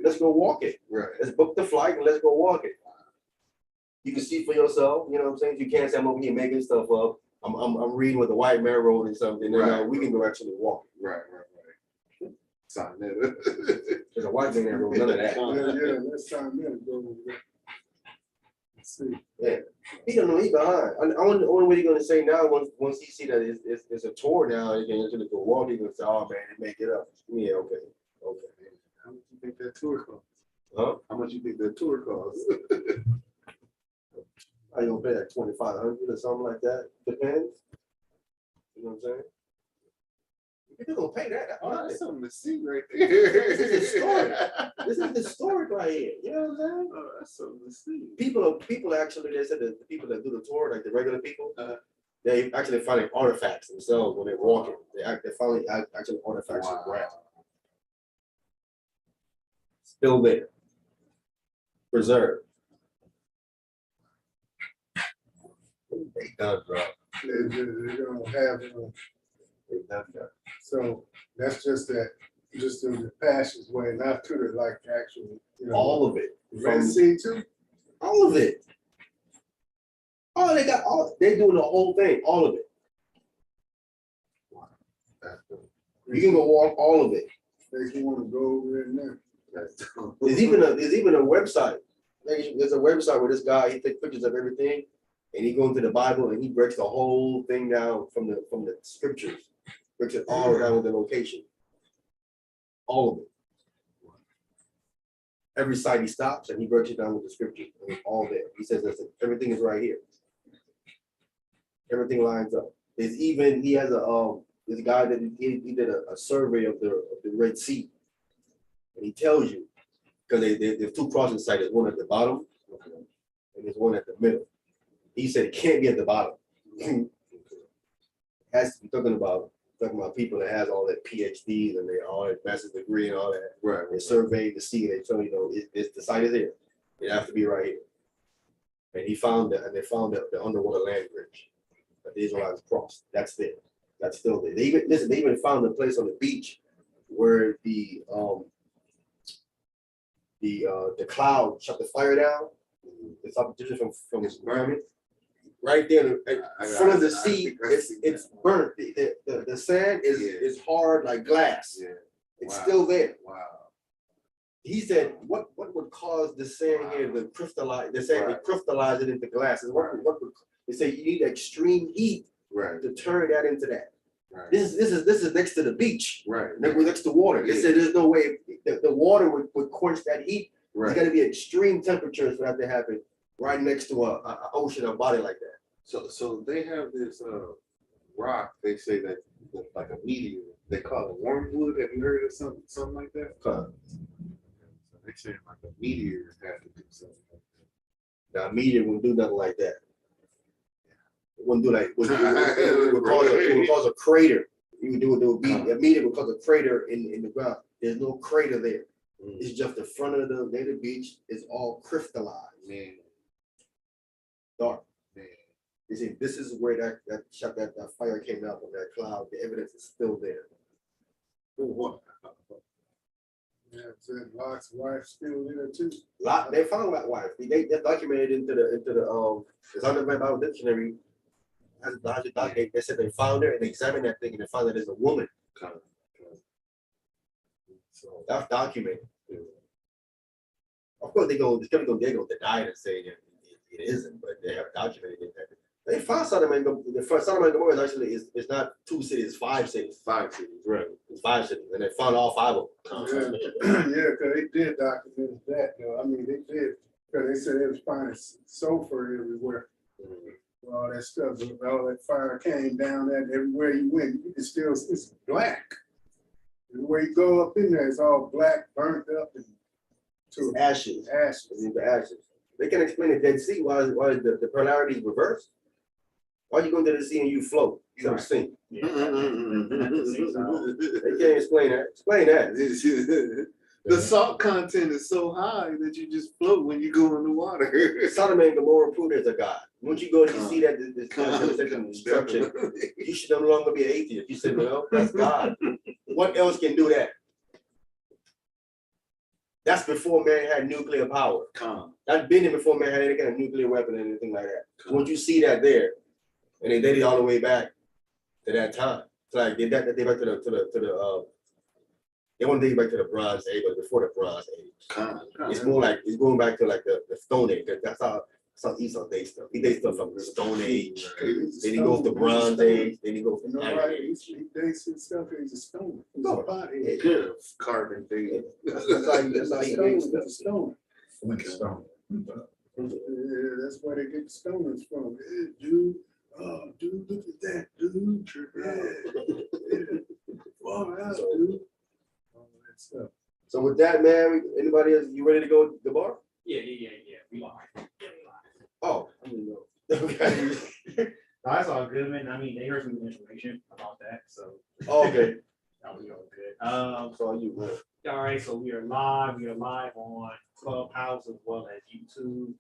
let's go walk it. Right. Let's book the flight and let's go walk it. You can see for yourself, you know what I'm saying? You can't say I'm over here making stuff up. I'm reading what the white man wrote or something, and we can go actually walk it. Right. Sign that. There's a white man that wrote none of that. Yeah, let's sign that. Let's see. Yeah, he don't know he behind. I wonder the only way he's gonna say now once he see that it's a tour now, he can actually go walk. He gonna say, "Oh man, they make it up." Yeah, okay. How much you think that tour costs? Huh? How much you think that tour costs? I gonna pay like 2,500 or something like that. Depends. You know what I'm saying? You're gonna pay that. Oh, that's something to see right there. This is historic. This is historic right here. You know what I'm saying? Oh, that's something to see. People actually, they said that the people that do the tour, like the regular people, they actually finding artifacts themselves when they're walking. They find actually artifacts of ground. Still there. Preserved. They done, bro. They're gonna have. They done that. So that's just that, just in the passageway, not to the like actual. You know, All of it. Red Sea too. All of it. Oh, they're doing the whole thing, all of it. You can go walk all of it. They want to go over there now. There's even a website. There's a website where this guy, he takes pictures of everything and he goes into the Bible and he breaks the whole thing down from the scriptures, breaks it all down with the location. All of it. Every site he stops and he breaks it down with the scriptures. And it's all there. He says, listen, everything is right here. Everything lines up. There's even, he has this guy that he did a survey of the Red Sea. And he tells you, because there's two crossing sites, there's one at the bottom and there's one at the middle. He said it can't be at the bottom. It has to be talking about people that has all that PhDs and they all that master's degree and all that. Right. They surveyed the sea. They tell the site is here. It has to be right here. And he found that, and they found the underwater land bridge that the Israelites crossed. That's there. That's still there. They even found a place on the beach where the cloud shut the fire down. It's up from his environment. Right there in front of the sea, it's burnt. The sand is hard like glass. Yeah. It's still there. Wow. He said, what would cause the sand here to crystallize? They say it crystallize it into glass. And what would they say you need extreme heat to turn that into that. Right. This is next to the beach. Right. Next to water. They said there's no way the water would quench that heat. Right. There's got to be extreme temperatures for that to happen right next to an ocean or body like that. So they have this rock. They say that like a meteor. They call it wormwood. Have you heard of something like that? So they say like a meteor had to do something like that. Now a meteor wouldn't do nothing like that. It wouldn't do like it would cause a crater. You would do it. A meteor would cause a crater in the ground. There's no crater there. It's just the front of the beach is all crystallized. Man. Dark. Man. You see, this is where that fire came out of that cloud. The evidence is still there. What? Yeah, Lot's wife still there too. They found Lot's wife. They documented into the it's on the Bible dictionary. They said they found her and they examined that thing and they found that there's a woman. So that's documented. Of course, they're going to deny it and say it isn't, but they have documented it. They found Sodom and Gomorrah. The first Sodom and Gomorrah actually is not 2 cities, 5 cities. 5 cities, right? It's 5 cities, and they found all 5 of them. Yeah, because they did document that. Though. I mean, they did because they said they was finding sulfur everywhere. All that stuff, all that fire came down. That everywhere you went, you can still it's black. Everywhere you go up in there, it's all black, burnt up, and to ashes. Ashes. The ashes. They can explain the Dead Sea why the polarity is reversed. Why you go to the sea and you float? You don't sink. Yeah. They can't explain that. Explain that. The salt content is so high that you just float when you go in the water. Sodom and Gomorrah proved there's a God. Once you go and you see that this destruction, you should no longer be an atheist. You said, well, that's God. What else can do that? That's before man had nuclear power. That's been there before man had any kind of nuclear weapon or anything like that. So once you see that there, and they did it all the way back to that time. It's like they back to the they want to take it back to the Bronze Age, but before the Bronze Age. It's more like it's going back to like the Stone Age. That's how Esau dates stuff. He dates stuff from the Stone Age. Then he goes to Bronze Age. Then he goes to Iron Age. He dates his stuff. He's a stone. He's a No. body. Good carving thing. That's how he dates stuff. That's a stone. Like a stone. Yeah, that's where they get the stoners from. Yeah, dude, oh, dude, look at that, dude. Yeah. Fall out, dude. All that stuff. So with that, man, anybody else, you ready to go to the bar? Yeah. We live. Yeah, we live. Oh, I didn't know. Okay. No, that's all good, man. I mean, they heard some good information about that, so Oh, okay. that was all good. So you, man. All right, so we are live. We are live on Clubhouse as well as YouTube,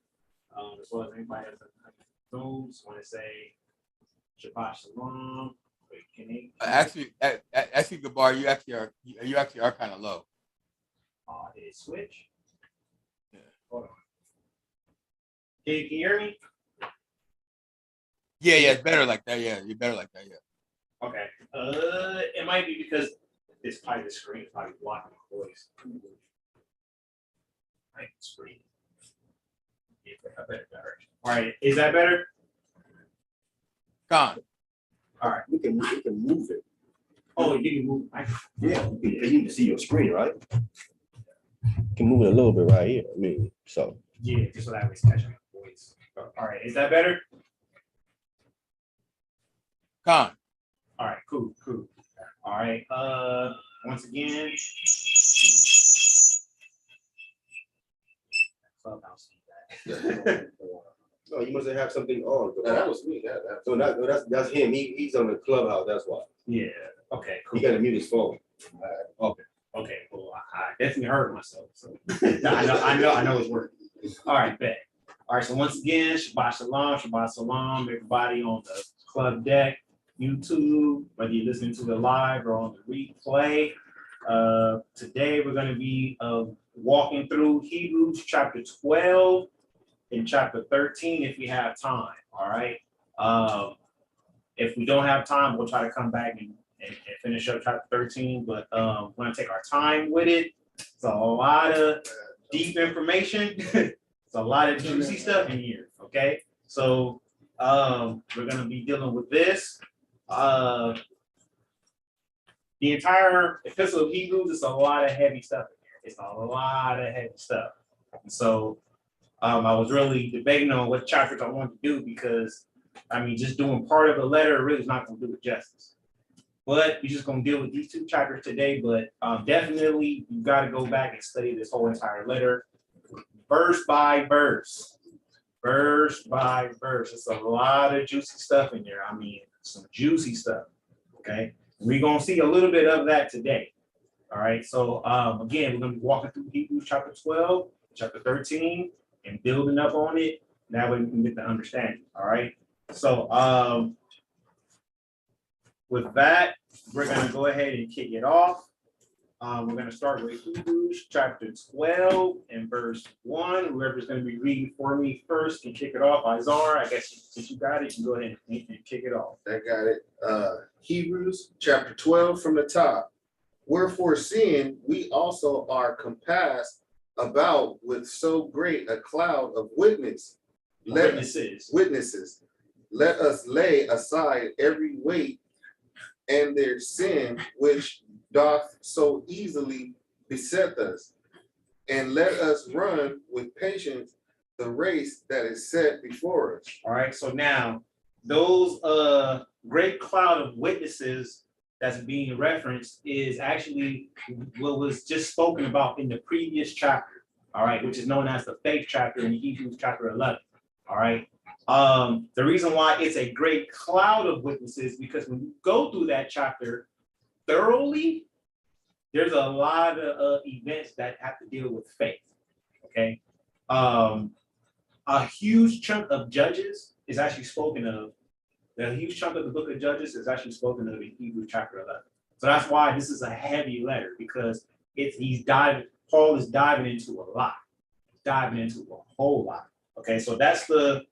as well as anybody else on Zoom. Just want to say Shabbat Shalom. Wait, can they? Actually, Gabar, you actually are kind of low. Did it switch? Yeah. Hold on. Can you hear me? Yeah, it's better like that. Yeah, you're better like that. Yeah. Okay. It might be because it's probably the screen is probably blocking my voice. Right, screen. Yeah, better. All right, is that better? Gone. All right. We can move it. Oh, you can move. Yeah, you can see your screen, right? You can move it a little bit right here. I mean, so. Yeah, just so that way it's catching my voice. All right, is that better? Gone. All right, cool. All right, once again. Clubhouse feedback. Oh, you must have something on. No, that was me. So that's him. He's on the Clubhouse. That's why. Yeah. Okay. He Cool. got to mute his phone. Okay. Cool. I definitely heard myself. So I know it's working. All right. Bet. All right. So once again, Shabbat Shalom, everybody on the club deck, YouTube, whether you're listening to the live or on the replay. Today we're going to be walking through Hebrews chapter 12 and chapter 13 if we have time. All right. If we don't have time, we'll try to come back and finish up chapter 13, but we're going to take our time with it. It's a lot of deep information. It's a lot of juicy stuff in here. Okay. So we're going to be dealing with this. The entire epistle of Hebrews is a lot of heavy stuff in here. It's a lot of heavy stuff. And so I was really debating on what chapters I wanted to do because, I mean, just doing part of the letter really is not going to do it justice. But we're just going to deal with these two chapters today. But definitely, you got to go back and study this whole entire letter, verse by verse. Verse by verse. It's a lot of juicy stuff in there. I mean, some juicy stuff. Okay. We're going to see a little bit of that today. All right. So, again, we're going to be walking through Hebrews chapter 12, chapter 13, and building up on it. That way we can get the understanding. All right. So, with that, we're going to go ahead and kick it off. We're going to start with Hebrews chapter 12 and verse 1. Whoever's going to be reading for me first can kick it off. Izar, I guess since you got it, you can go ahead and kick it off. I got it. Hebrews chapter 12 from the top. Wherefore, seeing we also are compassed about with so great a cloud of witnesses. Let us lay aside every weight and their sin which doth so easily beset us, and let us run with patience the race that is set before us. All right, so now those great cloud of witnesses that's being referenced is actually what was just spoken about in the previous chapter, all right, which is known as the faith chapter in Hebrews chapter 11. All right. The reason why it's a great cloud of witnesses, because when you go through that chapter thoroughly, there's a lot of events that have to deal with faith. Okay. A huge chunk of Judges is actually spoken of. The huge chunk of the book of Judges is actually spoken of in Hebrews chapter 11. So that's why this is a heavy letter, because he's diving Paul is diving into a lot, diving into a whole lot. Okay, so that's the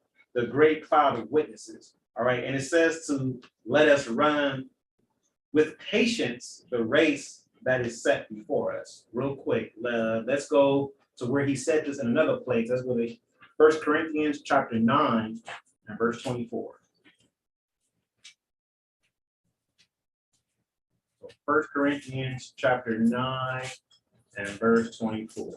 great cloud of witnesses. All right, and it says to let us run with patience the race that is set before us. Real quick, let's go to where he said this in another place. Let's go to 1 Corinthians chapter 9 and verse 24. So 1 Corinthians chapter 9 and verse 24.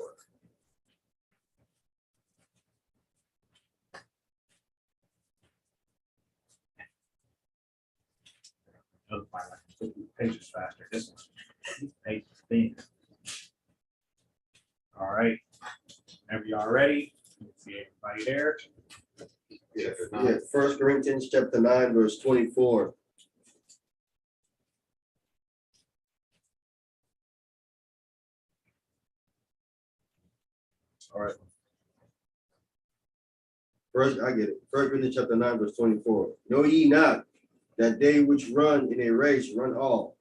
Pages faster. This one, pages thin. All right. Whenever y'all ready, see everybody there. Yeah, 1 Corinthians chapter 9, verse 24. All right. First, I get it. 1 Corinthians chapter 9, verse 24. Know ye not that they which run in a race run all,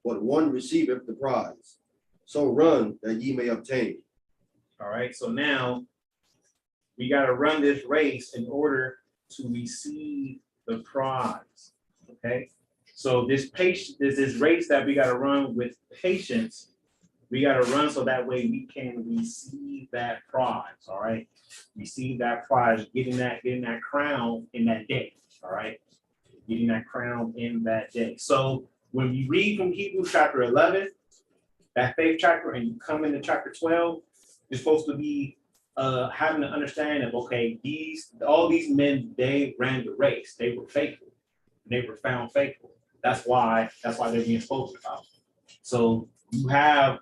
but one receiveth the prize. So run that ye may obtain. All right. So now we got to run this race in order to receive the prize. Okay. So this race that we got to run with patience, we got to run so that way we can receive that prize. All right. Receive that prize, getting that crown in that day. All right. Getting that crown in that day. So when you read from Hebrews chapter 11, that faith chapter, and you come into chapter 12, you're supposed to be having an understanding of, okay, all these men, they ran the race. They were faithful. They were found faithful. That's why they're being spoken about. So you have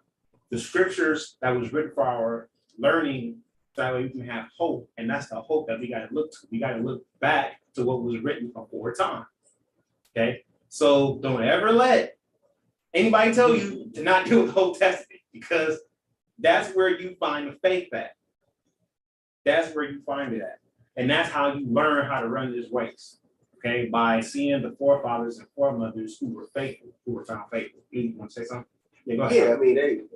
the scriptures that was written for our learning, so that way we can have hope. And that's the hope that we got to look to. We got to look back to what was written before time. Okay, so don't ever let anybody tell you to not do the Old Testament, because that's where you find the faith at. That's where you find it at. And that's how you learn how to run this race. Okay, by seeing the forefathers and foremothers who were faithful, who were found faithful. You want to say something? Yeah, go ahead. Yeah, I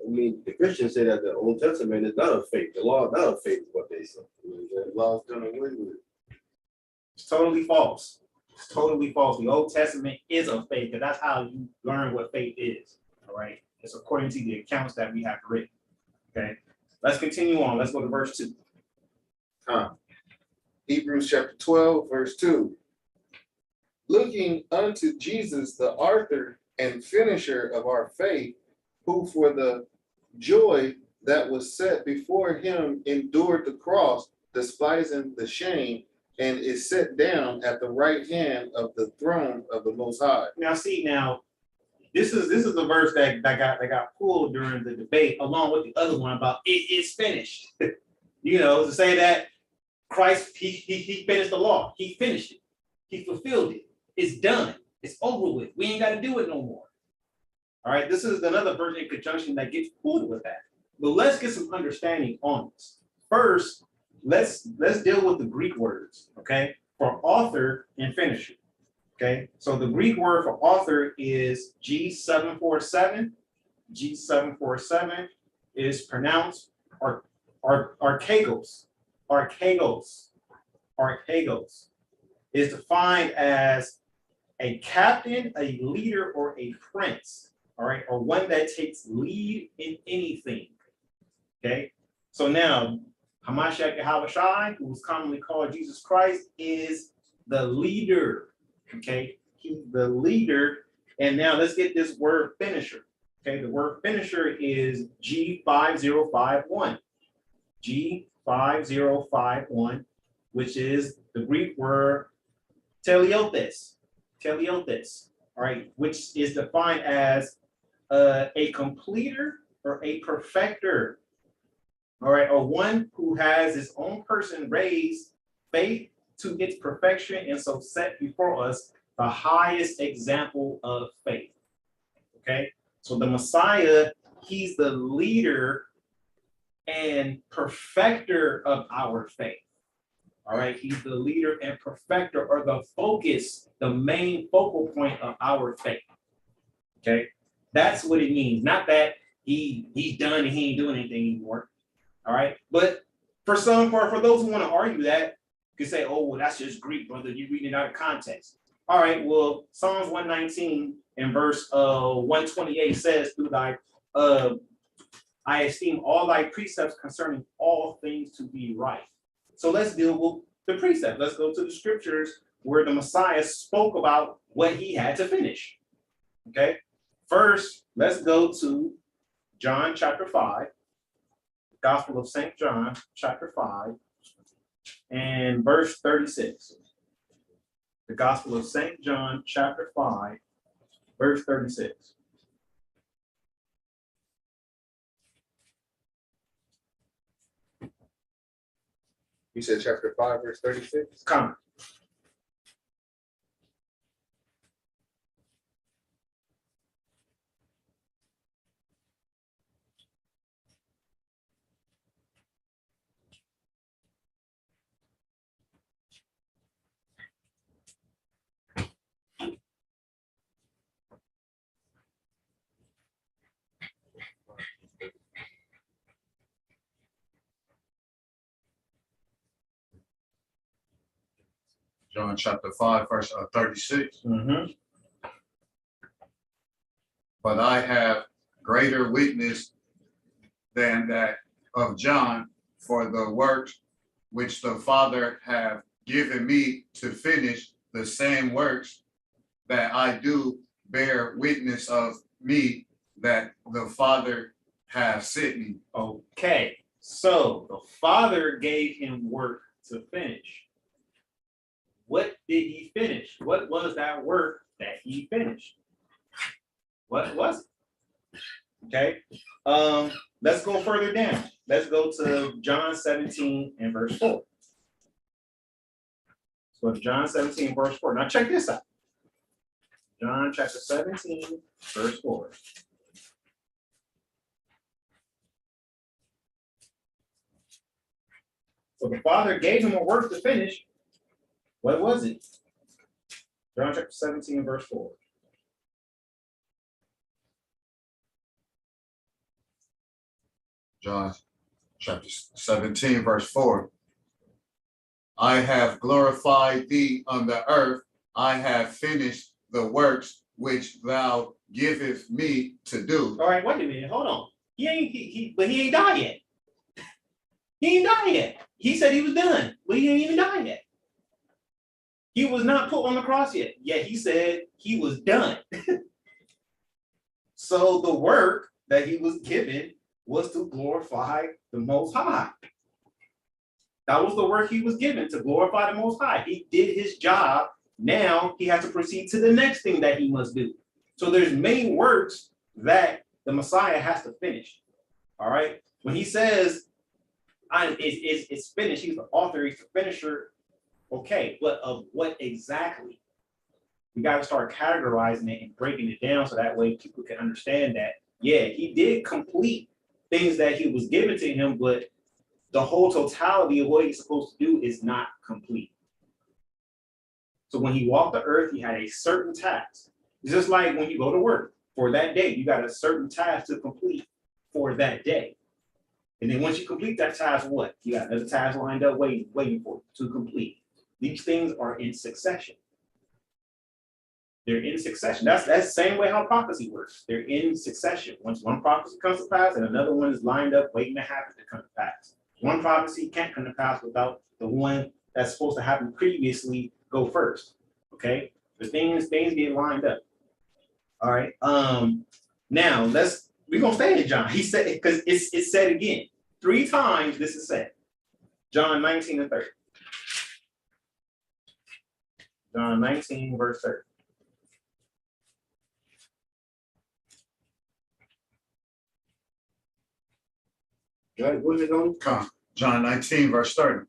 mean, the Christians say that the Old Testament is not of faith. The law is not of faith, is what they say. The law's done away with. It's totally false. It's totally false. The Old Testament is of faith, because that's how you learn what faith is. All right. It's according to the accounts that we have written. Okay. Let's continue on. Let's go to verse 2. Hebrews chapter 12, verse 2. Looking unto Jesus, the author and finisher of our faith, who for the joy that was set before him endured the cross, despising the shame, and is set down at the right hand of the throne of the Most High. Now, this is the verse that got pulled during the debate, along with the other one about it's finished. To say that Christ he finished the law, he finished it, he fulfilled it, it's done, it's over with. We ain't got to do it no more. All right, this is another verse in conjunction that gets pulled with that. But let's get some understanding on this. First, let's deal with the Greek words, okay, for author and finisher. Okay, so the Greek word for author is G747. G747 is pronounced archegos. Archegos is defined as a captain, a leader, or a prince. All right, or one that takes lead in anything. Okay, so now Hamashiach Yahushua, who is commonly called Jesus Christ, is the leader. Okay, he's the leader. And now let's get this word finisher. Okay, the word finisher is G5051. G5051, which is the Greek word teleotes. Teleotes. All right, which is defined as a completer or a perfecter. All right, or one who has his own person raised faith to its perfection, and so set before us the highest example of faith. Okay, so the Messiah, he's the leader and perfecter of our faith. All right, he's the leader and perfecter, or the focus, the main focal point of our faith. Okay, that's what it means. Not that he's done and he ain't doing anything anymore. All right. But for those who want to argue that, you can say, oh, well, that's just Greek, brother. You're reading it out of context. All right. Well, Psalms 119 and verse 128 says, through thy I esteem all thy precepts concerning all things to be right. So let's deal with the precept. Let's go to the scriptures where the Messiah spoke about what he had to finish. Okay. First, let's go to John chapter 5, Gospel of St. John chapter 5 and verse 36. The Gospel of St. John chapter 5, verse 36. You said chapter 5, verse 36? Come. John chapter 5, verse 36. Mm-hmm. But I have greater witness than that of John for the works which the Father have given me to finish, the same works that I do bear witness of me that the Father has sent me. Okay. So the Father gave him work to finish. What did he finish? What was that work that he finished? What was it? Okay. Let's go further down. Let's go to John 17 and verse 4. So John 17, verse 4. Now check this out. John chapter 17, verse 4. So the Father gave him a work to finish. What was it? John chapter 17, verse 4. John chapter 17, verse 4. I have glorified thee on the earth. I have finished the works which thou givest me to do. All right, wait a minute. Hold on. But he ain't died yet. He ain't died yet. He said he was done, but he ain't even died yet. He was not put on the cross yet. Yet he said he was done. So the work that he was given was to glorify the Most High. That was the work he was given, to glorify the Most High. He did his job. Now he has to proceed to the next thing that he must do. So there's many works that the Messiah has to finish. All right. When he says it's finished, he's the author, he's the finisher. Okay, but of what exactly? We got to start categorizing it and breaking it down so that way people can understand that, yeah, he did complete things that he was given to him, but the whole totality of what he's supposed to do is not complete. So when he walked the earth, he had a certain task. It's just like when you go to work for that day, you got a certain task to complete for that day. And then once you complete that task, what? You got another task lined up waiting for you to complete. These things are in succession. They're in succession. That's the same way how prophecy works. They're in succession. Once one prophecy comes to pass and another one is lined up waiting to happen to come to pass. One prophecy can't come to pass without the one that's supposed to happen previously go first. Okay? The things get lined up. All right. Now we're gonna stay in John. He said, because it's said again. 3 times this is said. John 19 and 30. John 19, verse 30. What is it on? John 19, verse 30.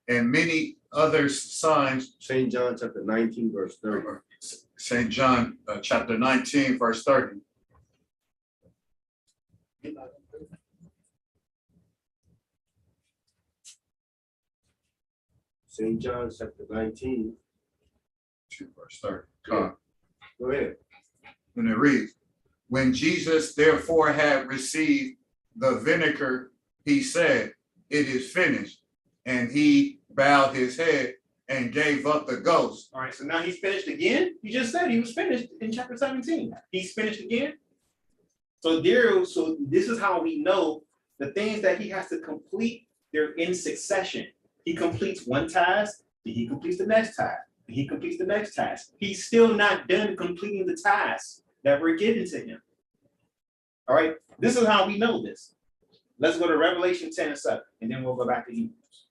And many other signs. St. John chapter 19, verse 30. St. John chapter 19, verse 30. St. John chapter 19. Verse 30. Go ahead. And it reads, When Jesus therefore had received the vinegar, he said, "It is finished." And he bowed his head and gave up the ghost. All right, so now he's finished again. He just said he was finished in chapter 17. He's finished again. So this is how we know the things that he has to complete, they're in succession. He completes one task, then he completes the next task, then he completes the next task. He's still not done completing the tasks that were given to him. All right, this is how we know this. Let's go to Revelation 10:7, and then we'll go back to Hebrews.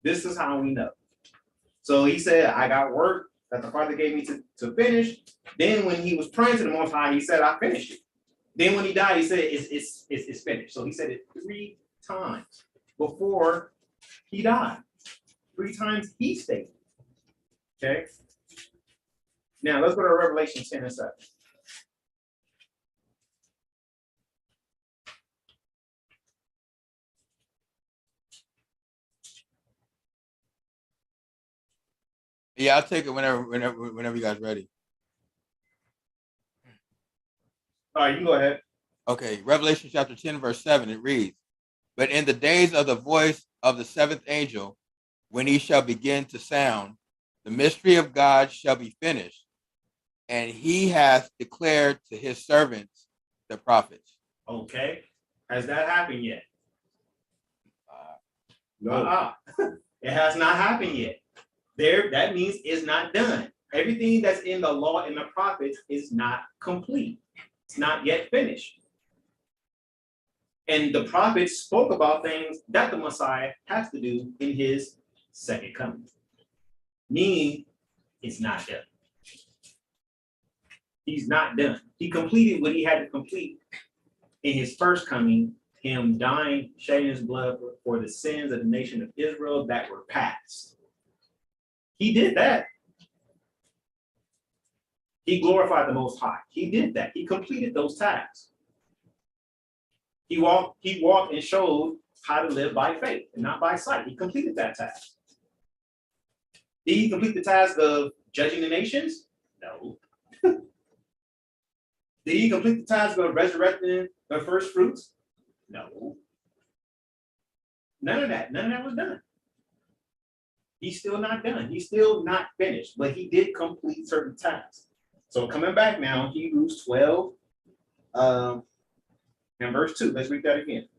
This is how we know. So he said, I got work that the Father gave me to finish. Then when he was praying to the Most High, he said, I finished it. Then when he died, he said, it's finished. So he said it 3 times before he died. 3 times he stated. Okay. Now let's go to Revelation 10:7. Yeah, I'll take it whenever you guys ready. All right, you go ahead. Okay, Revelation chapter 10, verse 7, it reads, "But in the days of the voice of the 7th angel, when he shall begin to sound, the mystery of God shall be finished, and he hath declared to his servants, the prophets." Okay. Has that happened yet? No. It has not happened yet. That means it's not done. Everything that's in the law and the prophets is not complete. It's not yet finished. And the prophets spoke about things that the Messiah has to do in his second coming. Meaning it's not done. He's not done. He completed what he had to complete in his first coming, him dying, shedding his blood for the sins of the nation of Israel that were past. He did that. He glorified the Most High. He did that. He completed those tasks. He walked and showed how to live by faith and not by sight. He completed that task. Did he complete the task of judging the nations? No. Did he complete the task of resurrecting the first fruits? No. None of that was done. He's still not done. He's still not finished, but he did complete certain tasks. So coming back now, Hebrews 12 and verse 2. Let's read that again.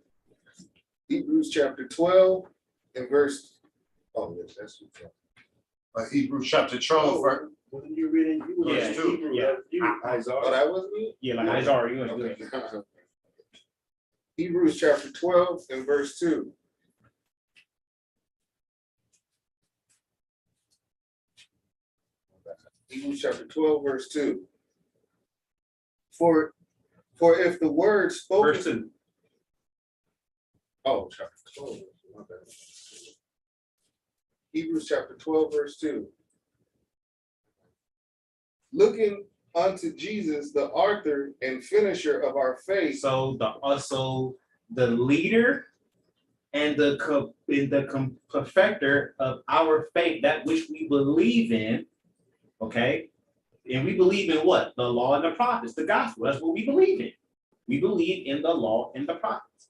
Hebrews chapter 12 and verse. Oh, yes, that's Hebrews chapter 12, verse. Wasn't you reading? You were Yeah, reading Hebrew, yeah. Isaiah. Oh, that wasn't me? Yeah, like Isaiah, you want to do Okay. it. Hebrews chapter 12 and verse 2. Hebrews chapter 12, verse 2. For if the word spoken. Verse 2. Oh, chapter 12. My bad. Hebrews chapter 12, verse 2. Looking unto Jesus, the author and finisher of our faith. So the leader and the perfecter of our faith, that which we believe in, okay? And we believe in what? The law and the prophets, the gospel. That's what we believe in. We believe in the law and the prophets,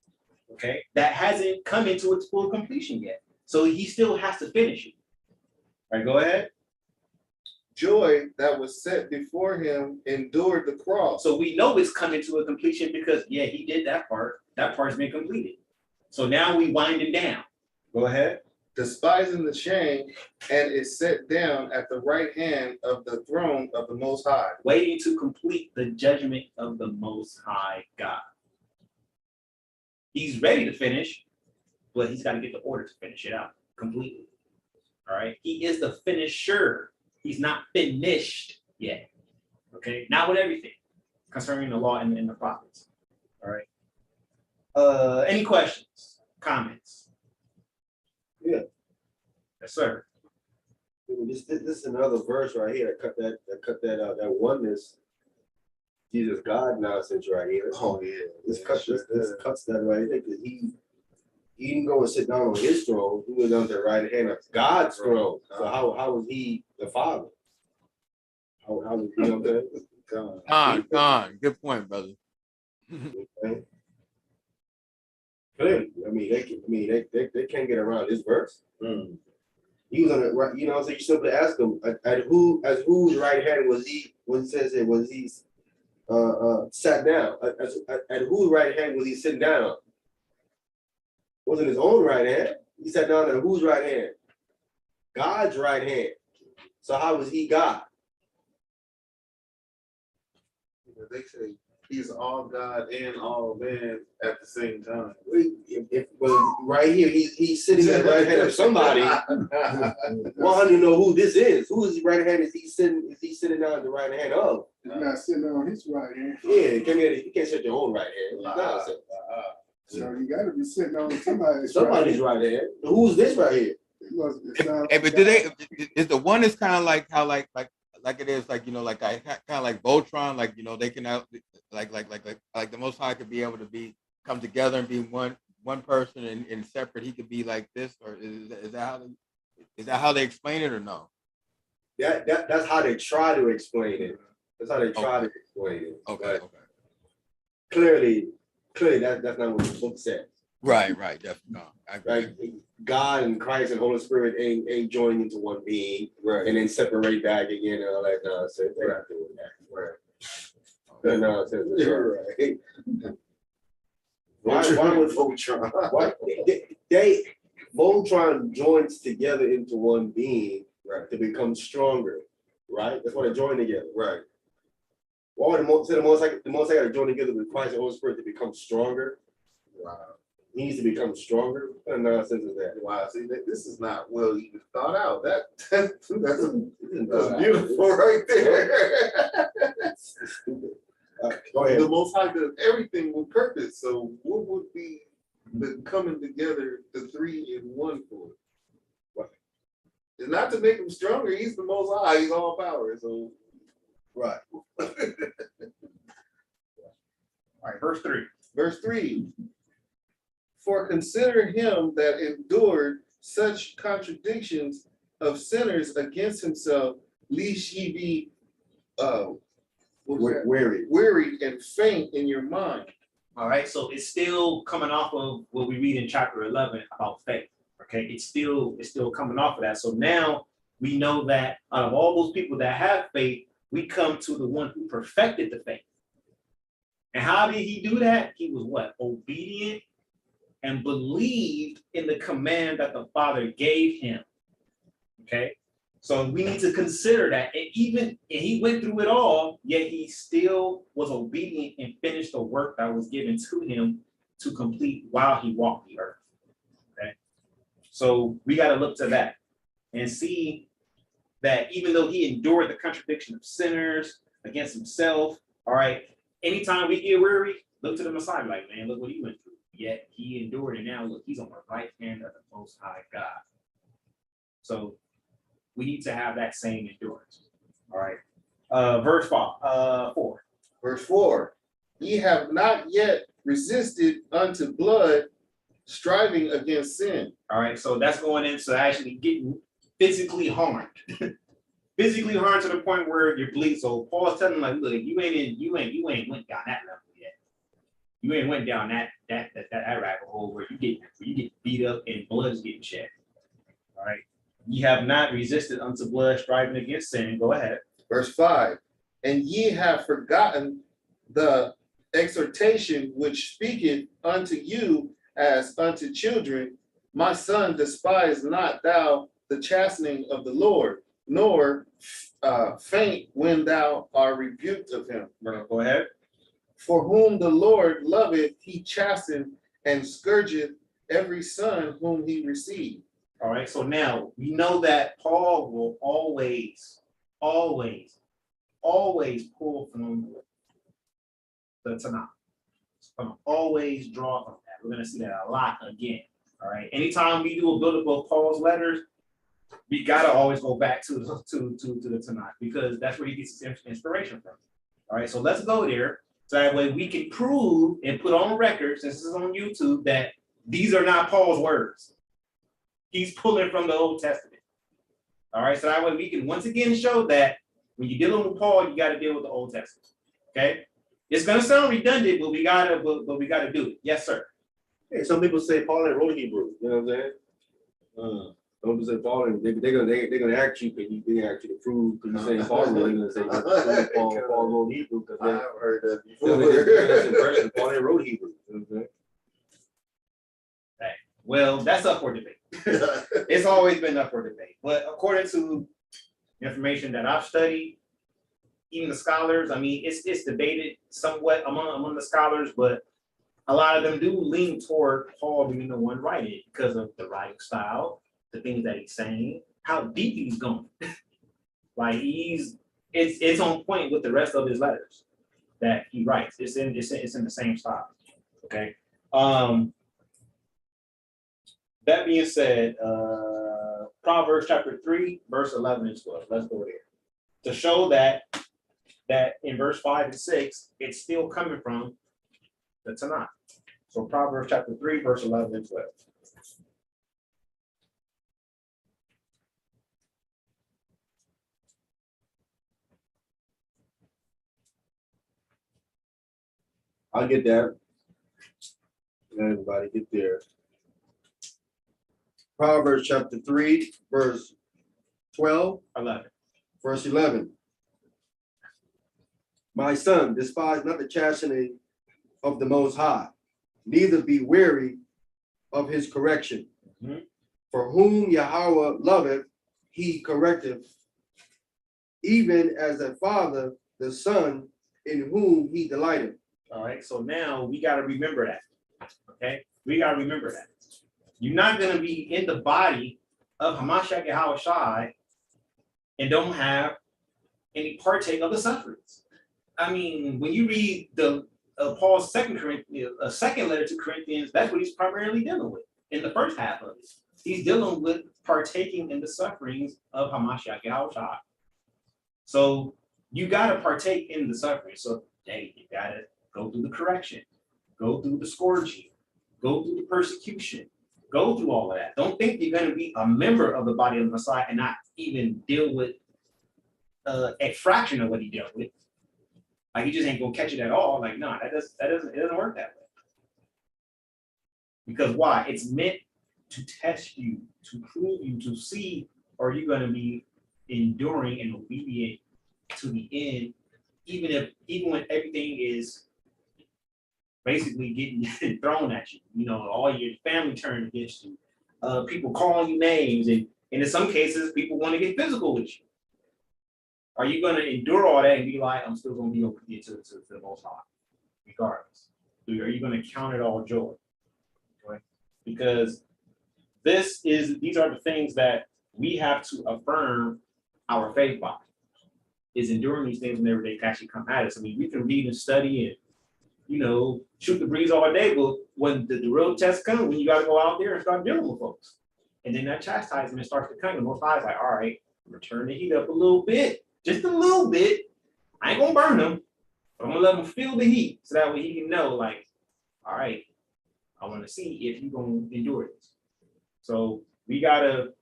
okay? That hasn't come into its full completion yet. So he still has to finish it. All right, go ahead. Joy that was set before him endured the cross. So we know it's coming to a completion because, yeah, he did that part. That part's been completed. So now we wind it down. Go ahead. Despising the shame, and is set down at the right hand of the throne of the Most High. Waiting to complete the judgment of the Most High God. He's ready to finish, but he's got to get the order to finish it out completely. All right. He is the finisher. He's not finished yet. Okay. Not with everything concerning the law and the prophets. All right. Any questions, comments? Yeah. Yes, sir. This is another verse right here that cut that oneness, Jesus God nonsense right here. Oh yeah. This cuts that right there because he didn't go and sit down on his throne. He went down to the right hand of God's throne. So how was he the Father? How was, you know what I'm saying? Good point, brother. Clearly, I mean, they can't get around this verse. He was on the right, you know, so you simply ask him at whose right hand was he when it says it was he sat down? At whose right hand was he sitting down? Wasn't his own right hand. He sat down at whose right hand? God's right hand. So how was he God? They say he's all God and all man at the same time. Well, right here, he's sitting at the right hand of somebody. Well, I don't know who this is. Who is the right hand? Is he sitting down at the right hand of? He's not sitting on his right hand. Yeah, you can't sit your own right hand. So you got to be sitting on somebody's right hand. Who's this right here? Hey, but is the one is kind of like how like it is like, you know, like kind of like Voltron, like, you know, they can have like the Most High could be able to come together and be one person and separate. He could be like this, or is that how they explain it, or no? That's how they try to explain it. That's how they try to explain it. Okay. Clearly, that's not what the book says. Right, definitely. No, right. God and Christ and Holy Spirit ain't joining into one being, right, and then separate back again and all that nonsense. They're not doing that. Right. Nonsense. Right. Why would Voltron? Why Voltron joins together into one being, right, to become stronger, right? That's why they join together, right? Why the most got to join together with Christ and Holy Spirit to become stronger? Wow. He needs to become stronger. What nonsense is that? Wow, see, this is not well even thought out. That's beautiful right there. Stupid. Go ahead. The Most High does everything with purpose. So what would be the coming together, the three in one for? Right. It's not to make him stronger. He's the Most High. He's all power. So right. All right, verse 3. Verse 3. For consider him that endured such contradictions of sinners against himself, lest ye be weary and faint in your mind. All right, so it's still coming off of what we read in chapter 11 about faith. Okay, it's still coming off of that. So now we know that out of all those people that have faith, we come to the one who perfected the faith. And how did he do that? He was what? Obedient and believed in the command that the Father gave him. Okay, so we need to consider that. And even and he went through it all, yet he still was obedient and finished the work that was given to him to complete while he walked the earth. Okay, so we got to look to that and see that even though he endured the contradiction of sinners against himself, all right, anytime we get weary, look to the Messiah, like, man, look what he went through. Yet he endured, and now look, he's on the right hand of the Most High God. So we need to have that same endurance. All right. Verse 4. Verse 4. Ye have not yet resisted unto blood, striving against sin. All right. So that's going into actually getting physically harmed. Physically harmed to the point where you're bleeding. So Paul's telling them, like, look, you ain't went down that level yet. You ain't went down that rabbit hole where you get beat up and blood is getting shed. All right. Ye have not resisted unto blood, striving against sin. Go ahead. Verse 5. And ye have forgotten the exhortation which speaketh unto you as unto children. My son, despise not thou the chastening of the Lord, nor faint when thou art rebuked of him. Go ahead. For whom the Lord loveth, he chasteneth and scourgeth every son whom he received. All right, so now we know that Paul will always pull from the Tanakh. Always draw from that. We're going to see that a lot again. All right, anytime we do a build-up of Paul's letters, we got to always go back to the Tanakh, because that's where he gets his inspiration from. All right, so let's go there. So that way we can prove and put on record, since this is on YouTube, that these are not Paul's words. He's pulling from the Old Testament. All right, so that way we can once again show that When you're dealing with Paul, you got to deal with the Old Testament. Okay, it's gonna sound redundant, but we gotta do it. Yes, sir. Hey, some people say Paul ain't wrote Hebrew. You know what I'm saying? Some people say Paul, and they're gonna ask you, they ask you to prove because you say Paul wrote. They're gonna say Paul wrote Hebrew because I've heard that they're Paul ain't wrote Hebrew. You know what I'm saying? Well, that's up for debate. It's always been up for debate. But according to information that I've studied, even the scholars, I mean, it's debated somewhat among the scholars, but a lot of them do lean toward Paul being the one writing because of the writing style, the things that he's saying, how deep he's going. Like it's on point with the rest of his letters that he writes. It's in the same style. Okay. That being said, Proverbs chapter 3, verse 11 and 12. Let's go there. To show that in verse 5 and 6, it's still coming from the Tanakh. So Proverbs chapter 3, verse 11 and 12. I'll get that. Everybody get there. Proverbs chapter 3, verse 12. 11. Verse 11. My son, despise not the chastening of the Most High, neither be weary of his correction. Mhm. For whom Yahweh loveth, he correcteth, even as a father, the son in whom he delighteth. All right, so now we got to remember that. Okay, we got to remember that. You're not going to be in the body of Hamashiach Yahweh Shai and don't have any partake of the sufferings. I mean, when you read the Paul's second letter to Corinthians, that's what he's primarily dealing with in the first half of it. He's dealing with partaking in the sufferings of Hamashiach Yahweh Shai. So you got to partake in the suffering. So hey, you got to go through the correction, go through the scourging, go through the persecution, go through all of that. Don't think you're going to be a member of the body of the Messiah and not even deal with a fraction of what he dealt with. Like, you just ain't gonna catch it at all. Like, no, it doesn't work that way. Because why? It's meant to test you, to prove you, to see, are you gonna be enduring and obedient to the end, even when everything is basically getting thrown at you. You know, all your family turned against you, people calling you names, and in some cases, people want to get physical with you. Are you going to endure all that and be like, I'm still going to be obedient to the Most High, regardless? Are you going to count it all joy? Okay? Because these are the things that we have to affirm our faith by, is enduring these things whenever they actually come at us. I mean, we can read and study and, you know, shoot the breeze all day, but when the real test comes, when you got to go out there and start dealing with folks, and then that chastisement starts to come, the Most High is like, all right, I'm going to turn the heat up a little bit. Just a little bit. I ain't gonna burn them, but I'm gonna let them feel the heat so that way he can know, like, all right, I want to see if you're gonna endure this. So we gotta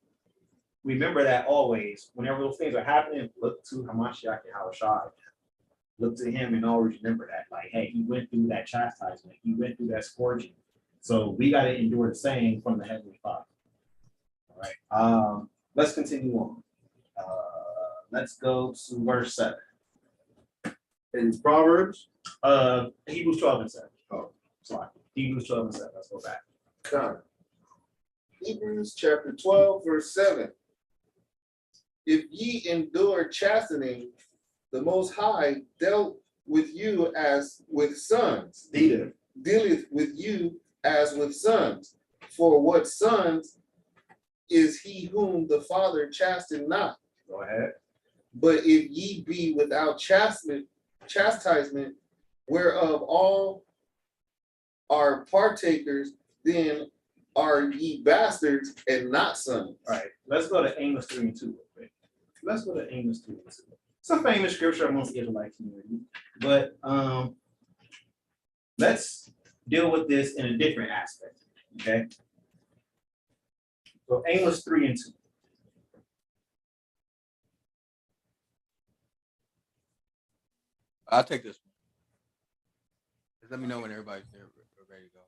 remember that always. Whenever those things are happening, look to Hamashiach Yahweh Shai. Look to him and always remember that. Like, hey, he went through that chastisement, he went through that scourging. So we gotta endure the same from the Heavenly Father. All right. Let's continue on. Let's go to verse 7. In Proverbs, Hebrews 12 and 7. Oh, sorry. Hebrews 12 and 7. Let's go back. Come. Hebrews chapter 12, verse 7. If ye endure chastening, the Most High dealt with you as with sons. Dealeth with you as with sons. For what sons is he whom the Father chastened not? Go ahead. But if ye be without chastisement, whereof all are partakers, then are ye bastards and not sons. All right, let's go to Amos 3 and 2 real quick. Let's go to Amos 3 and 2. It's a famous scripture amongst the Israelite community, but let's deal with this in a different aspect. Okay. So Amos 3 and 2. I'll take this one. Just let me know when everybody's there. We're ready to go.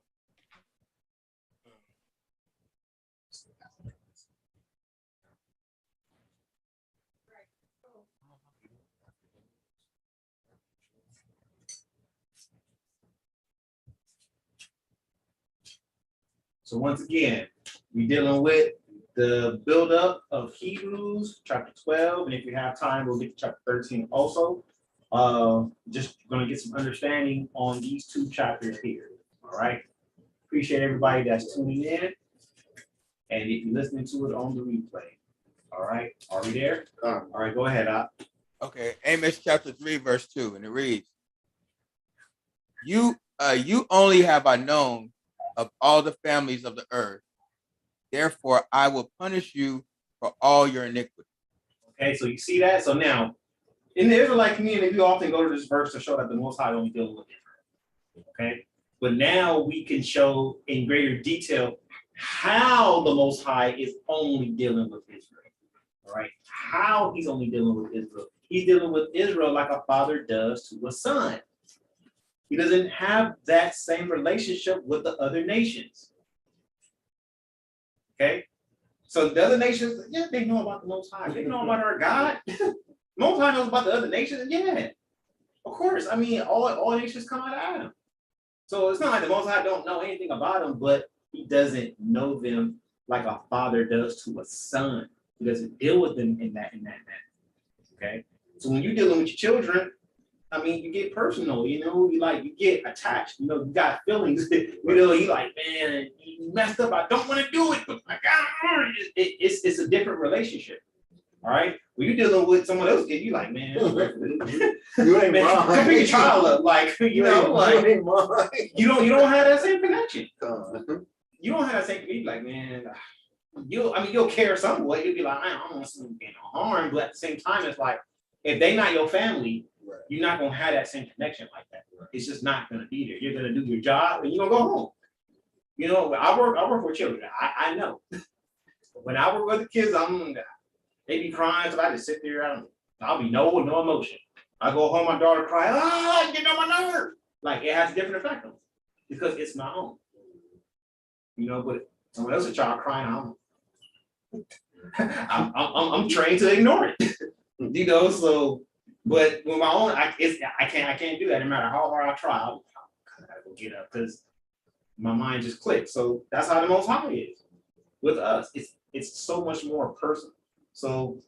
So once again, we're dealing with the buildup of Hebrews chapter 12, and if we have time, we'll get to chapter 13 also. Just gonna get some understanding on these two chapters here. All right. Appreciate everybody that's tuning in, and if you're listening to it on the replay. All right. Are we there? All right. Go ahead. Okay. Amos chapter 3, verse 2, and it reads, "You only have I known of all the families of the earth. Therefore, I will punish you for all your iniquity." Okay, so you see that? So now, in the Israelite community, we often go to this verse to show that the Most High only deals with Israel. Okay, but now we can show in greater detail how the Most High is only dealing with Israel. All right, how he's only dealing with Israel. He's dealing with Israel like a father does to a son. He doesn't have that same relationship with the other nations. Okay, so the other nations, yeah, they know about the Most High. They know about our God. Most High knows about the other nations, yeah, of course. I mean, all nations come out of Adam. So it's not like the Most High don't know anything about them, but he doesn't know them like a father does to a son. He doesn't deal with them in that manner. Okay, so when you're dealing with your children, I mean, you get personal, you get attached, you got feelings, you like, man, you messed up, I don't want to do it, but I got it's a different relationship. All right. When you're dealing with someone else, you like, man, You ain't man, mine. come pick your child up, like, you don't have that same connection. You don't have that same connection, like, man, you'll care somewhat, you'll be like, I don't want someone getting harm, but at the same time, it's like, if they not your family, you're not gonna have that same connection like that. It's just not gonna be there. You're gonna do your job and you're gonna go home. I work with children. I know. When I work with the kids, they be crying, so I just sit there. I'll be no emotion. I go home, my daughter cry, get on my nerve. Like it has a different effect on me because it's my own. But someone else's child crying, I'm trained to ignore it. So. But with my own, I can't do that. No matter how hard I try, I gotta go get up because my mind just clicks. So that's how the Most High is with us. It's so much more personal. So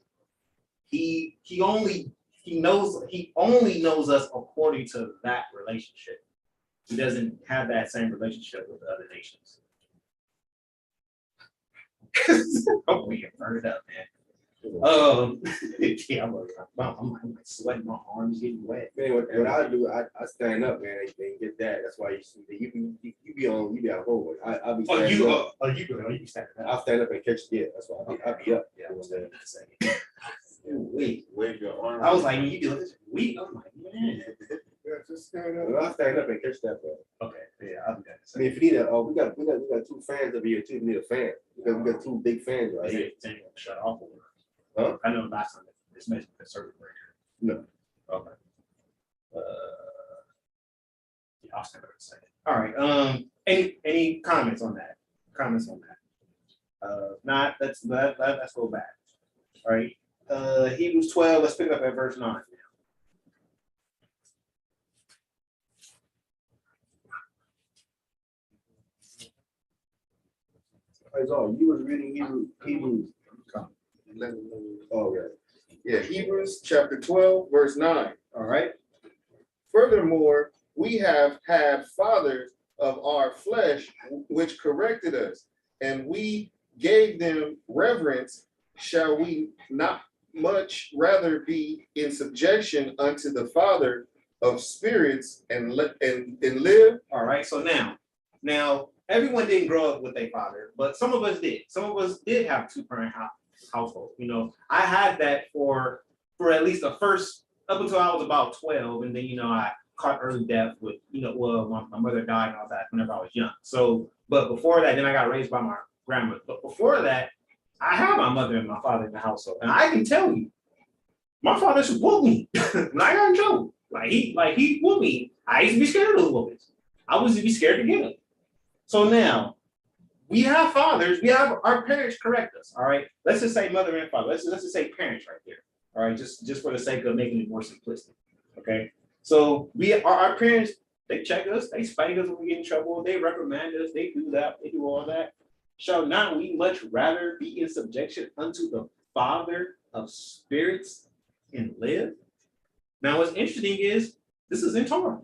he only knows us according to that relationship. He doesn't have that same relationship with the other nations. Oh, we get burned up, man. Yeah, I'm sweating, my arms getting wet. Man, what I do, I stand up, man, and get that. That's why you see that you be at home. I'll be standing up. You stand up. I'll stand up and catch the That's why I'll be up. Yeah, I'm standing up. Wait, Wave your arm. I was like, when you do this, I'm like, man. Yeah, just stand up. I'll stand up and catch that, bro. Okay, yeah, I'll do that. I mean, if you need we got two fans over here too. We need a fan because we got two big fans right here. Shut off. Huh? I know last time this mentioned the circuit breaker. No. Okay. Yeah, I'll stand up in a second. All right. Any comments on that? Not. Let's go back. All right. Hebrews 12. Let's pick up at verse 9. You was reading Hebrews. Oh, yeah. Hebrews chapter 12, verse 9. All right. Furthermore, we have had fathers of our flesh which corrected us, and we gave them reverence. Shall we not much rather be in subjection unto the Father of spirits and live? All right. So now everyone didn't grow up with a father, but some of us did. Some of us did have two-parent household. I had that for at least the first up until I was about 12, and then I caught early death with my mother died and all that whenever I was young. So, but before that, then I got raised by my grandmother. But before that, I had my mother and my father in the household, and I can tell you, my father should whoop me when I got in trouble. Like he whooped me. I used to be scared of those whoopings. I was to be scared to get them. So now we have fathers, we have our parents correct us. All right. Let's just say mother and father. Let's just say parents right there. All right, just for the sake of making it more simplistic. Okay. So our parents, they check us, they spank us when we get in trouble, they reprimand us, they do that, they do all that. Shall not we much rather be in subjection unto the Father of spirits and live? Now, what's interesting is this is in Torah.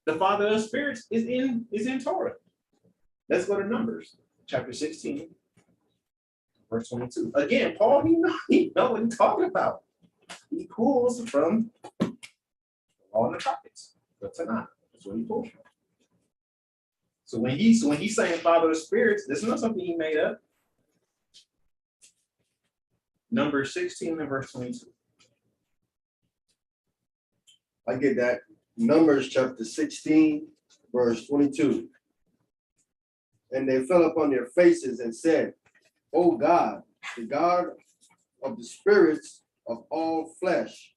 The Father of spirits is in Torah. Let's go to Numbers, chapter 16, verse 22. Again, Paul, he know what he's talking about. He pulls from all the prophets, the Tanakh. That's what he pulls from. So when he's saying Father of spirits, this is not something he made up. Number 16 and verse 22. I get that. Numbers chapter 16, verse 22. And they fell upon their faces and said, O God, the God of the spirits of all flesh,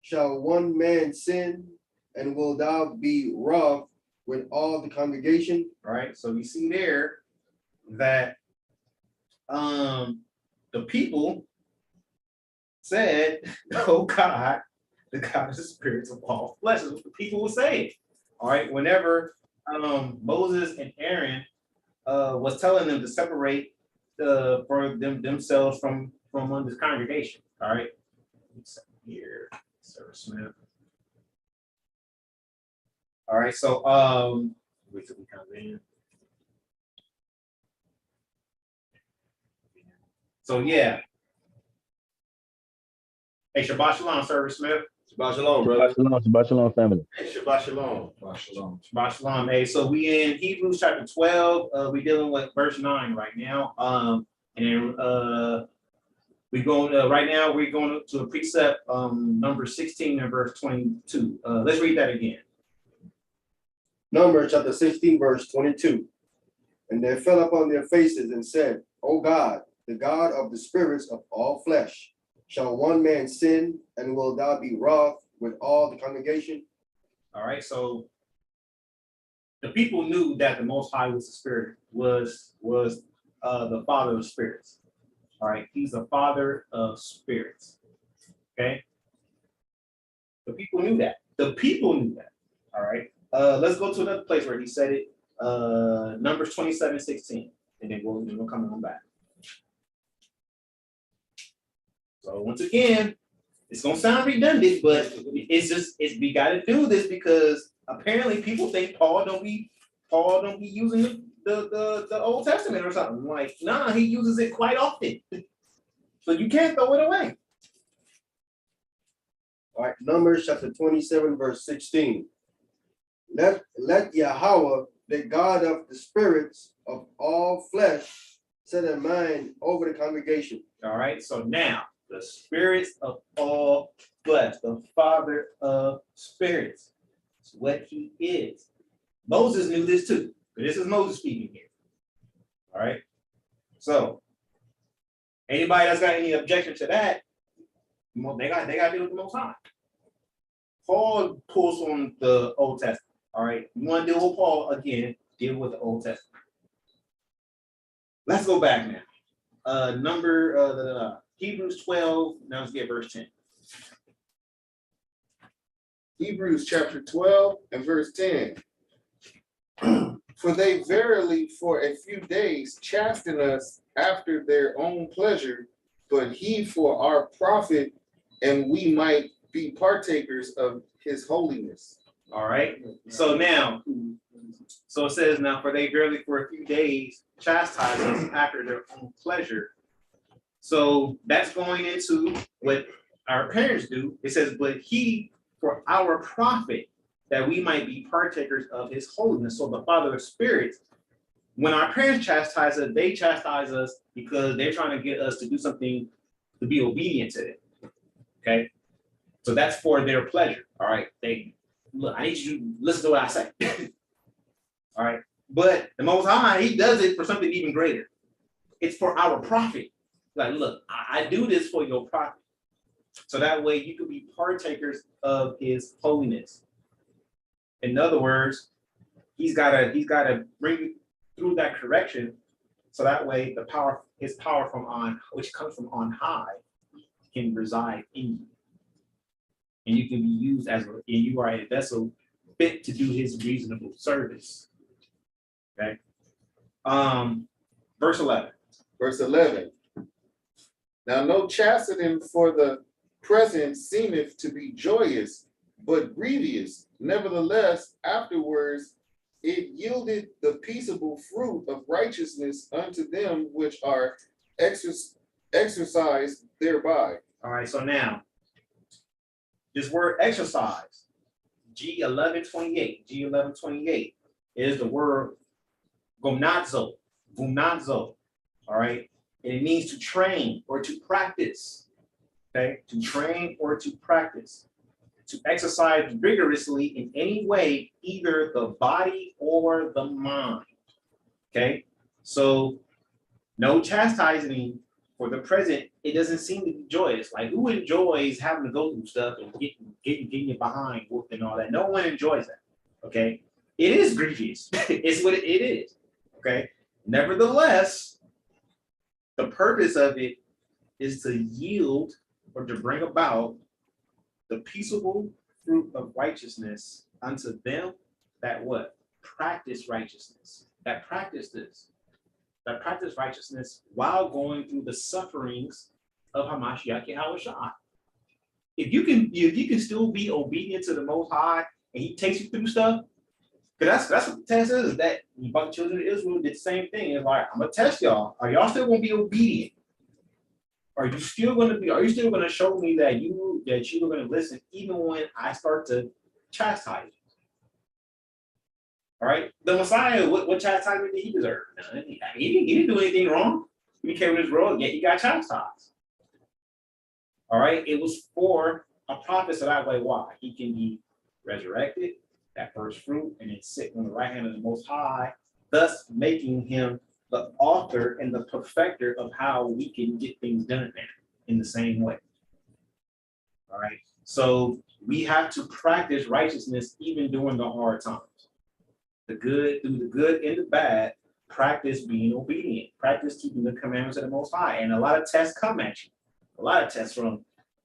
shall one man sin, and will thou be wroth with all the congregation? All right, so we see there that the people said, "Oh God, the God of the spirits of all flesh." Is what the people will say. All right, whenever Moses and Aaron was telling them to separate for themselves from among this congregation. All right, here, Sarah Smith. All right, so wait till we come in. So yeah. Hey, Shabbat Shalom, Service Smith. Shabbat shalom, brother. Shabbat shalom, family. Hey, Shabbat shalom. Shabbat shalom. Shabbat Shalom. Hey, so we in Hebrews chapter 12. We dealing with verse 9 right now. And we going right now. We're going to a precept number 16 and verse 22. Let's read that again. Numbers chapter 16, verse 22. And they fell upon their faces and said, O God, the God of the spirits of all flesh, shall one man sin, and will thou be wroth with all the congregation? All right, so the people knew that the Most High was the Spirit, was the Father of spirits. All right, he's the Father of spirits. Okay, the people knew that. The people knew that. All right, let's go to another place where he said it. Numbers 27:16, and then we'll come on back. So once again, it's gonna sound redundant, but we got to do this because apparently people think Paul don't be using the Old Testament or something. Like, nah, he uses it quite often, so you can't throw it away. All right, Numbers chapter 27, verse 16. Let Yahweh, the God of the spirits of all flesh, set a mind over the congregation. All right, so now the spirits of all flesh, the Father of spirits, is what he is. Moses knew this too, but this is Moses speaking here. All right, so anybody that's got any objection to that, they got to deal with the Most High. Paul pulls from the Old Testament. All right, you want to deal with Paul again? Deal with the Old Testament. Let's go back now. Hebrews 12. Now let's get verse 10. Hebrews chapter 12 and verse 10. For they verily for a few days chasten us after their own pleasure, but he for our profit, and we might be partakers of his holiness. All right. So now, so it says now, for they verily for a few days chastise us after their own pleasure. So that's going into what our parents do. It says, but he for our profit, that we might be partakers of his holiness. So the Father of spirits, when our parents chastise us, they chastise us because they're trying to get us to do something to be obedient to them. Okay. So that's for their pleasure. All right. Look, I need you to listen to what I say. All right. But the Most High, he does it for something even greater. It's for our profit. Like, look, I do this for your profit. So that way you can be partakers of his holiness. In other words, he's gotta bring you through that correction, so that way his power from on, which comes from on high, can reside in you. And you can be used and you are a vessel fit to do his reasonable service. Okay. Verse 11. Verse 11. Now no chastening for the present seemeth to be joyous, but grievous. Nevertheless, afterwards it yielded the peaceable fruit of righteousness unto them which are exercised thereby. All right, so now this word exercise, G1128 is the word gonazo. All right, and it means to train or to practice. Okay, to train or to practice, to exercise vigorously in any way, either the body or the mind. Okay, so no chastising for the present. It doesn't seem to be joyous. Like, who enjoys having to go through stuff and getting your behind whooped and all that? No one enjoys that. Okay, it is grievous. It's what it is. Okay, nevertheless, the purpose of it is to yield or to bring about the peaceable fruit of righteousness unto them that what? Practice righteousness. That practice righteousness while going through the sufferings of Hamashiach Yahushua. If you can still be obedient to the Most High and He takes you through stuff, because that's what the test is, that the children of Israel did the same thing. It's like, I'm gonna test y'all. Are y'all still gonna be obedient? Are you still gonna show me that you're gonna listen even when I start to chastise you? All right. The Messiah, what chastisement did he deserve? He didn't do anything wrong. He came in this world, yet he got chastised. All right. It was for a prophet, so that way, why? He can be resurrected, that first fruit, and then sit on the right hand of the Most High, thus making him the author and the perfecter of how we can get things done now in the same way. All right. So we have to practice righteousness even during the hard times. The good, through the good and the bad, practice being obedient, practice keeping the commandments of the Most High. And a lot of tests come at you. A lot of tests from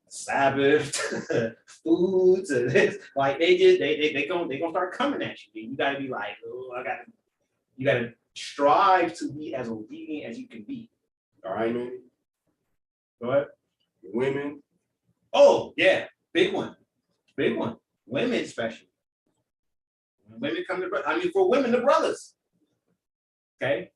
Sabbath to food to this. Like they gonna start coming at you. You gotta be like, oh, you gotta strive to be as obedient as you can be. All right. Women. Go ahead. Women. Oh, yeah, big one. Women especially. When women come to, for women, the brothers. Okay.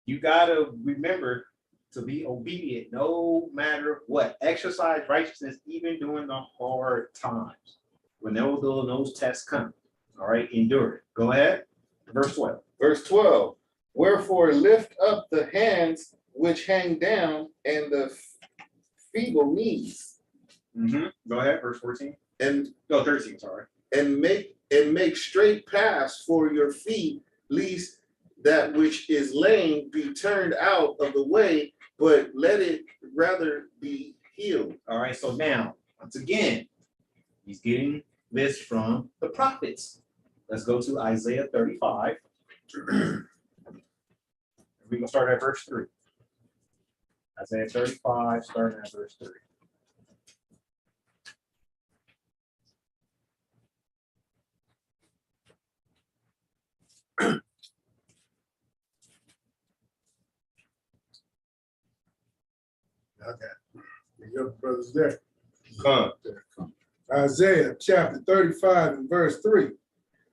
You gotta remember to be obedient no matter what. Exercise righteousness even during the hard times. When those tests come. All right, endure it. Go ahead. Verse 12. Verse 12. Wherefore lift up the hands which hang down and the feeble knees. Go ahead. Verse 14. And 13. Sorry. And make straight paths for your feet, lest that which is lame be turned out of the way, but let it rather be healed. All right. So now, once again, he's getting this from the prophets. Let's go to Isaiah 35. We're going to start at verse 3. Isaiah 35, starting at verse 3. Okay. Your brother's there. Come. Isaiah chapter 35 and verse 3.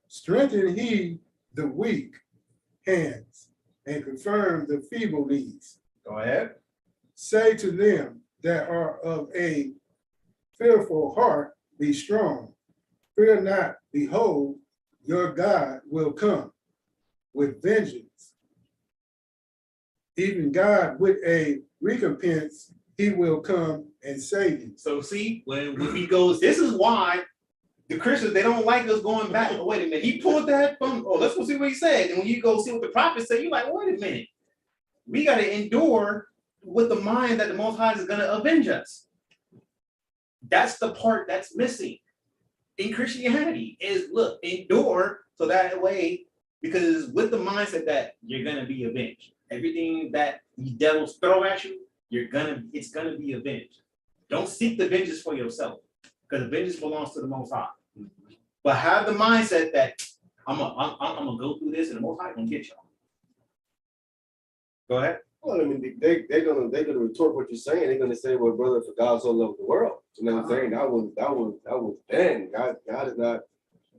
Strengthen he the weak hands and confirm the feeble knees. Go ahead. Say to them that are of a fearful heart, be strong. Fear not, behold, your God will come with vengeance. Even God with a recompense, he will come and save you. So see, when he goes, this is why the Christians, they don't like us going back. Oh, wait a minute. He pulled that from, let's go see what he said. And when you go see what the prophets say, you're like, wait a minute. We got to endure with the mind that the Most High is going to avenge us. That's the part that's missing in Christianity is look, endure so that way, because with the mindset that you're gonna be avenged. Everything that the devils throw at you, it's gonna be avenged. Don't seek the vengeance for yourself, because the vengeance belongs to the Most High. But have the mindset that I'm gonna go through this and the Most High gonna get y'all. Go ahead. Well, I mean, they're gonna retort what you're saying. They're gonna say, "Well, brother, for God so loved the world." You know what I'm saying? That was then. God is not.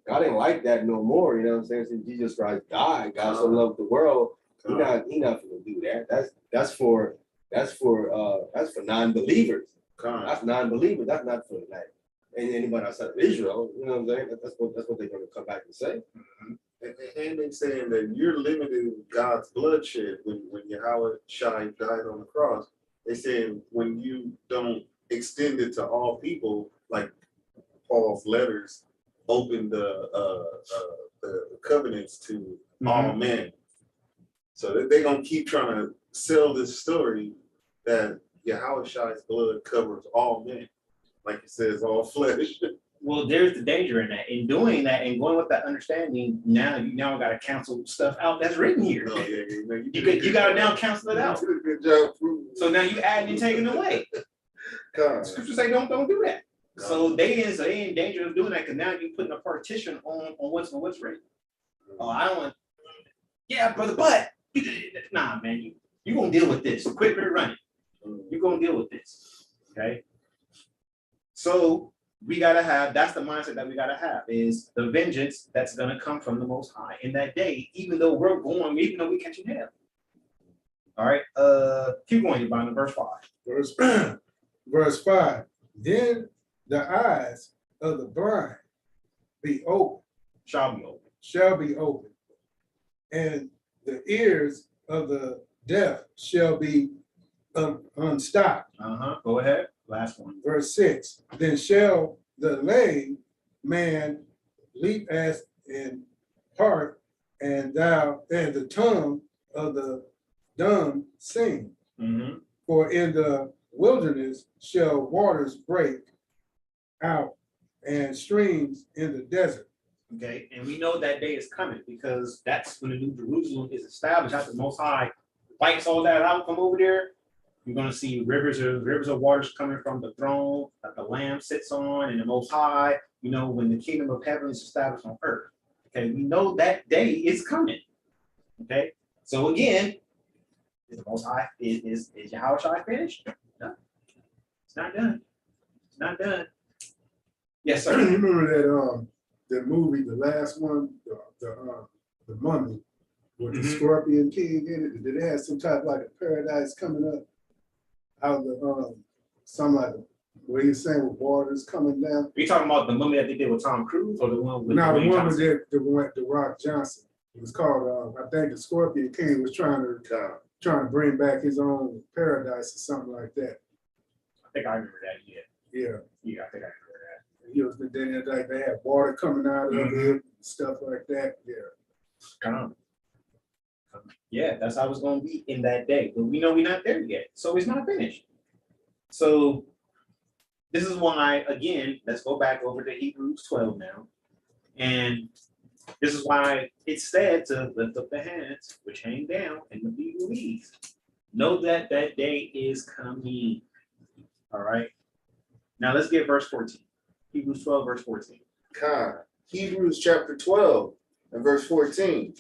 God ain't like that no more. You know what I'm saying? Since Jesus Christ died, God so loved the world. He not gonna do that. That's for non-believers. That's non-believers. That's not for like anybody outside of Israel. You know what I'm saying? That's what they're gonna come back and say. And they saying that you're limiting God's bloodshed when Yahweh Shai died on the cross. They saying when you don't extend it to all people, like Paul's letters open the covenants to all men. So they're gonna keep trying to sell this story that Yahweh Shai's blood covers all men, like it says, all flesh. Well, there's the danger in that. In doing that and going with that understanding, now you got to cancel stuff out that's written here. Oh, yeah, You got to now cancel it out. You did a good job proving. So now you adding and taking away. Scripture say don't do that. So they in danger of doing that because now you're putting a partition on what's written. Oh, I don't want. Yeah, brother, but nah, man, you gonna deal with this. Quit running. You're gonna deal with this. Okay. So we gotta have, that's the mindset that we gotta have, is the vengeance that's gonna come from the Most High in that day, even though we catching hell. All right, keep going, you're bound to verse 5. Verse 5. Then the eyes of the blind be open, shall be open, and the ears of the deaf shall be unstopped. Go ahead. Last one. Verse 6. Then shall the lame man leap as in part, and the tongue of the dumb sing. For in the wilderness shall waters break out and streams in the desert. Okay, and we know that day is coming because that's when the New Jerusalem is established. After the Most High wipes all that out from over there, you're going to see rivers of waters coming from the throne that the Lamb sits on, and the Most High. You know, when the kingdom of heaven is established on earth. Okay, we know that day is coming. Okay, so again, is the Most High is Yahweh Shai finished? No, it's not done. It's not done. Yes, sir. You remember that movie, the last one, the Mummy, with the Scorpion King in it? Did it have some type like a paradise coming up out of the some like what you're saying with waters coming down? Are you talking about the Mummy that they did with Tom Cruise, or the one with no, the one Johnson? that went to Rock Johnson. It was called I think the Scorpion King was trying to bring back his own paradise or something like that. I think I remember that. Yeah, I think I remember that. Then like they had water coming out of it, stuff like that. Yeah. Yeah, that's how it's going to be in that day. But we know we're not there yet, so it's not finished. So this is why, again, let's go back over to Hebrews 12 now, and this is why it's said to lift up the hands which hang down and the feet release. Know that that day is coming. All right. Now let's get verse 14. Hebrews 12, verse 14. Hebrews chapter 12 and verse 14.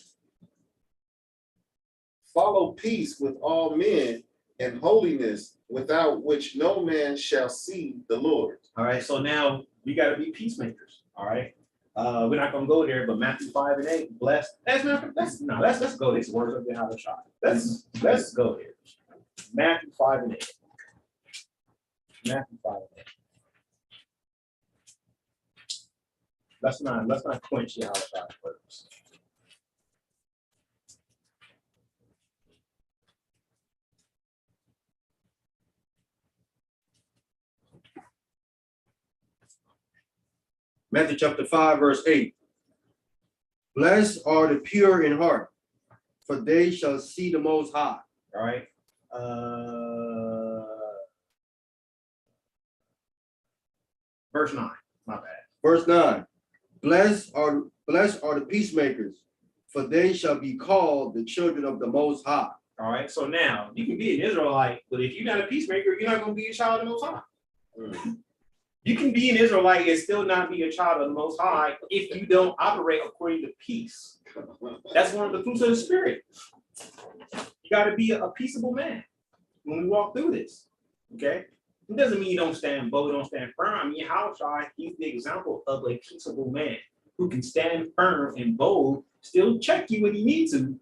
Follow peace with all men and holiness, without which no man shall see the Lord. All right, so now we got to be peacemakers. All right, we're not going to go there, but Matthew 5 and 8, blessed. Let's go there. Words of the how to shop. Let's go there. Matthew 5 and 8. Matthew 5 and 8. Let's not quench the how to shop first. Matthew chapter 5, verse 8. Blessed are the pure in heart, for they shall see the Most High. All right. Verse 9. My bad. Verse 9. Blessed are the peacemakers, for they shall be called the children of the Most High. All right. So now you can be an Israelite, but if you're not a peacemaker, you're not going to be a child of the Most High. You can be an Israelite and still not be a child of the Most High if you don't operate according to peace. That's one of the fruits of the Spirit. You got to be a peaceable man when we walk through this. Okay. It doesn't mean you don't stand bold, don't stand firm. I mean, Yahushua, he's the example of a peaceable man who can stand firm and bold, still check you when he needs to,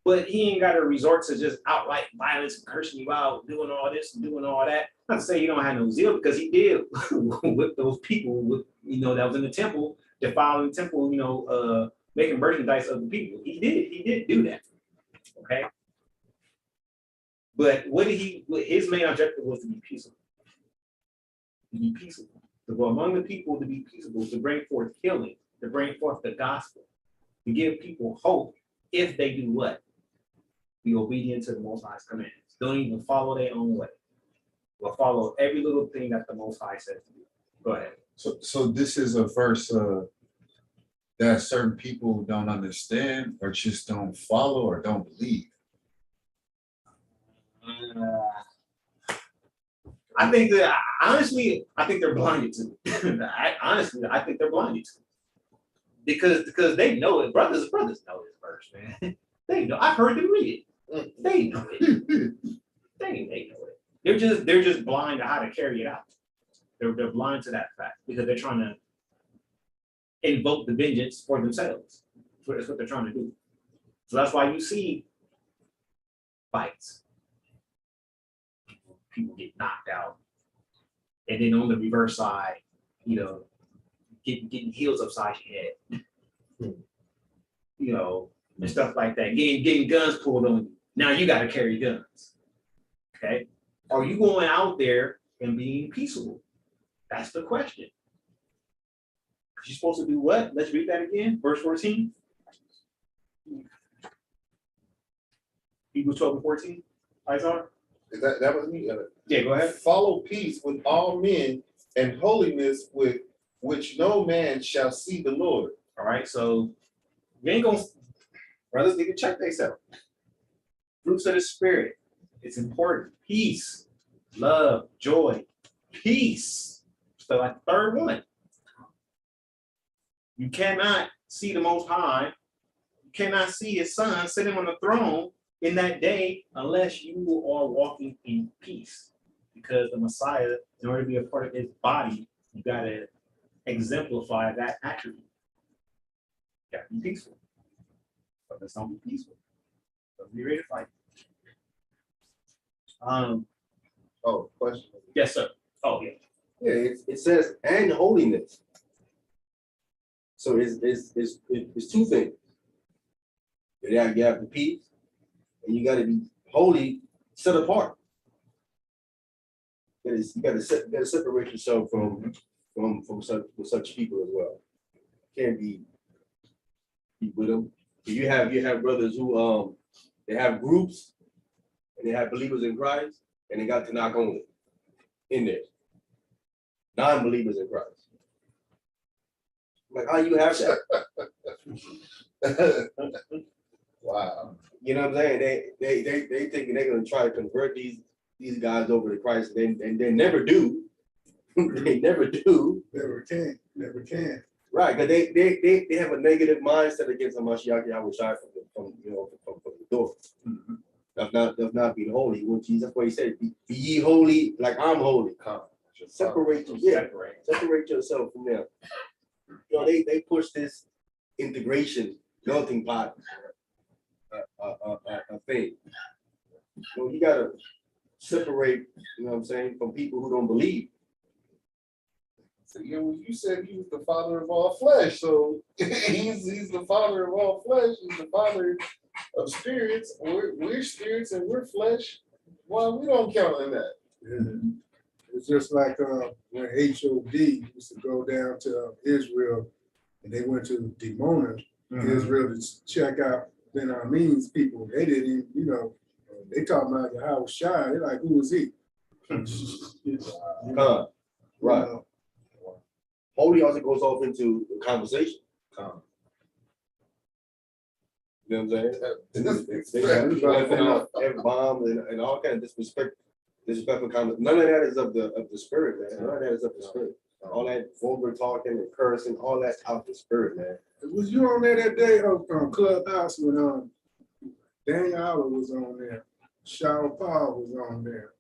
but he ain't got to resort to just outright violence, cursing you out, doing all this and doing all that. Not to say you don't have no zeal, because he did with those people, with that was in the temple, defiling the temple, making merchandise of the people. He did do that. Okay. But his main objective was to be peaceable. To be peaceable. To go among the people, to be peaceable, to bring forth healing, to bring forth the gospel, to give people hope if they do what? Be obedient to the Most High's commands. Don't even follow their own way. But follow every little thing that the Most High says to do. Go ahead. So this is a verse that certain people don't understand or just don't follow or don't believe. I think that honestly, I think they're blinded to it. I think they're blinded to it. Because they know it. Brothers know this verse, man. They know. I've heard them read it. They know it. They know it. They're just blind to how to carry it out. They're blind to that fact because they're trying to invoke the vengeance for themselves. That's what they're trying to do. So that's why you see fights. People get knocked out. And then on the reverse side, getting heels upside your head. And stuff like that. Getting guns pulled on you. Now you got to carry guns. Okay? Are you going out there and being peaceable? That's the question. You're supposed to do what? Let's read that again. Verse 14. Hebrews 12:14. Isaiah? That was me. Yeah, go ahead. Follow peace with all men and holiness with which no man shall see the Lord. All right, so we ain't gonna, brothers need to check themselves. Fruits of the Spirit. It's important. Peace, love, joy, peace. So like the third one. You cannot see the Most High. You cannot see his son sitting on the throne in that day unless you are walking in peace. Because the Messiah, in order to be a part of his body, you got to exemplify that attribute. You got to be peaceful. But let's not be peaceful. Let's be ready to fight. Question. Yes, sir. Oh, yeah. Yeah, it says, and holiness. So it's two things. You have the peace, and you got to be holy, set apart. You got to separate yourself from such people as well. Can't be with them. You have brothers who they have groups and they have believers in Christ, and they got to knock on in there. Non-believers in Christ. Like, how you have that? Wow. You know what I'm saying? They thinking they're gonna try to convert these guys over to Christ, and they never do. They never do. Never can. Right, because they have a negative mindset against Hamashiach Yahushua from the door. Mm-hmm. Does not be holy. When Jesus, that's why he said, be ye holy like I'm holy. Separate yourself from them. They push this integration melting pot thing. You gotta separate, from people who don't believe. So, you said he was the father of all flesh, so he's the father of all flesh. He's the father of spirits. We're spirits and we're flesh. Why we don't count in that? Yeah. It's just like when HOD used to go down to Israel, and they went to Dimona, Israel, to check out Ben Armin's people. They didn't even, they talking about Yahushua. They're like, who is he? Right. Holy also goes off into conversation. You know what I'm saying? F-bombs and all kind of disrespectful comments. None of that is of the spirit, man. None of that is of the spirit. All that vulgar talking and cursing, all that's out the spirit, man. Was you on there that day on Clubhouse when Daniel Aller was on there, Shaw Paul was on there,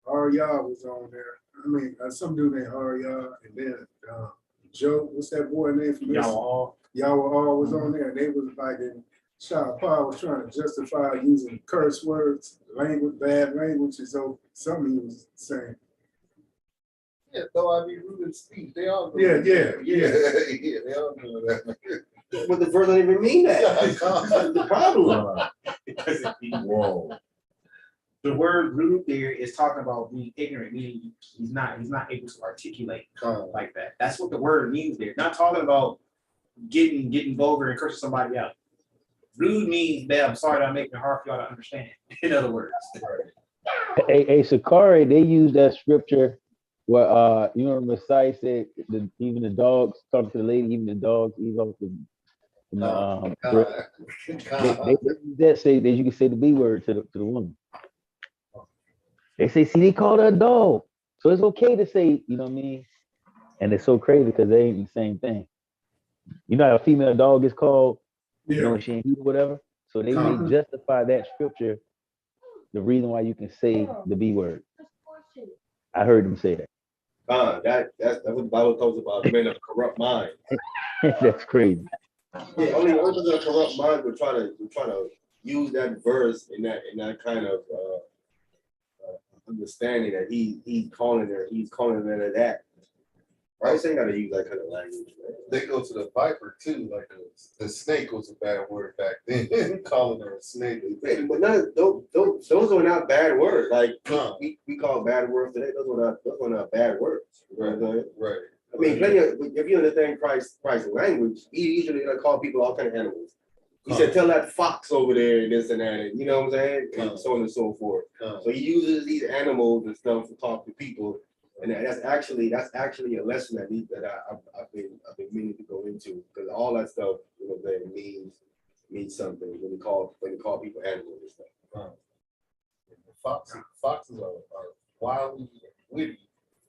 Arya was on there. I mean, some dude named Arya, and then Joe, what's that boy name from this? Y'all all was on there, and they was like, and Shaw Paul was trying to justify using curse words, language, bad language, is something he was saying. Yeah, though I be rude in speech, they all. Yeah. Yeah, they all do that. But the verse don't even mean that. That's the problem. Whoa. The word rude there is talking about being ignorant, meaning he's not able to articulate like that. That's what the word means there. Not talking about getting vulgar and cursing somebody out. Rude means that I'm sorry that I'm making it hard for y'all to understand. In other words. Hey, Sakari, they use that scripture where you know Messiah said even the dogs talking to the lady, even the dogs eat off the they say that you can say the B word to the woman. They say, see, they called her a dog. So it's okay to say, you know what I mean? And it's so crazy because they ain't the same thing. You know how a female dog is called, you know, she ain't eat or whatever. So they justify that scripture, the reason why you can say the B word. I heard them say that. That's what the Bible talks about, men of corrupt mind. That's crazy. Yeah, only those of corrupt mind we're trying to use that verse in that kind of understanding that he's calling her that. Right? So you gotta use that kind of language, man. They go to the viper too, like the snake was a bad word back then, calling her a snake. But none of those are not bad words. Like we call bad words today. Those are not bad words. Right. Right. I mean, plenty of, if you understand Christ's language, he usually call people all kind of animals. He said, "Tell that fox over there and this and that," and you know what I'm saying, and so on and so forth. So he uses these animals and stuff to talk to people. And that's actually a lesson that I've been meaning to go into, because all that stuff, you know, that means something when you call people animals and stuff. Foxes are wildly witty,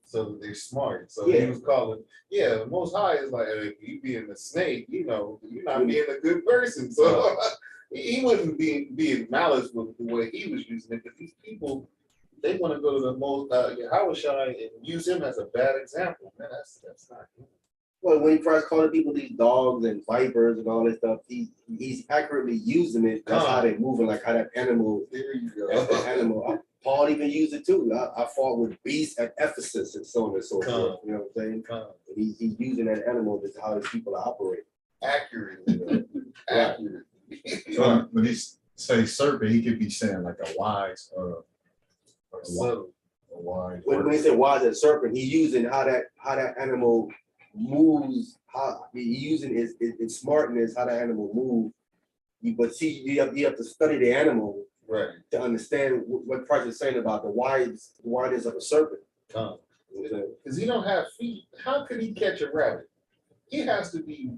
so they're smart. So he was calling, the Most High is like, hey, if you being a snake, you know, you're not being a good person. So he wouldn't be being malice with the way he was using it, because these people, they want to go to the most Yahushua and use him as a bad example. Man, that's not good. Well, when Christ called people these dogs and vipers and all this stuff, he's accurately using it. That's how they're moving, like how that animal. There you go. That animal. Paul even used it too. I fought with beasts at Ephesus and so on and so forth. You know what I'm saying? He's using that animal. That's how his people operate. Accurate. Accurate. So when he say serpent, he could be saying like a wise When he said wise as serpent, he's using how that animal moves, how he's using its smartness, how the animal moves. But see, you have to study the animal, right, to understand what Christ is saying about the wideness of a serpent. Because he don't have feet. How could he catch a rabbit? He has to be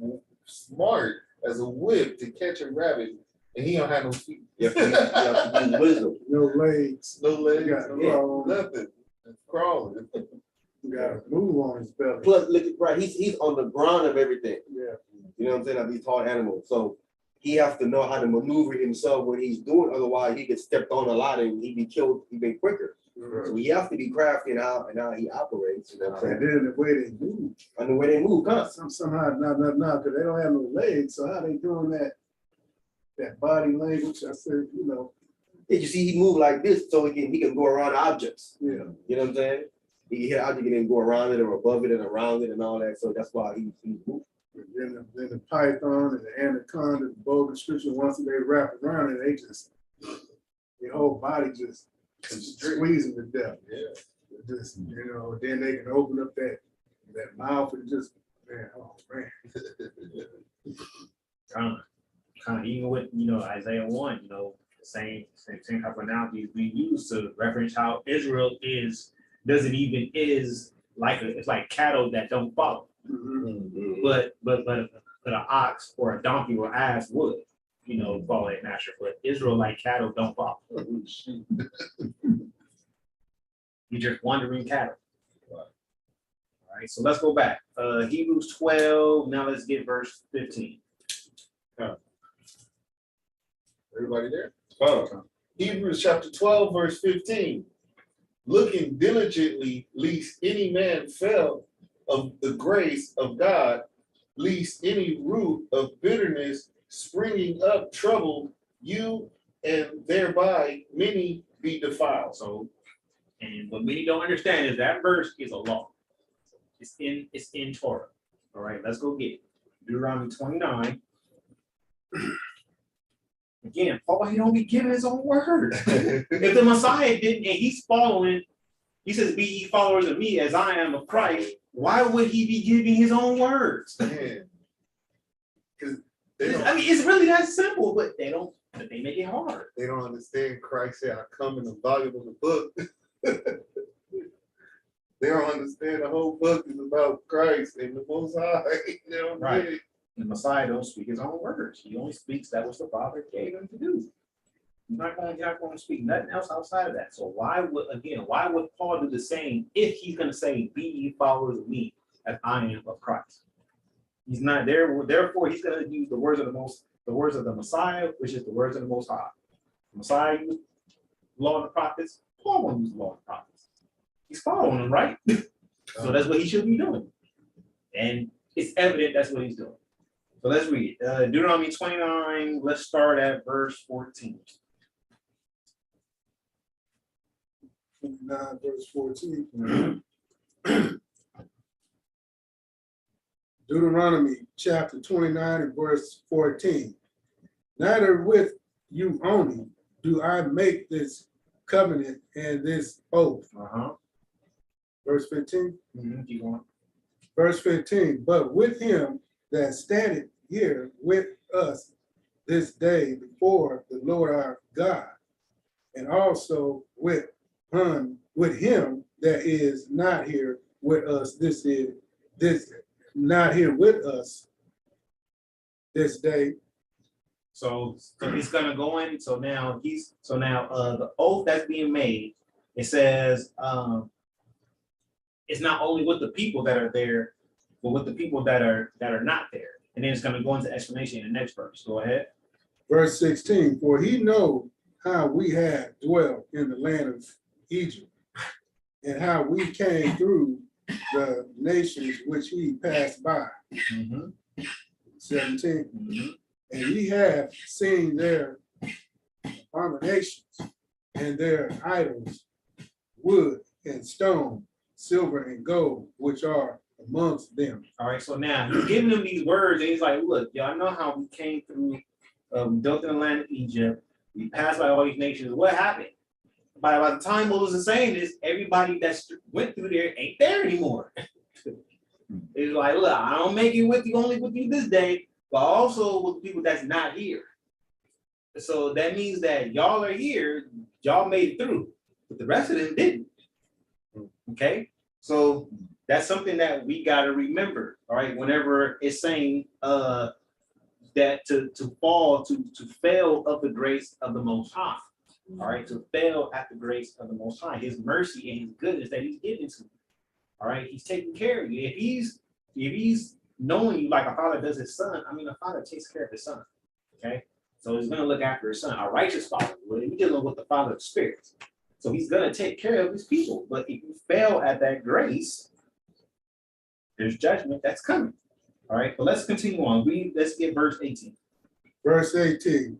smart as a whip to catch a rabbit, and he don't have no feet. You have to use wisdom. No legs. No legs. Nothing. Crawling. You gotta move on his belly. Plus, look, right, he's on the ground of everything. Yeah. You know what I'm saying? Of these tall animals. So he has to know how to maneuver himself when he's doing, otherwise he gets stepped on a lot and he'd be killed even quicker. Right. So he has to be crafty in how he operates. You know what I'm saying? And then the way they move. And the way they move, Somehow not because they don't have no legs. So how they doing that body language? I said, you know. Yeah, you see, he moved like this so he can go around objects. Yeah. You know what I'm saying? He can hit an object and then go around it or above it and around it and all that. So that's why he's moving. Then the python and the anaconda, the boa constrictor, once they wrap around it, they just, their whole body just squeezing to death. Yeah. Just, you know, then they can open up that mouth and just, man, oh man. Kind of even with, you know, Isaiah 1, you know, the same type of analogy is being used to reference how Israel doesn't even is it's like cattle that don't follow. Mhm. But an ox or a donkey or ass would, follow that master. But Israel, like cattle, don't follow. You're just wandering cattle. All right, so let's go back. Hebrews 12. Now let's get verse 15. Everybody there? Hebrews chapter 12, verse 15. Looking diligently, lest any man fail of the grace of God, lest any root of bitterness springing up trouble you, and thereby many be defiled. So, and what many don't understand is that verse is a law. It's in Torah. All right, let's go get it. Deuteronomy 29. Again, Paul, he don't be giving his own word. If the Messiah didn't, and he's following, he says, "Be ye followers of me as I am of Christ." Why would he be giving his own words? Man. It's really that simple, but they don't. But they make it hard. They don't understand. Christ said, "I come in the volume of the book." They don't understand the whole book is about Christ and the Most High. They don't Right. get it. The Messiah don't speak his own words. He only speaks that which the Father gave him to do. He's not going to speak nothing else outside of that. So why would Paul do the same if he's going to say, "Be ye followers of me as I am of Christ"? He's not there. Therefore, he's going to use the words of the Messiah, which is the words of the Most High. The Messiah used law and the prophets. Paul won't use the law and the prophets. He's following them, right? So that's what he should be doing. And it's evident that's what he's doing. So let's read it. Deuteronomy 29, let's start at verse 14. 29, verse 14. Deuteronomy chapter 29 and verse 14. Neither with you only do I make this covenant and this oath. Verse 15. Keep going. Verse 15. But with him that standeth here with us this day before the Lord our God, and also with him that is not here with us this not here with us this day. So he's gonna go in. So now the oath that's being made, it says it's not only with the people that are there, but with the people that are not there. And then it's gonna go into explanation in the next verse. Go ahead. Verse 16, for he know how we had dwelt in the land of Egypt, and how we came through the nations which he passed by. 17, and ye have seen their abominations and their idols, wood and stone, silver and gold, which are amongst them. All right, so now he's giving them these words, and he's like, "Look, y'all know how we came through, we built in the land of Egypt, we passed by all these nations. What happened? By the time Moses is saying this, everybody that went through there ain't there anymore." It's like, "Look, I don't make it only with you this day, but also with people that's not here." So that means that y'all are here, y'all made it through, but the rest of them didn't. Okay, so that's something that we got to remember. All right, whenever it's saying that to fail of the grace of the Most High. All right, to fail at the grace of the Most High, His mercy and His goodness that He's giving to you. All right, He's taking care of you. If He's knowing you like a father does his son, I mean, a father takes care of his son. Okay, so He's gonna look after his son, a righteous father. We're dealing with the Father of spirits, so He's gonna take care of His people. But if you fail at that grace, there's judgment that's coming. All right, but let's continue on. Let's get verse 18. Verse 18.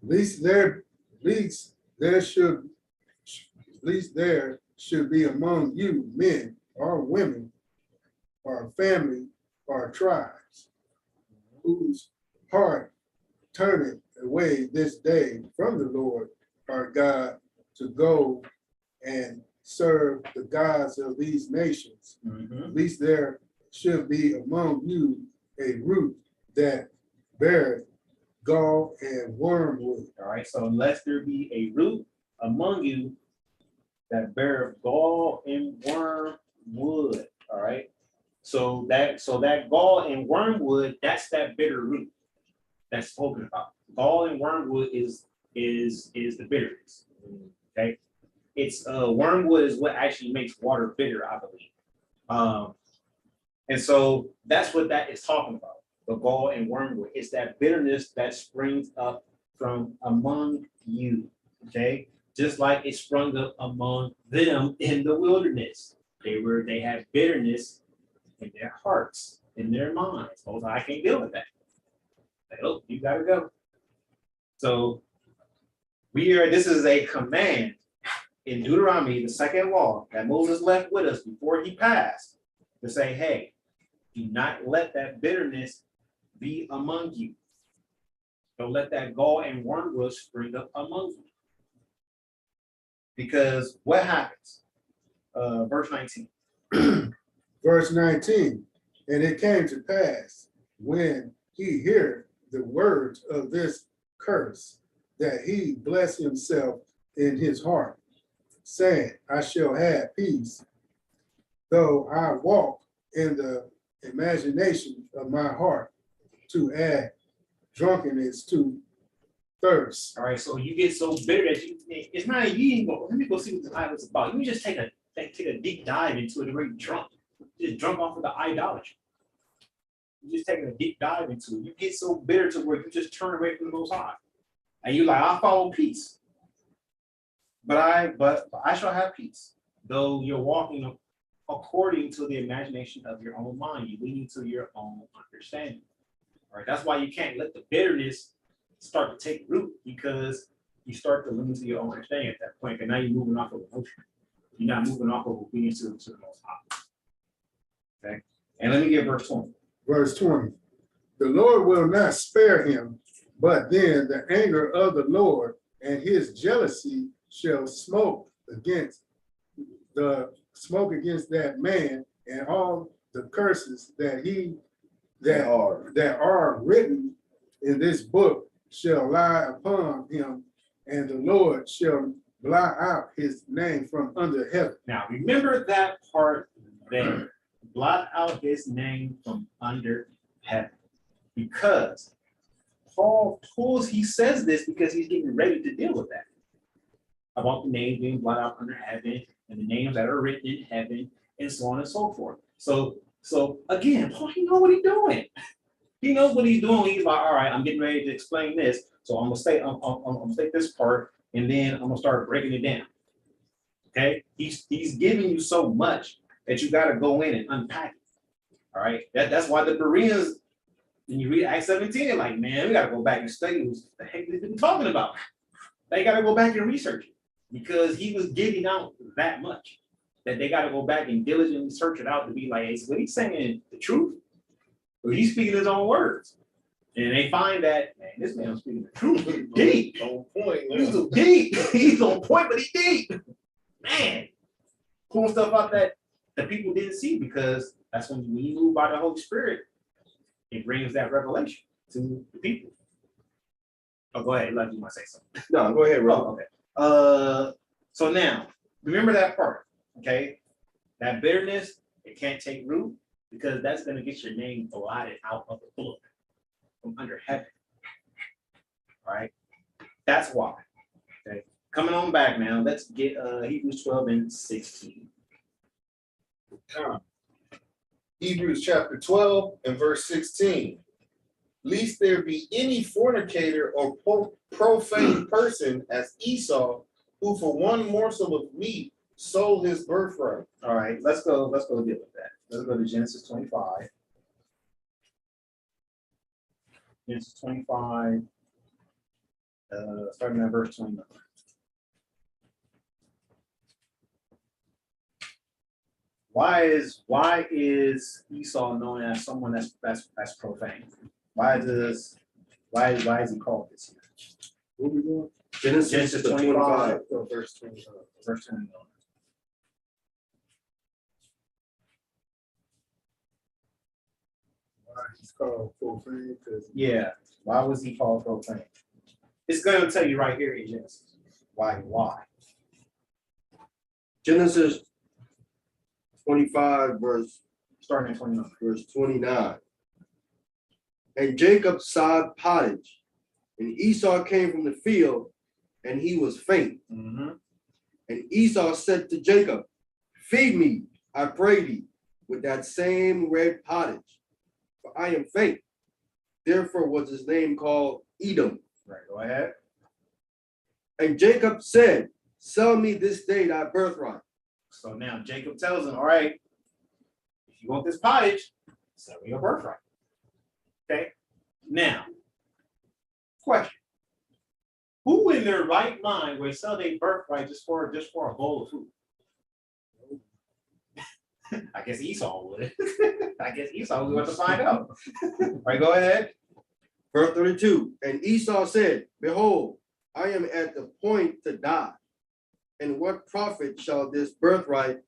At least there should be among you men or women or family or tribes whose heart turneth away this day from the Lord our God to go and serve the gods of these nations. At least there should be among you a root that beareth gall and wormwood. All right, so lest there be a root among you that beareth gall and wood. All right. So that gall and wormwood, that's that bitter root that's spoken about. Gall and wormwood is the bitterness. Okay. It's wormwood is what actually makes water bitter, I believe. And so that's what that is talking about. The gall and wormwood. It's that bitterness that springs up from among you. Okay. Just like it sprung up among them in the wilderness. They had bitterness in their hearts, in their minds. Oh, I can't deal with that. Oh, you gotta go. So this is a command in Deuteronomy, the second law that Moses left with us before he passed, to say, hey, do not let that bitterness be among you. Don't let that gall and wormwood spring up among you. Because what happens? Verse 19. Verse 19, and it came to pass when he heard the words of this curse, that he blessed himself in his heart, saying, I shall have peace, though I walk in the imagination of my heart, to add drunkenness to thirst. All right, so you get so bitter that it's not you. Let me go see what the Bible's about. You just take a deep dive into it, where you're drunk. Just drunk off of the idolatry. You're just taking a deep dive into it. You get so bitter to where you just turn away from the Most High, and you're like, "I'll follow peace, but I shall have peace, though you're walking according to the imagination of your own mind. You lean to your own understanding." All right, that's why you can't let the bitterness start to take root, because you start to lean to your own understanding at that point, and now you're moving off of emotion. You're not moving off of obedience to the Most High. Okay, and let me get verse 20. Verse 20, the Lord will not spare him, but then the anger of the Lord and his jealousy shall smoke against that man, and all the curses that are written in this book shall lie upon him, and the Lord shall blot out his name from under heaven. Now remember that part there. Blot out his name from under heaven. Because he says this because he's getting ready to deal with that. About the names being blotted out under heaven, and the names that are written in heaven, and so on and so forth. So again, Paul, he knows what he's doing. He knows what he's doing. He's like, all right, I'm getting ready to explain this. So I'm gonna state this part, and then I'm gonna start breaking it down. Okay? He's giving you so much that you got to go in and unpack it. All right. That's why the Bereans, when you read Acts 17, they're like, man, we got to go back and study what the heck they've been talking about. They got to go back and research it, because he was giving out that much that they got to go back and diligently search it out to be like, is what he's saying the truth? Or he's speaking his own words. And they find that, man, this man's speaking the truth. He's deep. On point. He's so deep. He's on point, but he's deep. Man, cool stuff out that people didn't see, because that's when you move by the Holy Spirit, it brings that revelation to the people. Oh, go ahead. Let you want to say something. No, go ahead, Rob. Oh, okay. So now, remember that part, okay? That bitterness, it can't take root, because that's going to get your name blotted out of the book from under heaven. All right? That's why. Okay. Coming on back now, let's get Hebrews 12:16. Hebrews chapter 12 and verse 16. Lest there be any fornicator or profane person as Esau, who for one morsel of meat sold his birthright. All right, let's go deal with that. Let's go to Genesis 25. Genesis 25, starting at verse 29. Why is Esau known as someone that's profane? Why is he called this here? What we doing? Genesis 25. Verse 25. Verse 29. Why he's called profane? Yeah, why was he called profane? It's going to tell you right here in Genesis. Why? Genesis 25, Starting at 29. verse 29. And Jacob sowed pottage, and Esau came from the field, and he was faint. Mm-hmm. And Esau said to Jacob, feed me, I pray thee, with that same red pottage, for I am faint. Therefore was his name called Edom. Right, go ahead. And Jacob said, sell me this day thy birthright. So now Jacob tells him, all right, if you want this pottage, sell me your birthright. Okay. Now, question. Who in their right mind would sell their birthright just for a bowl of food? I guess Esau would. I guess Esau would want to find out. All right, go ahead. Verse 32. And Esau said, behold, I am at the point to die. And what profit shall this birthright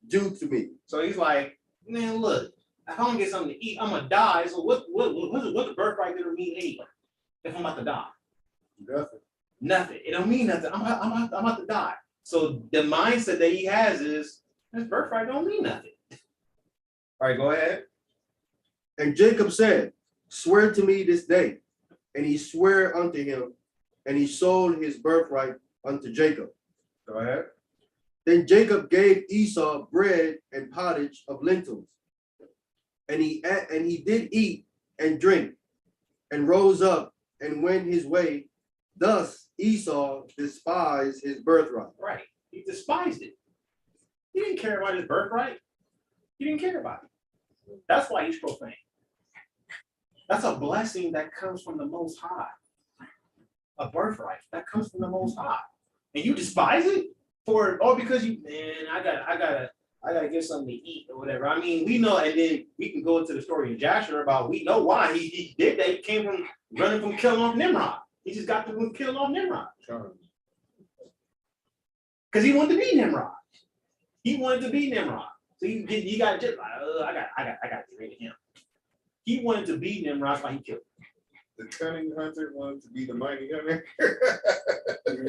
do to me? So he's like, man, look, if I don't get something to eat, I'm gonna die. So what the birthright gonna mean anyway? If I'm about to die? Nothing. Nothing. It don't mean nothing. I'm about to die. So the mindset that he has is this birthright don't mean nothing. All right, go ahead. And Jacob said, swear to me this day. And he sware unto him, and he sold his birthright unto Jacob. Go ahead. Then Jacob gave Esau bread and pottage of lentils. And he did eat and drink, and rose up and went his way. Thus Esau despised his birthright. Right. He despised it. He didn't care about his birthright. He didn't care about it. That's why he's profane. That's a blessing that comes from the Most High. A birthright that comes from the Most High. And you despise it because you, man, I gotta get something to eat or whatever. I mean, we know, and then we can go into the story of Joshua about we know why he did that. He came from running from killing off Nimrod. He just got to killing off Nimrod. Because he wanted to be Nimrod. He wanted to be Nimrod. So he got just like, I got to get rid of him. He wanted to be Nimrod, so he killed him. The cunning hunter wanted to be the mighty hunter.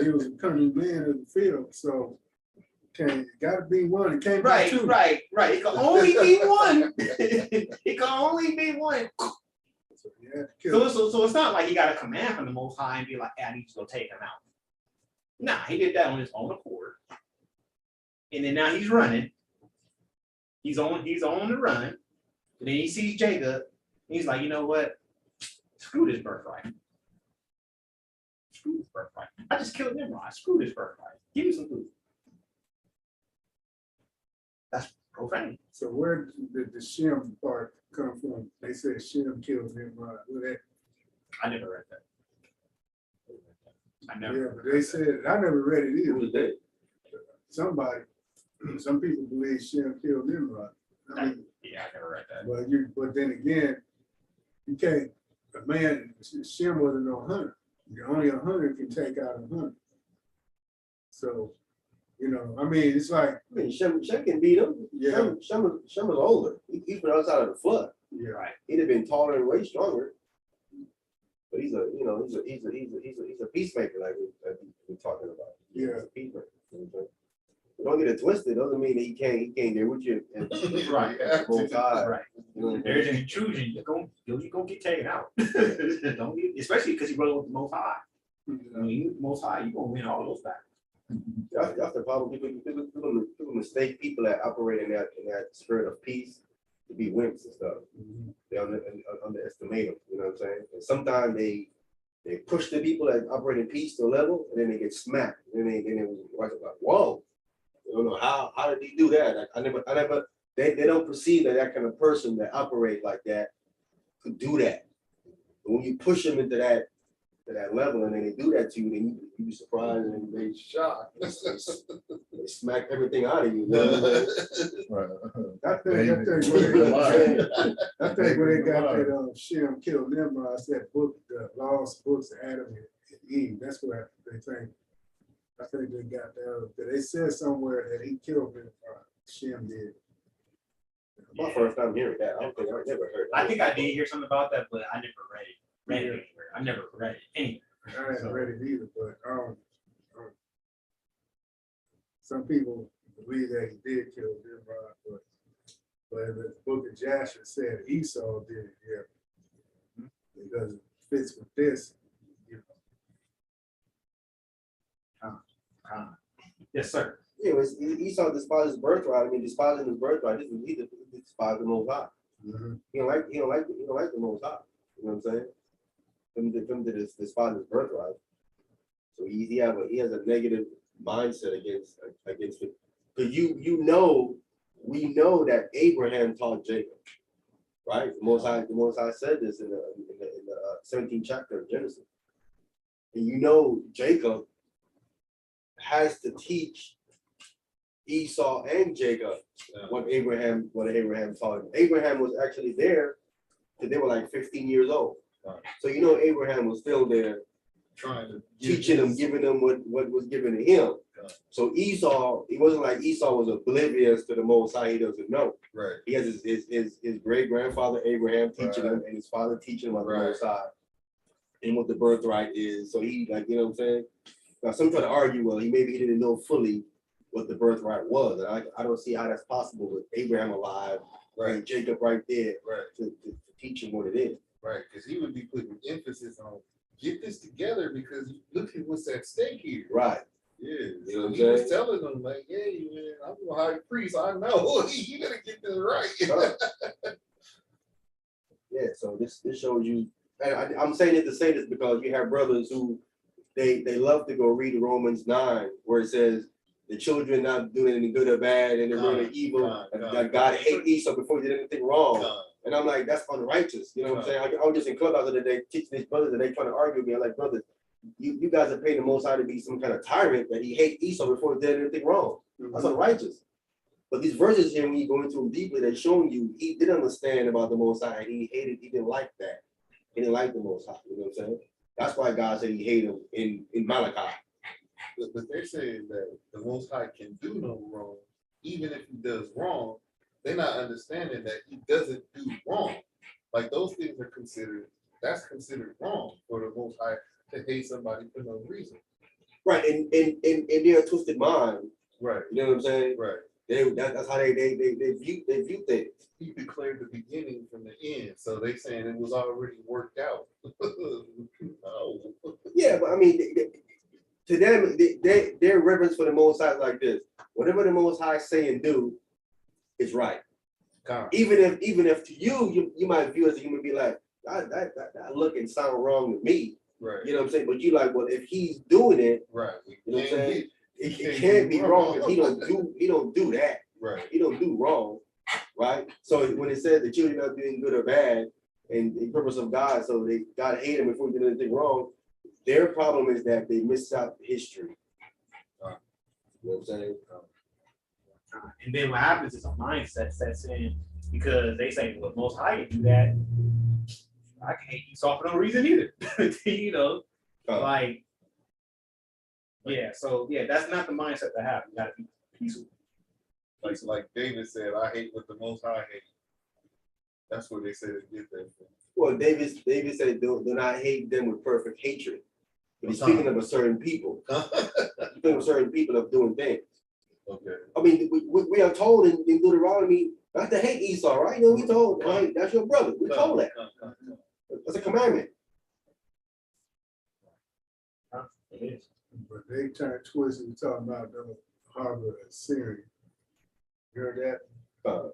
He was a cunning man of the field, so gotta be one. It can't Right, be two. right. It can only be one. It can only be one. So, you had to kill him. So it's not like he got a command from the Most High and be like, hey, I need to go take him out. Nah, he did that on his own accord. And then now he's running. He's on the run. And then he sees Jacob. He's like, you know what? Screw this birthright. Screw this birthright. I just killed Nimrod. Screw this birthright. Give me some food. That's profane. So where did the Shem part come from? They said Shem killed Nimrod. I never read that. Yeah, but they said, I never read it Who either. was that? Somebody, some people believe Shem killed Nimrod. I mean, Yeah, I never read that. but then again, you can't, a man, Shem wasn't no hunter. Only a hunter can take out a hunter. So, I mean, it's like, I mean, Shem can beat him. Yeah. Shem was older. He's been outside of the flood. yeah, Right. He'd have been taller and way stronger. But he's a peacemaker, like we're talking about. Yeah. He's a peacemaker. But don't get it twisted. Doesn't mean that he can't get with you and Right. both sides. Right. You know what I mean? There's an intrusion. You're gonna get taken out. Don't get, especially because you run with the Most High. I mean, you with the Most High, you're gonna win all those battles. That's the problem. People mistake people that operate in that spirit of peace to be wimps and stuff. They underestimate them. You know what I'm saying? And sometimes they push the people that operate in peace to a level, and then they get smacked. And then they like, whoa, I don't know how did he do that? I never. They don't perceive that kind of person that operate like that could do that. But when you push them into that level, and then they do that to you, then you be surprised and they shocked. They smack everything out of you. I think where they got that Shem killed Nimrod, that book, the lost books of Adam and Eve. That's what they think. I think they got that. They said somewhere that he killed Nimrod. Shem did. My first time hearing that. I don't think I never heard that. I think I did hear something about that, but I never read it anywhere. I never read it anywhere. I haven't read it either, but some people believe that he did kill Nimrod, but But the book of Joshua said Esau did it here. Because it fits with this, you know. Yes, sir. Yeah, it was, Esau despised his birthright. I mean, despising his birthright, he despised the Most High. He don't like the Most High. You know what I'm saying? Him to despise his birthright. So he has a negative mindset against it. Because we know that Abraham taught Jacob, right? The Most High said this in the 17th chapter of Genesis. And you know Jacob has to teach Esau and Jacob what Abraham taught him. Abraham was actually there because they were like 15 years old. So you know Abraham was still there Trying to teaching them, giving them what was given to him. So Esau, it wasn't like Esau was oblivious to the Most High. He doesn't know. Right. He has his great grandfather Abraham teaching him, and his father teaching him about the Most High and what the birthright is. So he, like, you know what I'm saying? Now some try to argue, well, maybe he didn't know fully what the birthright was. And I don't see how that's possible with Abraham alive, and Jacob right there, to teach him what it is. Right, because he would be putting emphasis on get this together because look at what's at stake here. Right. Yeah. You know So what I'm he was saying? telling them, like, hey, man, I'm a high priest. I know. You gotta get this right. Yeah, so this shows you, and I'm saying it to say this because you have brothers who they love to go read Romans 9, where it says the children not doing any good or bad and they're really evil, that God hate Esau before he did anything wrong. And I'm like, that's unrighteous. You know what I'm saying? I was just in Clubhouse the other day teaching these brothers and they trying to argue with me. I'm like, brothers, you guys are paying the Most High to be some kind of tyrant that he hate Esau before he did anything wrong. That's unrighteous. But these verses here, when you go into them deeply, they're showing you he did understand about the Most High and he didn't like that. He didn't like the Most High. You know what I'm saying? That's why God said he hated him in Malachi. But they're saying that the Most High can do no wrong, even if he does wrong. They're not understanding that he doesn't do wrong. Like those things are that's considered wrong for the Most High to hate somebody for no reason. Right, and their twisted mind. Right. You know what I'm saying? Right. That's how they view things. He declared the beginning from the end, so they saying it was already worked out. No. Yeah, but I mean, to them, their reverence for the Most High is like this: whatever the Most High say and do is right. Even if to you might view as a human being like that look and sound wrong to me. Right. You know what I'm saying? But you like, well, if he's doing it, right. You know what I'm saying? It can't be wrong because he don't do that. Right. He don't do wrong, right? So when it says the children are doing good or bad, and the purpose of God, so God hate them before he did anything wrong. Their problem is that they miss out history. You know what I'm saying? And then what happens is a mindset sets in because they say, well, Most High can do that. I can hate Esau for no reason either. You know, like, yeah, so yeah, that's not the mindset to have. You gotta be peaceful. Like David said, I hate what the Most High hate. That's what they said they did that for. Well, David said, do not hate them with perfect hatred. But he's speaking of a certain people. He's speaking of certain people of doing things. Okay. I mean, we are told in Deuteronomy not to hate Esau, right? You know, we told, right? That's your brother. We're told that. That's a commandment. It is. But they turned twisted and talking about the harbor of Syria. You heard that?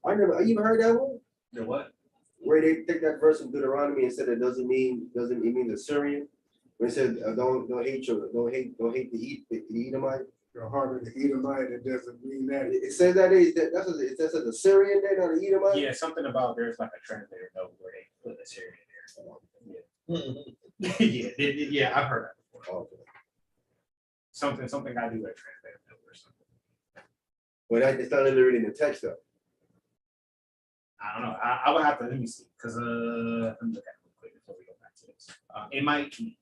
I even heard that one. The what? Where they take that verse in Deuteronomy and said it doesn't mean the Syrian. When it says don't hate the Edomite. The harbor of the Edomite, it doesn't mean that. It says it says the Syrian there, not the Edomite. Yeah, something about there's like a translator note where they put a Syrian there. Yeah, yeah, I've heard that before. Okay. Something I do that translator note or something. Well, it's not literally in the text though. I don't know. I would have to let me see because let me look at it real quick before we go back to this. It might be here.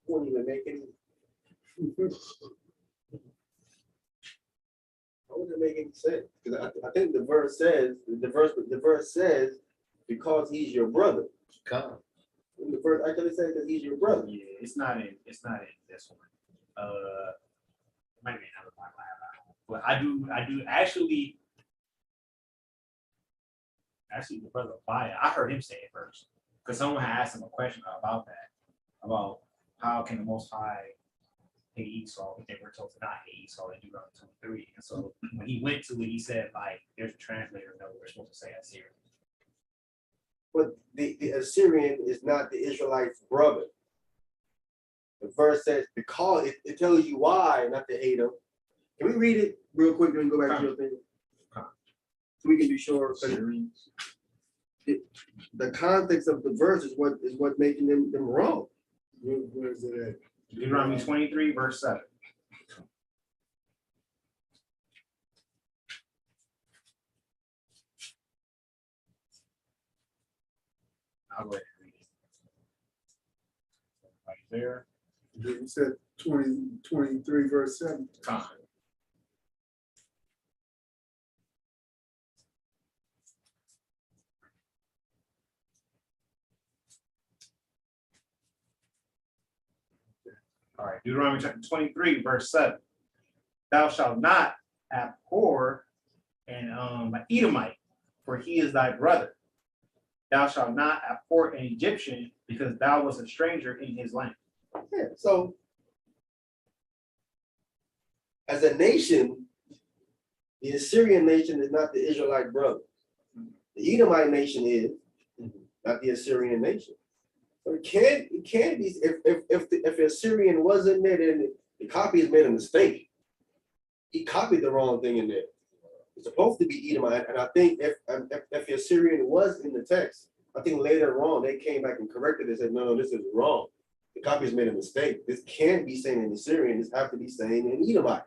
Won't even make any. How would it make any sense? Because I think the verse says because he's your brother. Come. In the verse, actually say that he's your brother. Yeah, it's not in this one. It might be another Bible I have, but I do actually the brother Abaya, I heard him say it first. Because someone had asked him a question about that, about how can the Most High hate Esau, but they were told to not hate Esau in Deuteronomy 23. And so when he went to it, he said, like, there's a translator, no, we're supposed to say Assyrian. But the Assyrian is not the Israelites' brother. The verse says, because it tells you why not to hate them. Can we read it real quick and go back to your opinion? So we can be sure. The context of the verse is what making them wrong. Where is it at? Deuteronomy 23, verse 7. I'll go ahead and read it. Right there. You said 23 verse 7. Time. All right, Deuteronomy chapter 23, verse 7. Thou shalt not abhor an Edomite, for he is thy brother. Thou shalt not abhor an Egyptian, because thou wast a stranger in his land. Yeah, so as a the Assyrian nation is not the Israelite brother. The Edomite nation is, not the Assyrian nation. So it can't be if the Assyrian wasn't there, then the copy has made a mistake. He copied the wrong thing in there. It's supposed to be Edomite, and I think if the Assyrian was in the text, I think later on they came back and corrected it and said, no, this is wrong. The copy has made a mistake. This can't be saying in Assyrian. This have to be saying in Edomite.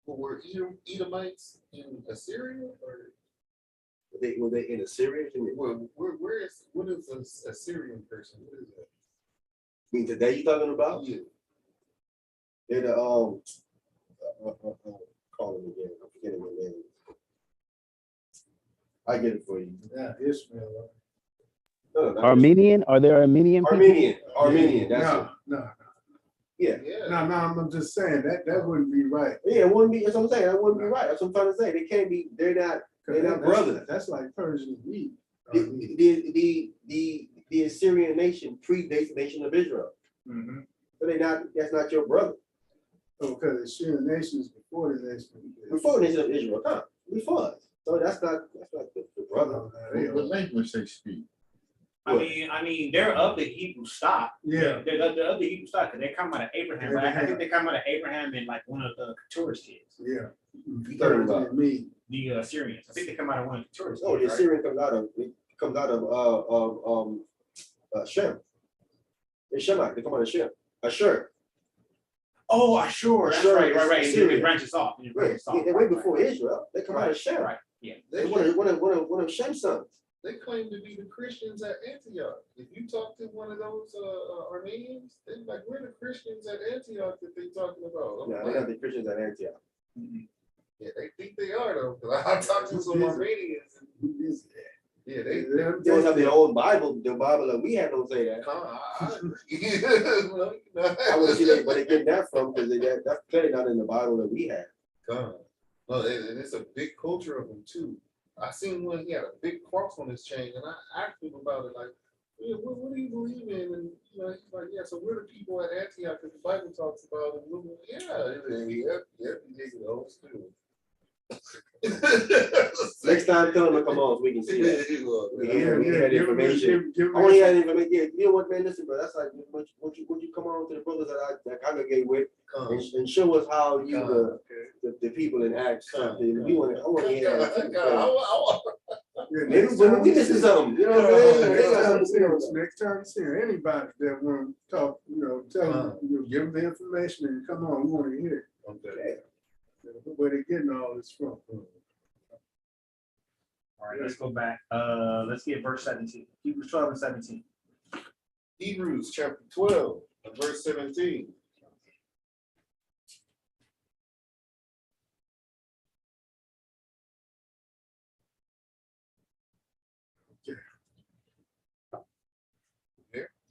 But were Edomites in Assyria, or Were they in Assyria? what is a Assyrian person? What is that? I mean, today you talking about? Yeah. They're the call them again. I'm forgetting their name. I get it for you. Yeah, Ishmael. No, Armenian? Are there Armenian people? Armenian. That's it. No. Yeah. No, I'm just saying that wouldn't be right. Yeah, it wouldn't be. That's what I'm saying. That wouldn't be right. That's what I'm trying to say. They can't be. They're not brothers. That's like Persian meat. The Assyrian nation predates the nation of Israel. Mm-hmm. So that's not your brother. Oh, because the Assyrian nation is before the nation. Before the nation of Israel, before us. So that's not the brother. What language they speak? I mean, they're of the Hebrew stock. Yeah. They're of the Hebrew stock, because they come out of Abraham. But I think they come out of Abraham and like one of the Keturah's kids. Yeah. You talking about me? The Assyrians. I think they come out of one of Keturah's Oh, the kids. Assyrian comes out of Shem. It's Shemite. They come out of Shem. Ashur. Oh, Ashur. That's Ashur right. is And it branches off. Right. They're way before Israel. They come out of Shem. Right. Yeah. They're one of Shem's sons. They claim to be the Christians at Antioch. If you talk to one of those Armenians, they're like, we're the Christians at Antioch that they're talking about. No, they're not the Christians at Antioch. Yeah, they think they are though. I talked to some Armenians. Yeah, they don't have their own Bible. The Bible that we have don't say that. I agree. Well, I want to see where they get that from, because that's clearly not in the Bible that we have. Well, and it's a big culture of them too. I seen one, he had a big cross on his chain, and I asked him about it, like, yeah, what do you believe in? And he's like, yeah, so we're the people at Antioch that the Bible talks about. And we're, yeah, he's old school. Next time, tell them to come on so we can see that. We hear that information. Give I want to hear that information. Yeah, you know what, man? Listen, bro. That's like would you come on to the brothers that I congregate with and show us how you the people in Acts. I want to hear that. Maybe we missing something. You know what I'm saying? Next time you see anybody that want to talk, tell them, give them the information and come on, we want to hear it. Okay. Where they getting all this from? All right, let's go back. Let's get verse 17. Hebrews 12 and 17. Hebrews chapter 12, verse 17.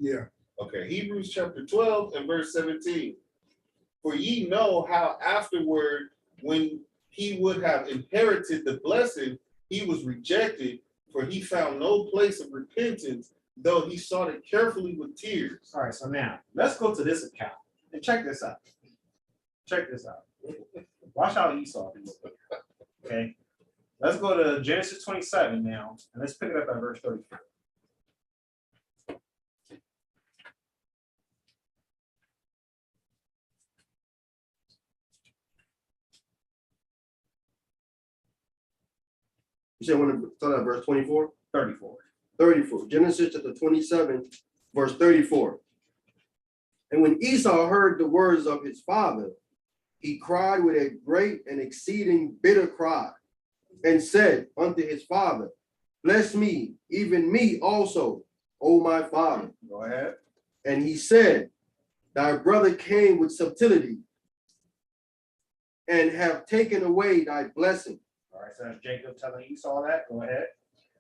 Yeah. Okay, Hebrews chapter 12 and verse 17. For ye know how afterward, when he would have inherited the blessing, he was rejected, for he found no place of repentance, though he sought it carefully with tears. All right, so now let's go to this account and check this out. Check this out. Watch how Esau do it. Okay. Let's go to Genesis 27 now, and let's pick it up at verse 34. You said when it started at verse 24? 34. 34. Genesis chapter 27, verse 34. And when Esau heard the words of his father, he cried with a great and exceeding bitter cry, and said unto his father, bless me, even me also, O my father. Go ahead. And he said, thy brother came with subtlety, and have taken away thy blessing. All right, so that's Jacob telling Esau that. Go ahead.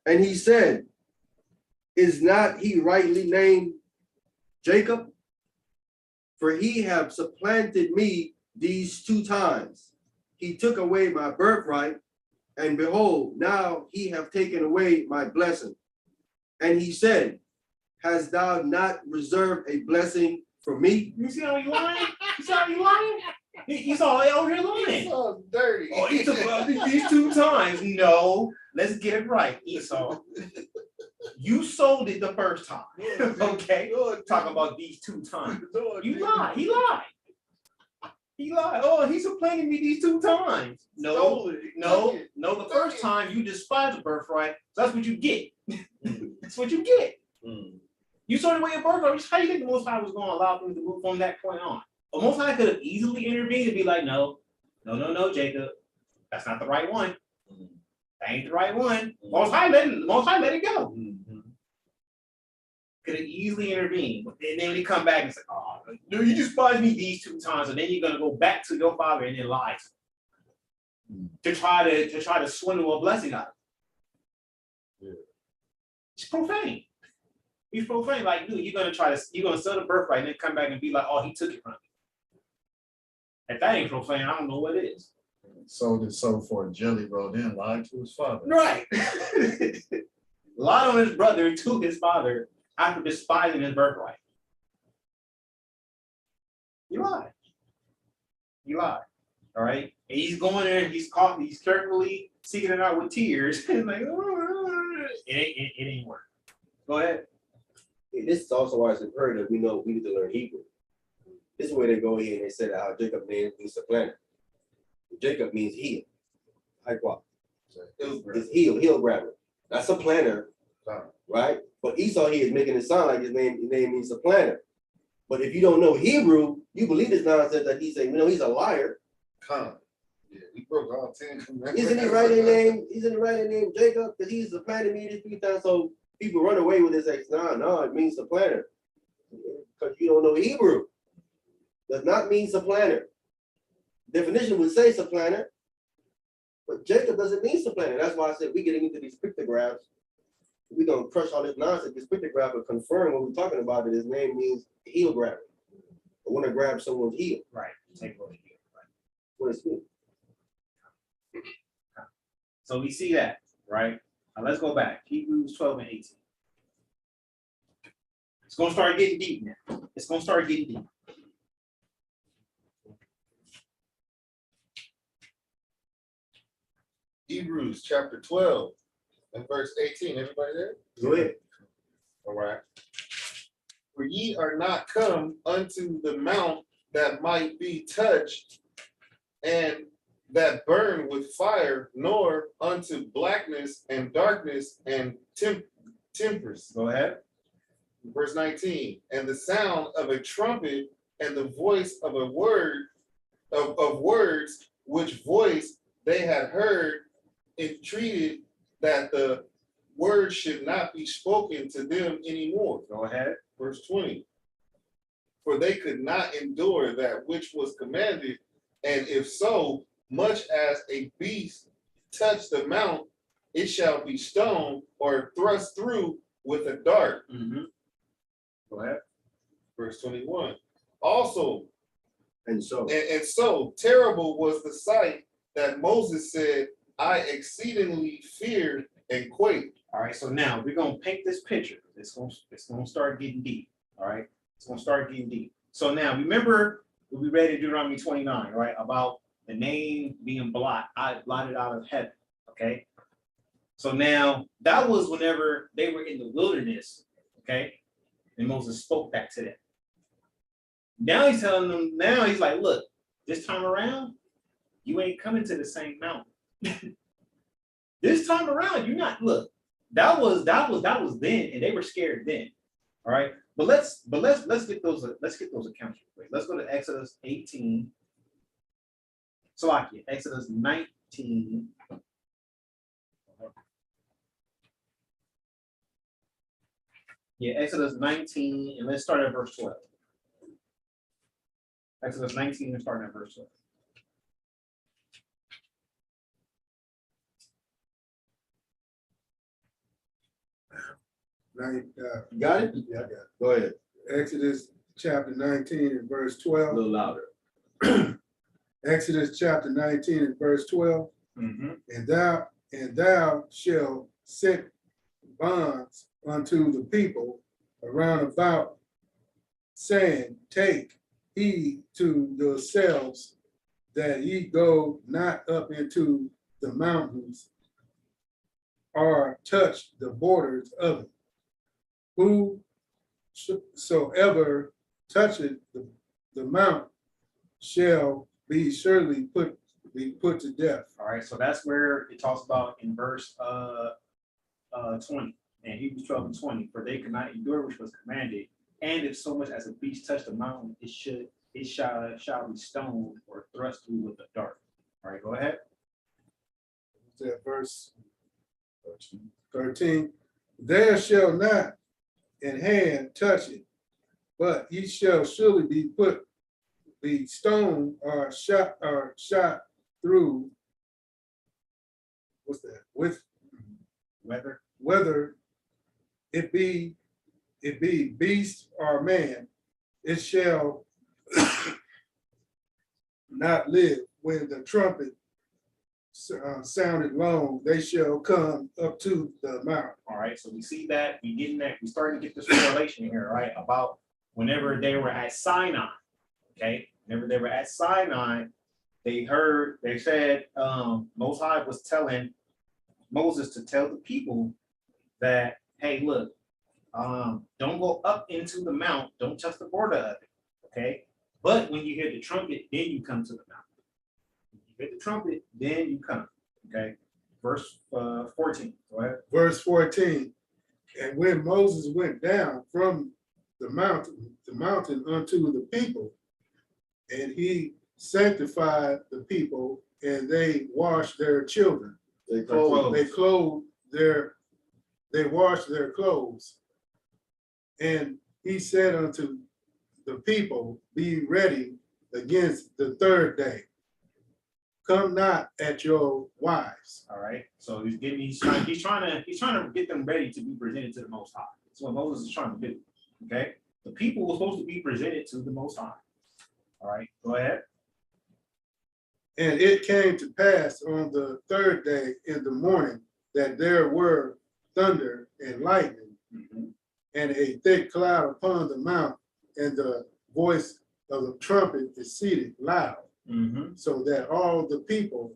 And he said, is not he rightly named Jacob? For he have supplanted me these 2 times. He took away my birthright, and behold, now he have taken away my blessing. And he said, hast thou not reserved a blessing for me? You see how he lying? You see how he lying? Esau over here lying. So dirty. Oh, he took these 2 times. No, let's get it right, Esau. You sold it the first time. Okay. Talk about these 2 times. You lied. He lied. He lied. Oh, he's supplanting me these 2 times. No, the first time you despised the birthright. So that's what you get. That's what you get. You sold away your birthright. How do you think the Most High was going to allow things to move from that point on? The Most High could have easily intervened and be like, no, Jacob. That's not the right one. That ain't the right one. Most High let it go. Could have easily intervened. And then when he come back and say, oh, no, you despised me these 2 times, and then you're gonna go back to your father and then lie to try to swindle a blessing out of him. Yeah. It's profane. He's profane. Like, dude, you're gonna sell the birthright and then come back and be like, oh, he took it from me. If that ain't profane, I don't know what is. Sold it so for a jelly roll, then lied to his father. Right. Lied on his brother to his father after despising his birthright. He lied. All right. And he's going there, he's carefully seeking it out with tears. And like, it ain't work. Go ahead. This is also why it's imperative we know we need to learn Hebrew. This is where they go here and they said how Jacob name means supplanter. Jacob means heel. It's heel grabber. That's a planner, right? But Esau here is making it sound like his name means supplanter. But if you don't know Hebrew, you believe this nonsense that he's saying, he's a liar. Yeah, he broke all 10 commandments. Isn't he right in name Jacob? Because he's supplanted me these 3 times. So people run away with this. Like, no, it means supplanter. Because you don't know Hebrew. Does not mean supplanter. Definition would say supplanter, but Jacob doesn't mean supplanter. That's why I said we're getting into these pictographs. We're going to crush all this nonsense. This pictograph will confirm what we're talking about, that his name means heel grabber. I want to grab someone's heel. Right. Take away heel. Right. What is heel? So we see that, right? Now let's go back. Hebrews 12 and 18. It's going to start getting deep now. It's going to start getting deep. Hebrews chapter 12 and verse 18. Everybody there? Go ahead. All right. For ye are not come unto the mount that might be touched and that burn with fire, nor unto blackness and darkness and tempest. Go ahead. Verse 19. And the sound of a trumpet and the voice of a word of words, which voice they had heard, entreated that the word should not be spoken to them anymore. Go ahead. Verse 20. For they could not endure that which was commanded, and if so, much as a beast touch the mount, it shall be stoned or thrust through with a dart. Go ahead. Verse 21. Also, And so, and so terrible was the sight that Moses said, I exceedingly feared and quaked. All right, so now we're gonna paint this picture. It's gonna start getting deep. All right, it's gonna start getting deep. So now remember we read in Deuteronomy 29, right, about the name being blotted out of heaven. Okay, so now that was whenever they were in the wilderness. Okay, and Moses spoke that to them. Now he's telling them. Now he's like, look, this time around, you ain't coming to the same mountain. This time around, you're not. Look. That was then, and they were scared then. All right, but let's get those accounts real quick. Let's go to Exodus 18. Salakia, Exodus 19. Yeah, Exodus 19, and let's start at verse 12. Exodus 19 and start at verse 12. you got it? Yeah, I got it. Go ahead, Exodus chapter 19 and verse a 12. little louder. Exodus chapter 19 and verse 12. Mm-hmm. And thou shalt set bonds unto the people around about, saying, take heed to yourselves that ye go not up into the mountains or touch the borders of it. Whosoever toucheth the mount shall be surely be put to death. All right, so that's where it talks about in verse 20 and Hebrews 12 and 20, for they could not endure which was commanded, and if so much as a beast touch the mountain, it shall be stoned or thrust through with a dart. All right, go ahead. That verse 13. There shall not an hand touch it, but ye shall surely be stoned or shot through. What's that? With whether it be beast or man, it shall not live. When the trumpet sounded long, they shall come up to the mount. All right, so we see that we're starting to get this correlation here, right? About whenever they were at Sinai, okay? Whenever they were at Sinai, they said Most High was telling Moses to tell the people that, hey, look, don't go up into the mount, don't touch the border of it, okay? But when you hear the trumpet, then you come to the mount. When you hear the trumpet, then you come, okay? Verse 14, go ahead. Verse 14, and when Moses went down from the mountain unto the people, and he sanctified the people, and they washed their children. They washed their clothes. And he said unto the people, be ready against the third day. Come not at your wives. All right. So he's trying to get them ready to be presented to the Most High. That's what Moses is trying to do. Okay. The people were supposed to be presented to the Most High. All right. Go ahead. And it came to pass on the third day in the morning that there were thunder and lightning, and a thick cloud upon the mount, and the voice of the trumpet exceeded loud, so that all the people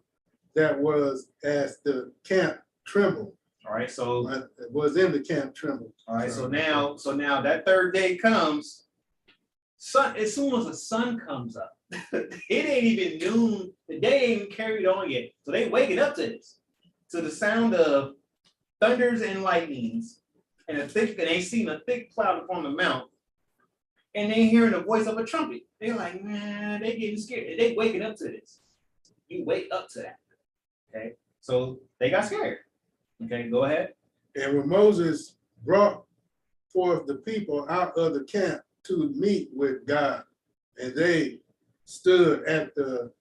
that was as the camp trembled. All right, so it was in the camp trembled. All right, so now that third day comes. As soon as the sun comes up, it ain't even noon. The day ain't even carried on yet. So they waking up to this, to the sound of thunders and lightnings, and they seen a thick cloud upon the mount, and they hearing the voice of a trumpet. They're like, man, they getting scared. They waking up to this. You wake up to that. Okay, so they got scared. Okay, go ahead. And when Moses brought forth the people out of the camp to meet with God, and they stood at the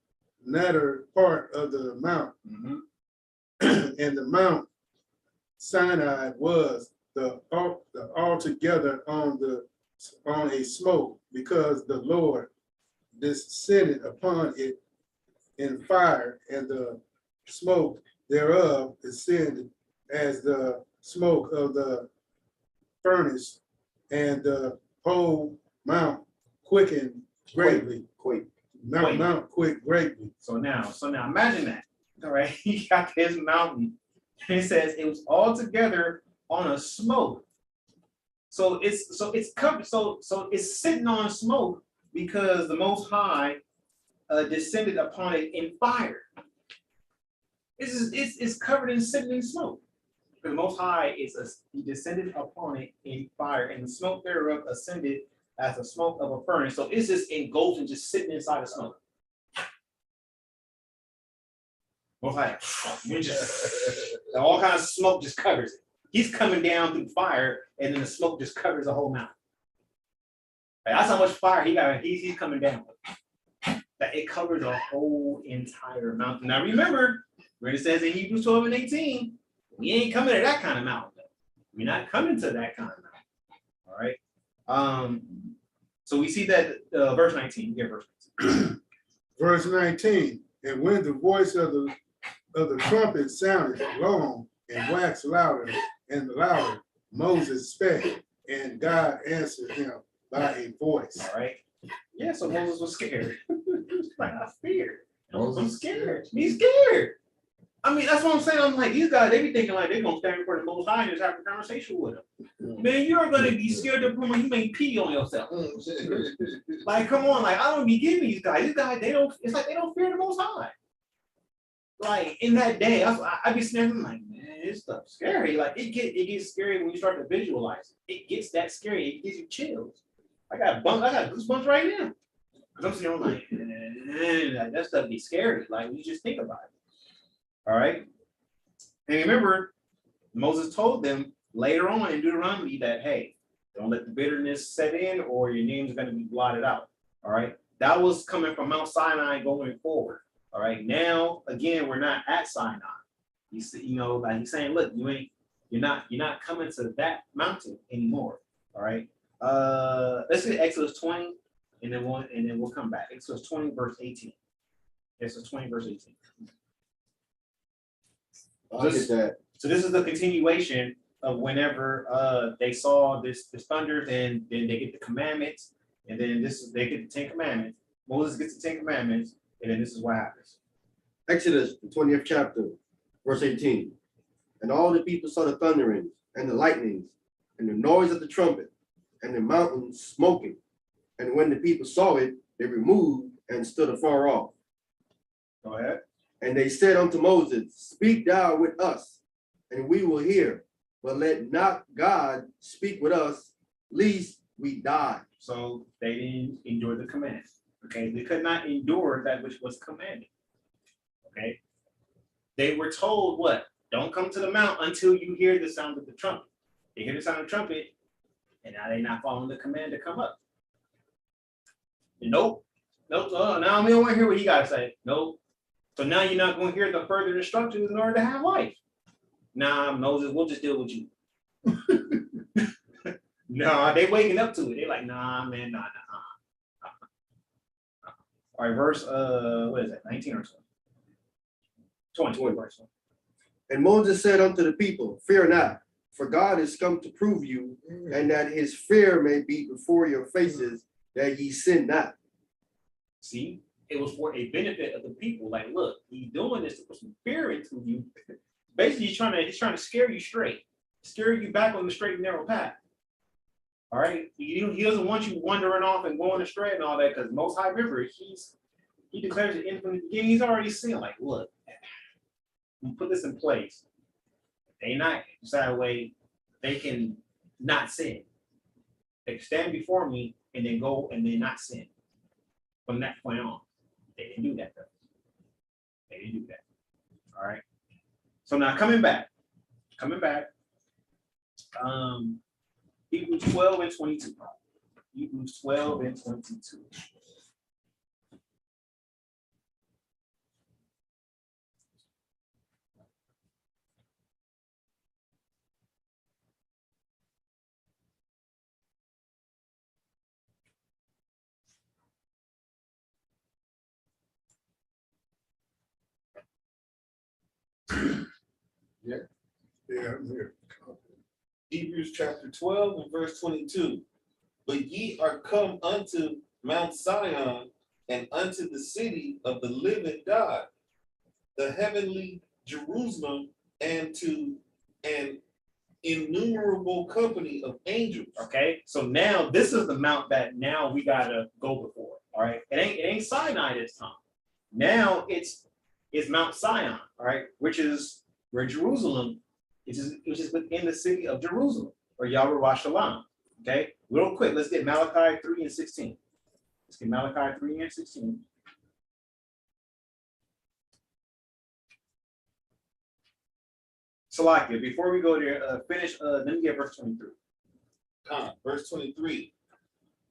latter part of the mount, and the Mount Sinai was the altogether on the on a smoke, because the Lord descended upon it in fire, and the smoke thereof ascended as the smoke of the furnace, and the whole mount quickened greatly. Mount quick greatly. So now imagine that. All right, he got this mountain. And it says it was all together on a smoke. So it's covered. So it's sitting on smoke because the Most High descended upon it in fire. It's covered in sitting in smoke. The Most High he descended upon it in fire, and the smoke thereof ascended as the smoke of a furnace. So it's just engulfed and just sitting inside the smoke. Most High, all kinds of smoke just covers it. He's coming down through fire, and then the smoke just covers the whole mountain. Like, that's how much fire he got. He's coming down with. That it covers the whole entire mountain. Now remember, when it says in Hebrews 12:18, we ain't coming to that kind of mountain. We're not coming to that kind of mountain. All right. So we see that verse 19. Yeah, verse 19. Verse 19. And when the voice of the trumpet sounded long and waxed louder and louder, Moses spake, and God answered him by a voice. All right. Yeah, so Moses was scared. Like, I feared. I'm scared. He's scared. I mean, that's what I'm saying. I'm like, these guys, they be thinking like they're gonna stand before the Most High and just have a conversation with him. Man, you're gonna be scared to the point where you may pee on yourself. Like, come on, like I don't be giving these guys. These guys, it's like they don't fear the Most High. Like in that day, I be snapping like, man, this stuff's scary. Like it gets scary when you start to visualize it. It gets that scary. It gives you chills. I got goosebumps right now. Cause I'm sitting like, man, that stuff be scary. Like you just think about it. All right. And remember, Moses told them later on in Deuteronomy that, hey, don't let the bitterness set in or your name's going to be blotted out. All right. That was coming from Mount Sinai going forward. All right. Now, again, we're not at Sinai. Like he's saying, look, you're not coming to that mountain anymore. All right. Let's get Exodus 20 and then we'll come back. Exodus 20, verse 18. Exodus 20, verse 18. I get that. So this is the continuation of whenever they saw this thunder, and then they get the commandments, and then they get the 10 commandments. Moses gets the 10 commandments, and then this is what happens. Exodus, the 20th chapter, verse 18. And all the people saw the thunderings and the lightnings and the noise of the trumpet and the mountains smoking. And when the people saw it, they removed and stood afar off. Go ahead. And they said unto Moses, speak thou with us, and we will hear, but let not God speak with us, lest we die. So they didn't endure the command. Okay, they could not endure that which was commanded. Okay, they were told what? Don't come to the mount until you hear the sound of the trumpet. They hear the sound of the trumpet, and now they're not following the command to come up. Nope. Now we don't want to hear what he got to say. Nope. So now you're not going to hear the further instructions in order to have life. Nah, Moses, we'll just deal with you. No, they waking up to it. They're like, nah, man, nah. All right, verse, what is that, 19 or so? 20, verse 1. And Moses said unto the people, fear not, for God is come to prove you, and that his fear may be before your faces, that ye sin not. See? It was for a benefit of the people. Like, look, he's doing this to put some fear into you. Basically, he's trying to scare you straight, scare you back on the straight and narrow path. All right, he doesn't want you wandering off and going astray and all that, because Most High, remember, he declares it in from the beginning. He's already seen, like, look, we put this in place. They not decide a way they can not sin. They can stand before me and then go and then not sin from that point on. They didn't do that though. They didn't do that. All right. So now coming back. Hebrews 12 and 22. Hebrews 12 and 22. Yeah, I'm here. Hebrews chapter 12 and verse 22. But ye are come unto Mount Zion and unto the city of the living God, the heavenly Jerusalem, and to an innumerable company of angels. Okay, so now this is the mount that now we gotta go before. All right, it ain't Sinai this time. Now it's Mount Zion, all right, which is where Jerusalem, which is within the city of Jerusalem, or Yahweh Shalom. Okay, real quick, let's get Malachi 3 and 16. Let's get Malachi 3 and 16. Salakia, before we go there, finish, let me get verse 23. Verse 23.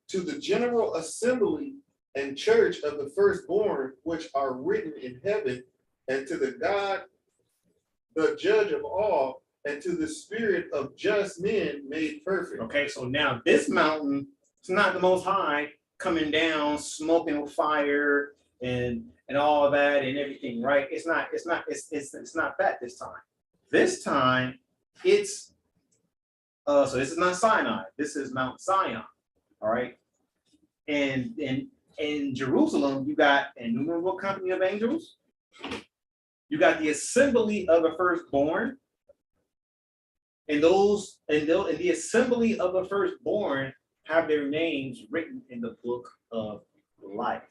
To the general assembly and church of the firstborn, which are written in heaven, and to the God, the judge of all, and to the spirit of just men made perfect. Okay, so now this mountain, it's not the Most High coming down, smoking fire and all of that and everything, right? It's not that this time. This time it's so this is not Sinai, this is Mount Zion, all right? And in Jerusalem, you got an innumerable company of angels, you got the assembly of the firstborn, and the assembly of the firstborn have their names written in the book of life.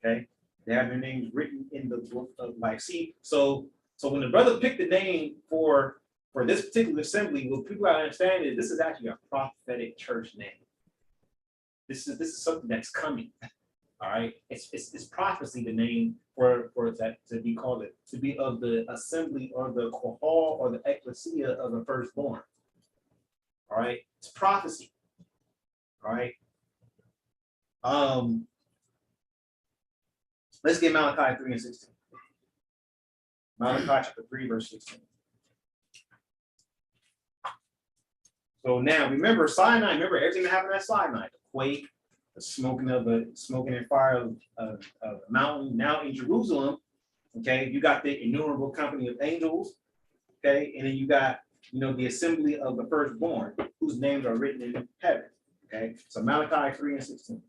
Okay, they have their names written in the book of life. See, so when the brother picked the name for this particular assembly, what people gotta understand is this is actually a prophetic church name. This is something that's coming. All right, it's prophecy, the name for that to be called it, to be of the assembly or the kohal or the ecclesia of the firstborn. All right, it's prophecy. All right. Let's get Malachi 3 and 16. Malachi chapter 3, verse 16. So now remember Sinai, remember everything that happened at Sinai, the quake, the smoking and fire of the mountain. Now in Jerusalem, okay, you got the innumerable company of angels, okay, and then you got, the assembly of the firstborn, whose names are written in heaven. Okay, so Malachi 3 and 16.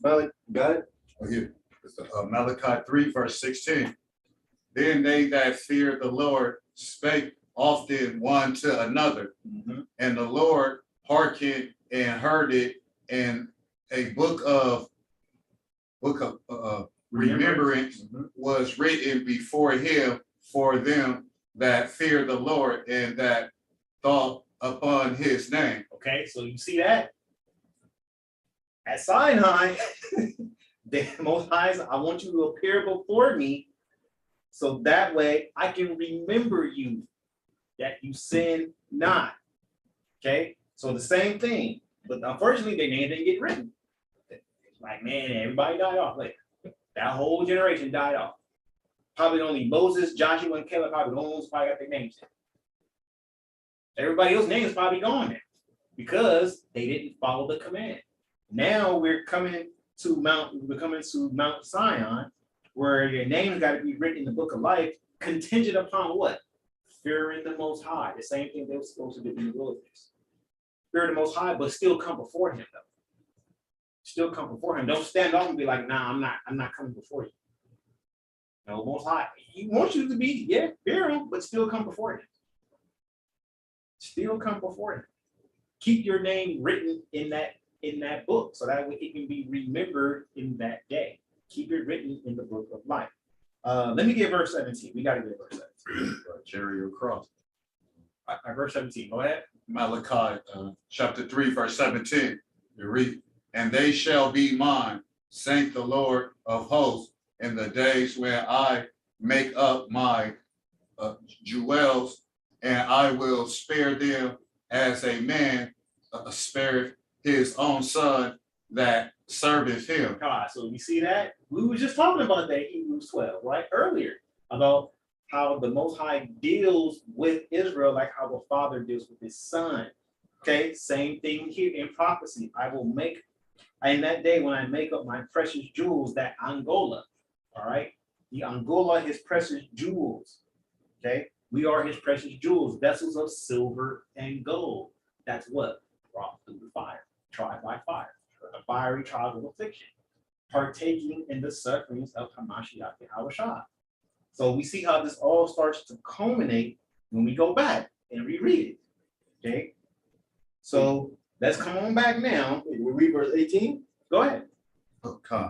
Malik, got it? Oh, here. It's, Malachi 3, verse 16. Then they that feared the Lord spake often one to another, and the Lord hearkened and heard it, and a book of remembrance was written before him for them that fear the Lord and that thought upon his name. Okay, so you see that? At Sinai, the Most High, I want you to appear before me, so that way I can remember you, that you sin not. Okay, so the same thing, but unfortunately their name didn't get written. It's like, man, everybody died off. Like that whole generation died off. Probably only Moses, Joshua, and Caleb probably the only ones probably got their names. Everybody else's name is probably gone now because they didn't follow the command. Now we're coming to Mount Zion, where your name's got to be written in the book of life, contingent upon what? Fearing the Most High. The same thing they were supposed to do in the wilderness. Fear the Most High, but still come before Him, though. Still come before Him. Don't stand off and be like, nah, I'm not coming before you. No, Most High, He wants you to be, fear Him, but still come before Him. Still come before Him. Keep your name written in that book, so that way it can be remembered in that day. Keep it written in the book of life. Let me get verse 17. We got to get verse 17. Jerry across. Verse 17. Go ahead. Malachi chapter 3, verse 17. You read, and they shall be mine, saith the Lord of hosts, in the days when I make up my jewels, and I will spare them as a man spareth his own son that serveth him. God, so you see that? We were just talking about that in Hebrews 12, right? Earlier, about how the Most High deals with Israel like how the Father deals with his son. Okay, same thing here in prophecy. I will make, in that day when I make up my precious jewels, that Angola, all right? The Angola, his precious jewels. Okay, we are his precious jewels, vessels of silver and gold. That's what? Brought through the fire, tried by fire, a fiery trial of affliction, partaking in the sufferings of Hamashiach Yahushua. So we see how this all starts to culminate when we go back and reread it. Okay, so let's come on back now. We read verse 18. Go ahead. Okay.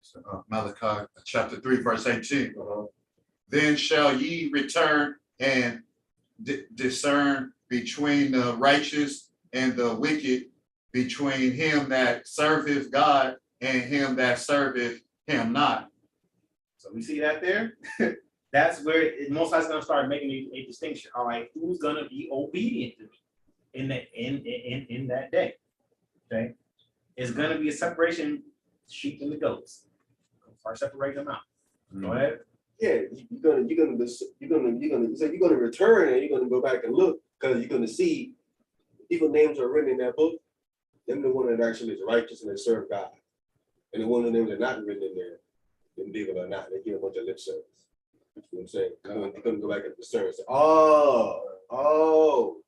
So, Malachi chapter 3, verse 18. Uh-huh. Then shall ye return and discern between the righteous and the wicked, between him that serveth God and him that serveth him not. So we see that there. That's where Most High is going to start making a distinction. All right, who's going to be obedient to me in that day? Okay, it's going to be a separation, sheep and the goats. Start separating them out. Go ahead. Yeah, you're gonna return and you're gonna go back and look because you're gonna see people names are written in that book. Them the one that actually is righteous and they serve God, and the one of them that are not written in there, them people are not. They give a bunch of lip service. You know what I'm saying? You're gonna go back and discern and say, oh,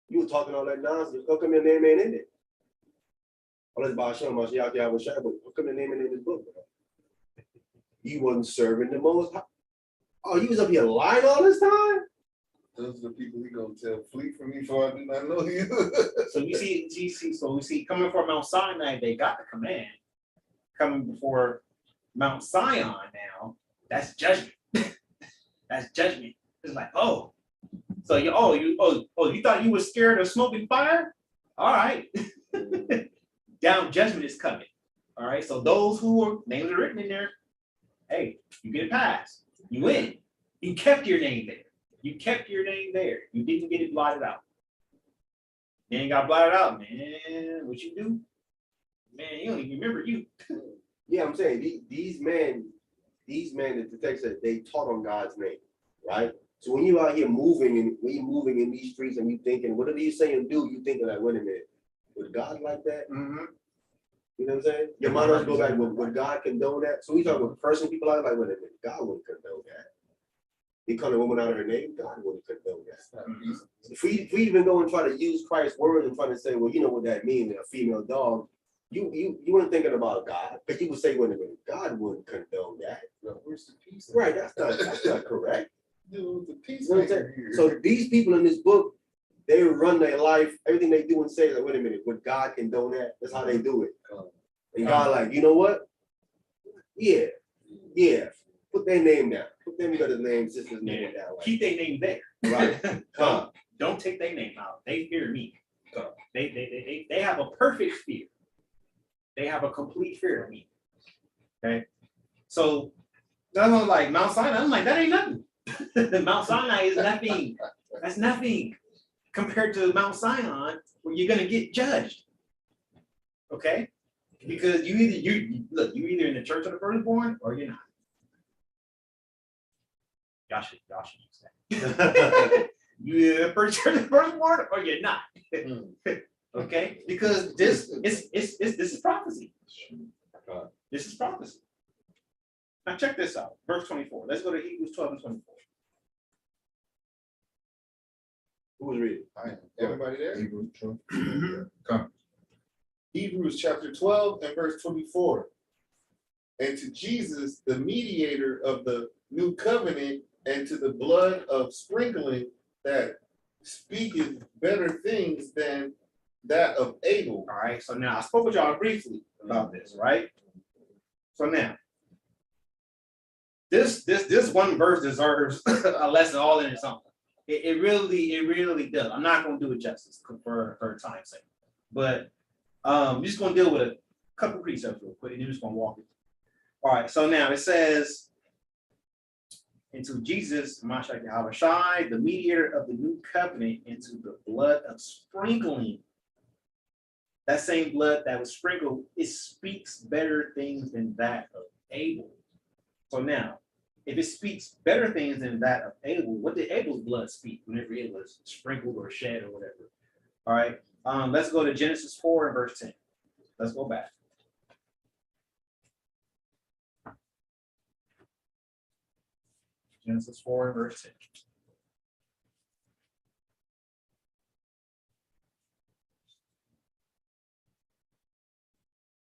you were talking all that nonsense. How come your name ain't in it? Unless Ba'ashem, Mashiach, Yahweh Shai, but how come your name ain't in this book? You wasn't serving the Most High. Oh, you was up here lying all this time? Those are the people he gonna tell, flee from me for I do not know you. So we see coming from Mount Sinai, they got the command. Coming before Mount Zion now, that's judgment. That's judgment. It's like, oh, so you thought you were scared of smoking fire? All right. Down judgment is coming. All right. So those who are names are written in there, hey, you get a pass. You win. You kept your name there. You kept your name there. You didn't get it blotted out. You ain't got blotted out, man. What you do? Man, you don't even remember you. Yeah, I'm saying these men, the text said they taught on God's name, right? So when you out here moving and when you're moving in these streets and you thinking, whatever you say and do, you thinking like, wait a minute, would God like that? Mm-hmm. You know what I'm saying? Your mind doesn't go back, would God condone that? So we talk about cursing people out, like, wait a minute, God wouldn't condone that. He called a woman out of her name, God wouldn't condone that. If we even go and try to use Christ's word and try to say, well, you know what that means, a female dog, you weren't thinking about God, because you would say, wait a minute, God wouldn't condone that. No, where's the peace? Right, that's not correct. Dude, the peace. You know what I'm saying? So these people in this book, they run their life, everything they do and say, like, wait a minute, would God condone that? That's how they do it. And God like, you know what? Yeah, put their name down. Put them brother's name, sister's name down. Keep their name there. Right. Don't take their name out. They fear me. They have a perfect fear. They have a complete fear of me. Okay. So that's like Mount Sinai. I'm like, that ain't nothing. Mount Sinai is nothing. That's nothing compared to Mount Sinai, where you're gonna get judged. Okay? Because you're either in the church of the firstborn or you're not. Y'all should use that. You're the first church of the firstborn or you're not. Okay? Because this is prophecy. This is prophecy. Now check this out. Verse 24. Let's go to Hebrews 12 and 24. Who was reading? Everybody there? Come. Hebrews chapter 12 and verse 24. And to Jesus, the mediator of the new covenant, and to the blood of sprinkling that speaketh better things than that of Abel. All right. So now I spoke with y'all briefly about this, right? So now, this one verse deserves a lesson all in its own. It really does. I'm not going to do it justice for time's sake, but I'm just going to deal with a couple precepts real quick, and you're just going to walk it. All right. So now it says, into Jesus, Mashiach Yahweh Shai, the mediator of the new covenant, into the blood of sprinkling. That same blood that was sprinkled, it speaks better things than that of Abel. So now, if it speaks better things than that of Abel, what did Abel's blood speak whenever it was sprinkled or shed or whatever? All right, let's go to Genesis 4 and verse 10. Let's go back. Genesis 4 and verse 10.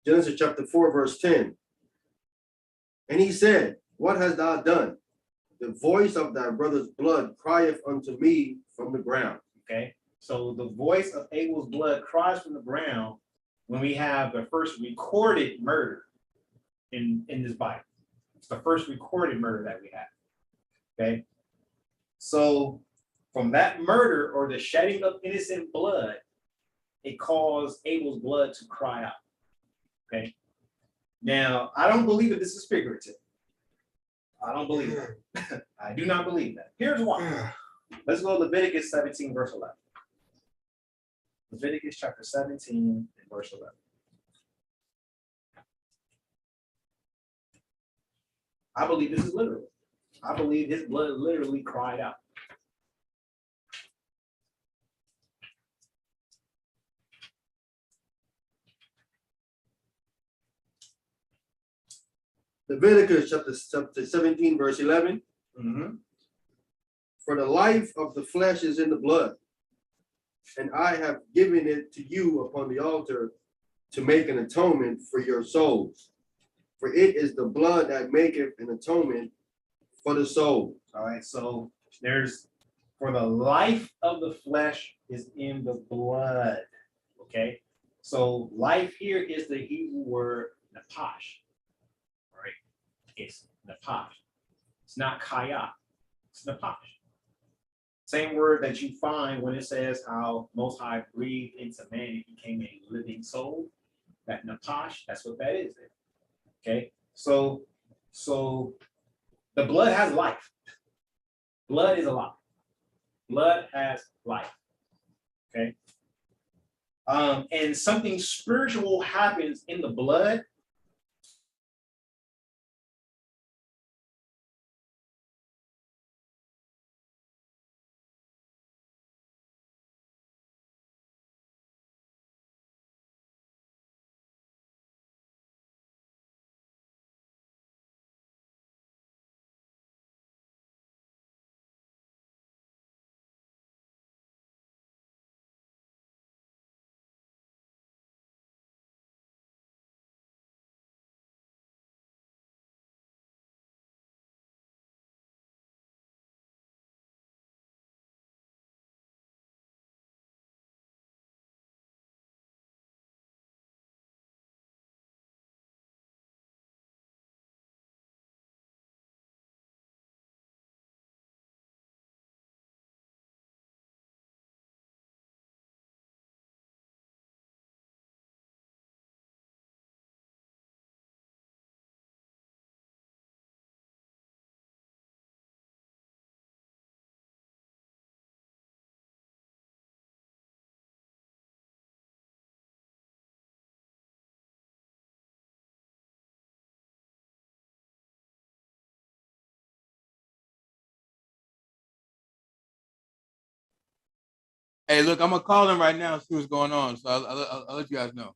Genesis chapter 4, verse 10. And he said, what hast thou done? The voice of thy brother's blood crieth unto me from the ground. Okay, so the voice of Abel's blood cries from the ground when we have the first recorded murder in this Bible. It's the first recorded murder that we have. Okay, so from that murder or the shedding of innocent blood, it caused Abel's blood to cry out. Okay, now I don't believe that this is figurative. I don't believe that. I do not believe that. Here's why. Let's go to Leviticus 17, verse 11. Leviticus chapter 17 and verse 11. I believe this is literal. I believe his blood literally cried out. Leviticus chapter 17, verse 11. Mm-hmm. For the life of the flesh is in the blood, and I have given it to you upon the altar to make an atonement for your souls. For it is the blood that maketh an atonement for the soul. All right, so there's for the life of the flesh is in the blood. Okay, so life here is the Hebrew word napash. All right, it's napash. It's not kaya. It's napash. Same word that you find when it says how Most High breathed into man and became a living soul. That napash, that's what that is there. Okay, so the blood has life. Blood is alive. Blood has life. Okay. And something spiritual happens in the blood Hey, look, I'm gonna call him right now and see what's going on. So I'll let you guys know.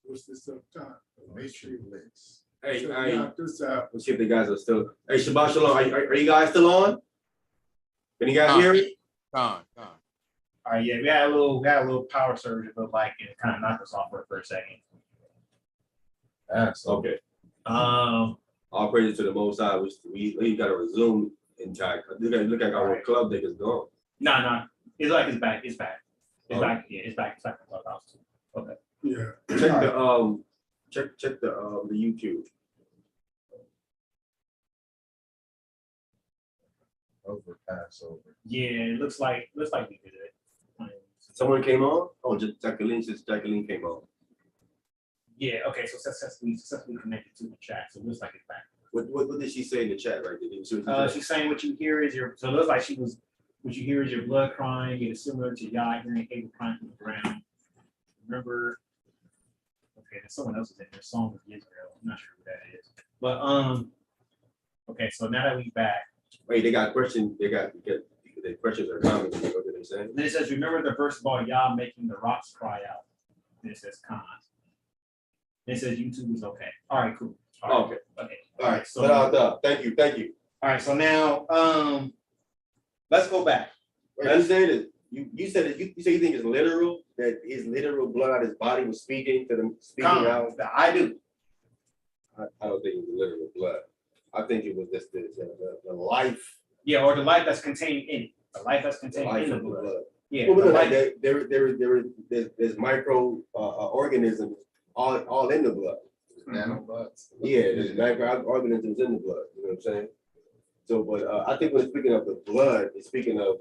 What's this up top? Matrix. Hey, Check hey, out this out. let's see if the guys are still. Hey, Shabbat Shalom. Are you guys still on? Can you guys hear me? Gone. All right, yeah, we had a little power surge. It looked like it kind of knocked us off for a second. That's Okay. Um, All praise to the Most High. We got to resume intact. Look at our club deck is gone. no, it's like it's back. It's back. It's Oh. back. Yeah, it's back. It's back in Clubhouse too. Okay. Yeah. Check the YouTube. over Passover. Yeah, it looks like we did it. Someone came on. Oh, just Jacqueline. Since Jacqueline came on. Yeah. Okay. So successfully connected to the chat. So it looks like it's back. What did she say in the chat? Right? She's saying what you hear is your. So it looks like she was. What you hear is your blood crying. It is similar to Yah hearing Abel crying from the ground. Remember. Okay, there's someone else is in there. Song of Israel. I'm not sure who that is. But Okay, so now that we back. Wait, they got questions. They got the questions or comments. What did they say? Then it says, remember the verse about Yah making the rocks cry out. Then it says Khan. Then it says YouTube is okay. All right, cool. All right, okay. All right. So thank you. All right, so now let's go back. Wait, you said it. You said it. You say you think it's literal, that his literal blood out of his body was speaking to them, speaking Khan, out. I do. I don't think it was literal blood. I think it was just the life. Yeah, or the life that's contained in it. The life that's The contained life in the of the blood. blood. Yeah. Well, the look, life- there's micro organisms all in the blood. Nanobots. Yeah, there's microorganisms in the blood. You know what I'm saying? So, but I think when speaking of the blood, it's speaking of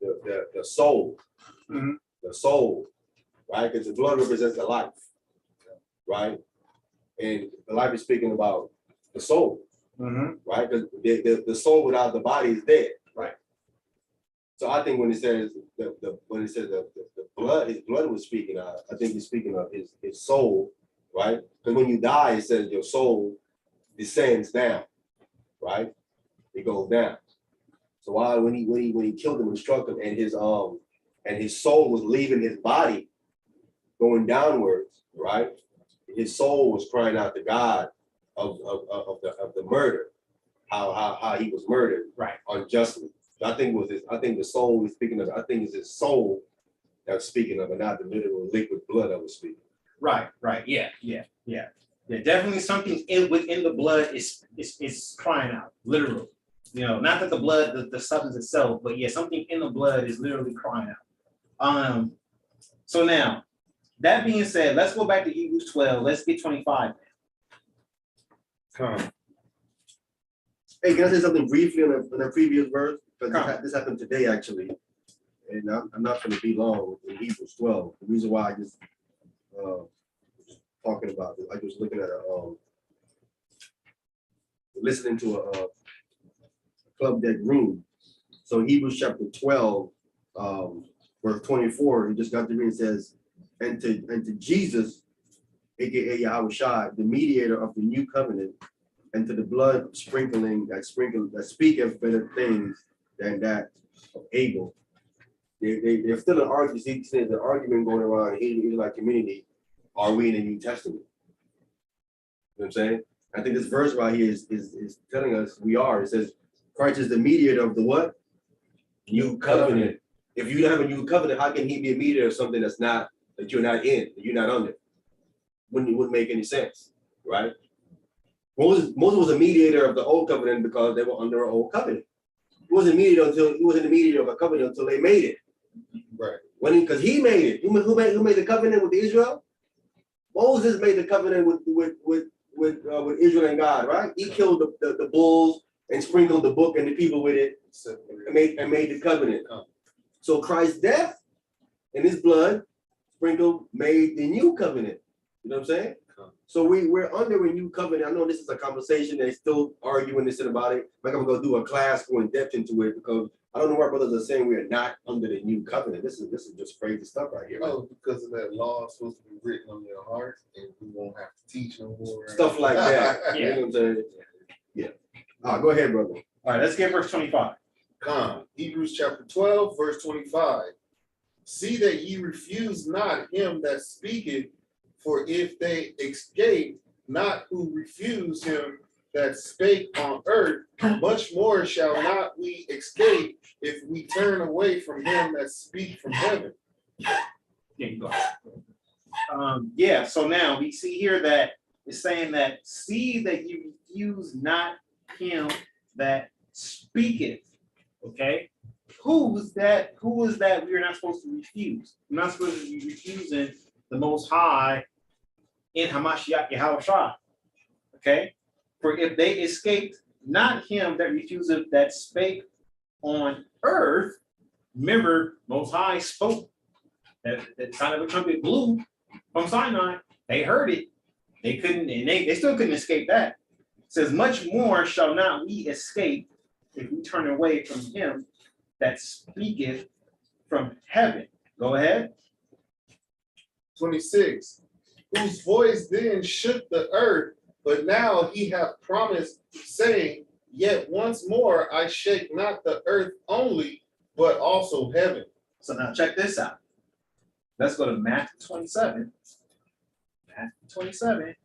the soul, Mhm. the soul, right? Because the blood represents the life, right? And the life is speaking about the soul, right? Because the soul without the body is dead, right? So I think when it says the blood, his blood was speaking out. I think he's speaking of his soul, right? Because when you die, it says your soul descends down, right? It goes down. So why when he killed him and struck him, and his soul was leaving his body, going downwards, right? His soul was crying out to God of the murder, how he was murdered, right, unjustly. So I think the soul he's speaking of. I think it's his soul that's speaking of, and not the literal liquid blood that was speaking. Right. Yeah. Definitely something within the blood is crying out, literally. You know, not that the blood, the substance itself, but yeah, something in the blood is literally crying out. So now, that being said, let's go back to Hebrews 12. Let's get 25. Hey, can I say something briefly on the previous verse? Because this happened today, actually. And I'm not going to be long in Hebrews 12. The reason why I just talking about it, I was looking at listening to a club deck room. So Hebrews chapter 12, verse 24, he just got to read, it says, and to Jesus, aka Yahushua, the mediator of the new covenant, and to the blood sprinkling that speaketh better things than that of Abel. They're still an argument. See, there's an argument going around in the Israelite community. Are we in the New Testament? You know what I'm saying? I think this verse right here is telling us we are. It says, Christ is the mediator of the what? New covenant. If you have a new covenant, how can he be a mediator of something that you're not in, that you're not under? Wouldn't make any sense, right? Moses was a mediator of the old covenant because they were under an old covenant. He wasn't the mediator of a covenant until they made it. Right. Because he made it. Who made the covenant with Israel? Moses made the covenant with Israel and God, right? He killed the bulls and sprinkled the book and the people with it and made the covenant. So Christ's death and his blood sprinkled made the new covenant. You know what I'm saying? So we're under a new covenant. I know this is a conversation. They still arguing this and about it. I'm not gonna go do a class, go in depth into it, because I don't know why brothers are saying we are not under the new covenant. This is just crazy stuff right here. Right? Oh, because of that law is supposed to be written on your heart, and we won't have to teach no more. Stuff like that. You know what I'm saying? Yeah. Go ahead, brother. All right, let's get verse 25. Hebrews chapter 12, verse 25. See that ye refuse not him that speaketh, for if they escape not who refuse him that spake on earth, much more shall not we escape if we turn away from him that speak from heaven. Yeah, you go. Yeah, so now we see here that it's saying that see that you refuse not him that speaketh. Okay. Who is that we are not supposed to refuse? We're not supposed to be refusing the Most High in Hamashiach Yahushua. Okay. For if they escaped not him that refuseth that spake on earth, remember, Most High spoke, that the sign of a trumpet blew from Sinai. They heard it. They couldn't, and they still couldn't escape that. It says, much more shall not we escape if we turn away from him that speaketh from heaven. Go ahead. 26. Whose voice then shook the earth, but now he hath promised, saying, yet once more I shake not the earth only, but also heaven. So now check this out. Let's go to Matthew 27. Matthew 27,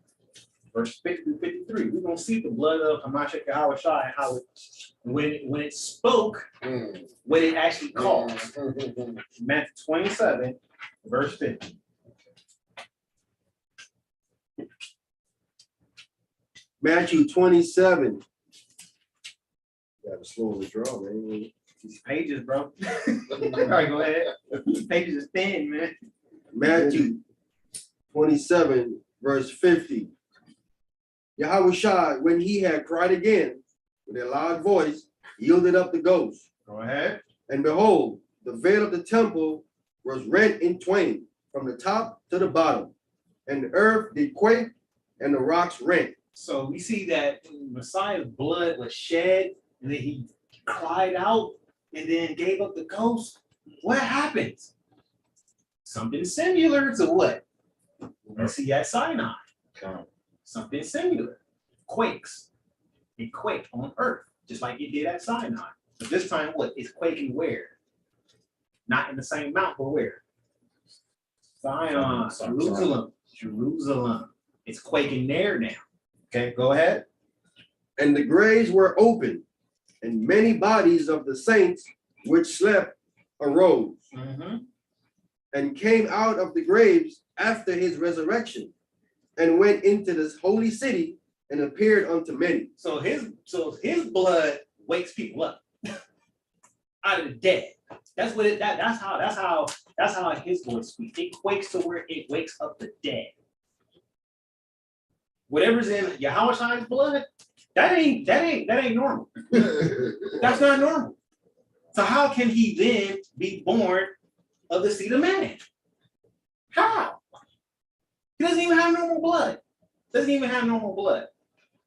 verse 50 to 53. We're going to see the blood of Hamashiach Yahushua and how it, when it spoke, what it actually caused. Matthew 27, verse 50. Matthew 27. Gotta slowly draw, man. These pages, bro. All right, go ahead. These pages is thin, man. Matthew 27, verse 50. Yahushua, when he had cried again with a loud voice, yielded up the ghost. Go ahead. And behold, the veil of the temple was rent in twain from the top to the bottom, and the earth did quake, and the rocks rent. So we see that Messiah's blood was shed, and then he cried out, and then gave up the ghost. What happens? Something similar to what we see at Sinai. Something similar. Quakes. It quaked on earth, just like it did at Sinai. But this time, what? It's quaking where? Not in the same mount, but where? Zion, Jerusalem. It's quaking there now. Okay, go ahead. And the graves were open, and many bodies of the saints which slept arose, and came out of the graves after his resurrection, and went into this holy city and appeared unto many. So his blood wakes people up out of the dead. That's what it that's how his voice speaks. It quakes to where it wakes up the dead. Whatever's in Yahweh's blood, that ain't normal. That's not normal. So how can he then be born of the seed of man? How? He doesn't even have normal blood.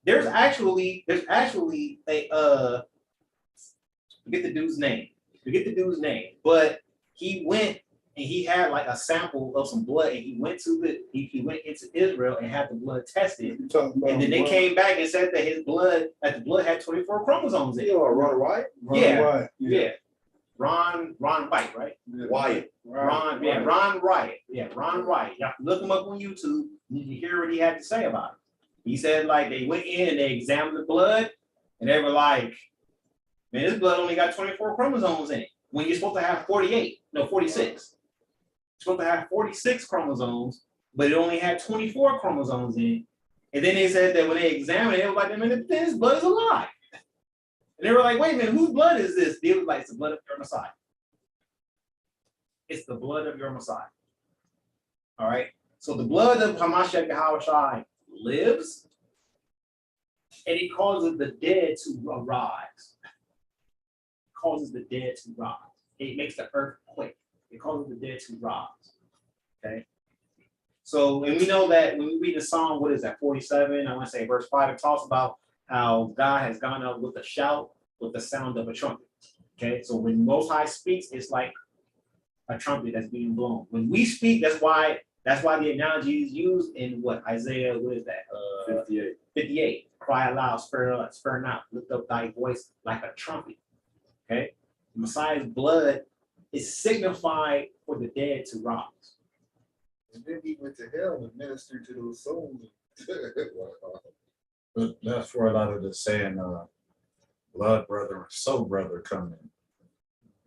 There's actually a forget the dude's name, but he went and he had like a sample of some blood, and he went into Israel and had the blood tested, and then they came back and said that the blood had 24 chromosomes in it. Ron White? Yeah. Ron White, right? Wyatt. Ron Wright. Yeah, Ron Wright. Y'all can look him up on YouTube. You can hear what he had to say about it. He said like they went in and they examined the blood, and they were like, man, this blood only got 24 chromosomes in it. When you're supposed to have 46. You're supposed to have 46 chromosomes, but it only had 24 chromosomes in it. And then they said that when they examined it, they were like, man, this blood is alive. And they were like, wait a minute, whose blood is this? They were like, it's the blood of your Messiah. It's the blood of your Messiah. All right. So the blood of Hamashiach Yahushua lives, and it causes the dead to arise. It makes the earth quake. It causes the dead to rise. Okay. So, and we know that when we read the Psalm, what is that, 47? I want to say verse 5, it talks about how God has gone up with a shout, with the sound of a trumpet. Okay. So when Most High speaks, it's like a trumpet that's being blown. When we speak, that's why the analogy is used in what Isaiah, what is that? 58. Cry aloud, spare not, lift up thy voice like a trumpet. Okay. Messiah's blood is signified for the dead to rise. And then he went to hell and ministered to those souls. But that's where a lot of the saying, blood brother and soul brother come in.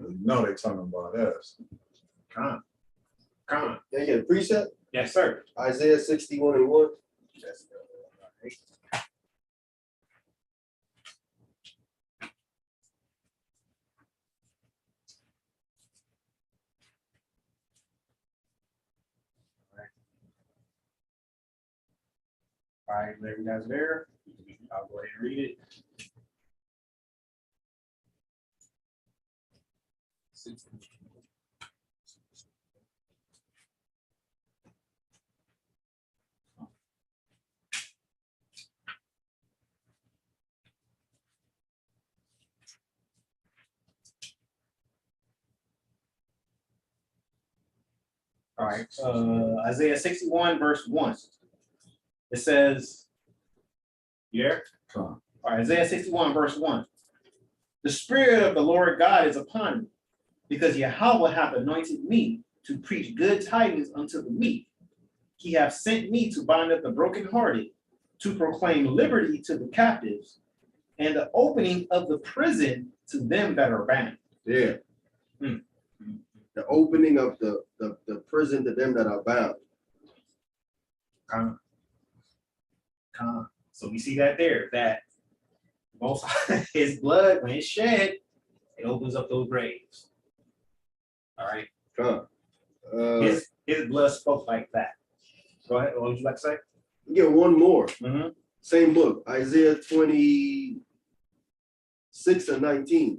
You know they talking about us. Come on. Can I get a precept? Yes, sir. Isaiah 61:1. Yes, all right, there you guys there. I'll go ahead and read it. All right, Isaiah 61 verse 1. It says, yeah. Come All right, Isaiah 61 verse 1. The Spirit of the Lord God is upon me, because Yahweh hath anointed me to preach good tidings unto the meek. He hath sent me to bind up the brokenhearted, to proclaim liberty to the captives, and the opening of the prison to them that are bound. Yeah. The opening of the prison to them that are bound. So we see that there, that most his blood, when it's shed, it opens up those graves. All right. His blood spoke like that. Go ahead. What would you like to say? Get one more. Mm-hmm. Same book, Isaiah 26:19.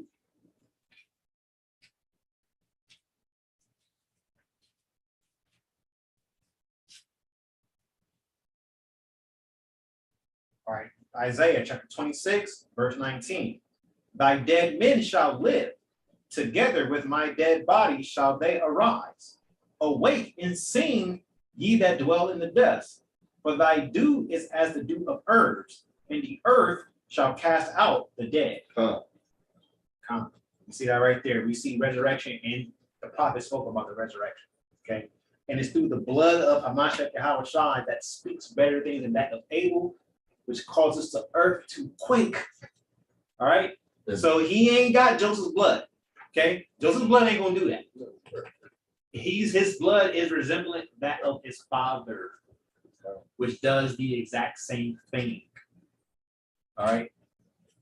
All right. Isaiah chapter 26, verse 19. Thy dead men shall live, together with my dead body shall they arise. Awake and sing, ye that dwell in the dust, for thy dew is as the dew of herbs, and the earth shall cast out the dead. Come. You see that right there? We see resurrection, and the prophet spoke about the resurrection. Okay. And it's through the blood of Hamashiach Yahweh Shai that speaks better things than that of Abel, which causes the earth to quake. All right. So he ain't got Joseph's blood. Okay. Joseph's blood ain't gonna do that. His blood is resembling that of his father, which does the exact same thing. All right.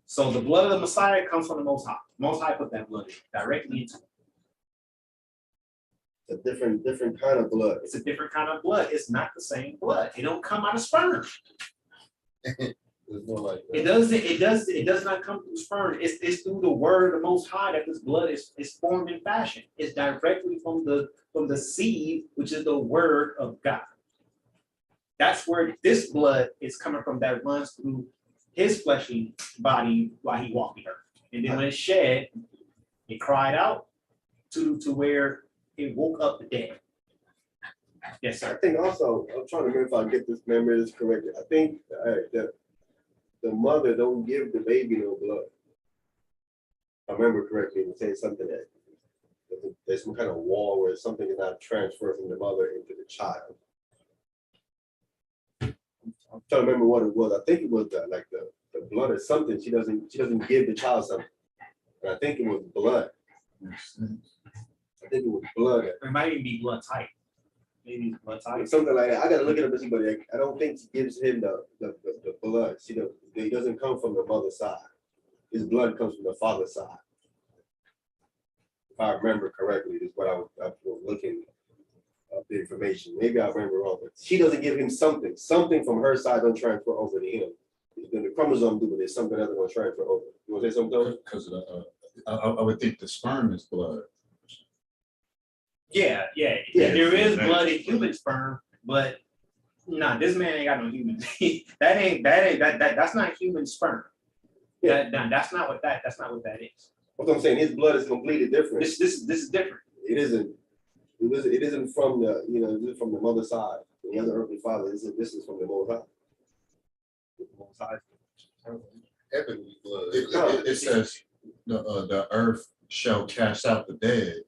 So the blood of the Messiah comes from the Most High. Most High put that blood directly into it. A different kind of blood. It's a different kind of blood. It's not the same blood. It don't come out of sperm. It's more like It does not come through sperm. It's through the word of the Most High that this blood is formed and fashioned. It's directly from the seed, which is the word of God. That's where this blood is coming from, that runs through his fleshy body while he walked the earth. And then when it's shed, it cried out to where it woke up the dead. Yes, sir. I think also, I'm trying to remember if I get this memory correct. I think that the mother don't give the baby no blood. If I remember correctly, it says something that there's some kind of wall where something is not transferred from the mother into the child. I'm trying to remember what it was. I think it was the blood or something. She doesn't give the child something. And I think it was blood. I think it was blood. It might even be blood type. Maybe it's blood type. Something like that. I gotta look it up and see, but I don't think she gives him the blood. He doesn't come from the mother's side. His blood comes from the father's side. If I remember correctly, this is what I was looking up the information. Maybe I remember wrong, but she doesn't give him something. Something from her side don't transfer over to him. Then the chromosome do, but there's something else going to transfer over. You want to say something? Because I would think the sperm is blood. Yeah. There is blood in human sperm, but nah, this man ain't got no human. That's not human sperm. Yeah. That's not what that is. What I'm saying, his blood is completely different. This is different. It isn't from the, this is from the mother's side. The other earthly father, this is from the Most High. heavenly blood. It says the earth shall cast out the dead,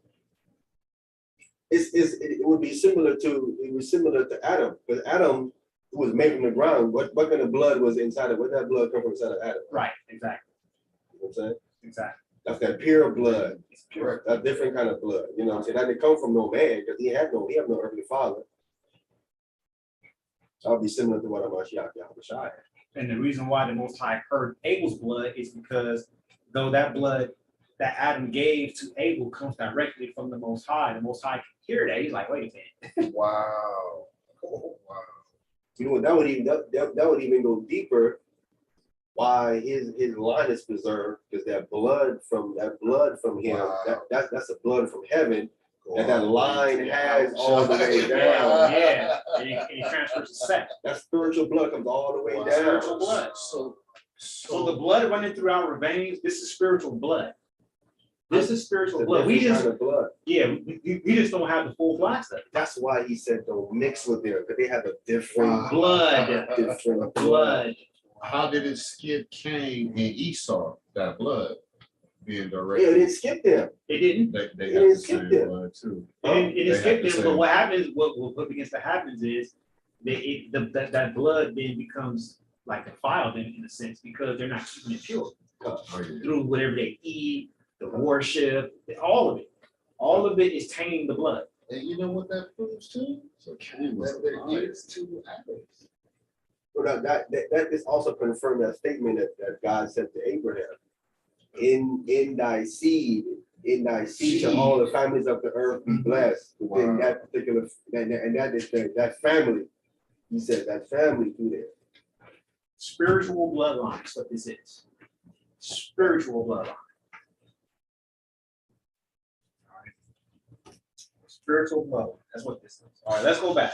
it would be similar to Adam, because Adam was made from the ground. What kind of blood was inside of? Where did that blood come from inside of Adam? Right, exactly. You know what I'm saying? Exactly. That's that pure blood. It's pure. A different kind of blood. You know what I'm saying? That didn't come from no man, because he had no earthly father. I'll be similar to what Mashiach Yahushua. And the reason why the Most High heard Abel's blood is because though that blood that Adam gave to Abel comes directly from the Most High can hear that. He's like, wait a minute. Wow. Oh, wow. You know, that would even go deeper. Why his line is preserved, because that blood from him, Wow. that's the blood from heaven. That line has all the way down. Yeah, and it transfers to sex. That spiritual blood comes all the way Wow. down. Spiritual blood. So the blood running through our veins, this is spiritual blood. This is spiritual It's a blood. We different just, kind of blood. yeah, we just don't have the full blast of it. That's why he said don't mix with them, because they have a different Blood. Blood. How did it skip Cain and Esau, that blood being Yeah, directed? it didn't skip them. It didn't. They It have didn't the skip same them. blood too. It They didn't skip have the them, but same- what happens, what begins to happen is that blood then becomes like defiled in a sense, because they're not keeping it pure Oh, yeah. through whatever they eat, the worship, all of it. All of it is tainting the blood. And you know what that proves too? So Cain was That there alive. is two Adams. But that is also confirmed that statement that God said to Abraham, in thy seed shall all the families of the earth be blessed. Within Wow. that particular, and that is that family. He said that family through there. Spiritual bloodline, that's what this is. Spiritual bloodline. All right. Spiritual bloodline, that's what this is. All right, let's go back.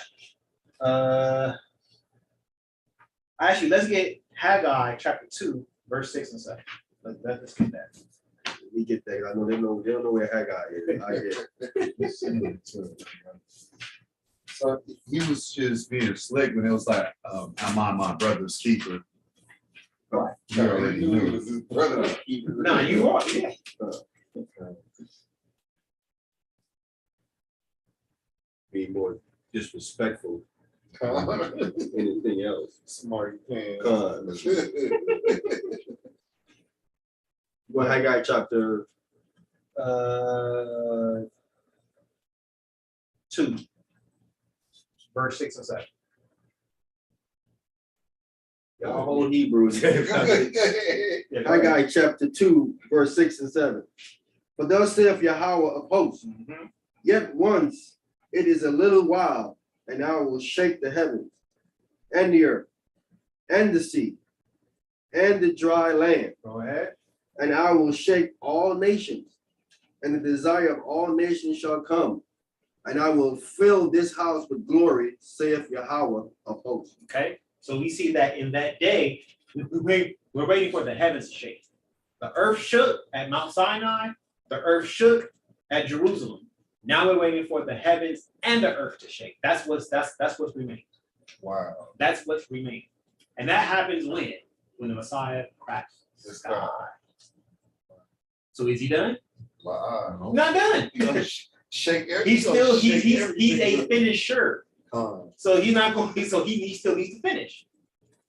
Actually, let's get Haggai chapter 2, verse 6 and 7. Let's get that. We get that. I know they don't know where Haggai is. I get it. So he was just being slick when it was like, I'm on my brother's keeper. Right. You already It knew. was his brother. No, you are, yeah. Be more disrespectful than anything else. Smart pants. Well, Haggai chapter 2, verse 6 and 7. y'all whole Hebrews. Yeah, go ahead. Haggai chapter 2, verse 6 and 7. For thus saith Yahweh of hosts, Mhm. yet once it is a little while, and I will shake the heavens, and the earth, and the sea, and the dry land, Go ahead. and I will shake all nations, and the desire of all nations shall come, and I will fill this house with glory, saith Yahweh of hosts. Okay, so we see that in that day, we're waiting for the heavens to shake. The earth shook at Mount Sinai, the earth shook at Jerusalem. Now we're waiting for the heavens and the earth to shake. That's what's remaining. Wow. That's what's remaining. And that happens when the Messiah cracks the sky. So is he done? Wow. Not done. You gonna shake everything. He's still he's a finisher. Con. So he's not going. So he still needs to finish.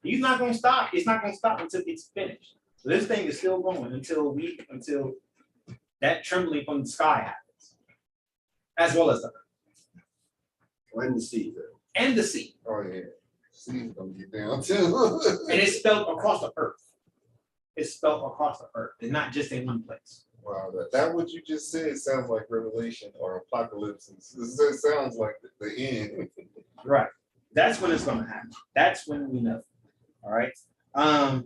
He's not going to stop. It's not going to stop until it's finished. So this thing is still going until that trembling from the sky happens, as well as the earth And the sea. and the sea, Oh yeah. Sea's gonna get down too. and it's spelled across the earth. It's spelled across the earth, and not just in one place. Wow, that what you just said sounds like Revelation or Apocalypse. It sounds like the end. Right. That's when it's going to happen. That's when we know. All right. All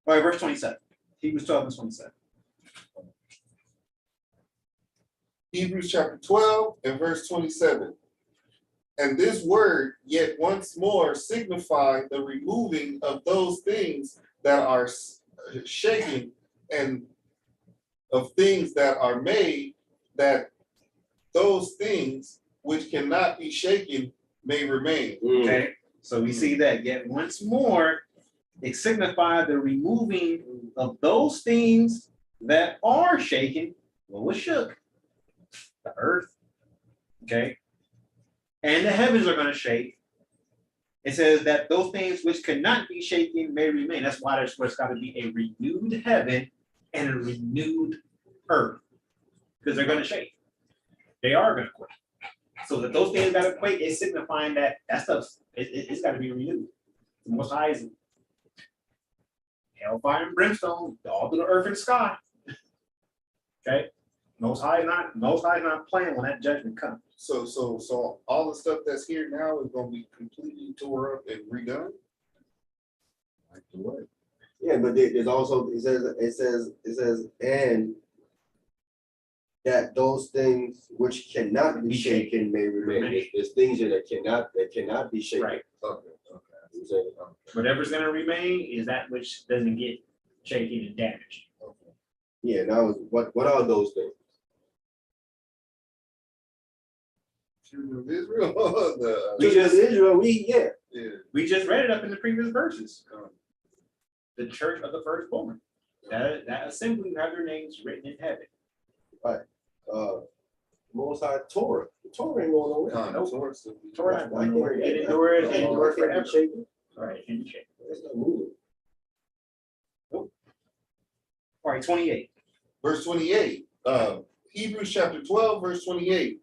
right. Verse 27. Hebrews 12 and 27. Hebrews chapter 12 and verse 27. And this word yet once more signified the removing of those things that are shaken and of things that are made, that those things which cannot be shaken may remain. Okay. So we see that yet once more, it signified the removing of those things that are shaken. What was shook? The earth, Okay. And the heavens are going to shake. It says that those things which cannot be shaken may remain. That's why there's got to be a renewed heaven and a renewed earth, because they're going to shake. They are going to quake. So that those things got to quake is signifying that stuff's it's got to be renewed. The Most High is hellfire and brimstone all through the earth and sky. Okay, Most High is not playing when that judgment comes. So all the stuff that's here now is gonna be completely tore up and redone? Like the what? Yeah, but there's also, it says, and that those things which cannot be shaken may remain. There's things that cannot be shaken. Right. Okay. Whatever's going to remain is that which doesn't get shaken and damaged. Okay. Yeah, now what are those things? Children of Israel. We just read it up in the previous verses. The church of the firstborn. That assembly have their names written in heaven. Right. Most High Torah. The Torah ain't going nowhere. Torah not going nowhere. It endures forever. Right, and shaken. It's not moving. All right, 28. Verse 28. Hebrews chapter 12, verse 28.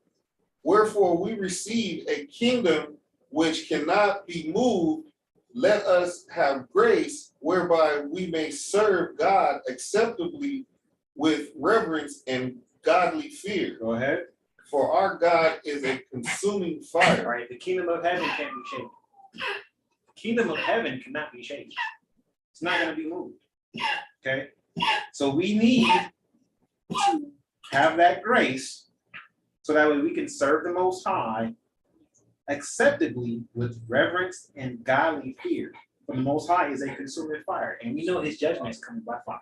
Wherefore we receive a kingdom which cannot be moved. Let us have grace whereby we may serve God acceptably with reverence and godly fear. Go ahead. For our God is a consuming fire. All right, the kingdom of heaven can't be shaken. The kingdom of heaven cannot be shaken. It's not going to be moved. Okay, so we need to have that grace so that way we can serve the Most High acceptably with reverence and godly fear. For the Most High is a consuming fire, and we know His judgment is coming by fire.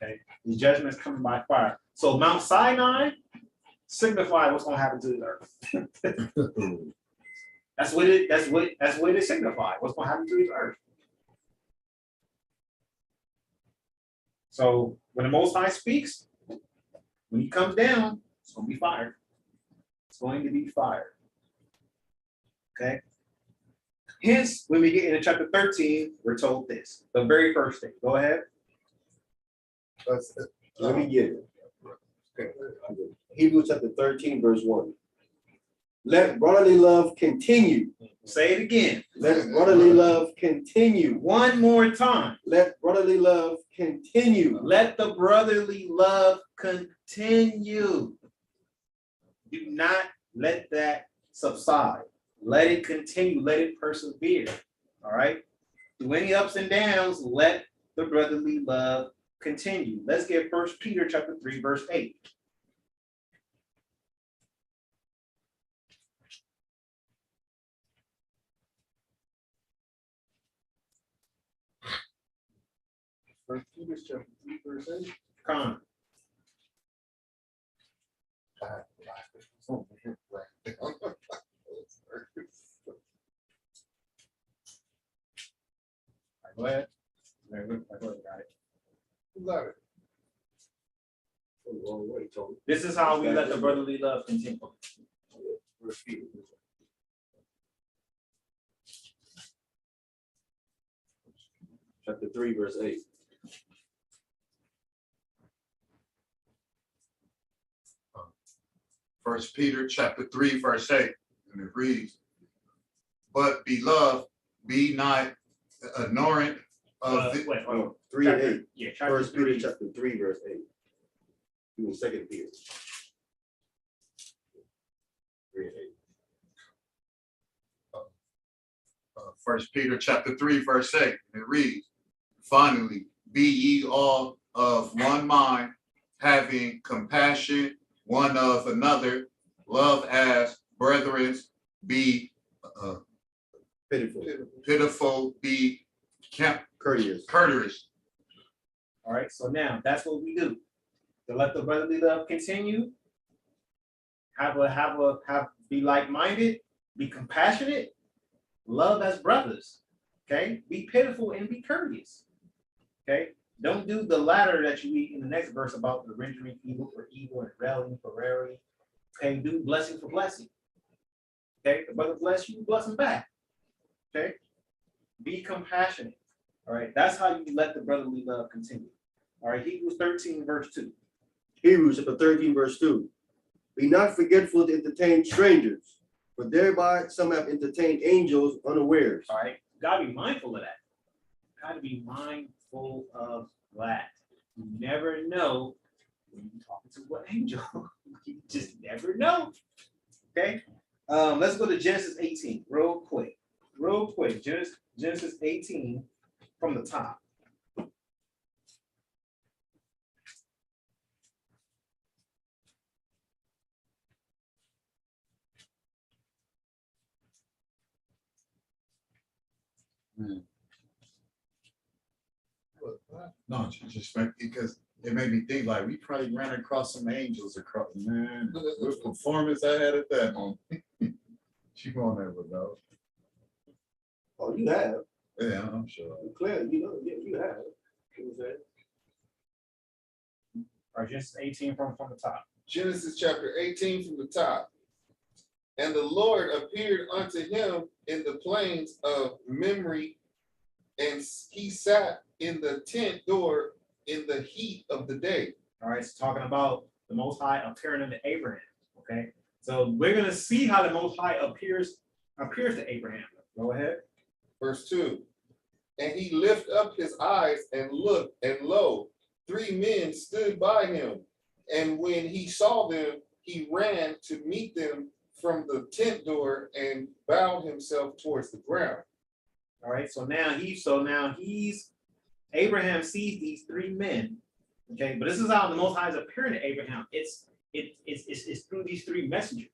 Okay, His judgment is coming by fire. So Mount Sinai signify what's going to happen to the earth. That's what it signifies. What's going to happen to the earth. So when the Most High speaks, when He comes down, it's going to be fire. It's going to be fire. Okay. Hence, when we get into chapter 13, we're told this. The very first thing. Go ahead. Let me get it. Okay. Hebrews chapter 13, verse 1. Let brotherly love continue. Say it again. Let brotherly love continue. One more time. Let brotherly love continue. Let the brotherly love continue. Do not let that subside. Let it continue. Let it persevere. All right. Through any ups and downs, let the brotherly love continue. Let's get 1 Peter chapter 3, verse 8. First Peter chapter 3, verse 8. Come Go ahead. Got it. Who got it? Wrong way, Tony. This is how we let the brotherly love continue. First Peter. Chapter 3, verse 8. First Peter chapter 3, verse 8, and it reads, but beloved, be not ignorant of the, Wait, 3 and 8. Yeah, First Peter chapter 3, verse 8. Doing 2 Peter. 3 and 8. First Peter chapter 3, verse 8, and it reads, finally, be ye all of one mind, having compassion one of another, love as brethren, be pitiful, be courteous. All right, so now that's what we do. To let the brotherly love continue, be like-minded, be compassionate, love as brothers. Okay, be pitiful and be courteous. Okay, don't do the latter that you read in the next verse about the rendering evil for evil and railing for railing. Okay, do blessing for blessing. Okay, the brother bless you, bless him back. Okay, be compassionate. All right, that's how you let the brotherly love continue. All right, Hebrews 13, verse 2. Hebrews chapter 13, verse 2. Be not forgetful to entertain strangers, for thereby some have entertained angels unawares. All right, you gotta be mindful of that. Gotta be mindful of that. You never know when you're talking to what angel. You just never know. Okay. Let's go to Genesis 18 real quick. Real quick. Genesis 18 from the top. No, just because it made me think like we probably ran across some angels across, man. The performance I had at that moment. She won't ever know. Oh, you have. Yeah, I'm sure. Clearly, you know, yeah, you have. You know what I'm saying? Or Genesis 18 from the top. Genesis chapter 18 from the top. And the Lord appeared unto him in the plains of Mamre, and he sat in the tent door in the heat of the day. All right, it's talking about the Most High appearing unto Abraham. Okay, so we're gonna see how the Most High appears to Abraham. Go ahead. Verse 2. And he lifted up his eyes and looked, and lo, 3 men stood by him. And when he saw them, he ran to meet them from the tent door and bowed himself towards the ground. All right, so now he's Abraham sees these 3 men. Okay, but this is how the Most High is appearing to Abraham. It's through these 3 messengers.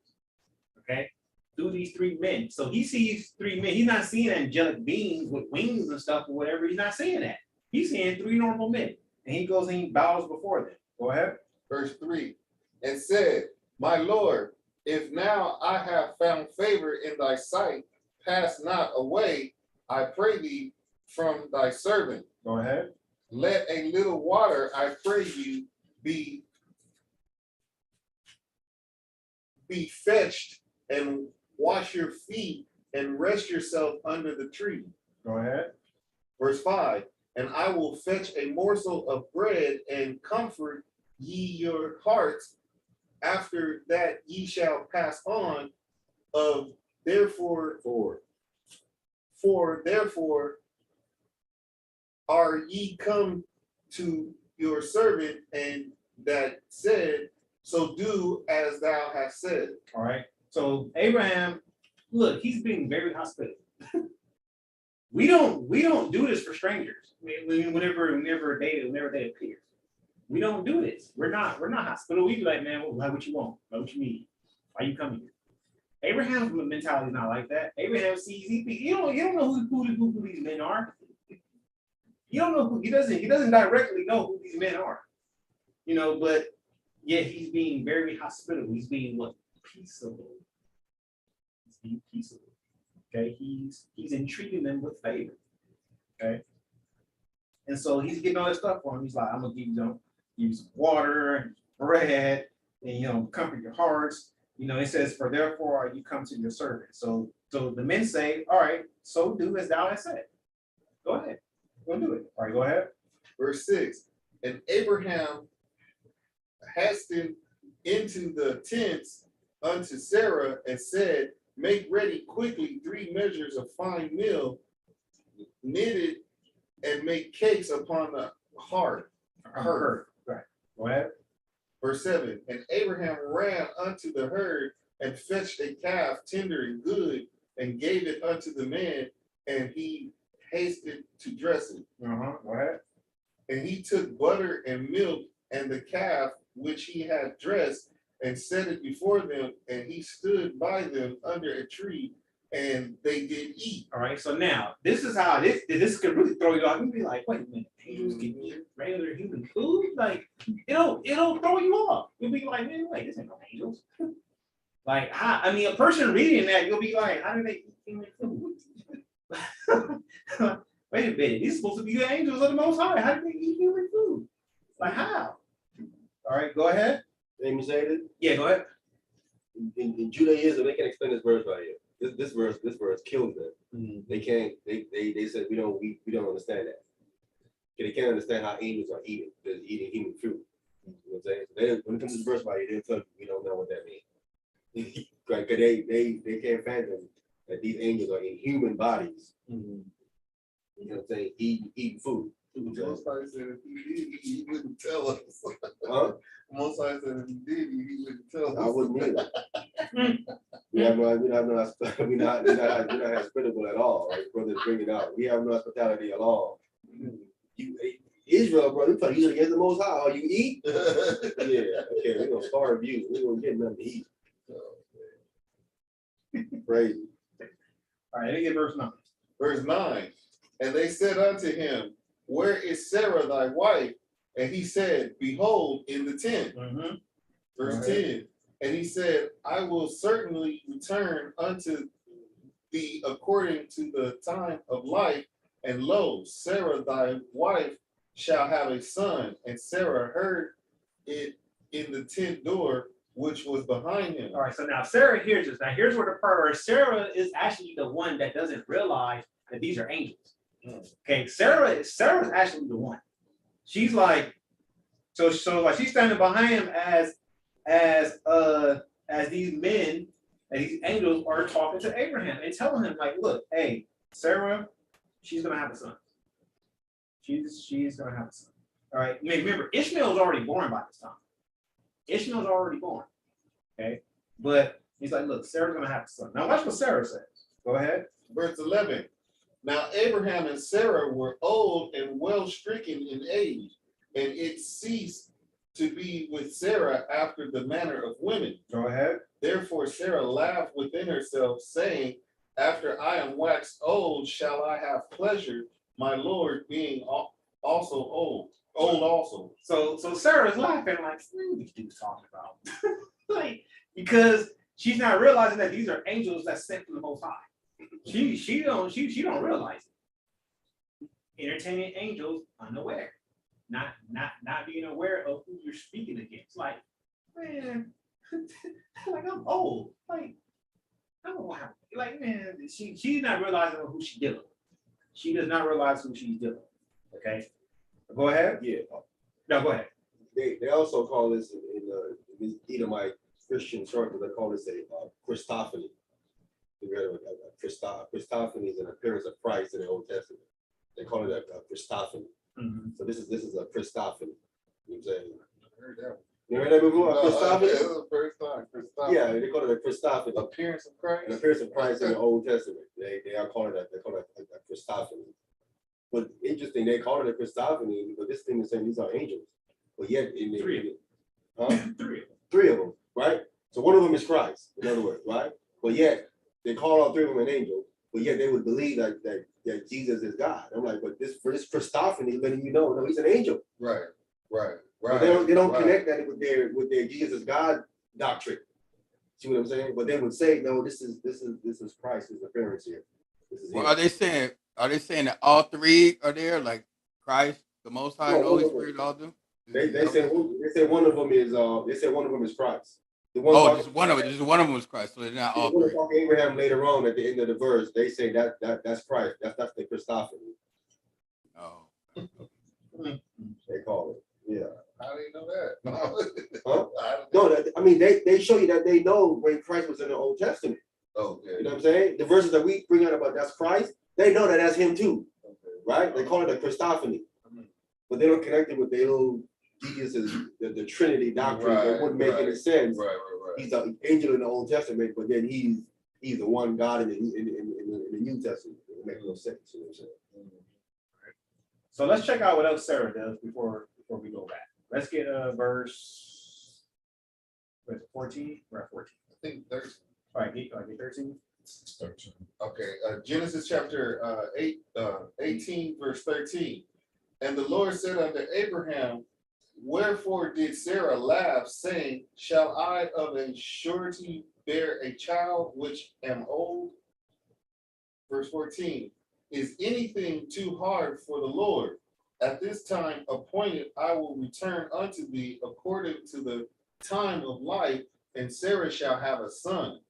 Okay, through these 3 men. So he sees 3 men. He's not seeing angelic beings with wings and stuff or whatever. He's not seeing that. He's seeing 3 normal men, and he goes and he bows before them. Go ahead. Verse 3. And said, My Lord, if now I have found favor in thy sight, pass not away, I pray thee, from thy servant. Go ahead. Let a little water, I pray you, be fetched, and wash your feet, and rest yourself under the tree. Go ahead. Verse 5. And I will fetch a morsel of bread, and comfort ye your hearts. After that ye shall pass on. Therefore are ye come to your servant, and that said, so do as thou hast said. All right. So Abraham, look, he's being very hospitable. we don't do this for strangers. Whenever they appear, we don't do this. We're not hospitable. We be like, man, what you want? What you need? Why you coming here? Abraham's mentality is not like that. Abraham sees you don't know who these men are. You don't know he doesn't directly know who these men are. You know, but yet he's being very hospitable. He's being what? Peaceable. He's being peaceable. Okay, he's entreating them with favor. Okay. And so he's getting all this stuff for him. He's like, I'm gonna give you some water and bread, and comfort your hearts. It says, for therefore you come to your servant. So the men say, all right, so do as thou hast said. Go ahead. Go do it. All right, go ahead. Verse 6. And Abraham hastened into the tents unto Sarah, and said, make ready quickly 3 measures of fine meal, knitted, and make cakes upon the hearth. Right. Go ahead. Verse 7. And Abraham ran unto the herd, and fetched a calf tender and good, and gave it unto the man, and he hasted to dress it. Go ahead. And he took butter and milk, and the calf which he had dressed, and set it before them, and he stood by them under a tree, and they did eat. All right, so now this is how this could really throw you off. You'd be like, wait a minute, angels can eat regular human food? Like, it'll throw you off. You'll be like, man, wait, this ain't no angels. Like, a person reading that, you'll be like, how do they eat human food? Wait a minute, these are supposed to be the angels of the Most High. How do they eat human food? Like, how? All right, go ahead. Let me say that. Yeah, go ahead. in Judaism, they can explain this verse right here. This verse kills them. They can't. They said we don't understand that. They can't understand how angels are eating human fruit. You know what I'm saying? So when it comes to this verse right here, they tell you we don't know what that means. Right? Because they can't fathom that these angels are in human bodies. You know what I'm saying? Eating food. Most I said if he did, he wouldn't tell us. Huh? Most I said if he did, he wouldn't tell us. I wouldn't either. We're not hospitable at all. Like brothers bring it out. We have no hospitality at all. Israel, brother, you usually against the Most High. Oh, you eat? Yeah, okay, we're gonna starve you. We're gonna get nothing to eat. Crazy. All right, let me get verse 9. Verse 9. And they said unto him, where is Sarah thy wife? And he said, behold, in the tent. Verse 10. And he said, I will certainly return unto thee according to the time of life. And lo, Sarah thy wife shall have a son. And Sarah heard it in the tent door, which was behind him. All right, so now Sarah hears this. Now here's where the part where Sarah is actually the one that doesn't realize that these are angels. Okay, Sarah's actually the one. She's like, so like she's standing behind him as these men and these angels are talking to Abraham and telling him, like, look, hey, Sarah, she's gonna have a son. She's gonna have a son. All right. Remember, Ishmael's already born by this time. Ishmael's already born. Okay, but he's like, look, Sarah's gonna have a son. Now watch what Sarah says. Go ahead. Verse 11. Now Abraham and Sarah were old and well stricken in age, and it ceased to be with Sarah after the manner of women. Go ahead. Therefore Sarah laughed within herself, saying, after I am waxed old, shall I have pleasure, my Lord being also old also. So Sarah's laughing like, what these dudes talking about? Like, because she's not realizing that these are angels that sent from the Most High. She don't realize it. Entertaining angels unaware, not being aware of who you're speaking against. Like, man, like I'm old. Like, I don't know how. Like, man, she's not realizing who she's dealing with. She does not realize who she's dealing with. Okay, go ahead. Yeah. No, go ahead. They also call this in Edomite Christian circles. They call this a Christophany. Christophany is an appearance of Christ in the Old Testament. They call it a Christophany. So this is a Christophany. You know what I'm saying? I heard that one. You heard that before? No, Christophany? that was the first time. Christophany. Yeah, they call it a Christophany. Appearance of Christ. An appearance of Christ in the Old Testament. They are calling it. They call it a Christophany. But interesting, they call it a Christophany because this thing is saying these are angels. But yet Three of them. Three of them, right? So one of them is Christ, in other words, right? But yet they call all three of them an angel, but yet they would believe that Jesus is God. I'm like, but this Christophany letting you know, no, he's an angel. Right. But they don't connect that with their Jesus is God doctrine. See what I'm saying? But they would say, no, this is Christ's appearance here. This is Well, are they saying that all three are there, like Christ, the Most High, and the Holy Spirit all do? They say one of them is Christ. Just one of them was Christ, so they're not all three. Abraham later on at the end of the verse, they say that's Christ. That's the Christophany. Oh. They call it. Yeah. How do you know that? Huh? No, I mean they show you that they know when Christ was in the Old Testament. Okay. You know what I'm saying? The verses that we bring out about that's Christ, they know that that's him too. Right? They call it a Christophany. But they don't connect it with their little Jesus, the Trinity doctrine. That wouldn't make any sense. Right. He's an angel in the Old Testament, but then he's the one God in the New Testament. It would make no sense. You know what I'm saying? So let's check out what else Sarah does before we go back. Let's get verse 14. We're at 14. I think 13. All right, get 13. 13. Okay. Genesis chapter 18, verse 13. And the Lord said unto Abraham, wherefore did Sarah laugh, saying, shall I of a surety bear a child which am old? Verse 14. Is anything too hard for the Lord? At this time appointed, I will return unto thee according to the time of life, and Sarah shall have a son.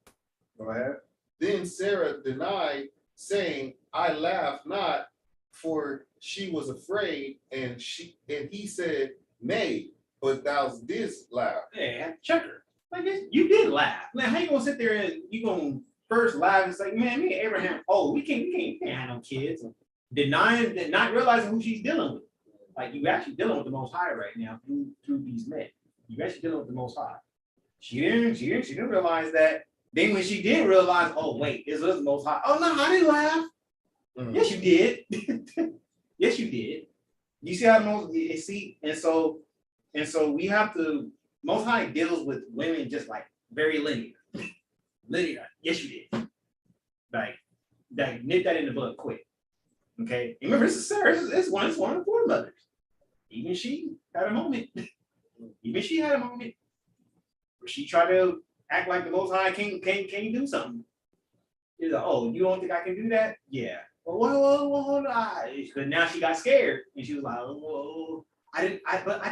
Go ahead. Then Sarah denied, saying, I laugh not, for she was afraid, and he said, Nay, but thou didst laugh. Yeah, check her. Like you did laugh. Man, how you gonna sit there and you gonna first laugh and say, man, me and Abraham, we can't have no kids. Denying, not realizing who she's dealing with. Like you actually dealing with the Most High right now through these men. You actually dealing with the Most High. She didn't realize that. Then when she did realize, oh wait, this was the Most High. Oh no, I didn't laugh. Mm-hmm. Yes, you did. Yes, you did. You see how and so we have to. Most High deals with women just like very linear. Linear. Yes, you did. Like nip that in the bud quick. Okay. And remember, this is Sarah. It's one of the foremothers. Even she had a moment. Even she had a moment where she tried to act like the Most High can do something. She's like, oh, you don't think I can do that? Yeah. Well, hold on. But now she got scared and she was like, oh, I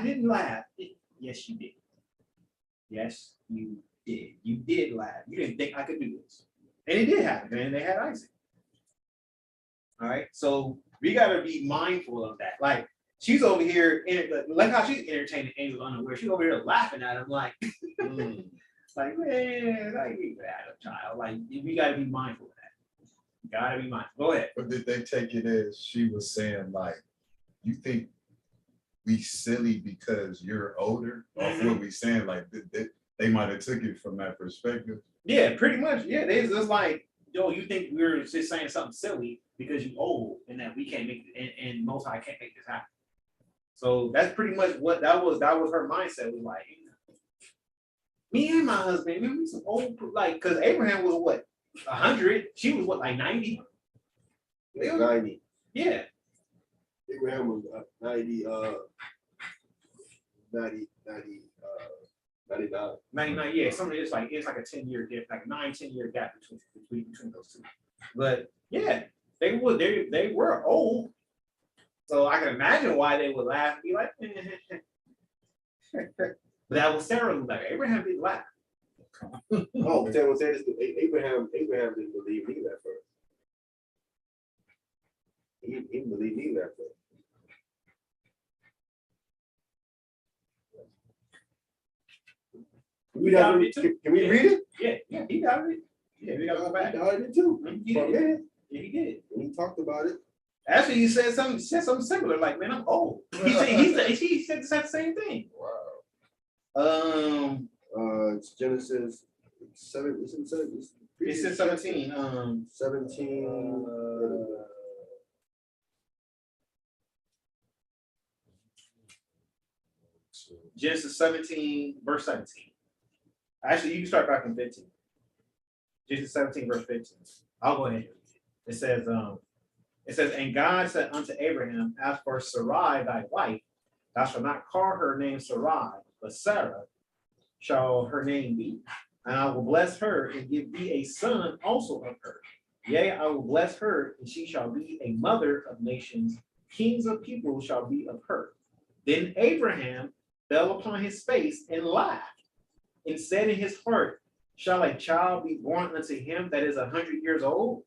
didn't laugh. Yes, you did. Yes, you did. You did laugh. You didn't think I could do this. And it did happen, and they had Isaac. All right. So we gotta be mindful of that. Like she's over here, like how she's entertaining angels unaware. She's over here laughing at him like, like, man, I ain't that a child. Like we gotta be mindful of that. You gotta be mindful. Go ahead. But did they take it as she was saying, like, you think we silly because you're older? Or what we saying, like they might have took it from that perspective. Yeah, pretty much. Yeah, they just like, yo, you think we're just saying something silly because you old and that we can't make it, and Most High can't make this happen. So that's pretty much what that was her mindset was like. Me and my husband, we some old, like, because Abraham was what, 100? She was what, like 90? 90. Yeah. Abraham was 99, yeah. Something it's like a 10-year gap, like a 9-10 year gap between those two. But yeah, they were old. So I can imagine why they would laugh and be like, but that was Sarah was like, Abraham didn't laugh. Oh, Sarah said this, Abraham didn't believe me at first. He didn't believe me at first. Can we read it? Yeah, he got it. Yeah, we got to go back. He got it too. Yeah, he did. And he talked about it. Actually, he said something similar. Like, man, I'm old. He said the same thing. Wow. It's Genesis 7. It said 17. 17. Genesis 17, verse 17. Actually, you can start back in 15. Genesis 17, verse 15. I'll go ahead. It says, and God said unto Abraham, as for Sarai thy wife, thou shalt not call her name Sarai, but Sarah shall her name be. And I will bless her and give thee a son also of her. Yea, I will bless her, and she shall be a mother of nations. Kings of people shall be of her. Then Abraham fell upon his face and laughed, and said in his heart, shall a child be born unto him that is 100 years old?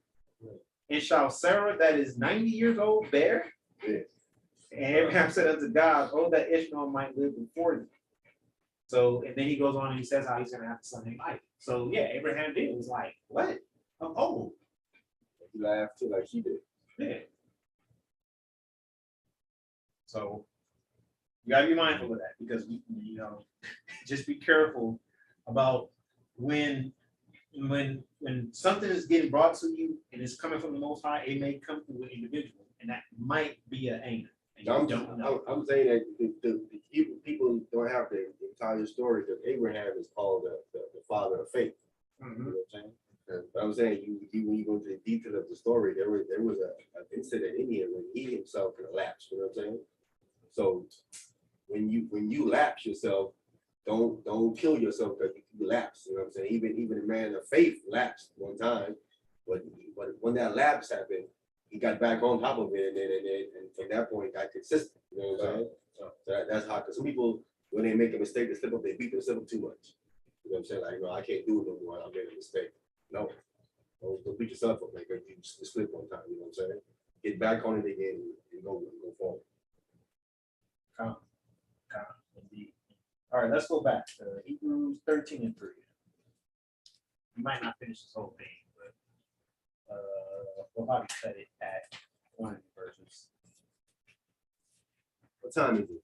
And shall Sarah that is 90 years old bear? Yeah. And Abraham said unto God, oh, that Ishmael might live before thee. So, and then he goes on and he says how he's going to have a son named Isaac. So, yeah, Abraham did. It was like, what? I'm old. He laughed too, like he did. Yeah. So, you got to be mindful of that because, just be careful about when something is getting brought to you and it's coming from the Most High, it may come through an individual, and that might be an anger. I'm saying that the people don't have the entire story that Abraham is called the father of faith. Mm-hmm. You know what I'm saying? But I'm saying when you go to the detail of the story, there was an incident in here when he himself collapsed. You know what I'm saying? So when you lapse yourself, don't kill yourself because you lapse. You know what I'm saying? Even a man of faith lapsed one time, but when that lapse happened, he got back on top of it, and from that point got consistent. You know what I'm saying? So that's how. Because some people, when they make a mistake, they slip up, they beat themselves too much. You know what I'm saying? Like, no, I can't do it no more. I made a mistake. No. Don't beat yourself up like you slip one time. You know what I'm saying? Get back on it again and go forward. Indeed. All right, let's go back to Hebrews 13:3. You might not finish this whole thing, but we'll probably cut it at one of the verses. What time is it?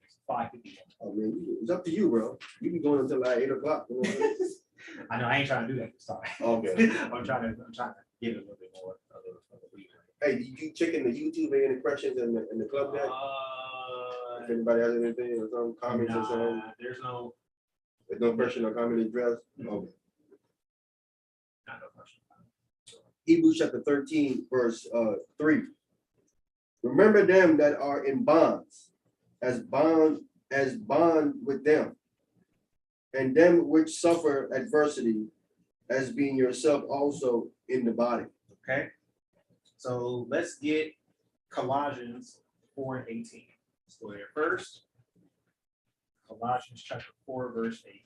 It's 5:51. Oh man, it's up to you, bro. You be going until like 8 o'clock. You know? I know I ain't trying to do that this time. Okay. I'm trying to give it a little bit more of a read. Hey, did you check in the YouTube any questions in the club deck? If anybody has anything or some comments or something? There's no question or comment addressed? Okay. no question. Hebrews chapter 13, verse 3. Remember them that are in bonds, as bond with them, and them which suffer adversity, as being yourself also in the body. Okay. So let's get Colossians 4:18. Let's go there first. Colossians chapter 4, verse 18.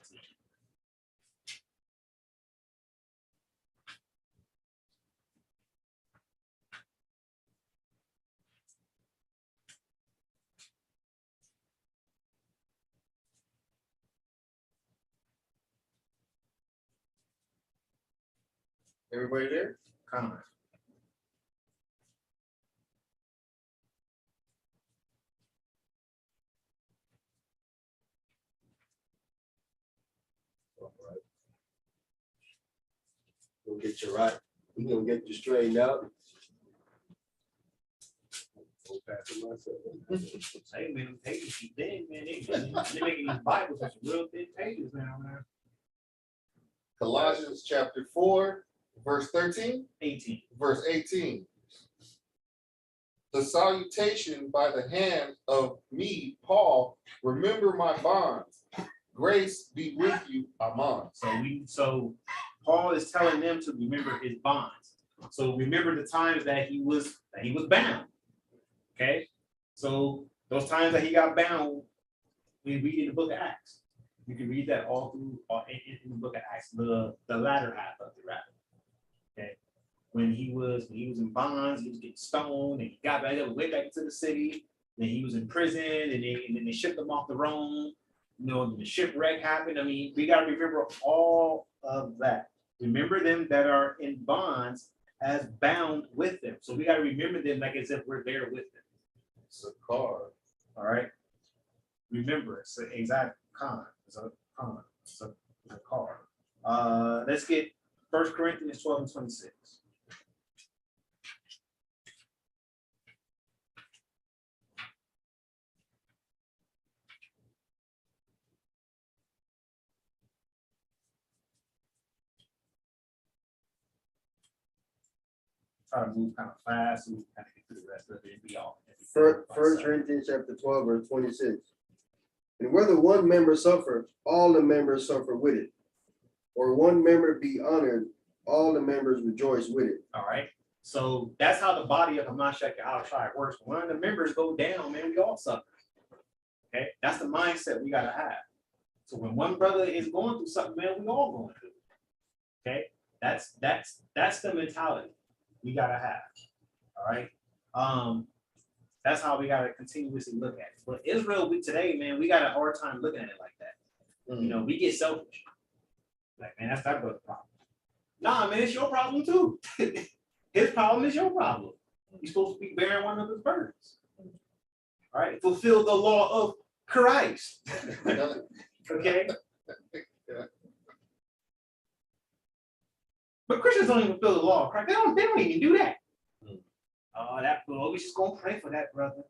Everybody there? Comment. All right. We'll get you right. We're gonna get you straightened out. Hey man, pages keep thin, man. They're making these Bibles with some real thin pages now, man. Colossians chapter 4, verse 13, 18. verse 18. The salutation by the hand of me, Paul, remember my bonds. Grace be with you, Amen. So Paul is telling them to remember his bonds. So remember the times that he was bound. Okay, so those times that he got bound, we read in the book of Acts. You can read that all through in the book of Acts, the latter half of it, rather. Okay, when he was in bonds, he was getting stoned, and he got back up, went back into the city. Then he was in prison, and then they shipped him off to Rome. You know, the shipwreck happened. I mean, we got to remember all of that. Remember them that are in bonds as bound with them. So we got to remember them like as if we're there with them. It's a car. All right. Remember, it's an exact con. It's a con. It's a car. Let's get 1 Corinthians 12:26. Try to move kind of fast so we can kind of get through the rest of it and be off. First Corinthians chapter 12, verse 26. And whether one member suffer, all the members suffer with it. Or one member be honored, all the members rejoice with it. All right. So that's how the body of Hamashiach Yahushua works. When one of the members go down, man, we all suffer. Okay, that's the mindset we gotta have. So when one brother is going through something, man, we all going through. Okay, that's the mentality we gotta have. All right. That's how we gotta continuously look at it. But Israel, today, man, we got a hard time looking at it like that. You know, we get selfish. Like, man, that's that brother's problem. Nah, man, it's your problem too. His problem is your problem. You're supposed to be bearing one of his burdens. All right, fulfill the law of Christ. Okay. But Christians don't even fulfill the law of Christ. They don't even do that. Oh, we just gonna pray for that brother.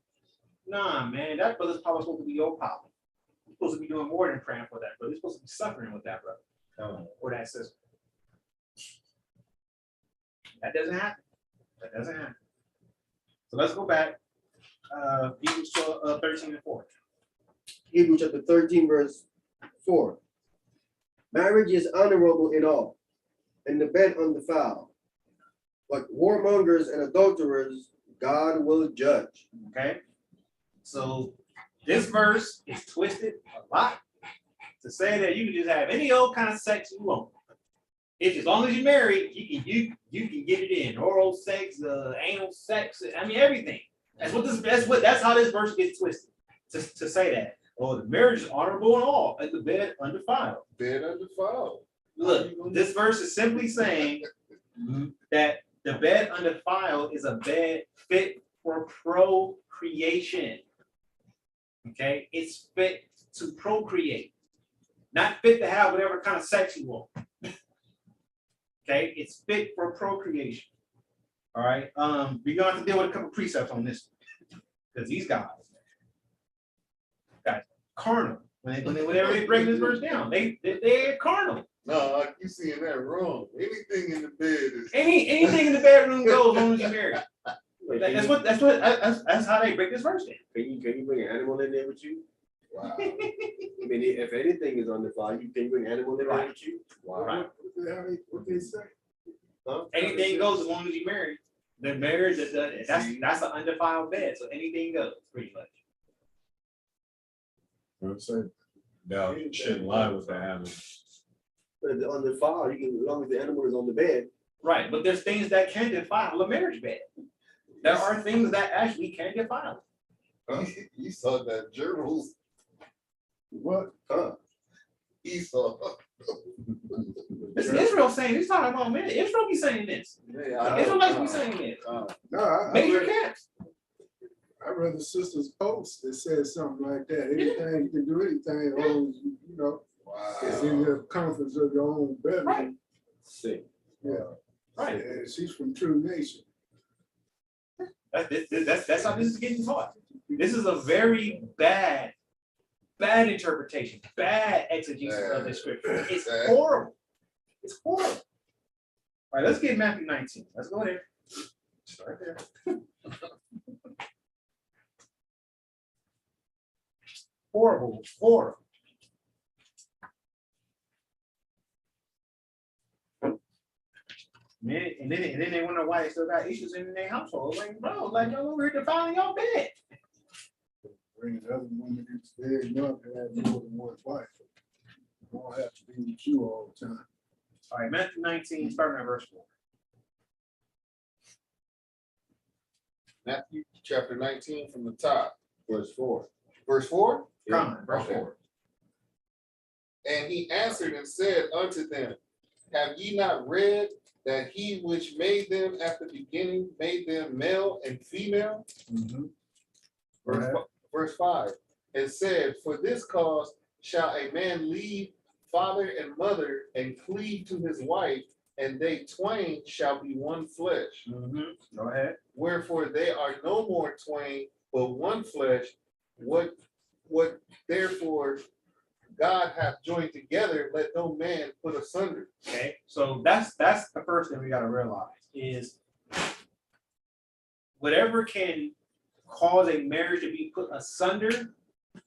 Nah, man, that brother's probably supposed to be your problem. You're supposed to be doing more than praying for that brother. You're supposed to be suffering with that brother or that sister. That doesn't happen. That doesn't happen. So let's go back. Hebrews 13:4. Hebrews chapter 13, verse 4. Marriage is honorable in all, and the bed undefiled. But whoremongers and adulterers, God will judge. Okay. So this verse is twisted a lot. to say that you can just have any old kind of sex you want. If as long as you're married, you can get it in. Oral sex, anal sex, I mean everything. That's how this verse gets twisted. To say that. Oh, the marriage is honorable and all, and the bed undefiled. Bed undefiled. Look, this verse is simply saying that the bed undefiled is a bed fit for procreation. Okay, it's fit to procreate, not fit to have whatever kind of sex you want. Okay, it's fit for procreation. All right, we're gonna have to deal with a couple precepts on this because these guys carnal. Whenever they break this verse down, they're carnal. No, like you seeing that wrong. Anything in the bed is Anything in the bedroom goes as long as you're married. That's how they break this verse down. Can you bring an animal in there with you? wow. I mean, if anything is undefiled, you can bring an animal in there with you. Wow. Right. What they say? Huh? Anything goes as long as you're married. The marriage that's an undefiled bed, so anything goes pretty much. You know what I'm saying? Now, you shouldn't lie with the animal. But if it's undefiled, you can, as long as the animal is on the bed. Right, but there's things that can defile a marriage bed. There are things that actually can defile. You saw that germs. What? Esau. This is Israel saying, he's talking about man. Israel be saying this. Israelites be saying this. No, Major camps. I read the sister's post that said something like that. Anything, you can do anything, as long as you know, it's in the comforts of your own bedroom. Right. Sick. Yeah. Right. And she's from True Nation. That's how this is getting taught. This is a very bad interpretation, bad exegesis of the scripture. It's horrible. It's horrible. All right, let's get Matthew 19. Let's go there. Start there. Horrible. And then they wonder why they still got issues in their household. Like, bro, like y'all over here defiling your bed. Bring another woman into bed, enough to have more than one wife. You don't have to be with you all the time. All right, Matthew 19, starting at verse 4. Matthew chapter 19 from the top, verse 4. Verse 4? Come on, verse 4. And he answered and said unto them, have ye not read that he which made them at the beginning made them male and female? Verse 5. And said, for this cause shall a man leave father and mother and cleave to his wife, and they twain shall be one flesh. Go ahead. Wherefore they are no more twain, but one flesh. What therefore God hath joined together, let no man put asunder. Okay, so that's the first thing we got to realize is whatever can cause a marriage to be put asunder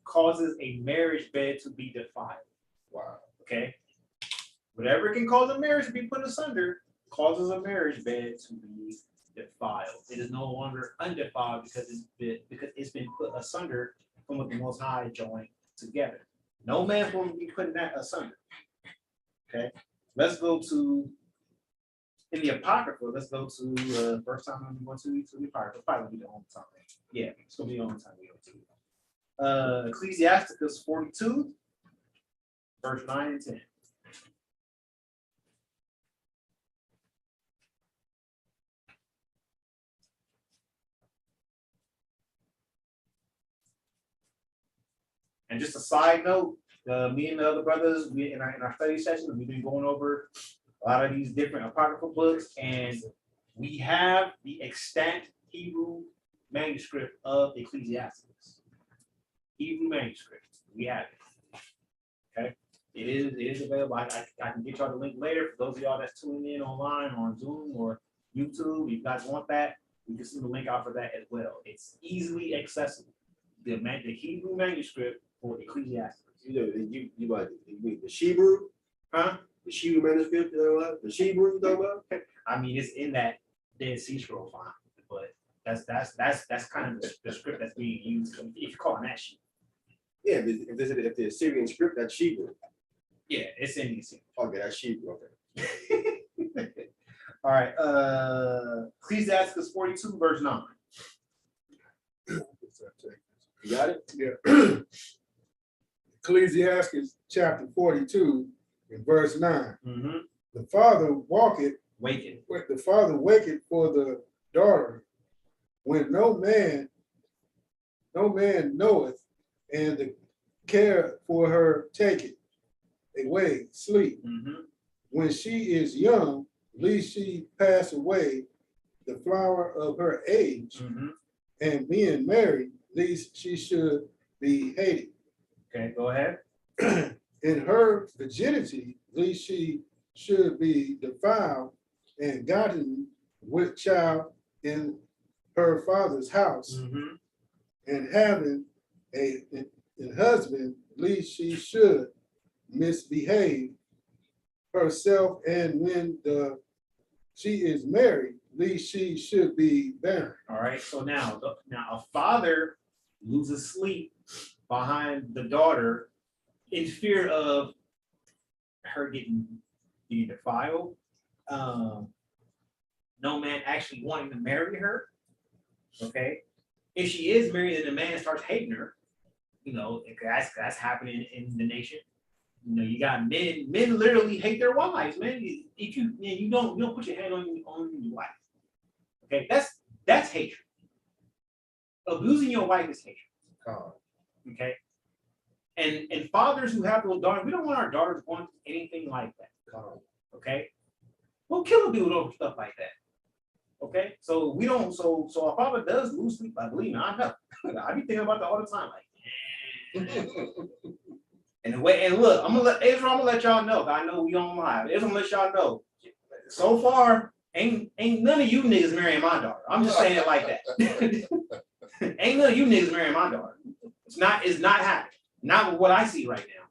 causes a marriage bed to be defiled. Wow. Okay, whatever can cause a marriage to be put asunder causes a marriage bed to be defiled. It is no longer undefiled because it's been put asunder from what the Most High joined together. No man's going to be putting that asunder. Okay, let's go to in the Apocrypha. Let's go to first time I'm going to the Apocrypha. Probably be the only time. Yeah, it's going to be the only time we go to. Ecclesiasticus 42, verse 9 and 10. And just a side note, me and the other brothers, we in our study session, we've been going over a lot of these different apocryphal books, and we have the extant Hebrew manuscript of Ecclesiasticus. Hebrew manuscript. We have it. Okay. It is available. I can get y'all the link later for those of y'all that's tuning in online on Zoom or YouTube. If you guys want that, we can send the link out for that as well. It's easily accessible. The Hebrew manuscript for Ecclesiastes. You mean the Hebrew? Huh? The Hebrew manuscript, the Hebrew you talking about? I mean, it's in that Dead Sea Scroll font, but that's kind of the script that's being used. If you're calling that sheet. Yeah, if the Assyrian script, that's Hebrew. Yeah, it's in the Assyrian. Okay, that's Hebrew. Okay. All right. Ecclesiastes 42, verse 9. You got it? Yeah. Ecclesiastes chapter 42 and verse 9. Mm-hmm. The father waketh for the daughter when no man knoweth, and the care for her taketh away sleep. Mm-hmm. When she is young, lest she pass away the flower of her age, Mm-hmm. and being married, lest she should be hated. Okay, go ahead. In her virginity, lest she should be defiled and gotten with child in her father's house, Mm-hmm. and having a husband, lest she should misbehave herself, and when she is married, lest she should be barren. All right. So now a father loses sleep behind the daughter in fear of her getting defiled. No man actually wanting to marry her. Okay. If she is married and the man starts hating her, that's happening in the nation. You got men literally hate their wives, man. If you don't put your hand on your wife. Okay, that's hatred. Abusing your wife is hatred. Okay. And fathers who have those daughters, we don't want our daughters going through anything like that. Okay. We'll kill a dude over stuff like that. Okay. So we don't, so a father does lose sleep, I believe. I know. I be thinking about that all the time. Like, and look, I'm gonna let y'all know. I know we don't lie. I'm gonna let y'all know. So far, ain't none of you niggas marrying my daughter. I'm just saying it like that. Ain't none of you niggas marrying my daughter. It's not happening. Not with what I see right now.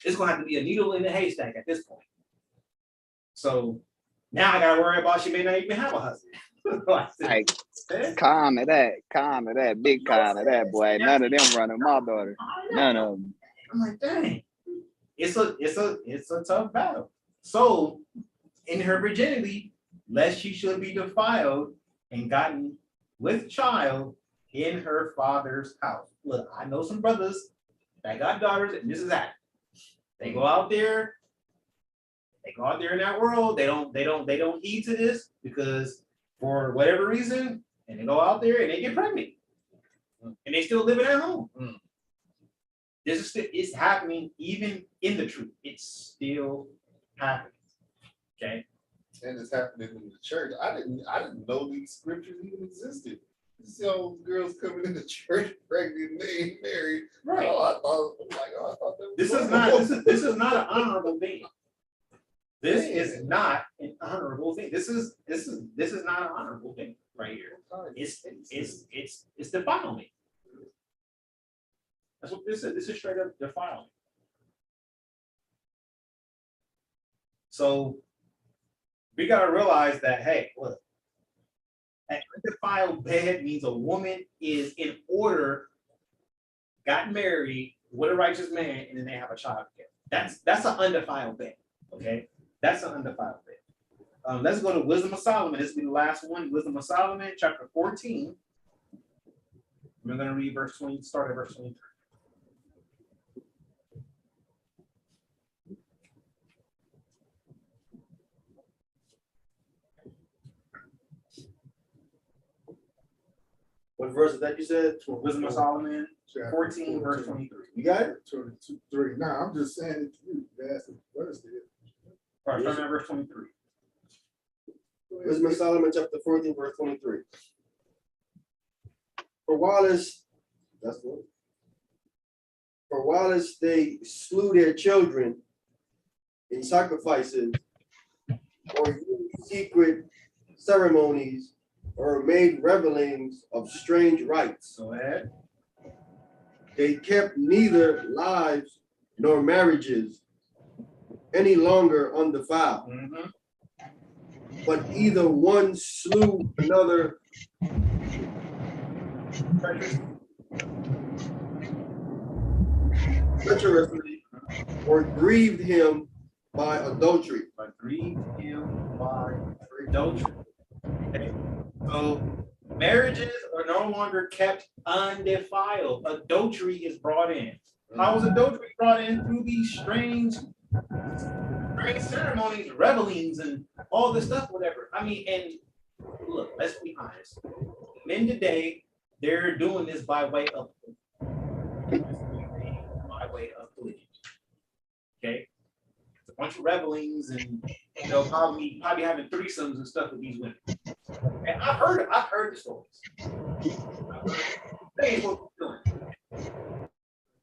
It's gonna have to be a needle in the haystack at this point. So now I gotta worry about she may not even have a husband. Like, calm of that, big calm of that, boy. None of them running my daughter. None of them. I'm like, dang, it's a tough battle. So in her virginity, lest she should be defiled and gotten with child in her father's house. Look, I know some brothers that got daughters, and this is that. They go out there in that world. They don't heed to this because for whatever reason, and they go out there and they get pregnant, and they still living at home. It's happening even in the truth. It's still happening. Okay. And it's happening in the church. I didn't know these scriptures even existed. You see all those girls coming into church pregnant and they ain't married. Right. I thought that was This is not an honorable thing. This is not an honorable thing. This is not an honorable thing right here. It's defilement. That's what this is. This is straight up defilement. So we gotta realize that, hey, look, an undefiled bed means a woman is in order, got married with a righteous man, and then they have a child together. That's an undefiled bed. Okay, that's an undefiled bed. Let's go to Wisdom of Solomon. This will be the last one. Wisdom of Solomon, chapter 14. We're gonna read verse 20. Start at verse 23. What verse is that you said? Wisdom of Solomon, 14, verse 23. You got it? 22, 3. Now I'm just saying it to you. That's the verse there. All right, start at verse 23. Wisdom of Solomon, chapter 14, verse 23. For whilst they slew their children in sacrifices or used secret ceremonies or made revelings of strange rites. Go ahead. They kept neither lives nor marriages any longer undefiled. Mm-hmm. But either one slew another. treacherously or grieved him by adultery. Or grieved him by adultery. Okay. So marriages are no longer kept undefiled. Adultery is brought in. How is adultery brought in? Through these strange ceremonies, revelings, and all this stuff, whatever. I mean, and look, let's be honest. Men today, they're doing this by way of polygamy. Okay, it's a bunch of revelings, and probably having threesomes and stuff with these women. And I've heard the stories. That ain't what we're doing.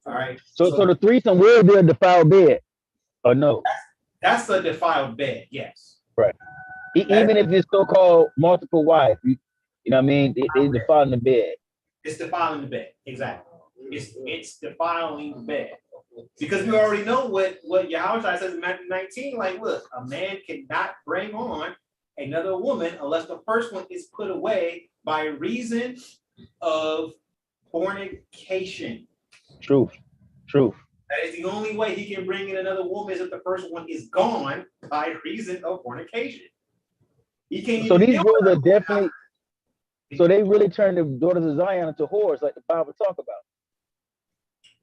All right. So the threesome will be a defiled bed, or no? That's a defiled bed, yes. Right. Even if it's so-called multiple wives, you know what I mean? They defiling the bed. It's defiling the bed, exactly. It's defiling the bed. Because we already know what Yahushua says in Matthew 19, like, look, a man cannot bring on another woman unless the first one is put away by reason of fornication. Truth. That is the only way he can bring in another woman is if the first one is gone by reason of fornication. He can't. So these rules are definitely. So they really turned the daughters of Zion into whores, like the Bible talk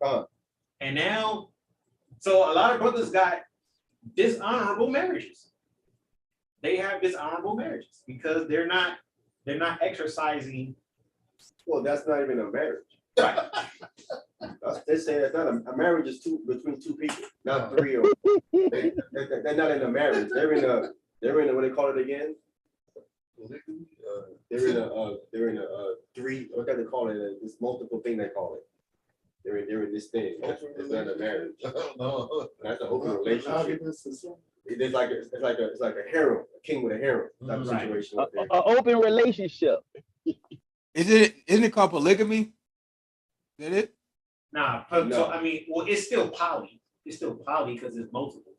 about. And now, so a lot of brothers got dishonorable marriages. They have dishonorable marriages because they're not exercising. Well, that's not even a marriage. Right. They say that's not a marriage is between two people, not three or they're not in a marriage. They're in a what they call it again? They're in a three, what do they call it? This multiple thing they call it. They're in this thing. It's not a marriage. No. That's an open relationship. It's like a harem, a king with a harem type of situation. An open relationship. Isn't it called polygamy? Is it? Nah, No. So I mean, well, it's still poly. It's still poly because it's multiple.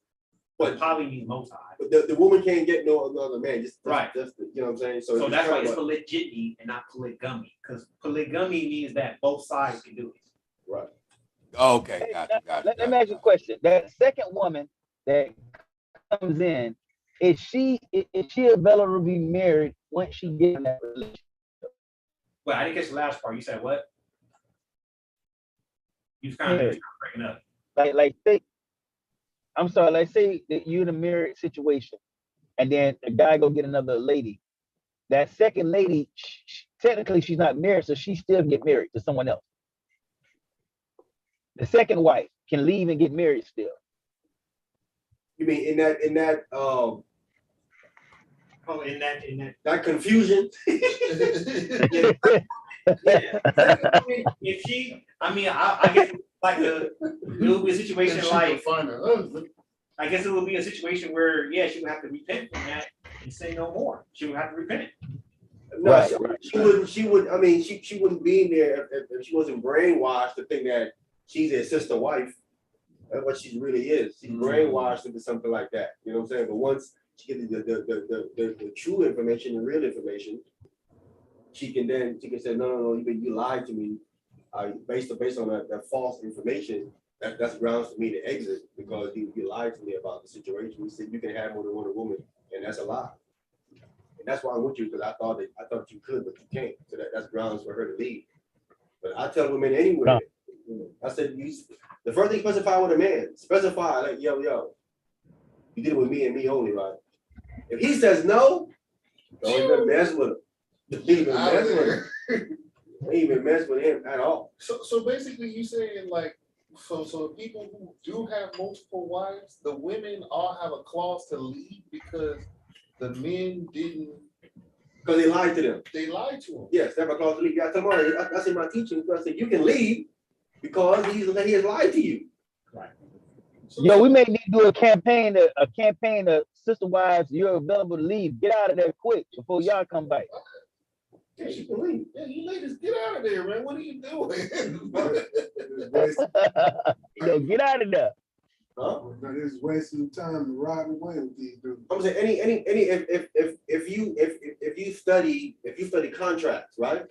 But poly means multi. But the woman can't get no other man. Just right. You know what I'm saying? So that's why it's polygyny and not polygamy. Because polygamy means that both sides can do it. Right. Okay, gotcha. Let me ask you a question. That second woman that comes in, is she available to be married once she gets in that relationship? Well, I didn't catch the last part. You said what? You was kind of breaking up. Like say, I'm sorry, like say that you're in a married situation and then the guy go get another lady. That second lady, technically she's not married, so she still get married to someone else. The second wife can leave and get married still. You mean in that that confusion? Yeah. If she, I guess like it would be a situation like I guess it would be a situation where she would have to repent from that and say no more. She would have to repent. No, right. She wouldn't be in there if she wasn't brainwashed to think that she's a sister wife. That's what she really is. She's brainwashed into something like that. You know what I'm saying? But once she gets the true information, the real information, she can say, no, you lied to me. Based on that false information, that's grounds for me to exit because you lied to me about the situation. You said you can have more than one woman, and that's a lie. And that's why I'm with you because I thought you could, but you can't. So that's grounds for her to leave. But I tell women anyway. I said the first thing specify with a man. Specify like yo, you did it with me and me only, right? If he says no, don't even mess with him. Don't even mess with him. Don't even mess with him at all. So basically, you saying like, so people who do have multiple wives, the women all have a clause to leave because the men didn't. Because they lied to them. They lied to them. Yes, they have a clause to leave. Yeah, tomorrow I say my teaching. I said you can leave because he has lied to you. Right. Yo, we may need to do a campaign of sister wives. You're available to leave. Get out of there quick before y'all come back. Yeah, she can leave. Yeah, you ladies, get out of there, man. What are you doing? Get out of there. Huh? Now this wasting time to ride away with these dudes. I'm saying if if you study contracts, right?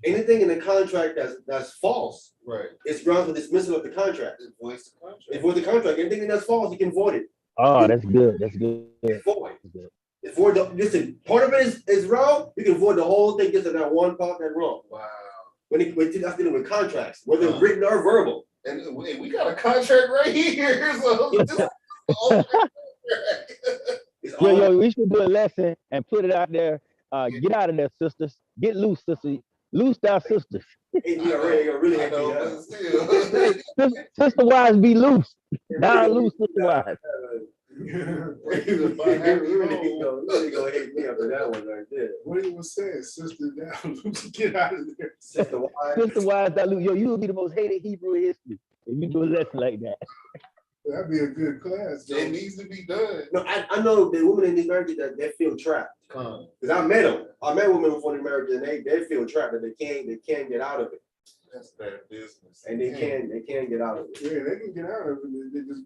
Anything in the contract that's false, Right. it's grounds for dismissal of the contract. It voids the contract. It voids the contract. Anything that's false, you can void it. Oh, that's good. That's good. It's void. That's good. It's void. Listen, part of it is wrong. You can void the whole thing just in that one part that's wrong. Wow. When that's dealing with contracts, whether written or verbal. And we got a contract right here. So Yo, we should do a lesson and put it out there. Get out of there, sisters. Get loose, sister. Loose our sisters. Really Sister wives be loose. Down loose, sister wives. Really go hit me up for that one right there. What he was saying, sister down, get out of there. Sister wives that loose. Yo, you will be the most hated Hebrew in history if you do a lesson like that. That'd be a good class. It needs to be done. No, I know the women in these marriages that they feel trapped. Because I met them. I met women before the marriage and they feel trapped that they can't get out of it. That's bad business. And they can't get out of it. Yeah, they can get out of it. They just,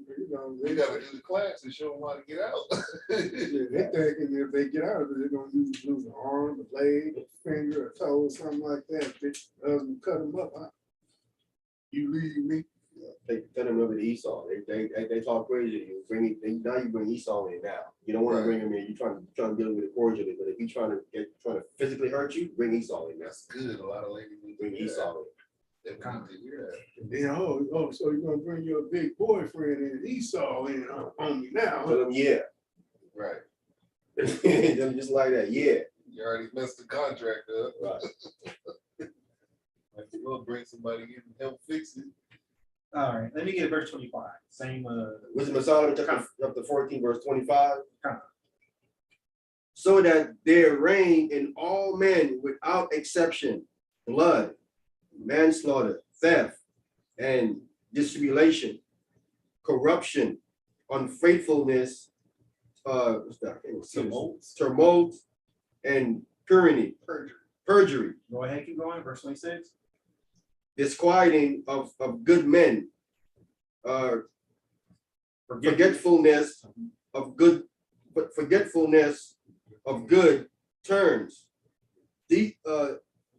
they gotta do the class to show them how to get out. Yeah, they thinking if they get out of it, they're gonna lose an arm, a leg, a finger, a toe, something like that. They cut them up. Huh? You leave me. They tell them over to Esau. They talk crazy to you. Now you bring Esau in now. You don't want to bring him in. You're trying to deal with it cordially. But if he's trying to physically hurt you, bring Esau in. That's good. A lot of ladies bring Esau in. They kind of hear that. And then, so you're gonna bring your big boyfriend in Esau in on me now? Tell them, yeah. Right. Just like that, yeah. You already messed the contract up. Right. Like you will bring somebody in and help fix it. All right, let me get verse 25. Same. Wisdom of Solomon, chapter 14, verse 25. So that there reign in all men without exception blood, manslaughter, theft, and dissimulation, corruption, unfaithfulness, tumult, and tyranny, perjury. Go ahead, keep going. Verse 26. Disquieting of good men, forgetfulness of good turns,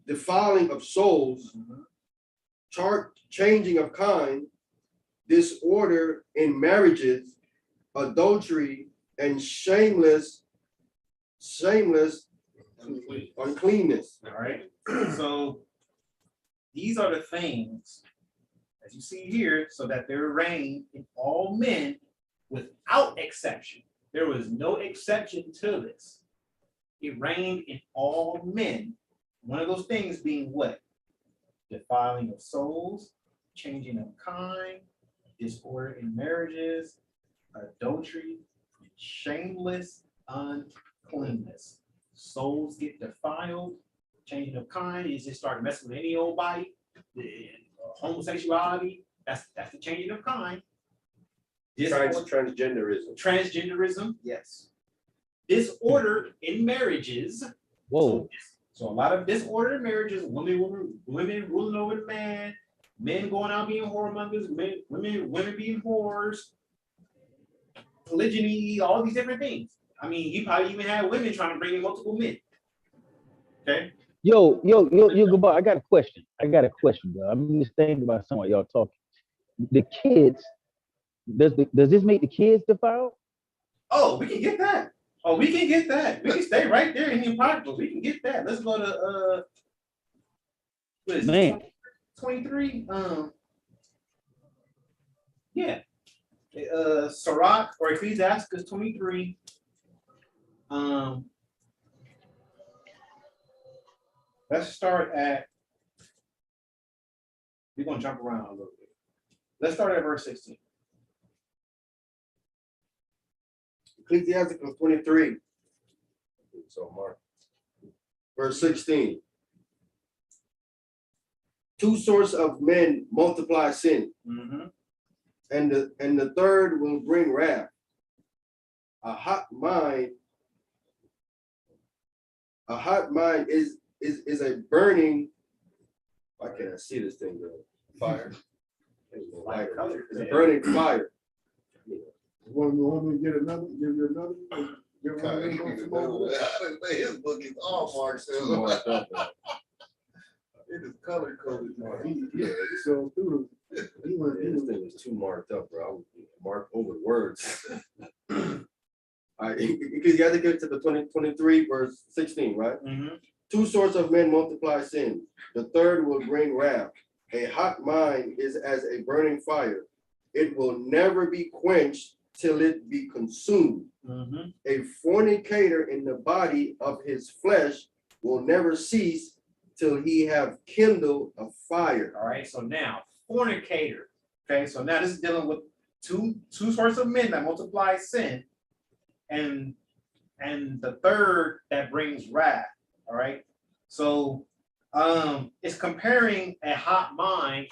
defiling of souls, changing of kind, disorder in marriages, adultery, and shameless uncleanness. All right. So these are the things, as you see here, so that there reign in all men without exception. There was no exception to this. It reigned in all men. One of those things being what? Defiling of souls, changing of kind, disorder in marriages, adultery, shameless uncleanness. Souls get defiled. Changing of kind is just start messing with any old body. Homosexuality, that's the changing of kind. Transgenderism, yes. Disorder in marriages. Whoa. So a lot of disorder in marriages, women ruling over the man, men going out being whoremongers, women being whores, polygyny, all these different things. I mean, he probably even had women trying to bring in multiple men. Okay. Yo, goodbye. I got a question, bro. I'm just thinking about something y'all talking. The kids, does this make the kids defiled? Oh, we can get that. We can stay right there in the apocrypha. We can get that. Let's go to what is it? 23. Yeah. Sirach or Ecclesiastes 23. Let's start at, we're going to jump around a little bit. Let's start at verse 16. Ecclesiastes 23. So Mark. Verse 16. Two sorts of men multiply sin, and the third will bring wrath. A hot mind is a burning. Why can't I see this thing, bro? Fire. It's a burning fire. Want me to give you another? You want to go some more? His book is all marked Too marked up, bro. It is color coded. Yeah, so through. He went, Yeah, this thing was too marked up, bro. I was marked over the words. All right, because you have to get to the 23 verse 16, right? Mm-hmm. Two sorts of men multiply sin. The third will bring wrath. A hot mind is as a burning fire. It will never be quenched till it be consumed. Mm-hmm. A fornicator in the body of his flesh will never cease till he have kindled a fire. All right, so now fornicator. Okay, so now this is dealing with two sorts of men that multiply sin, and the third that brings wrath. All right, so it's comparing a hot mind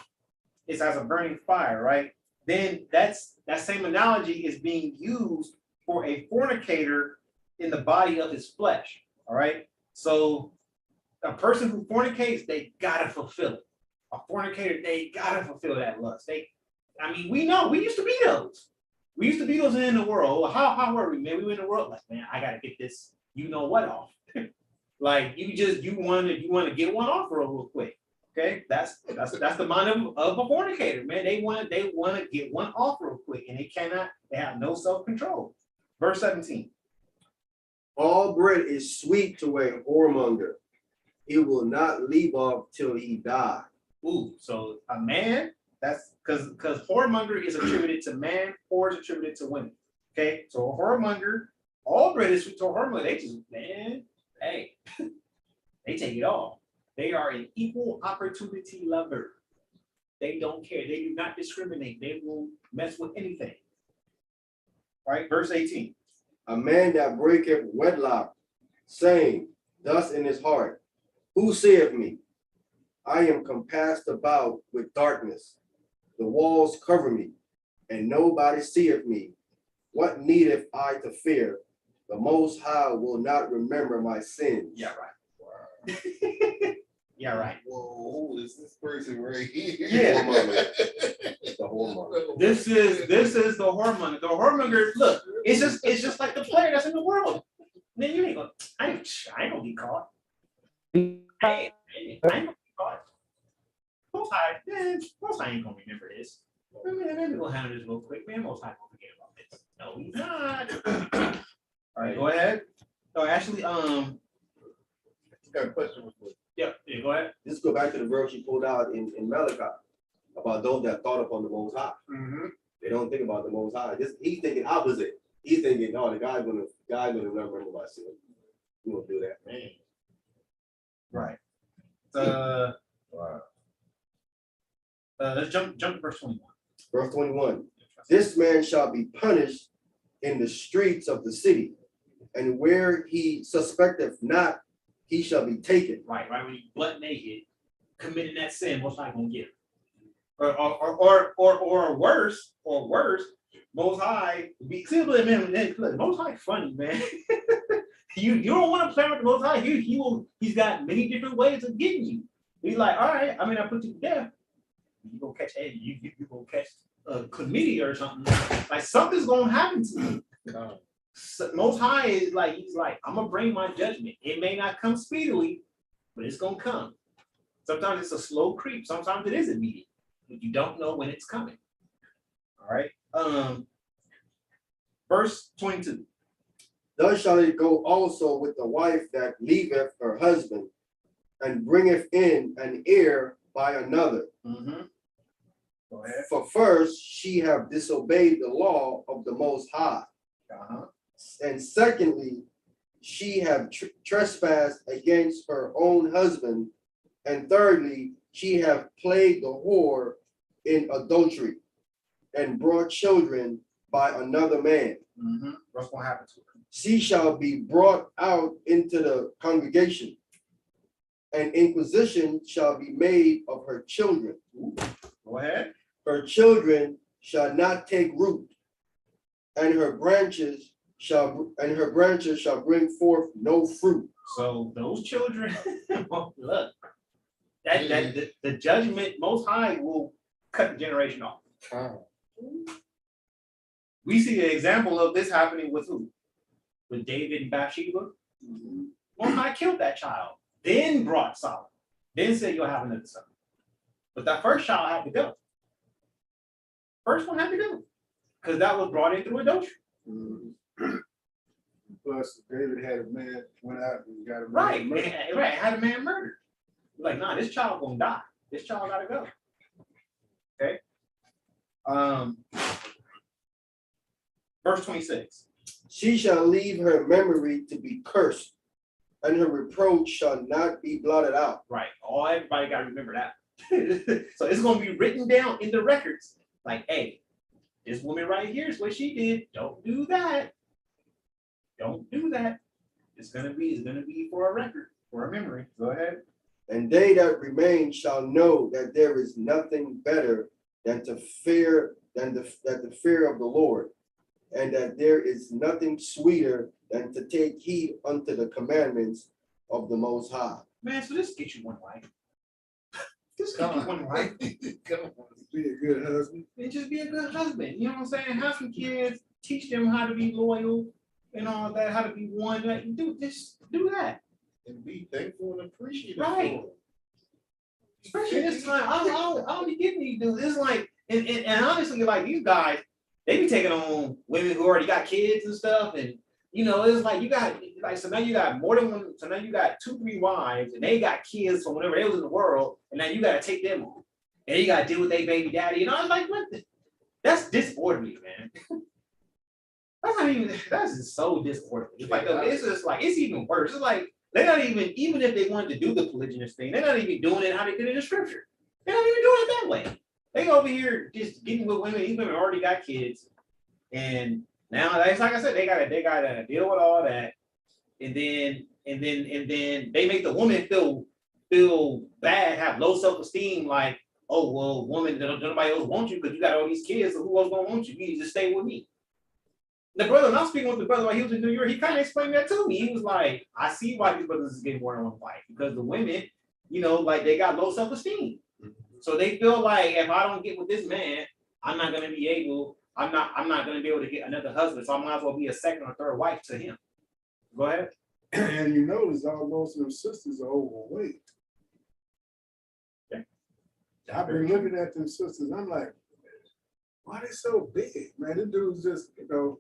is as a burning fire, right? Then that same analogy is being used for a fornicator in the body of his flesh. All right, so a person who fornicates, they gotta fulfill it. A fornicator, they gotta fulfill that lust. We know we used to be those. We used to be those in the world. How were we, man? We were in the world like, man, I gotta get this, you know what, off. Like you want to get one off real quick. Okay, that's the mind of a fornicator, man. They want to get one off real quick, and they have no self-control. Verse 17. All bread is sweet to a whoremonger. He will not leave off till he die. Ooh, so a man, that's because whoremonger is attributed to man, whore is attributed to women. Okay, so a whoremonger, all bread is sweet to a whoremonger. They just, man, hey, they take it all. They are an equal opportunity lover. They don't care. They do not discriminate. They will mess with anything. All right, verse 18. A man that breaketh wedlock, saying thus in his heart, who saith me? I am compassed about with darkness. The walls cover me, and nobody seeth me. What needeth I to fear? The Most High will not remember my sins. Yeah, right. Yeah, right. Whoa, who is this person right here? Yeah. The whoremonger. This is the whoremonger. The whoremonger, look, it's just like the player that's in the world. Man, you ain't gonna, I ain't gonna get caught. I ain't gonna get caught. Most High, man, Most High ain't gonna remember this. Man, we'll handle this real quick. Man, Most High gonna forget about this. No, he's not. All right, go ahead. No, actually, Got a question before. yeah, go ahead. This go back to the verse you pulled out in Malachi about those that thought upon the Most High. Mm-hmm. They don't think about the Most High. He's thinking opposite. He's thinking, oh, the guy's gonna remember my sin. He won't do that, man. Right. Wow. Let's jump to verse 21. Verse 21. This man shall be punished in the streets of the city, and where he suspecteth not, he shall be taken. Right, when you butt naked, committing that sin, what's not gonna get it? Or worse, Most High, Most High funny, man. you don't want to play with the Most High. He's got many different ways of getting you. He's like, all right, I put you to death. You gonna catch you gonna catch chlamydia or something. Like something's gonna happen to you. Most High is like, he's like, I'm gonna bring my judgment. It may not come speedily, but it's gonna come. Sometimes it's a slow creep. Sometimes it is immediate, but you don't know when it's coming. All right. Verse 22. Thus shall it go also with the wife that leaveth her husband, and bringeth in an heir by another. Mm-hmm. Go ahead. For first she have disobeyed the law of the Most High. Uh-huh. And secondly, she have trespassed against her own husband. And thirdly, she have plagued the whore in adultery and brought children by another man. Mm-hmm. What's going to happen to her? She shall be brought out into the congregation, and inquisition shall be made of her children. Go ahead. Her children shall not take root, and her branches shall bring forth no fruit. So those children, look, the judgment Most High will cut the generation off. We see an example of this happening with who? with David and Bathsheba? Most High killed that child, then brought Solomon, then said you'll have another son. But that first child had to go. First one had to go, because that was brought in through adultery. Plus, David had a man, went out and got a man. Right, murdered. right, had a man murdered. Like, nah, this child gonna die. This child gotta go. Okay. Verse 26. She shall leave her memory to be cursed, and her reproach shall not be blotted out. Right. Everybody gotta remember that. So it's gonna be written down in the records. Like, hey, this woman right here is what she did. Don't do that. Don't do that. It's gonna be for a record, for a memory. Go ahead. And they that remain shall know that there is nothing better than to fear than the fear of the Lord, and that there is nothing sweeter than to take heed unto the commandments of the Most High. Man, so this get you one wife. Just get you one wife. Come on, be a good husband. And just be a good husband. You know what I'm saying? Have some kids, teach them how to be loyal and all that, how to be one. Like, do that. And be thankful and appreciative. Right. Especially this time, I don't be getting these dudes. It's like, and honestly, like these guys, they be taking on women who already got kids and stuff, and you know, it's like you got like so now you got more than one. So now you got 2-3 wives, and they got kids from whenever they was in the world, and now you got to take them on, and you got to deal with their baby daddy. You know, it's like what? That's disorderly, man. That's not even. That's just so disorderly. It's like it's just like it's even worse. It's like they're not even if they wanted to do the polygynous thing, they're not even doing it how they did it in the scripture. They're not even doing it that way. They over here just getting with women. These women already got kids, and now it's like I said, they gotta deal with all that, and then they make the woman feel bad, have low self-esteem, like, oh well, woman, nobody else wants you because you got all these kids, so who else gonna want you? You need to stay with me. The brother, and I'm speaking with the brother while he was in New York, he kind of explained that to me. He was like, I see why these brothers is getting more than one wife, because the women, you know, like they got low self-esteem. So they feel like if I don't get with this man, I'm not gonna be able to get another husband. So I might as well be a second or third wife to him. Go ahead. And you notice most of them sisters are overweight. Yeah. I've been looking at them sisters, I'm like, why they so big? Man, them dudes just, you know,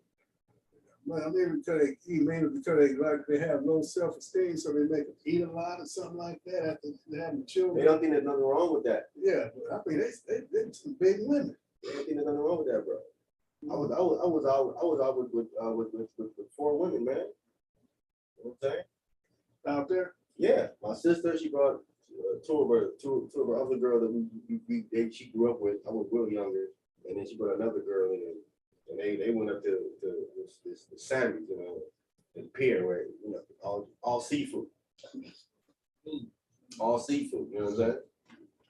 well, maybe because they eat, maybe because they have low self-esteem, so they make them eat a lot or something like that after having children. They don't think there's nothing wrong with that. Yeah, but I mean, they some big women. They don't think there's nothing wrong with that, bro. I was out with 4 women, man. You know what I'm saying? Out there? Yeah, my sister, she brought two of her other girls that she grew up with. I was real younger, and then she brought another girl in, and they went up to the Sammy's, you know, the pier where, you know, all seafood, all seafood. You know what I'm saying?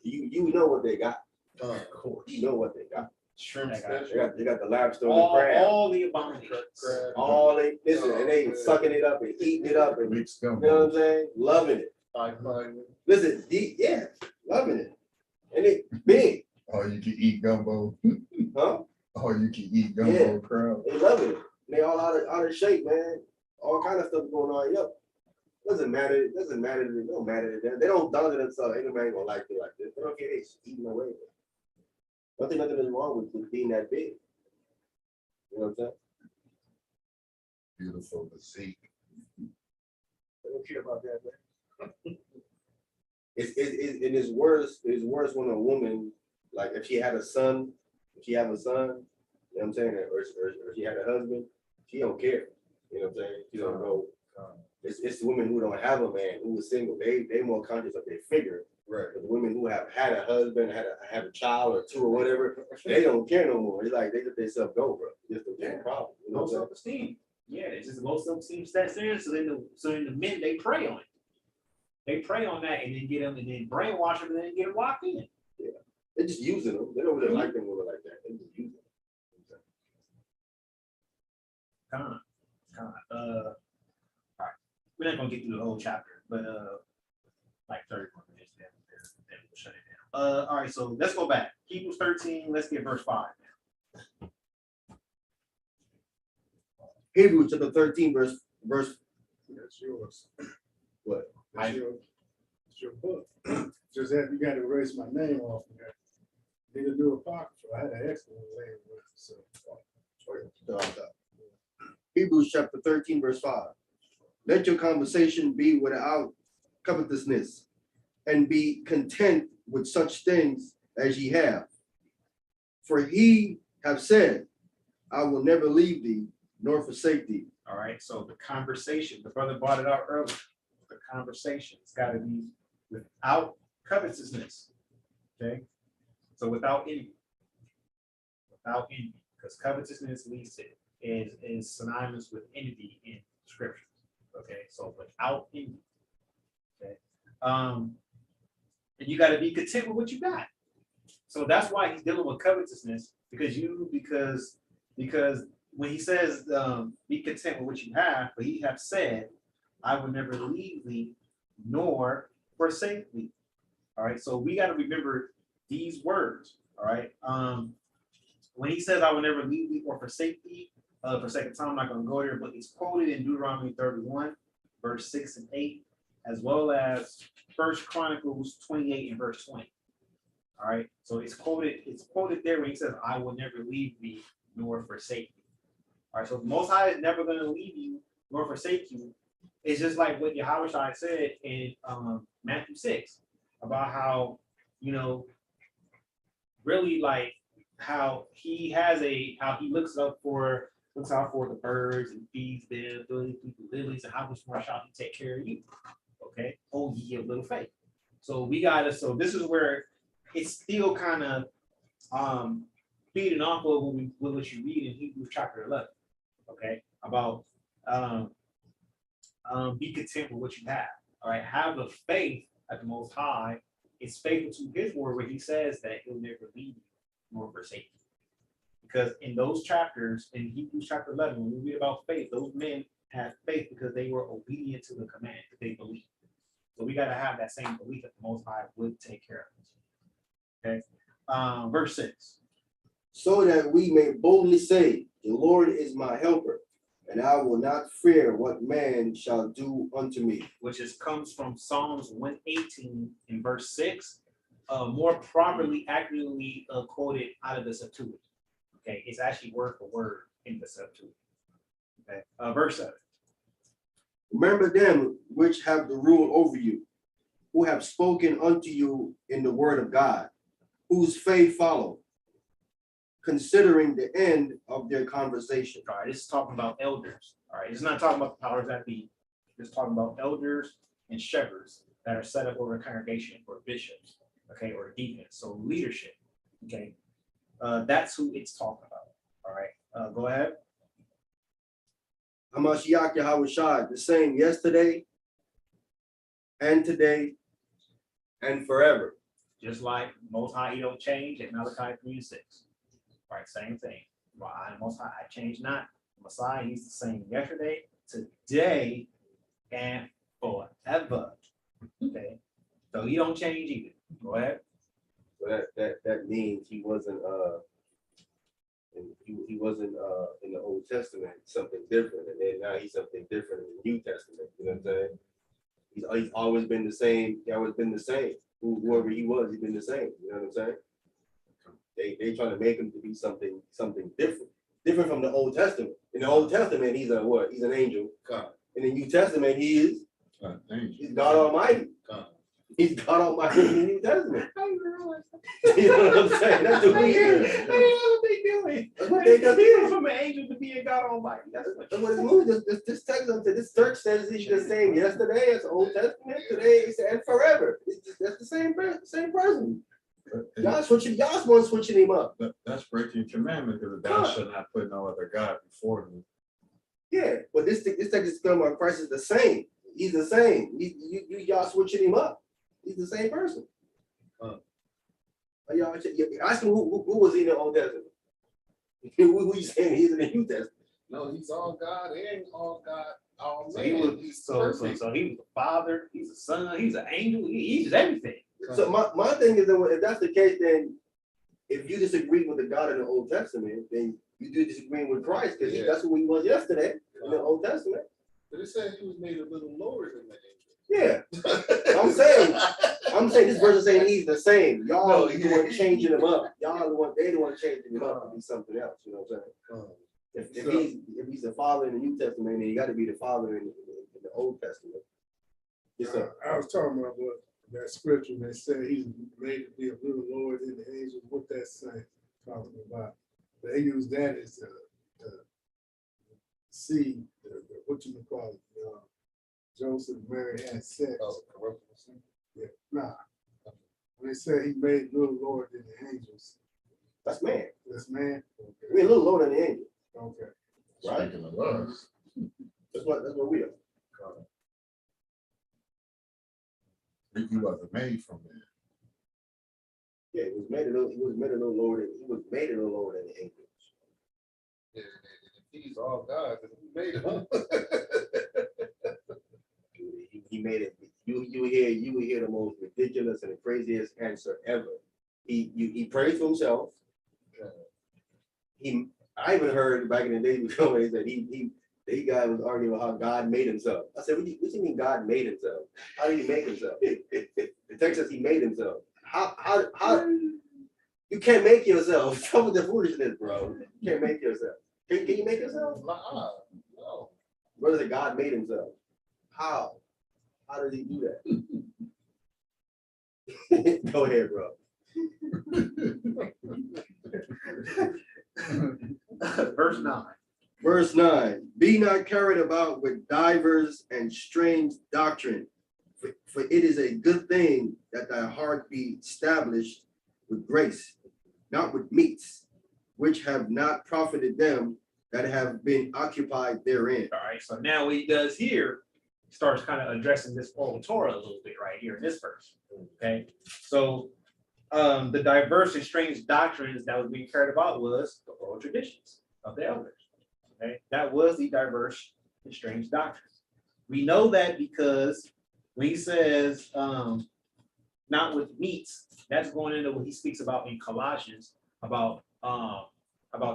You know what they got. Of course, you know what they got. Shrimp They got the lobster and the crab. All the abominations. All they listen, and they sucking it up and eating it up, and you Mixed know gumbo. what I'm saying? Loving it. Listen, yeah, loving it. And they big, Oh, you can eat gumbo. huh? Oh, you can eat gumbo Yeah. crab. They loving it. They all out of shape, man. All kind of stuff going on. Yep. Doesn't matter. It don't matter to them. They don't done it themselves. Ain't nobody gonna like it like this. They don't care. They just eating away. Nothing is wrong with being that big. You know what I'm saying? Beautiful physique. They don't care about that, man. It's worse. It's worse when a woman, like if she had a son, you know what I'm saying, or she had a husband, she don't care. You know what I'm saying? She don't go. It's the women who don't have a man, who is single. They more conscious of their figure. Right. But the women who have had a husband, had a child or 2 or whatever, they don't care no more. It's like they let themselves go, bro. It's the problem. You know Low what I'm saying? self-esteem. Yeah, it's just low self-esteem stats there. So then the men, they prey on it. They prey on that and then get them and then brainwash them and then get them locked in. Yeah. They're just using them. They don't really like them women like that. They just use them. All right. We're not gonna get through the whole chapter, but like 30 more minutes, then we'll shut it down. All right, so let's go back. Hebrews 13, let's get verse 5 now. Hebrews chapter 13, verse verse. That's yours. What? That's your book. Just that you got to erase my name off of there. Didn't do apocrypha. I had an excellent name with it. So. Hebrews chapter 13, verse 5. Let your conversation be without covetousness, and be content with such things as ye have. For he have said, I will never leave thee nor forsake thee. All right, so the conversation, the brother brought it out earlier. The conversation's got to be without covetousness. Okay, so without envy, because covetousness leads to is synonymous with envy in scripture. Okay, so without envy. Okay, and you got to be content with what you got. So that's why he's dealing with covetousness, because when he says be content with what you have, but he have said, I will never leave thee nor forsake thee. All right, so we got to remember these words. All right, when he says I will never leave thee or forsake thee, for second time, I'm not going to go there, but it's quoted in Deuteronomy 31, verse 6 and 8, as well as 1 Chronicles 28 and verse 20. All right, so it's quoted there when he says, I will never leave thee nor forsake thee. All right, so the Most High is never going to leave you nor forsake you. It's just like what Yahushua said in Matthew 6 about how, really like how he looks out for the birds and feeds them, the lilies, and how much more shall he take care of you? Okay, oh ye of little faith. So this is where it's still kind of feeding off of what you read in Hebrews chapter 11. Okay, about be content with what you have. All right, have the faith at the Most High. It's faithful to His word where He says that He'll never leave you nor forsake you. Because in those chapters, in Hebrews chapter 11, when we read about faith, those men had faith because they were obedient to the command that they believed. So we got to have that same belief that the Most High would take care of us. Okay, verse 6. So that we may boldly say, the Lord is my helper, and I will not fear what man shall do unto me. Which comes from Psalms 118 in verse 6, more properly, accurately quoted out of the Septuagint. Okay, it's actually word for word in the Septuagint. Okay, verse 7. Remember them which have the rule over you, who have spoken unto you in the word of God, whose faith follow, considering the end of their conversation. All right, this is talking about elders. All right, it's not talking about the powers that be. It's talking about elders and shepherds that are set up over a congregation, or bishops, okay, or deacons. So leadership. Okay, that's who it's talking about. All right, go ahead. Hamashiach Yahushua, the same yesterday and today and forever. Just like Most High, He don't change at Malachi 3:6. Right, same thing. Well, I Most High, I change not. Messiah, He's the same yesterday, today, and forever. Okay, so He don't change either. Go ahead. So that means He wasn't he wasn't in the Old Testament something different, and then now He's something different in the New Testament. You know what I'm saying? He's always been the same. He always been the same. Whoever He was, He's been the same. You know what I'm saying? They trying to make Him to be something different from the Old Testament. In the Old Testament, He's a what? He's an angel. God. In the New Testament, He's God Almighty. God. He's God Almighty in the New Testament. You know what I'm saying? That's what He is. That's what they doing. That's what they did. From an angel to be a God Almighty. That's what it's moving. This text, this church says He's the same yesterday as Old Testament, today, and forever. That's the same person. Y'all switching Him up. That's breaking commandment because thou shalt not put no other God before me. Yeah, but this text is talking about Christ is the same. He's the same. Y'all switching Him up. He's the same person. Y'all ask Him who was He in the Old Testament? Who you saying He's in the New Testament? No, He's all God and all God. All so He was so He was the Father. He's a Son. He's an angel. He's just everything. So my thing is that if that's the case, then if you disagree with the God in the Old Testament, then you do disagree with Christ because that's who He was yesterday in the Old Testament. But it said he was made a little lower than the angel. Yeah, I'm saying this verse is saying he's the same. Y'all the one changing him up. Y'all the one, they the one changing him up to be something else. You know what I'm saying? If he's the father in the New Testament, then he got to be the father in the Old Testament. Yes, sir. I was talking about what that scripture that said he's made to be a little lower than the angels. What that's saying, talking about. They use that as the seed, what you call it. Joseph and Mary had sex. Oh, corruptible seed? Yeah, nah. When they say he made a little lower than the angels. That's man. That's man. Okay. We're a little lower than the angel. Okay. Right? Speaking of us. That's what we are. He wasn't made from man. Yeah, he was made a little lower than the angels. Yeah, and if he's all God, then he made him. He made it. You would hear the most ridiculous and the craziest answer ever. He prayed for himself. I even heard back in the day before he said the guy was arguing about how God made himself. I said, what do you mean God made himself? How did he make himself? The text says he made himself. How you can't make yourself. Some of the foolishness, bro. You can't make yourself. Can you make yourself? No. Brother said God made himself. How? How did he do that? Go ahead, bro. Verse 9. Verse 9. Be not carried about with divers and strange doctrine, for it is a good thing that thy heart be established with grace, not with meats, which have not profited them that have been occupied therein. All right, so now what he does here starts kind of addressing this oral Torah a little bit right here in this verse. Okay, so the diverse and strange doctrines that was being cared about was the oral traditions of the elders. Okay, that was the diverse and strange doctrines. We know that because when he says not with meats, that's going into what he speaks about in Colossians about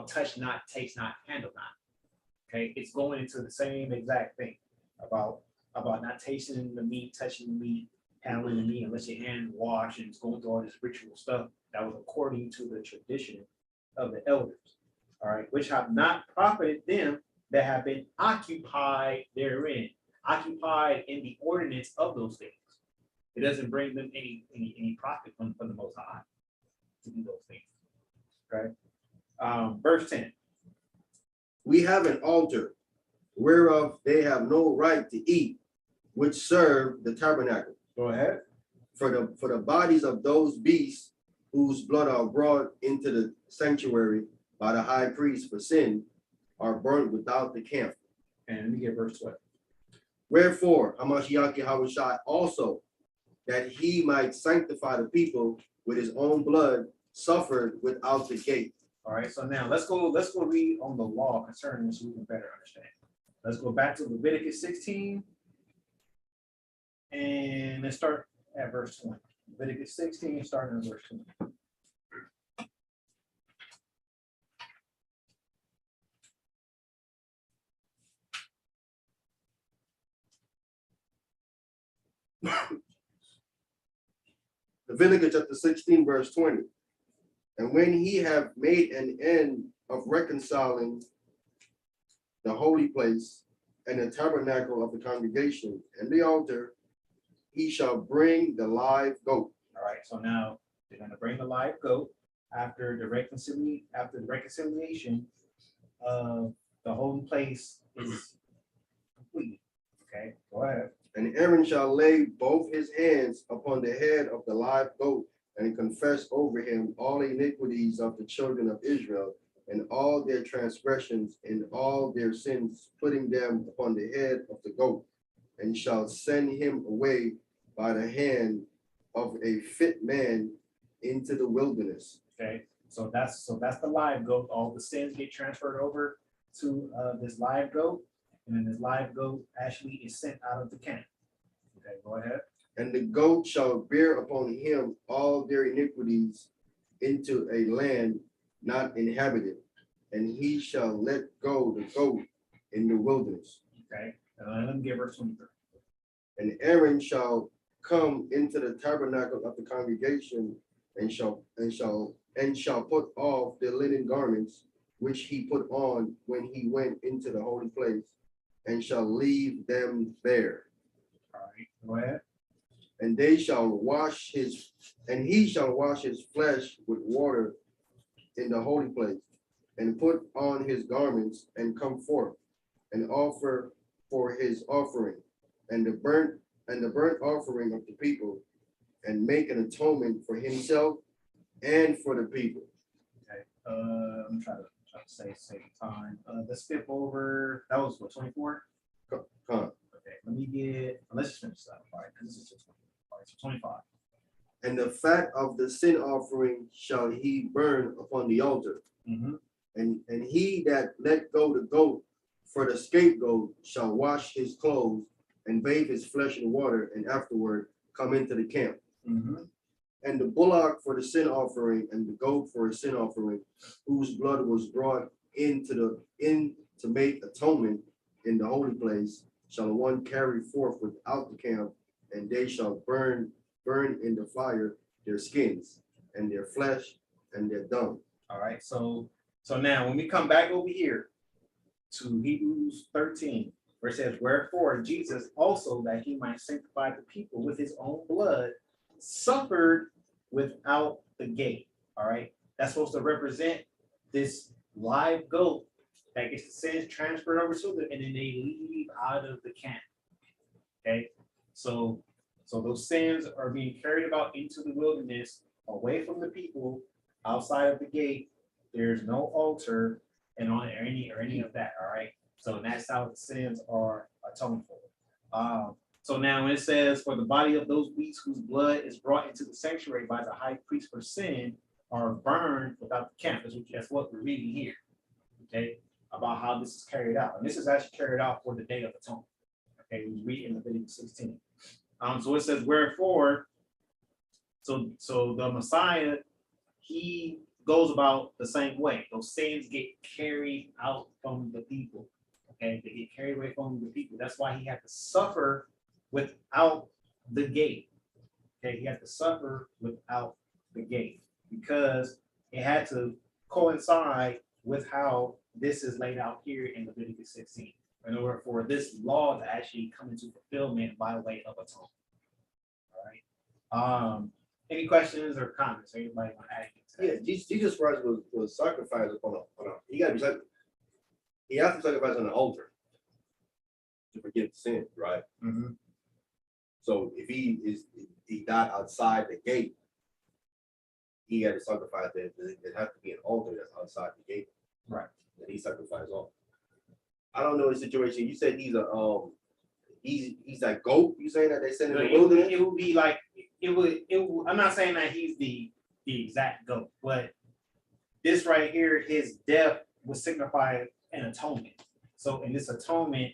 touch not, taste not, handle not. Okay, it's going into the same exact thing about not tasting the meat, touching the meat, handling the meat unless your hand wash, and it's going through all this ritual stuff that was according to the tradition of the elders. All right, which have not profited them that have been occupied therein, occupied in the ordinance of those things. It doesn't bring them any profit from the Most High to do those things. Okay, verse 10. We have an altar whereof they have no right to eat, which serve the tabernacle. Go ahead. For the bodies of those beasts whose blood are brought into the sanctuary by the high priest for sin are burnt without the camp. And let me get verse 12. Wherefore, Hamashiach Yahushua also, that he might sanctify the people with his own blood, suffered without the gate. All right, so now let's go read on the law concerning this so we can better understand. Let's go back to Leviticus 16 and let's start at verse 20. Leviticus 16, starting at verse 20. Leviticus chapter 16, verse 20. And when he have made an end of reconciling the holy place and the tabernacle of the congregation and the altar, he shall bring the live goat. All right, so now they're going to bring the live goat after the reconciliation of the holy place is complete. Okay, go ahead. And Aaron shall lay both his hands upon the head of the live goat and confess over him all iniquities of the children of Israel and all their transgressions and all their sins, putting them upon the head of the goat, and shall send him away by the hand of a fit man into the wilderness. Okay, so that's the live goat. All the sins get transferred over to this live goat, and then this live goat actually is sent out of the camp. Okay, go ahead. And the goat shall bear upon him all their iniquities into a land not inhabited, and he shall let go the goat in the wilderness. Okay, Let me get verse 23. And Aaron shall come into the tabernacle of the congregation and shall put off the linen garments which he put on when he went into the holy place, and shall leave them there. All right, go ahead. And he shall wash his flesh with water in the holy place, and put on his garments, and come forth, and offer for his offering, and the burnt offering of the people, and make an atonement for himself and for the people. Okay. I'm trying to save time. Let's skip over. That was what, 24? Come. Okay, let's just finish that. All right, because this is just 24. All right, so 25. And the fat of the sin offering shall he burn upon the altar. Mm-hmm. And he that let go the goat for the scapegoat shall wash his clothes and bathe his flesh in water, and afterward come into the camp. Mm-hmm. And the bullock for the sin offering and the goat for a sin offering, whose blood was brought in to make atonement in the holy place, shall one carry forth without the camp, and they shall burn in the fire their skins and their flesh and their dung. All right, so now when we come back over here to Hebrews 13, where it says, wherefore Jesus also, that he might sanctify the people with his own blood, suffered without the gate. All right, that's supposed to represent this live goat that gets the sins transferred over to them, and then they leave out of the camp. Okay, so those sins are being carried about into the wilderness, away from the people, outside of the gate. There's no altar and on any of that. All right, so that's how the sins are atoned for. So now when it says, for the body of those beasts whose blood is brought into the sanctuary by the high priest for sin are burned without the camp. That's what we're reading here. Okay, about how this is carried out. And this is actually carried out for the Day of Atonement. Okay, we read in Leviticus 16. So it says, wherefore, so the Messiah, he goes about the same way. Those sins get carried out from the people. Okay, they get carried away from the people. That's why he had to suffer without the gate. Okay, he had to suffer without the gate because it had to coincide with how this is laid out here in Leviticus 16. In order for this law to actually come into fulfillment by way of atonement. All right. Any questions or comments? Anybody want to add anything? Yeah, Jesus Christ was sacrificed on a he got to be sacrificed. He has to sacrifice on the altar to forgive sin, right? Mm-hmm. So if he died outside the gate, he had to sacrifice that. There has to be an altar that's outside the gate, right? And he sacrificed all. I don't know the situation. You said he's that goat. You saying that they sent in the wilderness? It would be like it would. I'm not saying that he's the exact goat, but this right here, his death would signify an atonement. So, and this atonement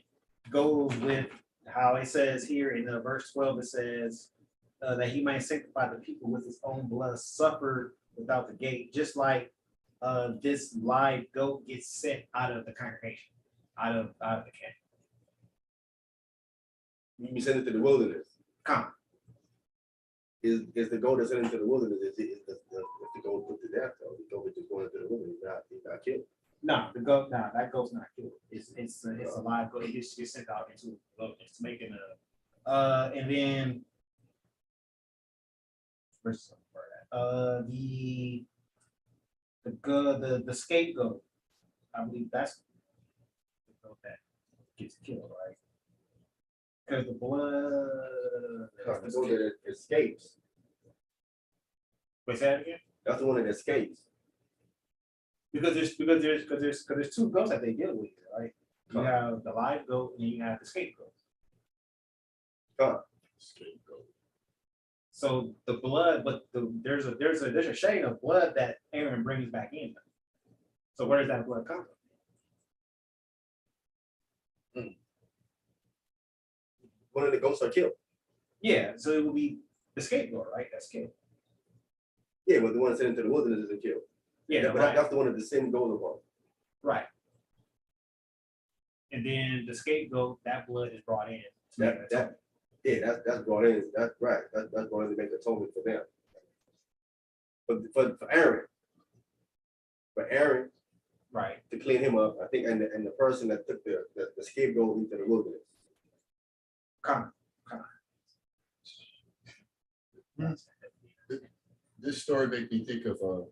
goes with how it says here in the verse 12. It says that he might sanctify the people with his own blood, suffered without the gate, just like this live goat gets sent out of the congregation. Out of the camp. You send it to the wilderness. Come. Is the goat that's sent into the wilderness? Is the goat put to death? Or the goat just going into the wilderness? He's not killed. No, that goat's not killed. It's a live goat. It just gets sent out into the wilderness to make and then where's the scapegoat. I believe that's that gets killed, right? Because the blood. The goat that escapes. What's that again? That's the one that escapes. Because there's two goats that they deal with, right? You have the live goat and you have the scapegoat. Scapegoat. So the blood, but there's a shade of blood that Aaron brings back in. So where does that blood come from? One of the goats are killed. Yeah, so it will be the scapegoat, right? That's killed. Yeah, but the one sent into the wilderness isn't killed. Yeah, but right. that's the one that the sin goes upon. Right. And then the scapegoat, that blood is brought in. That's brought in. That's right. That's brought in to make atonement for them. But for Aaron, right, to clean him up, I think, and the person that took the scapegoat into the wilderness. Come. This story made me think of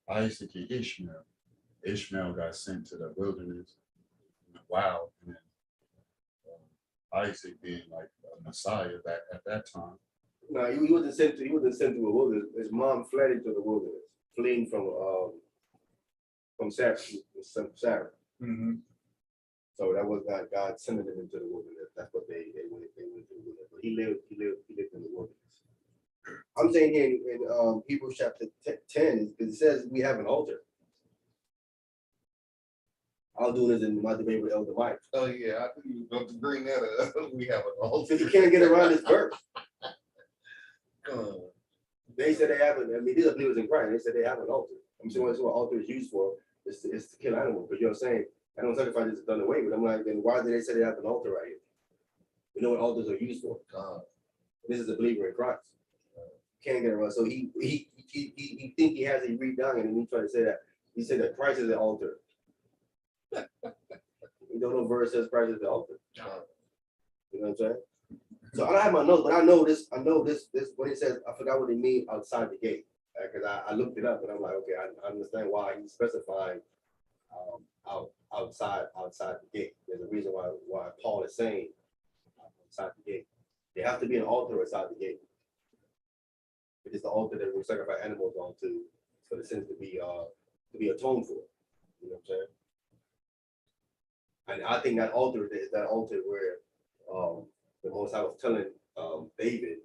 Isaac and Ishmael. Ishmael got sent to the wilderness. Wow. And Isaac being like a Messiah at that time. No, he wasn't sent to a wilderness. His mom fled into the wilderness, fleeing from Sarah. Mm-hmm. So that was not God sending them into the wilderness. That's what they went into the wilderness. But he lived in the wilderness. I'm saying here in Hebrews chapter 10, because it says we have an altar. I'll do this in my debate with Elder Mike. Oh yeah, I think you want to bring that up. We have an altar. You can't get around this verse. They said they have it. I mean, these are believers in Christ. They said they have an altar. I'm saying what altar is used for is to kill animals. But you're saying I don't sacrifice is done away with. I'm like, then why did they say they have an altar right here? We know what altars are used for. This is a believer in Christ. Can't get around. So he think he has it read down, and then he tried to say that he said that Christ is the altar. You don't know verse says Christ is the altar. You know what I'm saying? So I don't have my notes, but I know this when he says, I forgot what he means outside the gate. Because I looked it up and I'm like, okay, I understand why he's specifying outside the gate. There's a reason why Paul is saying outside the gate. There has to be an altar outside the gate. It is the altar that we sacrifice animals onto for the sins to be atoned for. You know what I'm saying? And I think that altar is that altar where the Most High was telling David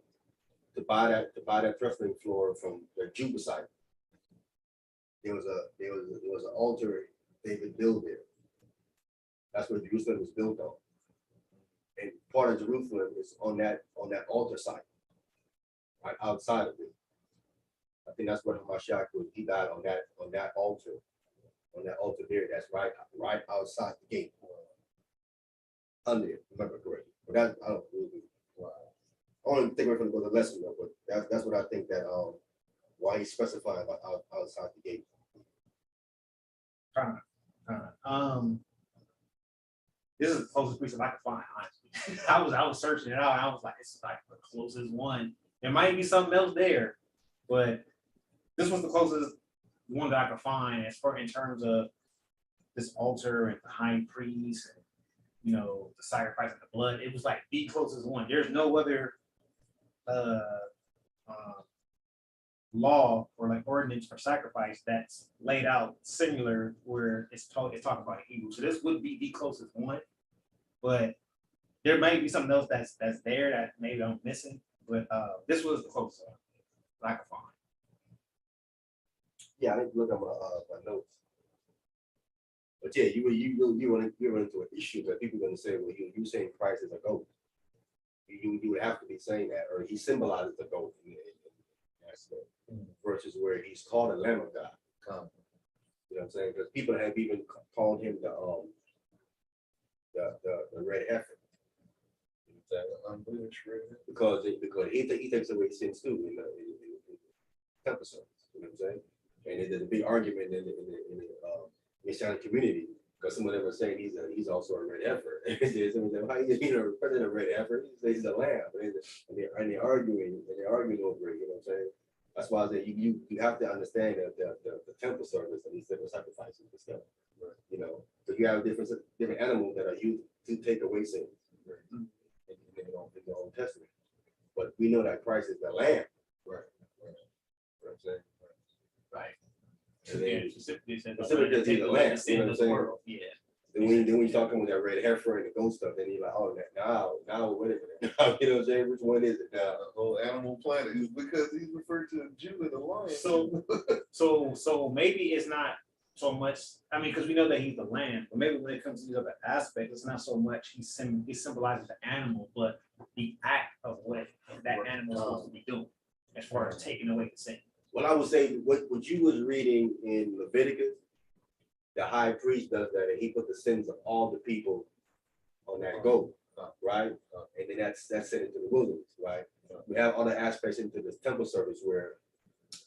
to buy that threshing floor from the Jebusite. There was an altar David built there. That's where Jerusalem was built on. And part of Jerusalem is on that altar site, right outside of it. I think that's where Mashiach was. He died on that altar there. That's right outside the gate. Under it, remember correctly. But that I don't really. I don't think we're going to go to the lesson though, but that's what I think that why he's specifying about outside the gate. This is the closest piece I could find, honestly. I was searching it out. I was like, it's like the closest one. There might be something else there, but this was the closest one that I could find as far in terms of this altar and the high priest and the sacrifice of the blood. It was like the closest one. There's no other law or like ordinance for sacrifice that's laid out similar where it's talking about Hebrew. So this would be the closest one, but there may be something else that's there that maybe I'm missing. But this was the closest one that I could find. Yeah, I need to look at my notes. But yeah, you run into an issue that people are going to say, well, you saying Christ is a goat. You would have to be saying that, or he symbolizes the goat in aspect, versus where he's called a Lamb of God. You know what I'm saying? Because people have even called him the red heifer. Because he takes away sins too in the temple service. You know what I'm saying? And there's a big argument in the Messianic community because some of them are saying he's also a red heifer. Someone said, "How you president a red heifer?" He says he's a lamb, and they're arguing over it. You know what I'm saying? That's why I say you have to understand that the temple service and these different sacrifices and stuff. Right. You know, because you have different animals that are used to take away sins. Right. In the Old Testament, but we know that Christ is the Lamb. Right. You know what I'm saying? Right. And then specifically because he's the Lamb. You know what I'm saying? Yeah. Then when you're talking with that red heifer and the goat stuff, then you're like, oh, now wait a minute. You know what I'm saying? Which one is it now? The whole animal planet is because he's referred to Jew and the lion. So maybe it's not so much. I mean, because we know that he's the lamb, but maybe when it comes to the other aspect, it's not so much he symbolizes the animal, but the act of what that animal is supposed to be doing as far as taking away the sin. Well, I would say what you was reading in Leviticus the high priest does that, and he put the sins of all the people on that goat, right? And then that's sent into the wilderness, right? We have other aspects into this temple service where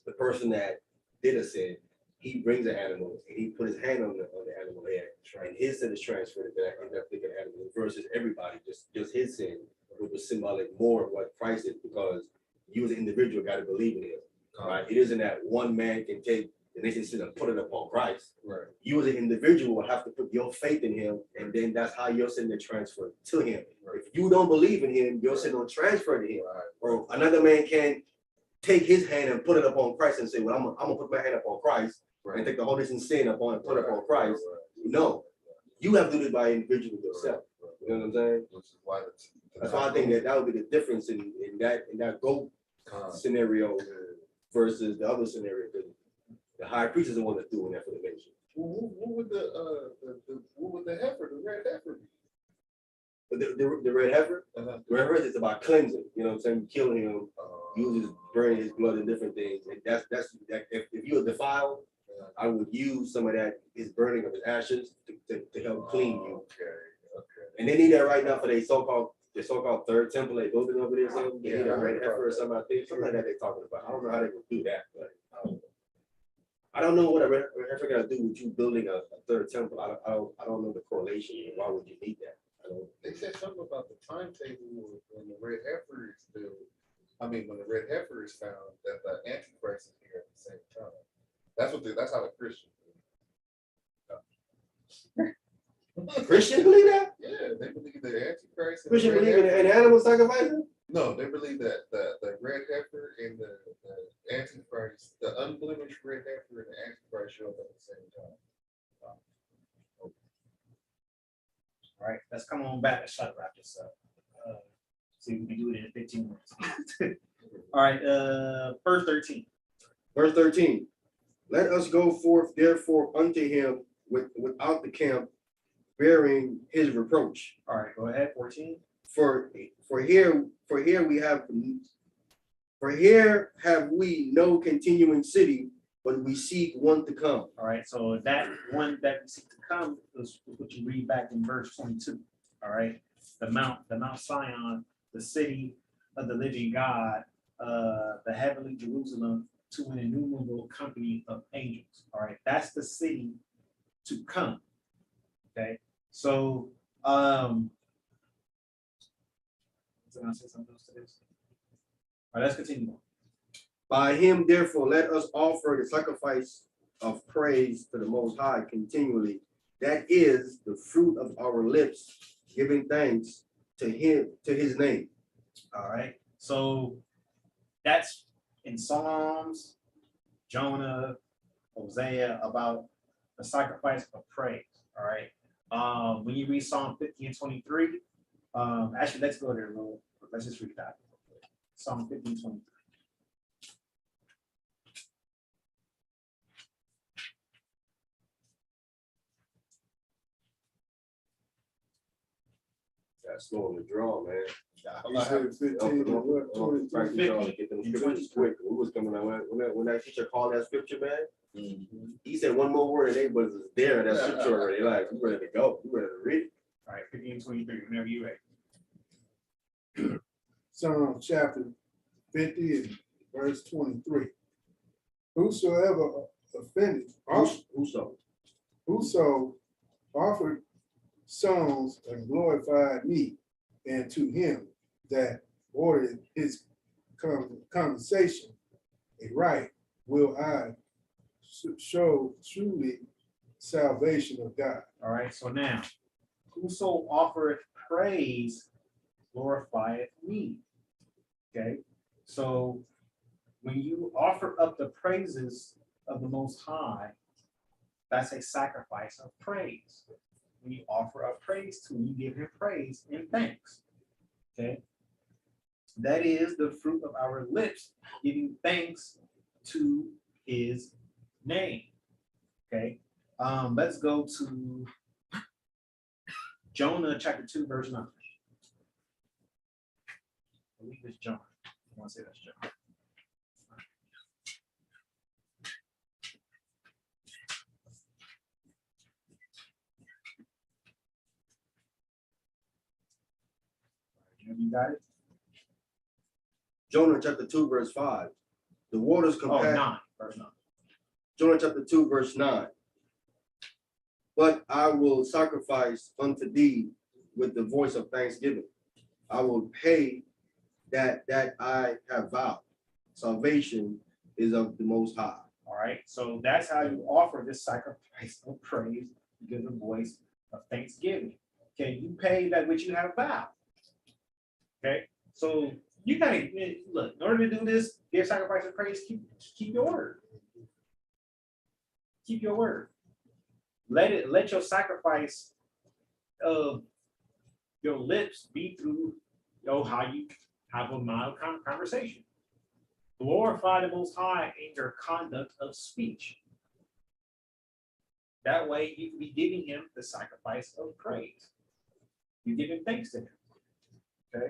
the person that did a sin, he brings an animal and he put his hand on the animal head, and his sin is transferred to that particular animal versus everybody, just his sin, which was symbolic more of what Christ is, because you as an individual got to believe in him, right? It isn't that one man can take the nation's sin and put it upon Christ. Right. You as an individual will have to put your faith in him, and then that's how your sin is transferred to him. If you don't believe in him, your sin don't transfer to him. Or another man can take his hand and put it upon Christ and say, well, I'm gonna put my hand upon Christ and take the whole nation's sin upon and put it upon Christ. No, you have to do it by individual yourself. You know what I'm saying? That's why I think that would be the difference in that goat scenario versus the other scenario. The high priest is the one that's doing that for the nation. What would the heifer, the red heifer be? But the red heifer, the red heifer is about cleansing. You know what I'm saying? Killing him, uses burning his blood and different things. And that's if you're defiled, I would use some of that, his burning of his ashes to help clean you. Okay. And they need that right now for their so-called third temple they building over there. Something. They need a red heifer or something. I think something like that they're talking about. I don't know how they would do that, but I don't know what a red heifer got to do with you building a third temple. I don't know the correlation. Why would you need that? They said something about the timetable when the red heifer is built. I mean, when the red heifer is found, that the Antichrist is here at the same time. That's how the Christians believe. Christians believe that? Yeah, they believe the Antichrist. Christians believe in animal sacrificing? No, they believe that the red heifer and the Antichrist, the unblemished red heifer and the Antichrist show up at the same time. All right, let's come on back. Let's try to wrap this up. See if we can do it in 15 minutes. All right, verse 13. Verse 13. Let us go forth therefore unto him without the camp, bearing his reproach. All right, go ahead. 14. For here have we no continuing city, but we seek one to come. All right, so that one that we seek to come is what you read back in verse 22. All right, the Mount Zion, the city of the living God, the heavenly Jerusalem, to an innumerable company of angels. All right, that's the city to come. Okay, so was I gonna say something else to this? All right, let's continue on. By him, therefore, let us offer the sacrifice of praise to the Most High continually. That is the fruit of our lips, giving thanks to him, to his name. All right, so that's in Psalms, Jonah, Hosea, about the sacrifice of praise. All right, when you read Psalm 50 and 23, actually, let's go there. Let's just read that. Psalm 50 and 23. That's slow in the draw, man. You said 15 to what, 23? Get them scriptures quick. We was coming out when that teacher called that scripture, man. He said one more word and they was there. That scripture already. Like, we ready to go. We ready to read it. All right, 50 and 23. Whenever you're ready. Psalm chapter 50 and verse 23. Whosoever offended, whoso offered songs and glorified me, and to him that ordered his conversation aright, will I show truly salvation of God. All right, so now, whoso offereth praise glorifieth me. Okay, so when you offer up the praises of the Most High, that's a sacrifice of praise. When you offer up praise to him, you give him praise and thanks. Okay, that is the fruit of our lips, giving thanks to his name. Okay, let's go to Jonah chapter 2, verse 9. I believe it's John. I want to say that's John. You got it? Jonah chapter 2, verse 5. The waters Oh, compared. 9, verse 9. Jonah chapter 2, verse 9. But I will sacrifice unto thee with the voice of thanksgiving. I will pay that I have vowed. Salvation is of the Most High. All right, so that's how you offer this sacrifice of praise, give the voice of thanksgiving. Okay, you pay that which you have vowed. Okay, so you gotta look in order to do this, give sacrifice of praise, keep your word. Keep your word. Let your sacrifice of your lips be through how you have a mild conversation. Glorify the Most High in your conduct of speech. That way you can be giving him the sacrifice of praise. You give him thanks to him. Okay.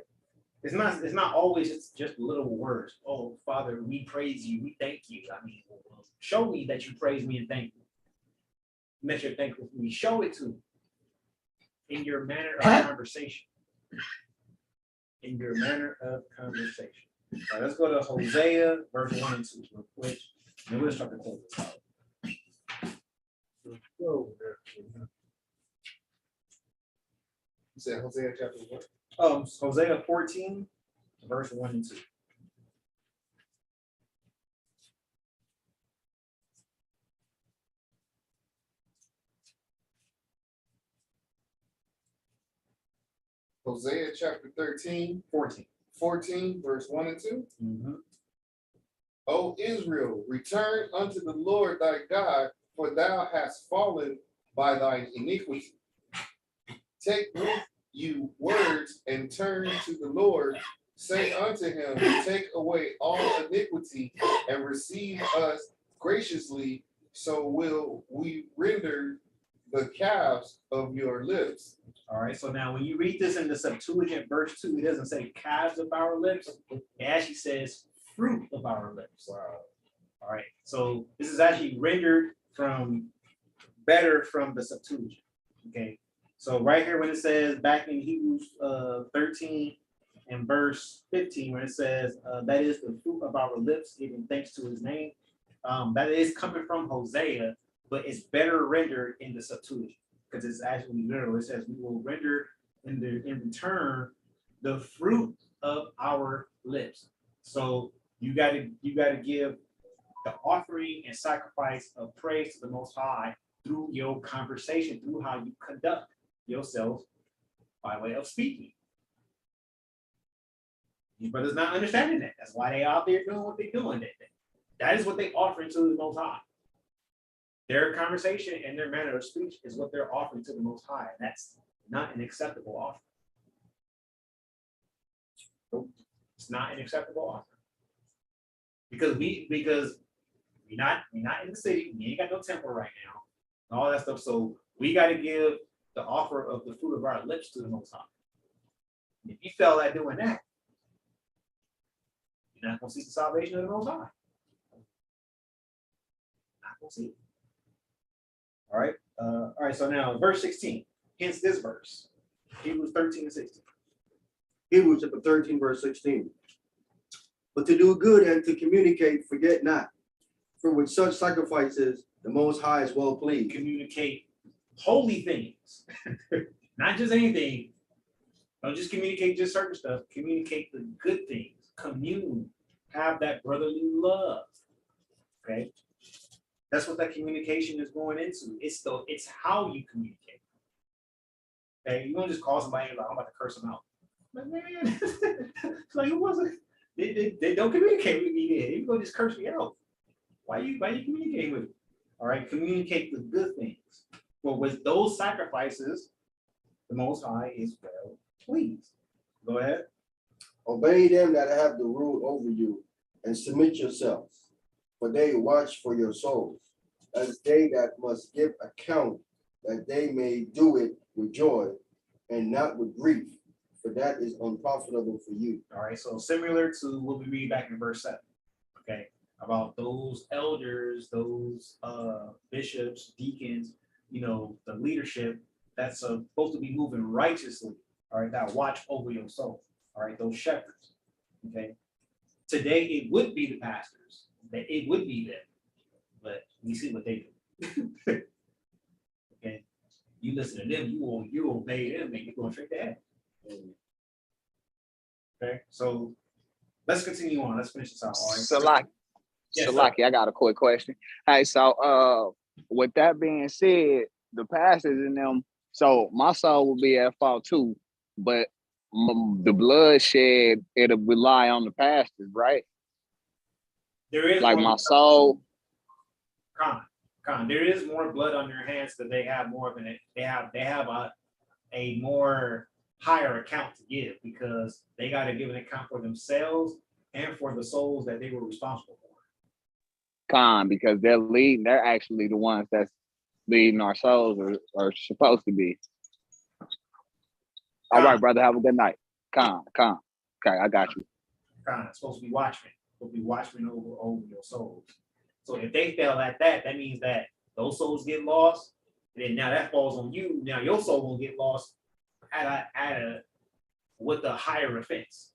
It's not always just little words. Oh, Father, we praise you, we thank you. I mean, well, show me that you praise me and thank me. Make sure thankful for me. Show it to me in your manner of conversation. In your manner of conversation. All right, let's go to Hosea, verse 1 and 2, real quick. And we'll start to close this out. You said Hosea chapter what? Hosea 14, verse 1 and 2. Hosea chapter 13, 14. 14, verse 1 and 2. Mm-hmm. O Israel, return unto the Lord thy God, for thou hast fallen by thine iniquity. Take with you words and turn to the Lord. Say unto him, take away all iniquity and receive us graciously, so will we render the calves of your lips. All right, so now when you read this in the Septuagint verse 2, it doesn't say calves of our lips. It actually says fruit of our lips. Wow. All right, so this is actually rendered better from the Septuagint. Okay, so right here when it says back in Hebrews 13 and verse 15, when it says that is the fruit of our lips, giving thanks to his name, that is coming from Hosea, but it's better rendered in the Septuagint because it's actually literal. It says we will render in return the fruit of our lips. So you got to give the offering and sacrifice of praise to the Most High through your conversation, through how you conduct yourself by way of speaking. These brothers not understanding that. That's why they out there doing what they're doing. That is what they offering to the Most High. Their conversation and their manner of speech is what they're offering to the Most High. And that's not an acceptable offering. Nope. It's not an acceptable offering. Because we're not in the city, we ain't got no temple right now, and all that stuff. So we got to give the offer of the fruit of our lips to the Most High. If you fell at doing that, you're not gonna see the salvation of the Most High. Not gonna see it. All right. So now verse 16. Hence this verse, Hebrews 13 and 16. Hebrews chapter 13, verse 16. But to do good and to communicate, forget not. For with such sacrifices, the Most High is well pleased. Communicate holy things, not just anything. Don't just communicate just certain stuff. Communicate the good things. Commune. Have that brotherly love. Okay, that's what that communication is going into. It's how you communicate. Okay, you don't just call somebody like I'm about to curse them out. Like, man, it's like who wasn't? They don't communicate with me. Then you gonna just curse me out. Why you communicating with me? All right, communicate the good things. Well, with those sacrifices, the Most High is well pleased. Go ahead. Obey them that have the rule over you, and submit yourselves, for they watch for your souls, as they that must give account, that they may do it with joy and not with grief, for that is unprofitable for you. All right, so similar to what we read back in verse 7, okay, about those elders, those bishops, deacons, the leadership that's supposed to be moving righteously, all right, that watch over your soul. all right, those shepherds, okay? Today, it would be the pastors, that it would be them, but we see what they do. Okay, you listen to them, you obey them, and you're going straight to heaven. Okay, so let's continue on. Let's finish this out. All right. Salaki, I got a quick question. Hey, so with that being said, the pastors in them, so my soul will be at fault too, but the bloodshed, it'll rely on the pastors, right? There is like more, my soul. there is more blood on their hands because they have more of an they have a more higher account to give because they got to give an account for themselves and for the souls that they were responsible for. Because they're actually the ones that's leading our souls or supposed to be. All right, brother, have a good night. Okay, I got you. It's supposed to be watchmen. Supposed to be watchmen over your souls. So if they fail at that, that means that those souls get lost, and then now that falls on you. Now your soul will get lost with a higher offense.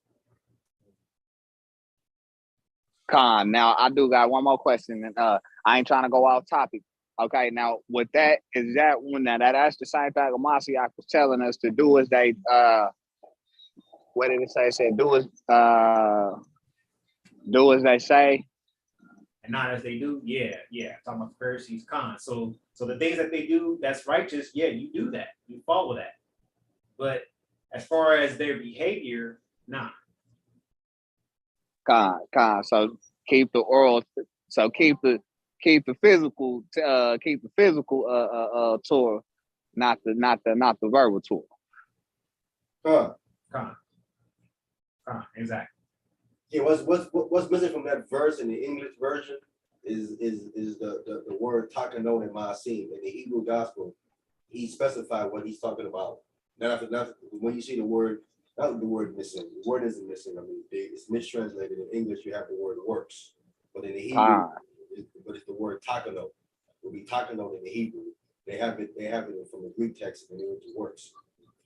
Now I do got one more question, and I ain't trying to go off topic. Okay, now with that, is that when that's the same thing Mashiach was telling us to do as they what did it say? It said do as they say. And not as they do, yeah. Talking about the Pharisees, So the things that they do that's righteous, yeah, you do that. You follow that. But as far as their behavior, nah. So keep the oral. So keep the physical. Keep the physical Torah, not the verbal Torah. Exactly. Yeah, what's missing from that verse in the English version is the word takano and maasim. In the Hebrew gospel, he specified what he's talking about. Not when you see the word, not the word missing. The word isn't missing. I mean, it's mistranslated. In English, you have the word works, but in the Hebrew, but it's the word takano. It will be takano in the Hebrew. They have it from the Greek text, and it works.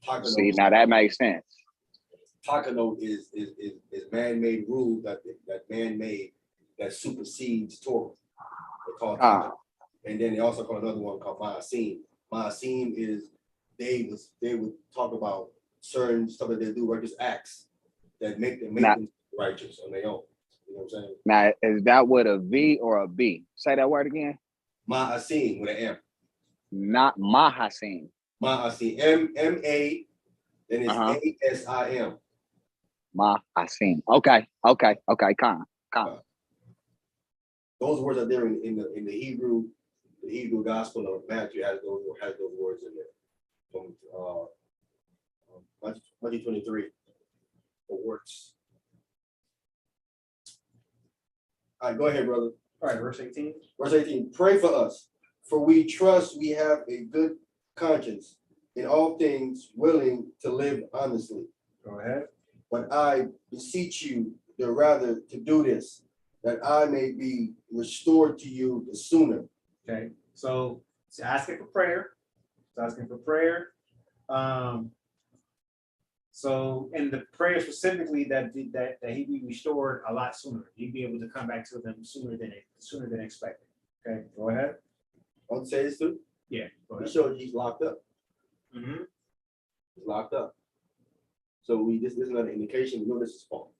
Takano. See, now that makes sense. Takano is man-made rule that man made that supersedes Torah. They call it takano. And then they also call another one called maasim. Maasim is they would talk about certain stuff that they do, righteous acts that make them righteous on their own. You know what I'm saying? Now, is that with a V or a B? Say that word again. Maasim with an M. Not Mahasim. Maasim. M-A, then it's A-S-I-M. Mahasim. Okay. Con. Those words are there in the Hebrew. The Hebrew gospel of Matthew has those words in there. From Matthew 23, the works. All right, go ahead, brother. All right, verse 18. Verse 18, pray for us, for we trust we have a good conscience, in all things willing to live honestly. Go ahead. But I beseech you the rather to do this, that I may be restored to you the sooner. Okay, so it's asking for prayer. So in the prayer specifically that he be restored a lot sooner. He'd be able to come back to them sooner than expected. Okay, go ahead. I'll say this too. Yeah, go ahead. He showed he's locked up. Mm-hmm. He's locked up. So this is another indication. We know this is Paul.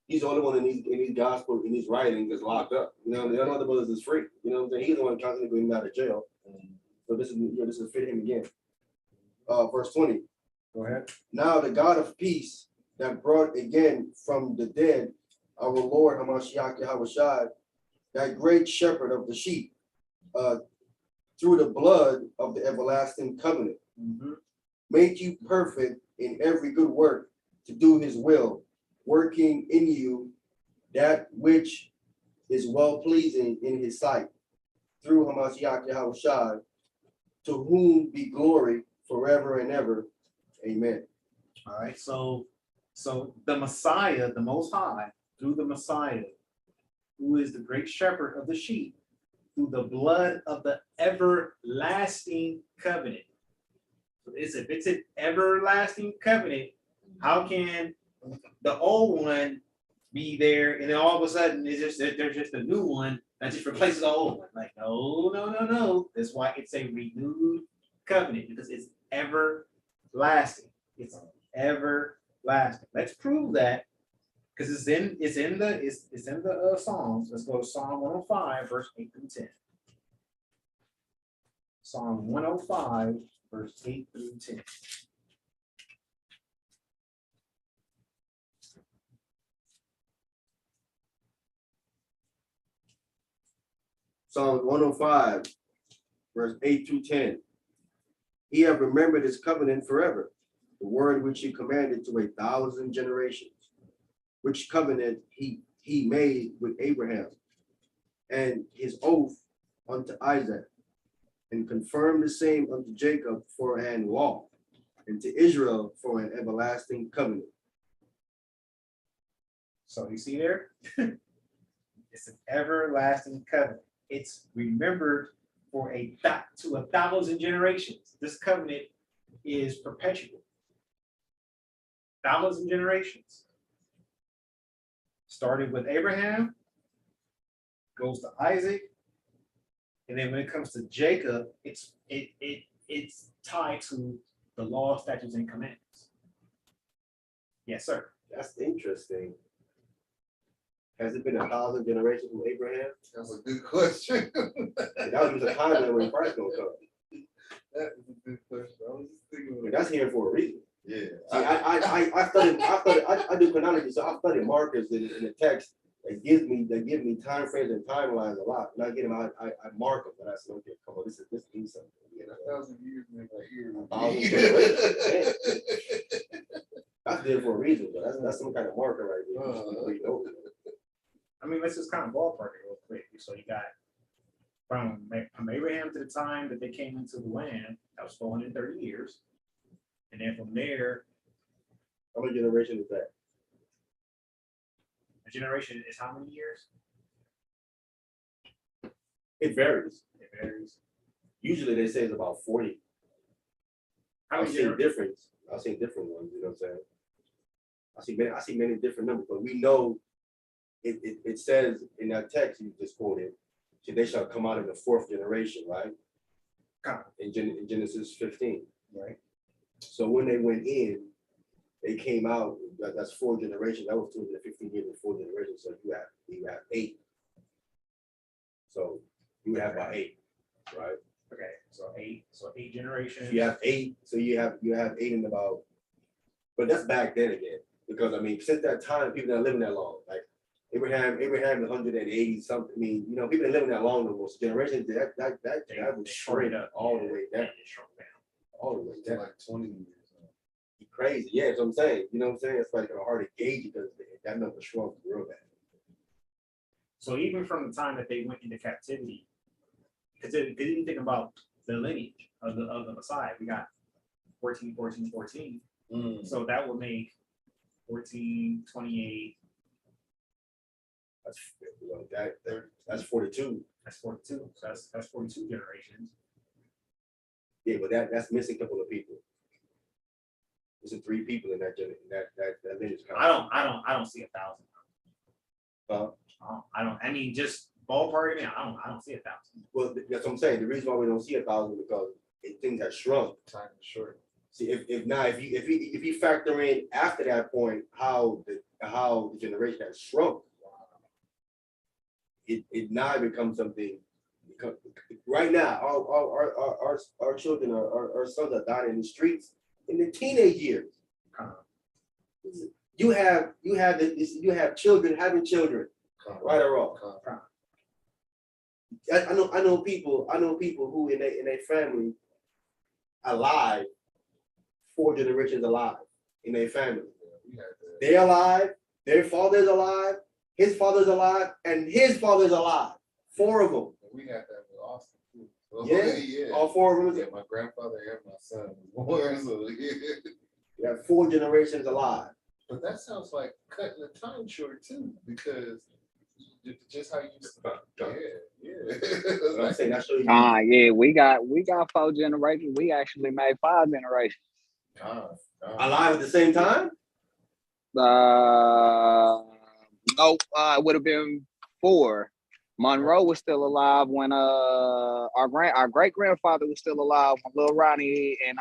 He's the only one in these gospels, in these writings that's locked up. You know, the other brothers is free. You know what I'm saying? He's the one constantly going out of jail. So this is fit him again. Verse 20. Go ahead. Now the God of peace that brought again from the dead our Lord Hamashiach Yahushua, that great shepherd of the sheep, through the blood of the everlasting covenant, make you perfect in every good work to do his will, working in you that which is well pleasing in his sight, through Hamashiach Yahushua, to whom be glory forever and ever. Amen. All right. So the Messiah, the Most High, through the Messiah, who is the great shepherd of the sheep, through the blood of the everlasting covenant. So if it's an everlasting covenant, How can the old one be there and then all of a sudden there's just a new one that just replaces the old one? Like, no. That's why it's a renewed covenant, because it's everlasting. It's everlasting. Let's prove that, because it's in the Psalms. Let's go to Psalm 105, verse 8 through 10. Psalm 105, verse 8 through 10. Psalm 105, verse 8 through 10. He hath remembered his covenant forever, the word which he commanded to 1,000 generations, which covenant he made with Abraham, and his oath unto Isaac, and confirmed the same unto Jacob for an law, and to Israel for an everlasting covenant. So you see there, it's an everlasting covenant. It's remembered for to 1,000 generations. This covenant is perpetual. 1,000 generations. Started with Abraham, goes to Isaac, and then when it comes to Jacob, it's tied to the law, statutes, and commandments. Yes, sir. That's interesting. Has it been 1,000 generations from Abraham? That's a good question. That was a time when Christ gonna come. That is a good question. I was just thinking. That's here for a reason. Yeah. See, I do chronology, so I study markers in the text that give me time frames and timelines a lot. When I get them, I mark them, and I say, okay, come on, this means something. You know? 1,000 years make like years. 1,000 generations. That's there for a reason, but that's some kind of marker right there. I mean, let's just kind of ballpark it real quick. So you got from Abraham to the time that they came into the land, that was 430 years. And then from there, how many generations is that? a generation is how many years? It varies. It varies. Usually they say it's about 40. I've seen different ones, you know what I'm saying? I see many different numbers, but we know it says in that text you just quoted, they shall come out of the 4th generation, right? In Genesis 15, right? So when they went in, they came out, that's 4 generations. That was 215 years and 4 generations. So you have 8. So you would have about 8, right? Okay, so 8 generations. You have 8, so you have 8 in about, but that's back then again. Because I mean, since that time, people that living that long, like Abraham is 180 something. I mean, you know, people that living that long, almost generations, that was shrink up all the way down. All the way down. Like 20 years. Crazy, yeah, that's what I'm saying. You know what I'm saying? It's like hard to gauge because that number shrunk real bad. So even from the time that they went into captivity, because they didn't think about the lineage of the Messiah. We got 14, 14, 14. So that would make 14, 28. That's 42. That's 42. So that's 42 generations. Yeah, but that's missing a couple of people. There's 3 people in that lineage. I don't see 1,000. I mean, just ballpark it. I don't see 1,000. Well, that's what I'm saying. The reason why we don't see 1,000 because things have shrunk. Time is short. See, if you factor in after that point how the generation has shrunk, it now becomes something. Right now, our children, our sons are dying in the streets in the teenage years. You have children having children, right or wrong. I know people who in their family alive, 4 generations alive in their family. They're alive, their father's alive, his father's alive, and his father's alive. 4 of them. We had that with Austin too. Yeah, all 4 of them. Yeah, my grandfather and my son was born, so yeah. You have 4 generations alive. But that sounds like cutting the time short too, because just how you I'm saying that show you. Yeah, we got 4 generations. We actually made 5 generations. Alive at the same time? No, it would have been 4. Monroe was still alive when our great grandfather was still alive when Lil Ronnie and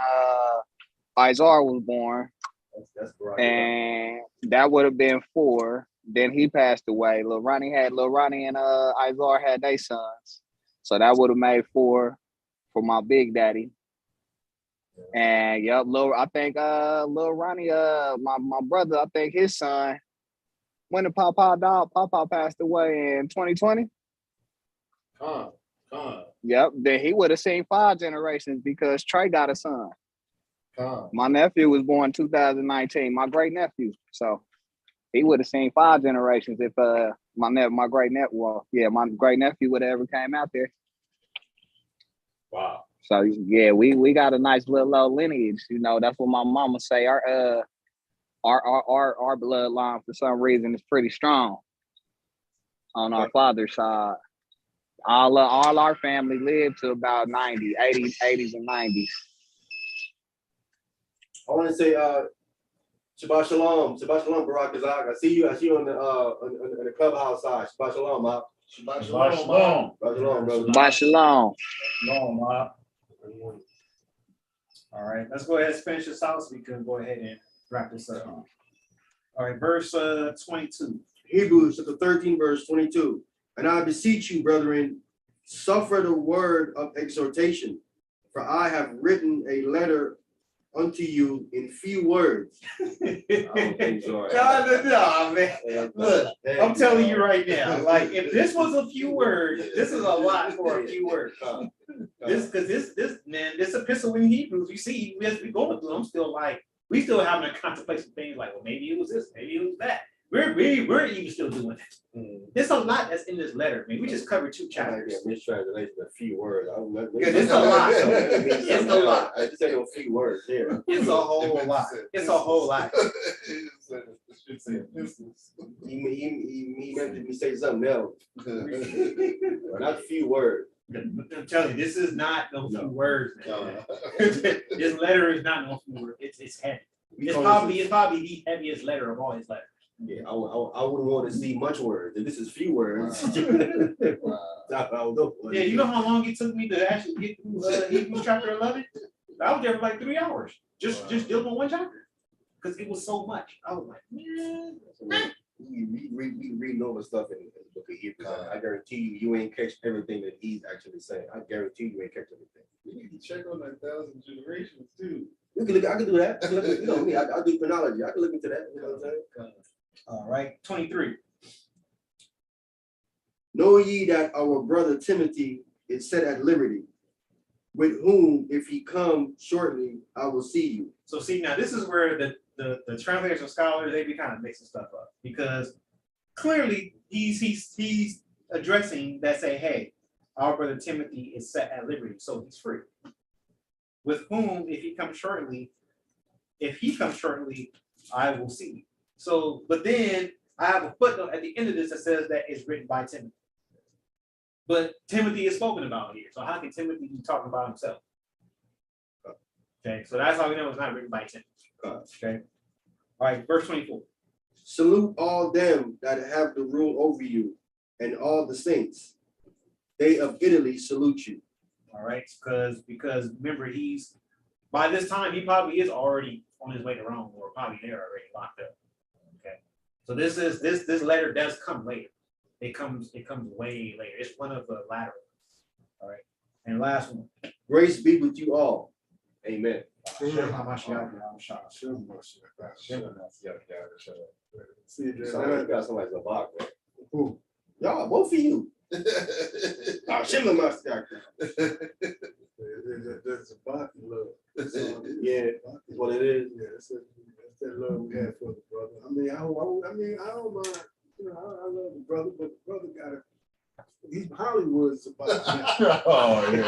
Izar was born. That's right. And that would have been 4. Then he passed away. Lil Ronnie and Izar had their sons. So that would have made 4 for my big daddy. And yep, I think Lil Ronnie, my brother, I think his son, when did Papa passed away in 2020? Yep, then he would have seen 5 generations because Trey got a son. My nephew was born 2019, my great nephew. So he would have seen 5 generations if my great nephew would have ever came out there. Wow. So yeah, we got a nice little old lineage. You know, that's what my mama say. Our bloodline for some reason is pretty strong on our father's side. All our family lived to about 80s and 90s. I want to say Shabbat Shalom, Barak Kazak. I see you on the clubhouse side. Shabbat Shalom, Ma. Shabbat shalom. Shabbat Shalom, brother. Shabbat Shalom. Shalom, Ma. All right, let's go ahead and finish this out so we can go ahead and wrap this up. All right, verse 22. Hebrews chapter 13, verse 22. And I beseech you, brethren, suffer the word of exhortation, for I have written a letter unto you in few words. Man. Look, I'm telling you right now, like if this was a few words, this is a lot for a few words. This epistle in Hebrews, you see, as we going through, I'm still like, we still having to contemplate some things like, well, maybe it was this, maybe it was that. We're even still doing that. There's a lot that's in this letter. I mean, we just covered 2 chapters. Mistranslation, a few words. It's a lot. It's a lot. I just say a few words here. It's a whole lot. It's a whole lot. He meant me say something else. Not a few words. I'm telling you, this is not no few words, man. This letter is not no few words. It's heavy. It's probably the heaviest letter of all his letters. Yeah, I wouldn't want to see much words. If this is few words, Yeah, you know how long it took me to actually get through Hebrews chapter 11? I was there for like 3 hours, just dealing with 1 chapter, because it was so much. I was like, man. We reading over stuff in the book of Hebrews. I guarantee you ain't catch everything that he's actually saying. I guarantee you ain't catch everything. You need to check on that 1,000 generations too. I can do that. I can look, you know me. I do chronology. I can look into that. You know what I'm saying? All right, 23. Know ye that our brother Timothy is set at liberty, with whom, if he come shortly, I will see you. So see, now this is where the translators and scholars, they be kind of mixing stuff up, because clearly he's addressing that, say, hey, our brother Timothy is set at liberty, so he's free. With whom, if he comes shortly, I will see you. So, but then I have a footnote at the end of this that says that it's written by Timothy. But Timothy is spoken about here. So how can Timothy be talking about himself? Okay, so that's how we know it's not written by Timothy. Okay. All right, verse 24. Salute all them that have the rule over you, and all the saints. They of Italy salute you. All right, because remember, by this time he probably is already on his way to Rome, or probably there already locked up. Okay, so this letter does come later. It comes way later. It's one of the latter ones. All right, and last one. Grace be with you all. Amen. See, you got somebody to block, man. Who? Y'all, both of you. Shimmer my doctor. There's a body love. Yeah, that's what it is. Yeah, that's that love we have for the brother. I mean, I don't mind. You know, I love the brother, but the brother got to. He's Hollywood's about. Oh yeah.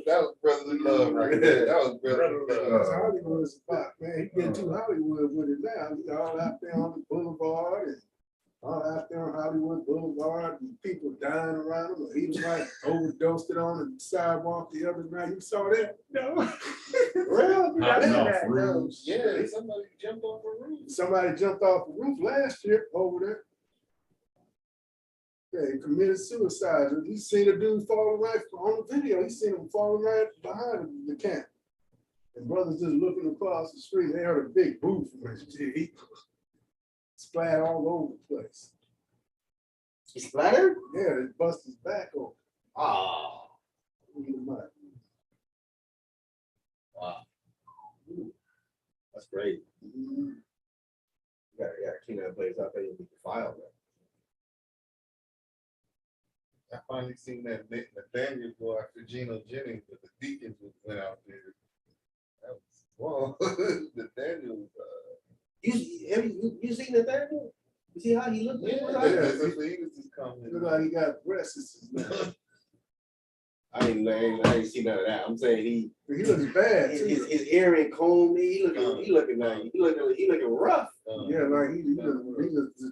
That was brotherly love right there. That was brotherly love. Hollywood's about, man. He getting too Hollywood with it now. He's all out there on the boulevard and all out there on Hollywood Boulevard, and people dying around him. He like overdosed it on the sidewalk the other night. You saw that? No. Real? Hopping off roofs. Yeah, somebody jumped off a roof. Somebody jumped off the roof last year over there. Yeah, he committed suicide. He seen a dude falling right on the video. He seen him falling right behind the camp. And brothers just looking across the street. They heard a big boof. He splat all over the place. He splattered? Yeah, they bust his back open. Oh. Wow. That's great. You gotta clean that place up and you can file that. I finally seen that Nathaniel go after Geno Jennings, but the Deacons went out there. That was, whoa, Nathaniel. You seen Nathaniel? You see how he looked? He was just coming. Look like he got breasts. I ain't seen none of that. I'm saying he looks bad. His earring combed. He looking rough. Yeah, like he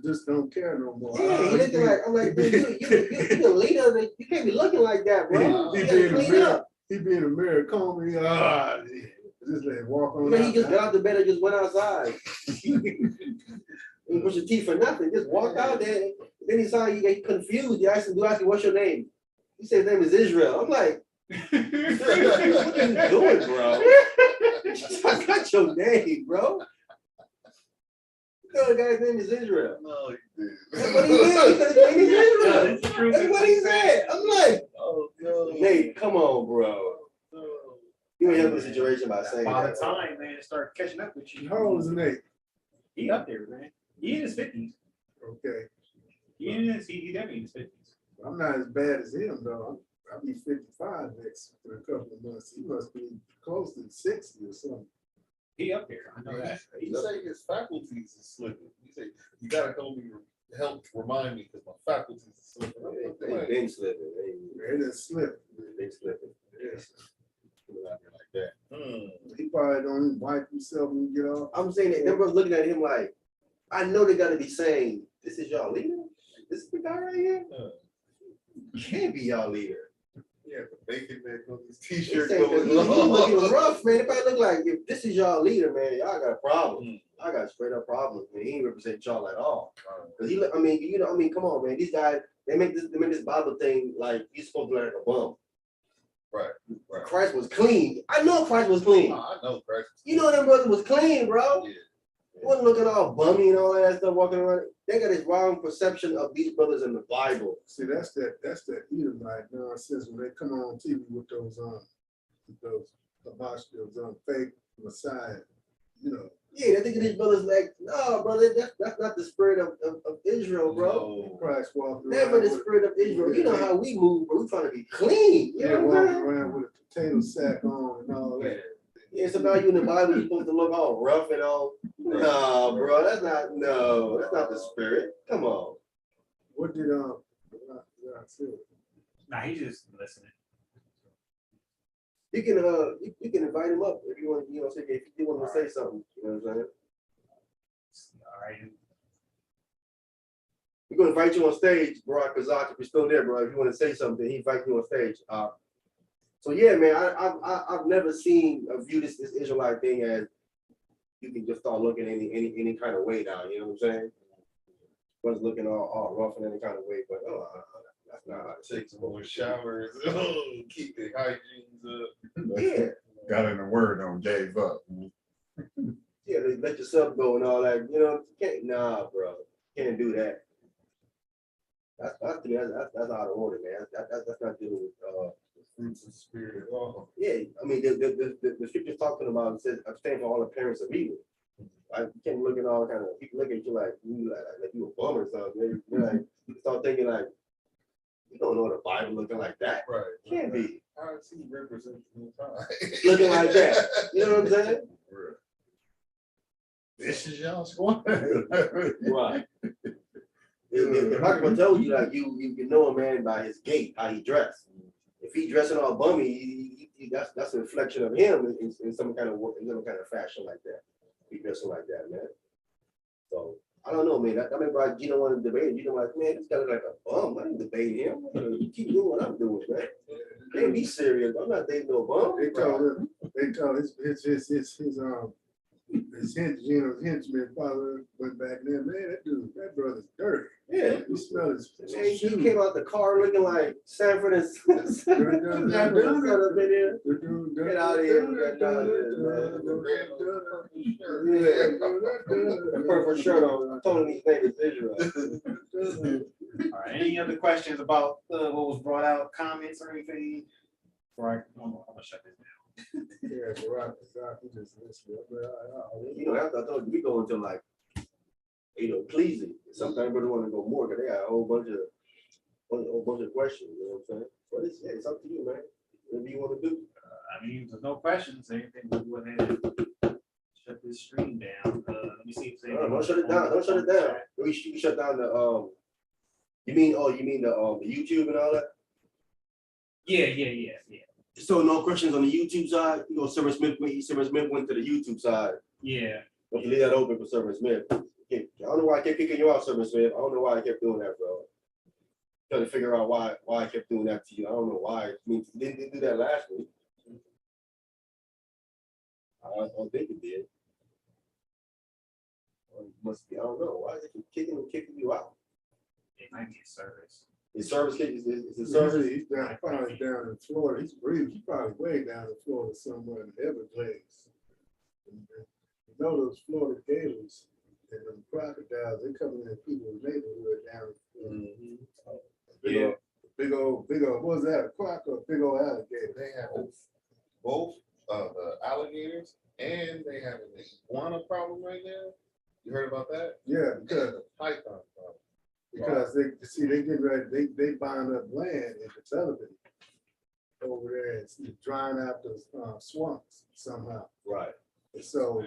just don't care no more. Yeah, he looking like, I'm like, dude, you a leader. You can't be looking like that, bro. He be in the mirror combing. Just let him walk on. He just got out the bed and just went outside. He brushed his teeth for nothing. Just walked out there. Then he saw he confused. He asked him, what's your name? He said his name is Israel. I'm like, what are you doing, bro? I got your name, bro. The guy's name is Israel. No, he did. That's what he did. He said his name is Israel. That's what he said. I'm like, oh, no. Nate, come on, bro. You ain't helping the situation by saying By that. the time, man, it started catching up with you. How old is Nate? He up there, man. He in his 50s. Okay. He definitely in his 50s. I'm not as bad as him though. I'll be 55 next in a couple of months. He must be close to 60 or something. He up there. I know that. He say his faculties is slipping. He say you gotta help remind me because my faculties is slipping. They been slipping. They didn't slip. They slipping. Yes. Like that. He probably don't even wipe himself when you get off. I'm saying that them brothers looking at him like, I know they gotta be saying, this is y'all leader? This is the guy right here? Can't be y'all leader. Yeah, but they can make these He t-shirts saying that he going looking rough, man. It probably look like, if this is y'all leader, man, y'all got a problem. I got straight up problems, man. He ain't represent y'all at all. Cause come on, man. These guys, they make this Bible thing like you're supposed to look like a bum. Right. Christ was clean. I know Christ was clean. I know Christ. You know them brothers was clean, bro. Yeah. He wasn't looking all bummy and all that stuff walking around. They got this wrong perception of these brothers in the Bible. See, that's that Edomite nonsense when they come on TV with those fake Messiah, you know. Yeah, they think of these brothers like, no, brother, that's not the spirit of Israel, bro. No. Christ walking Never around the spirit of Israel. You know how we move, bro. We trying to be clean. You know what I'm walking saying? around with a potato sack on and all that. Yeah, it's about you in the Bible. You're supposed to look all rough and all. No, bro, that's not the spirit. Come on. What did say? Nah, he's just listening. You can invite him up if you want. You know, say if you want to say something. You know what I'm saying? All right. We're gonna invite you on stage, Barack Kazak. If you're still there, bro, if you want to say something, he invite you on stage. So yeah, man, I've never seen view this Israelite thing as you can just start looking any kind of way now. You know what I'm saying? Was looking all rough in any kind of way, but that's not how it Take some more showers. Keep the hygienes up. Yeah. Got in the word on gave up. Yeah, they let yourself go and all that. You know, nah, bro, can't do that. That's out of order, man. That's not dealing with Fruits of spirit at all. Yeah, I mean the scripture's talking about, it says abstain from all appearance of evil. Like you can't look at all kind of people look at you like you a bum or something. You're like you start thinking like you don't know the Bible looking like that. Right. Can't be How does he represent the time? looking like that. You know what I'm saying? This is y'all squad. Right. If I can tell you like you know a man by his gait, how he dressed. If he dressing all bummy, that's a reflection of him in some kind of fashion like that. He dressing like that, man. So I don't know, man. I remember Gino wanted to debate. Gino like, man, this guy look like a bum. I didn't debate him. Keep doing what I'm doing, man. Can't be serious. I'm not dating no bum. They told him, his henchman father went back there, man, that brother's dirty. Yeah. You smell his Man, he shoes. came out the car looking like Sanford and Sanford and Son up in here. Get out of here with that nonsense, man. Yeah. The purple shirt on. I told him his name is Israel. All right, any other questions about what was brought out, comments or anything? Before I'm gonna shut this down. Yeah, Barack, he just listened. You know, after I told you, we go until like, pleasing. Sometimes we want to go more because they got a whole bunch of questions. You know what I'm saying? But it's up to you, man. Whatever you want to do. I mean, there's no questions, anything, we'll go ahead and shut this stream down. Let me see if there's Don't shut it down. Don't shut it down. We shut down the you mean the YouTube and all that? Yeah. So no questions on the YouTube side. You know, Servant Smith went to the YouTube side. Yeah. Don't leave that open for Servant Smith. I don't know why I kept kicking you out, Servant Smith. I don't know why I kept doing that, bro. Trying to figure out why I kept doing that to you. I don't know why. I mean, you didn't do that last week. I don't think it did. Or it must be. I don't know. Why is it kicking you out? It might be a service. Is service kick? Is the service? He's probably down in Florida. He's probably way down in Florida somewhere in the Everglades. You know those Florida gators and them crocodiles, they come in people's neighborhood down. Yeah. Big old, what was that? A croc or a big old alligator? They have both the alligators and they have an iguana problem right now. You heard about that? Yeah, Because the python problem. because they get ready, they buying up land and developing it over there. It's drying out the swamps somehow. Right. And so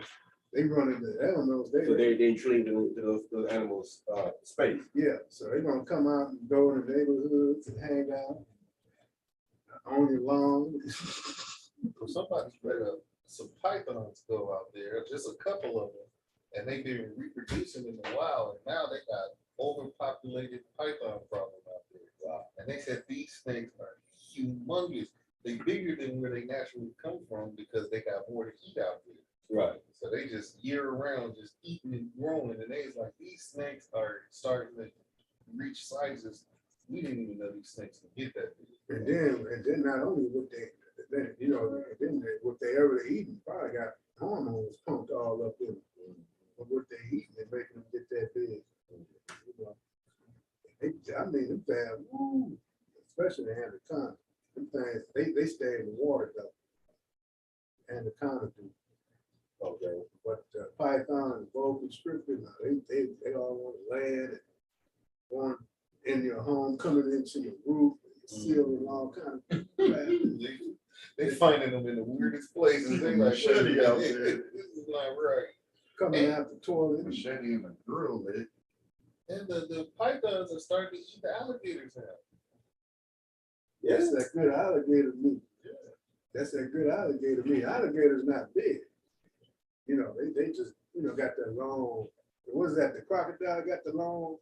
they run into animals. So they intrigued those animals space. Yeah, so they're gonna come out and go in the neighborhoods and hang out on your lawn. So somebody let some pythons go out there, just a couple of them, and they've been reproducing in the wild, and now they got overpopulated python problem out there. Wow. And they said these snakes are humongous. They bigger than where they naturally come from because they got more to eat out there. Right. So they just year round just eating and growing, and they was like, these snakes are starting to reach sizes we didn't even know these snakes can get that big. And then not only what what they ever eating probably got hormones pumped all up in them. But what they eating and making them get that big. You know, I mean, them things, woo, especially the anaconda. Them things, they stay in the water though. Anaconda do. Okay, but python and boa constrictor, they all want to land and going in your home, coming into your roof, sealing all kind of crap. They finding them in the weirdest places. They like, Machete out there. This is not right. Coming out the toilet. Machete in the grill lit. And the pythons are starting to eat the alligators now. That's that good alligator meat. Yeah. That's that good alligator meat. Alligator's not big. You know, they just, got that long, what is that? The crocodile got the long.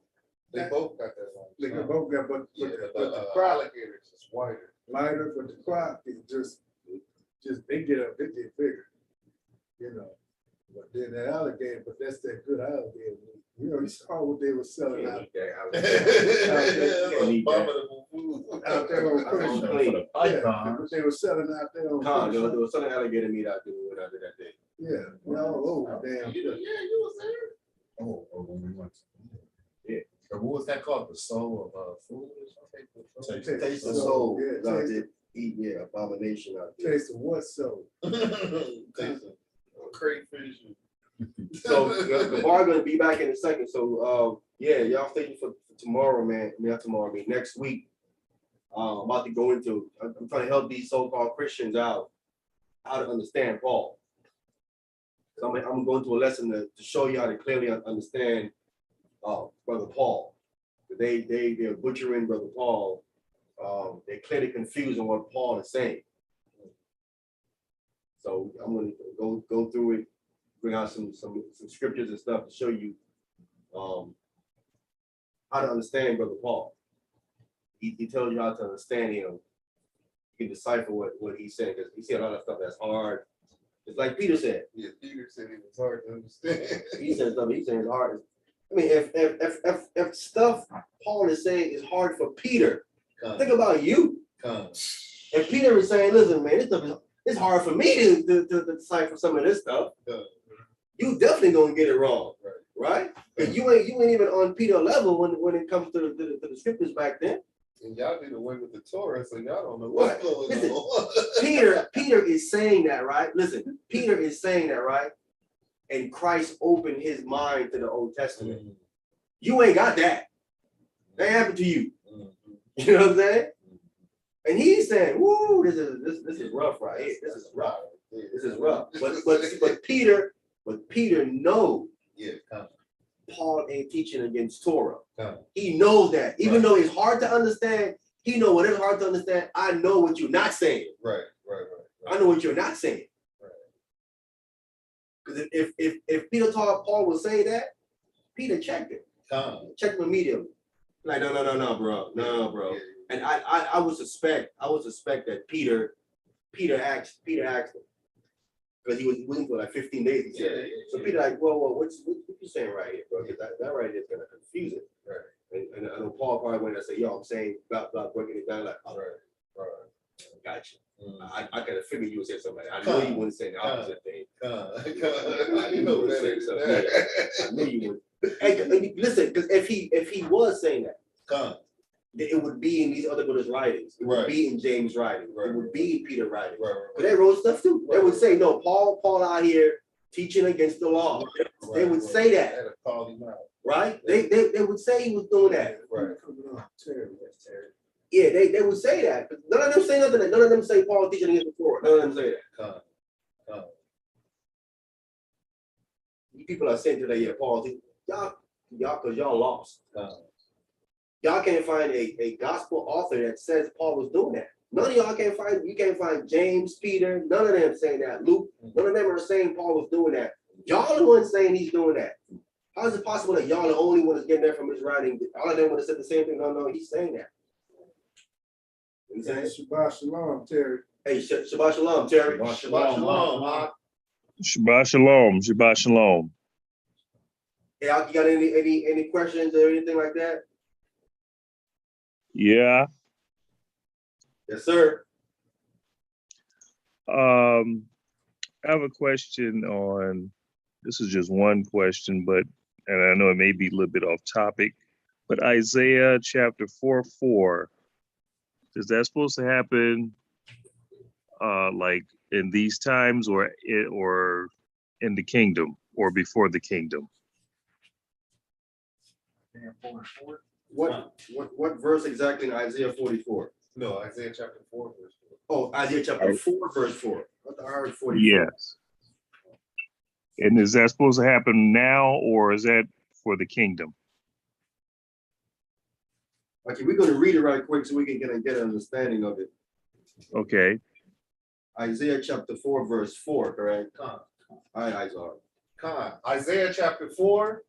They both got that long. They both got, but the alligator is just wider. Lighter, but the croc is just they get up, they get bigger. But then that alligator, but that's that good alligator meat. You saw what they were selling out there. Abominable food. Out there on Christmas. Yeah, what they were selling out there on There was some alligator meat out there when I did that day. Yeah, no, damn. You was there. Oh, when we went. Yeah. So what was that called? The soul of food or something? Taste the soul. Yeah, Out there, eat, abomination out there. Taste of what soul? Taste of crayfish. So the bar gonna be back in a second. So y'all stay for tomorrow, man. Not tomorrow, next week. I'm about to go into. I'm trying to help these so-called Christians out how to understand Paul. So I'm going to a lesson to show you how to clearly understand Brother Paul. They're butchering Brother Paul. They're clearly confused on what Paul is saying. So I'm going to go through it, bring out some scriptures and stuff to show you how to understand Brother Paul. He tells you how to understand him. You can decipher what he's saying, because he said a lot of stuff that's hard. It's like Peter said. Yeah, Peter said it was hard to understand. He said stuff. He's saying it's hard. I mean, if stuff Paul is saying is hard for Peter, think about you. If Peter is saying, "Listen, man, this stuff is it's hard for me to decipher some of this stuff," you definitely gonna get it wrong, right? Because you ain't even on Peter level when it comes to the scriptures back then. And y'all did away with the Torah, so y'all don't know what's going Listen, on. Peter is saying that, right? Listen, Peter is saying that, right? And Christ opened his mind to the Old Testament. You ain't got that. That happened to you. You know what I'm saying? And he's saying, "Woo, this is rough right here. This is rough. This is rough." But Peter knows. Yeah, Paul ain't teaching against Torah. He knows that. Even though it's hard to understand, he knows whatever's hard to understand, I know what you're not saying. Right. I know what you're not saying. Because if Peter thought Paul would say that, Peter checked it. Checked him immediately. Like, no, bro. No, bro. And I would suspect that Peter asked him. Because he was waiting for like 15 days, he said. So Peter like, well, what you saying right here, bro? Because that right here is gonna confuse it. Right. And I know Paul probably went and say, "Yo, I'm saying about breaking it down." Like, all right. Gotcha. I kind of figured you would say something. I know you wouldn't say the opposite thing. I knew you would say something. I knew you would. Hey, listen, because if he was saying that, it would be in these other brothers' writings. It would be in James' writing. It would be in Peter's writing. But they wrote stuff too. They would say, "No, Paul out here teaching against the law." They would say that. Right? They would say he was doing that. Yeah, they would say that. None of them say nothing. None of them say Paul teaching against the Torah. None of them say that. People are saying today, yeah, Paul, y'all, because y'all lost. Y'all can't find a gospel author that says Paul was doing that. None of y'all can't find. You can't find James, Peter. None of them saying that. Luke. None of them are saying Paul was doing that. Y'all the ones saying he's doing that. How is it possible that y'all the only ones getting that from his writing? All of them would have said the same thing. No, he's saying that. You know Shabbat shalom, Terry. Hey, Shabbat shalom, Terry. Shabbat shalom. Shabbat shalom. Shabbat shalom. Hey, you got any questions or anything like that? Yeah. Yes, sir. I have a question on, this is just one question, but, and I know it may be a little bit off topic, but Isaiah chapter 4:4, is that supposed to happen like in these times or in the kingdom or before the kingdom? What verse exactly in Isaiah 44? No, Isaiah chapter 4, verse 4. Oh, Isaiah chapter 4, verse 4. I heard 44. Yes. And is that supposed to happen now or is that for the kingdom? Okay, we're going to read it right quick so we can get an understanding of it. Okay. Isaiah chapter 4, verse 4, correct? All right, Isaiah. Isaiah chapter 4.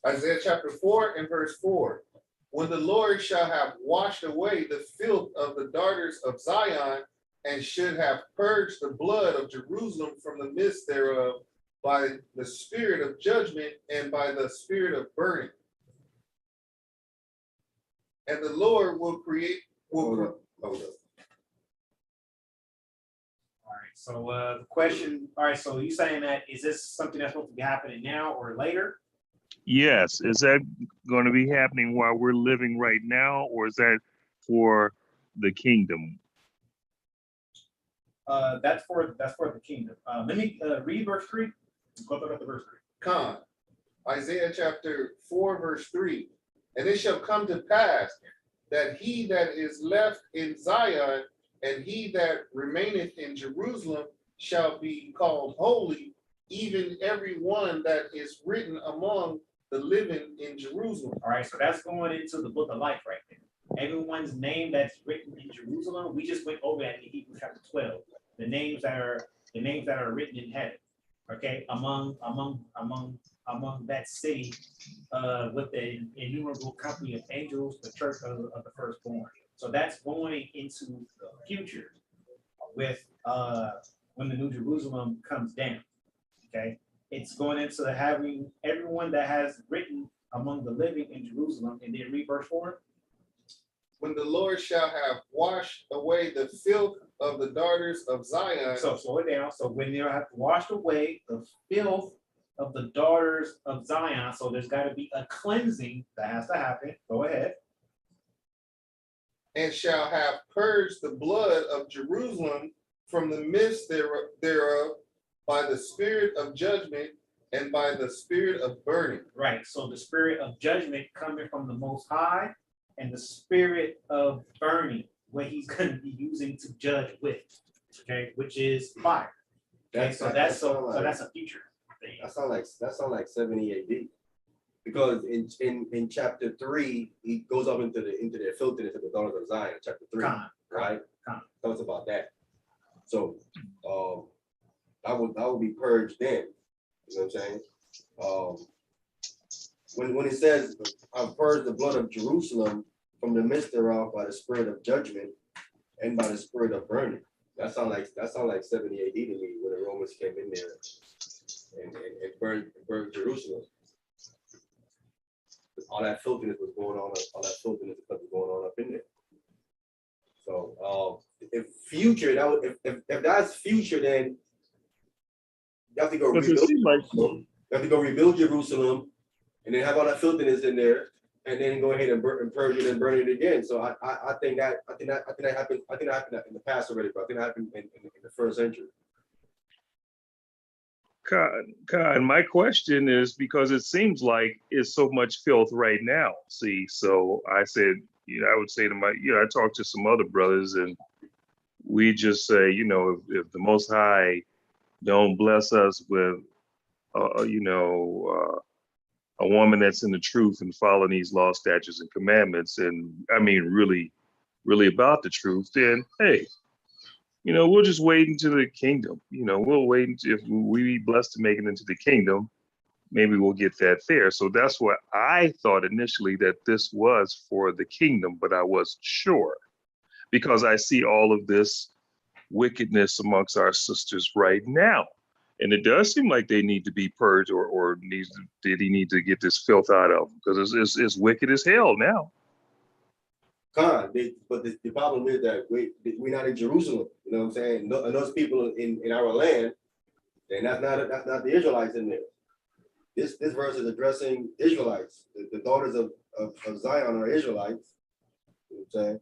Isaiah chapter 4 and verse 4. When the Lord shall have washed away the filth of the daughters of Zion, and should have purged the blood of Jerusalem from the midst thereof by the spirit of judgment and by the spirit of burning. And the Lord will create. Hold up. All right. So the question. All right. So you saying that is this something that's supposed to be happening now or later? Yes. Is that going to be happening while we're living right now, or is that for the kingdom? That's for the kingdom. Let me read verse 3. Go up to verse 3. Isaiah chapter 4, verse 3. And it shall come to pass that he that is left in Zion and he that remaineth in Jerusalem shall be called holy, even every one that is written among the living in Jerusalem. All right, so that's going into the book of life right there. Everyone's name that's written in Jerusalem, we just went over that in Hebrews chapter 12. The names that are written in heaven. okay, among that city, with the innumerable company of angels, the church of the firstborn. So that's going into the future with when the New Jerusalem comes down. Okay, it's going into having everyone that has written among the living in Jerusalem, and then read verse 4. When the Lord shall have washed away the filth of the daughters of Zion. So slow it down. So when they have washed away the filth of the daughters of Zion, so there's got to be a cleansing that has to happen. Go ahead. And shall have purged the blood of Jerusalem from the midst thereof by the spirit of judgment and by the spirit of burning. Right. So the spirit of judgment coming from the Most High, and the spirit of burning, what he's going to be using to judge with, okay, which is fire. Okay, so that's a future thing. That sound like 70 AD. Because in chapter 3, he goes up into their filthiness of the daughters of Zion, chapter 3, right? Talks about that. So that would be purged then. You know what I'm saying? When it says, I've purged the blood of Jerusalem from the midst thereof by the spirit of judgment and by the spirit of burning. That sound like 70 AD to me, when the Romans came in there and burned Jerusalem. All that filthiness was going on, all that filthiness was going on up in there. So if that's future, then you have to go rebuild. You have to go rebuild Jerusalem, and then have all that filthiness in there, and then go ahead and purge it and burn it again. So I think that happened. I think that happened in the past already, but I think that happened in the first century. Khan, my question is, because it seems like it's so much filth right now. See, so I said, I would say to I talked to some other brothers, and we just say, if the Most High don't bless us with, a woman that's in the truth and following these law, statutes, and commandments, and I mean, really, really about the truth, then hey, we'll just wait into the kingdom. We'll wait until if we be blessed to make it into the kingdom, maybe we'll get that there. So that's what I thought initially, that this was for the kingdom, but I wasn't sure, because I see all of this wickedness amongst our sisters right now. And it does seem like they need to be purged, or did he need to get this filth out of them? Because it's wicked as hell now. But the problem is that we're not in Jerusalem. You know what I'm saying? And those people in our land, and that's not the Israelites in there. This verse is addressing Israelites. The daughters of Zion are Israelites. You know what I'm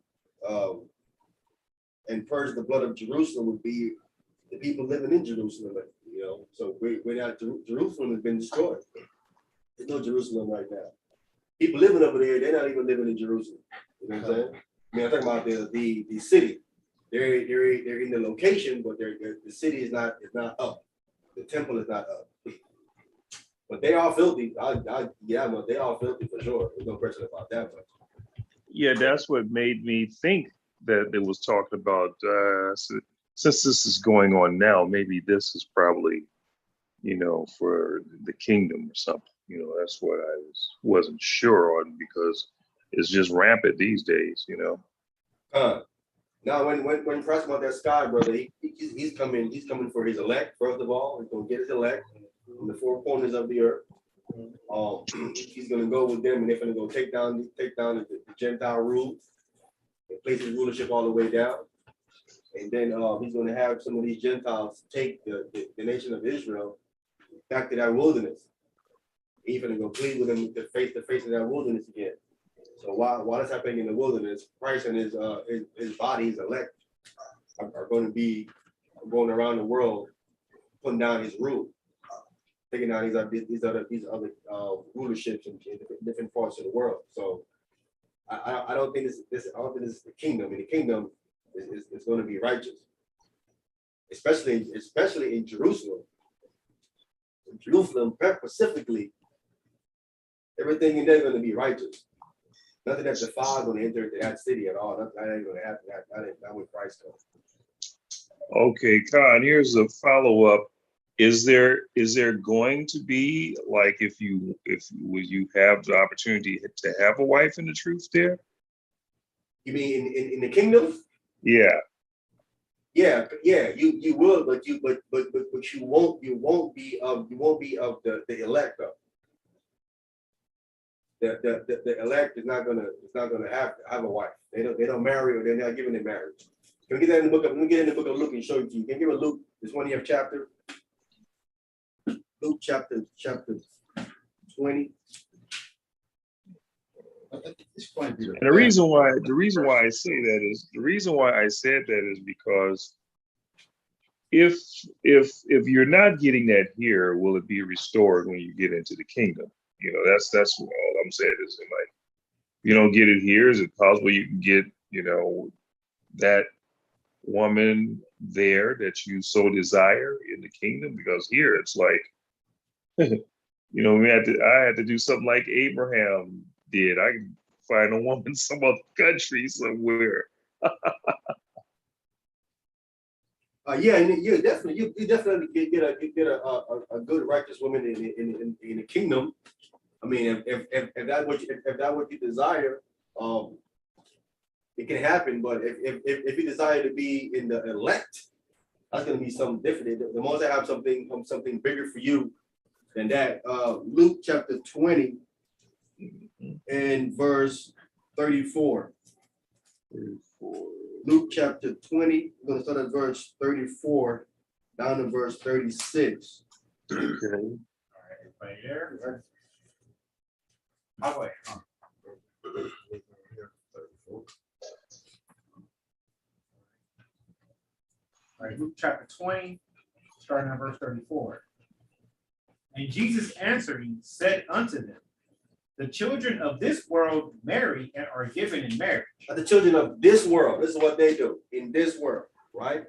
saying? And purge the blood of Jerusalem would be the people living in Jerusalem. So we're not. Jerusalem has been destroyed. There's no Jerusalem right now. People living over there, they're not even living in Jerusalem. You know what I'm saying? I mean, I'm talking about the city. They're in the location, but the city is not up. The temple is not up. But they are filthy. They are filthy for sure. There's no question about that much. Yeah, that's what made me think that it was talking about. Since this is going on now, maybe this is probably, for the kingdom or something. That's what I wasn't sure on, because it's just rampant these days. Now, when Christ about that sky, brother, he's coming for his elect. First of all, he's gonna get his elect in the four corners of the earth. He's gonna go with them, and they're gonna go take down the Gentile rule, and place his rulership all the way down. And then he's going to have some of these Gentiles take the nation of Israel back to that wilderness. He's going to go plead with them to face of that wilderness again. So while that's happening in the wilderness, Christ and his body, his elect, are going to be going around the world, putting down his rule, taking down these other rulerships in different parts of the world. So I don't think this is the kingdom. In the kingdom, it's going to be righteous, especially in Jerusalem. In Jerusalem, specifically, everything in there is going to be righteous. Nothing that defiles is going to enter into that city at all. That ain't going to happen. That with Christ comes. Okay, Khan, here's a follow-up. Is there going to be, like, if you have the opportunity to have a wife in the truth there? You mean in the kingdom? Yeah. Yeah, you will, but you won't be of the elect though. The elect is not gonna have a wife. They don't marry, or they're not given in marriage. Can we get that in the book of? Let me get in the book of Luke and show it to you. Can you give a Luke, this 20th chapter? Luke chapter 20. And the reason why I say that is, the reason why I said that is because if you're not getting that here, will it be restored when you get into the kingdom? You know, that's all I'm saying is, like, you don't get it here, is it possible you can get, you know, that woman there that you so desire in the kingdom? Because here it's like, you know, I had to do something like Abraham did. I can find a woman some other country somewhere. Yeah, and you definitely get a good righteous woman in the kingdom. I mean, if that what you desire, it can happen. But if you desire to be in the elect, that's going to be something different. The most I have something bigger for you than that. Luke chapter 20 and verse 34. Luke chapter 20, we're going to start at verse 34 down to verse 36. Okay. All right, everybody there? I'll wait. All right, Luke chapter 20, starting at verse 34. And Jesus answering said unto them, the children of this world marry and are given in marriage. The children of this world, this is what they do in this world, right?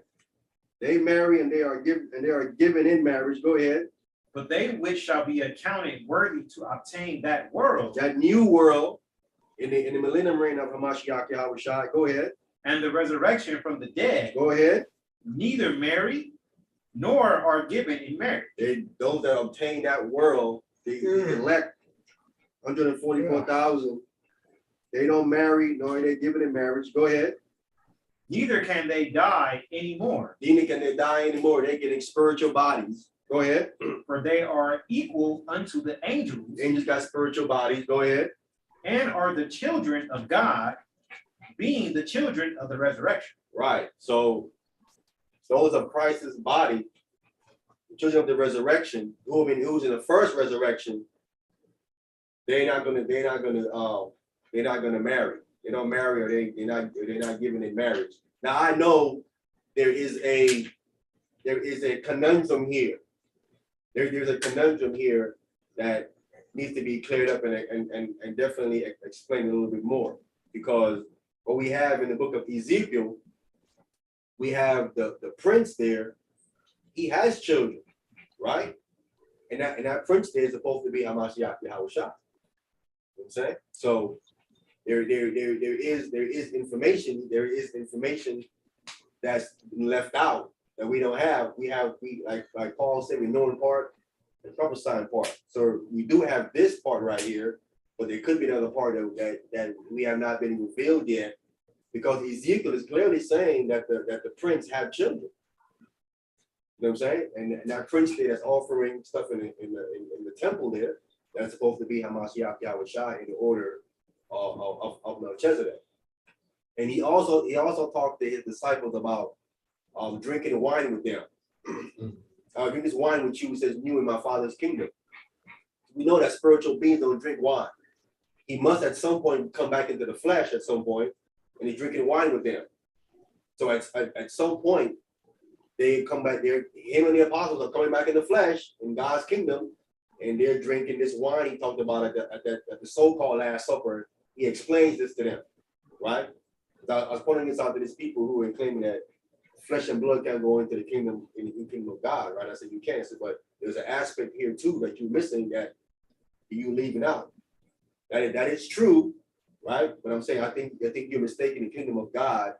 They marry and they are given in marriage. Go ahead. But they which shall be accounted worthy to obtain that world, that new world, in the millennium reign of Hamashiach Yahushua. Go ahead. And the resurrection from the dead. Go ahead. Neither marry nor are given in marriage. Those that obtain that world, they elect 144,000. They don't marry nor are they given in marriage. Go ahead. Neither can they die anymore. Neither can they die anymore. They're getting spiritual bodies. Go ahead. For they are equal unto the angels. Angels got spiritual bodies. Go ahead. And are the children of God, being the children of the resurrection. Right. So those of Christ's body, the children of the resurrection, who's in the first resurrection, they're not gonna marry. They don't marry, or they're not given in marriage. Now I know there is a conundrum here. There's a conundrum here that needs to be cleared up and definitely explained a little bit more, because what we have in the book of Ezekiel, we have the prince there. He has children, right? And that prince there is supposed to be Hamashiach Yahushua. You know what I'm saying? So there is information that's left out that we don't have. We like Paul said, we know in part and prophesy in part. So we do have this part right here, but there could be another part that we have not been revealed yet, because Ezekiel is clearly saying that the prince had children. You know what I'm saying? And that prince there that's offering stuff in the temple there, that's supposed to be Hamashiach Yahushua in the order of Melchizedek. And he also talked to his disciples about drinking wine with them. Drink this wine with you, says, new in my Father's kingdom. We know that spiritual beings don't drink wine. He must at some point come back into the flesh at some point, and he's drinking wine with them. So at some point, they come back there. Him and the apostles are coming back in the flesh in God's kingdom, and they're drinking this wine he talked about at the so-called Last Supper. He explains this to them, right? I was pointing this out to these people who are claiming that flesh and blood can't go into the kingdom, in the kingdom of God, right? I said you can't. But there's an aspect here too that you're missing, that you leaving out. That is true, right? But I'm saying I think you're mistaking the kingdom of God,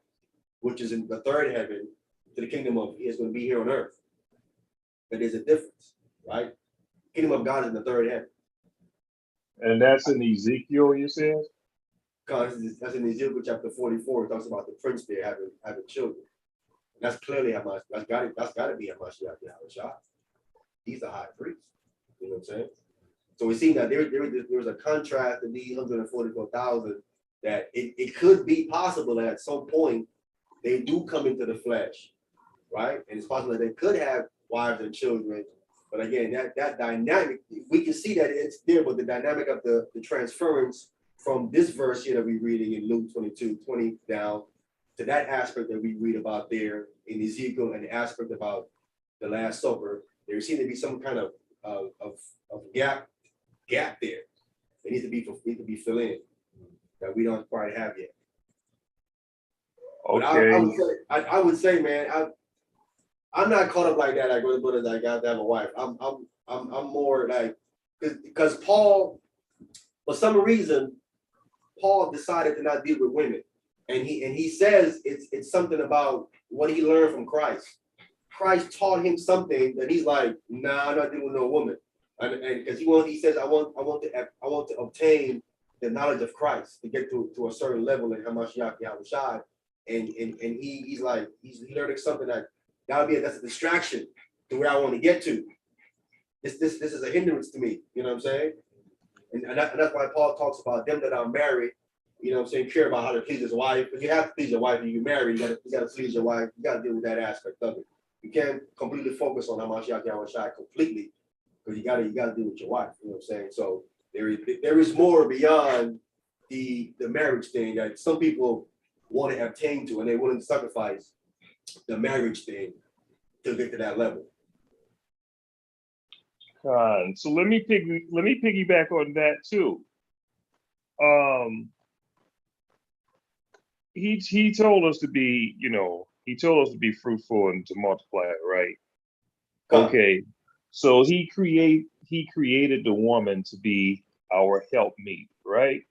which is in the third heaven, to the kingdom of is going to be here on earth. but there's a difference, right? Kingdom of God is in the third heaven. And that's in Ezekiel, you said? That's in Ezekiel chapter 44. It talks about the prince there having children. And that's clearly that's got to be Hamashiach Yahushua. He's the high priest. You know what I'm saying? So we see that there's a contrast in these 144,000 that it could be possible that at some point they do come into the flesh, right? And it's possible that they could have wives and children. But again, that dynamic, we can see that it's there, but the dynamic of the transference from this verse here that we're reading in Luke 22:20 down to that aspect that we read about there in Ezekiel and the aspect about the Last Supper, there seems to be some kind of gap there. It needs to be filled in that we don't quite have yet. Okay. But I would say, man, I'm not caught up like that. Like with brothers, I got to have a wife. I'm more like because Paul, for some reason, Paul decided to not deal with women, and he says it's something about what he learned from Christ. Christ taught him something that he's like, nah, I'm not dealing with no woman, and because he says I want to obtain the knowledge of Christ to get to a certain level in Hamashiach Yahushua, and he's learning something that's a distraction to where I want to get to. This is a hindrance to me. You know what I'm saying? And that's why Paul talks about them that are married. You know what I'm saying? Care about how to please his wife. Because you have to please your wife when you marry. You got to please your wife. You got to deal with that aspect of it. You can't completely focus on Hamashiach Yahushua completely because you got to deal with your wife. You know what I'm saying? So there is more beyond the marriage thing that some people want to attain to, and they're willing to sacrifice the marriage thing to get to that level. So let me piggyback on that too. He told us to be, he told us to be fruitful and to multiply, right? Okay. So he created the woman to be our helpmeet, right?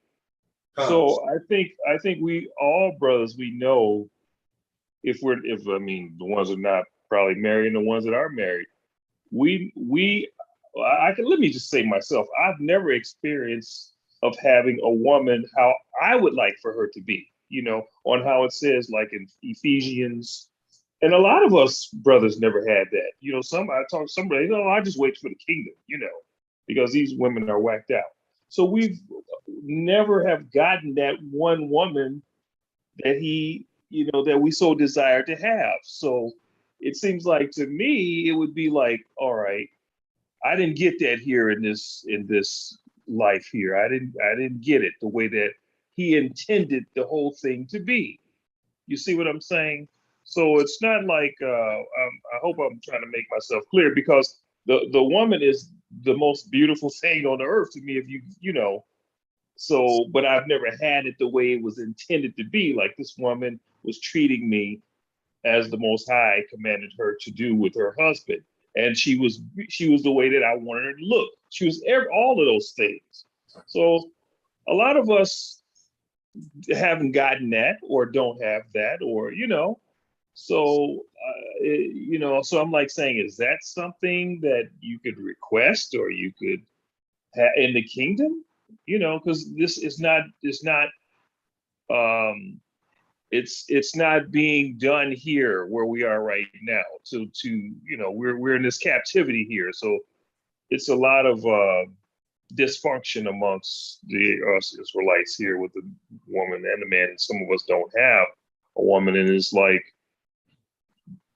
So I think we all brothers, we know if I mean the ones that are not probably married and the ones that are married, let me just say myself, I've never experienced of having a woman how I would like for her to be, on how it says like in Ephesians. And a lot of us brothers never had that. I talk to somebody, I just wait for the kingdom, because these women are whacked out. So we've never have gotten that one woman that that we so desire to have. So it seems like to me, it would be like, all right, I didn't get that here in this life here. I didn't get it the way that he intended the whole thing to be. You see what I'm saying? So it's not like I hope I'm trying to make myself clear, because the woman is the most beautiful thing on the earth to me. If you know, so but I've never had it the way it was intended to be. Like this woman was treating me as the Most High commanded her to do with her husband. And she was the way that I wanted her to look. She was all of those things. So a lot of us haven't gotten that or don't have that, or, so, so I'm like saying, is that something that you could request or you could have in the kingdom? Because this is not, it's not being done here where we are right now. We're in this captivity here. So it's a lot of dysfunction amongst us Israelites here with the woman and the man. And some of us don't have a woman, and it's like,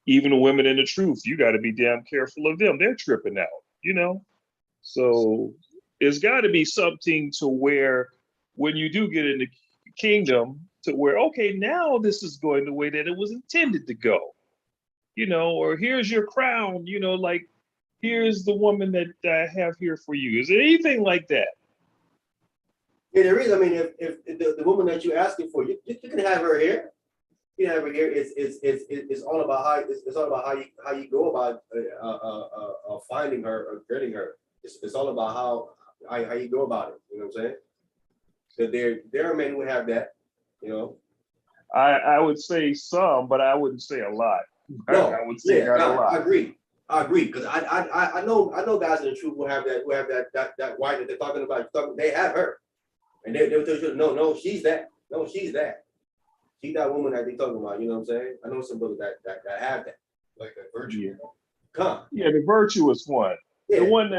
even the women in the truth, you got to be damn careful of them. They're tripping out, So it's got to be something to where when you do get in the kingdom, to where, okay, now this is going the way that it was intended to go, or here's your crown, like here's the woman that I have here for you. Is there anything like that? Yeah, there is. I mean, if the woman that you're asking for, you can have her here. You can have her here. It's all about how you go about finding her or getting her. It's all about how you go about it. You know what I'm saying? So there are men who have that. I would say some, but I wouldn't say a lot. No, I would say not a lot. I agree. I agree, because I know guys in the truth who have that wife that they're talking about. They have her, and they'll tell you, no, she's that. No, she's that. She's that woman that they talking about. You know what I'm saying? I know some brothers that have that. Like that virtue. Yeah. Come. Yeah, the virtuous one. Yeah. The one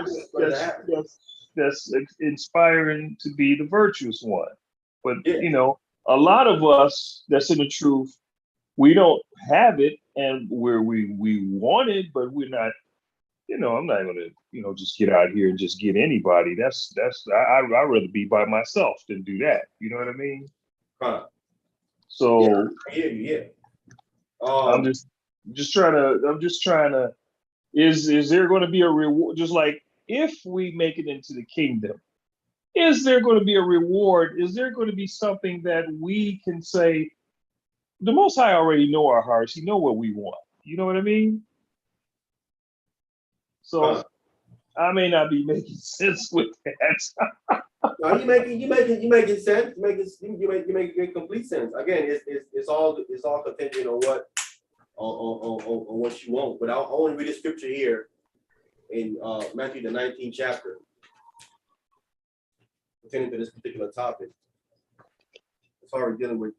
that's inspiring to be the virtuous one. But Yeah. you know, a lot of us that's in the truth, we don't have it, and where we want it, but we're not. You know, I'm not gonna, just get out here and just get anybody. I'd rather be by myself than do that. You know what I mean? Huh. So Yeah. I'm just trying to. Is there going to be a reward? Just like if we make it into the kingdom, is there going to be a reward? Is there going to be something that we can say? The Most High already know our hearts. He know what we want. You know what I mean? So I may not be making sense with that. No, you making sense. You make complete sense. Again, it's all contingent on what on what you want. But I want to read a scripture here in Matthew the 19th chapter, pertaining to this particular topic. As far as dealing with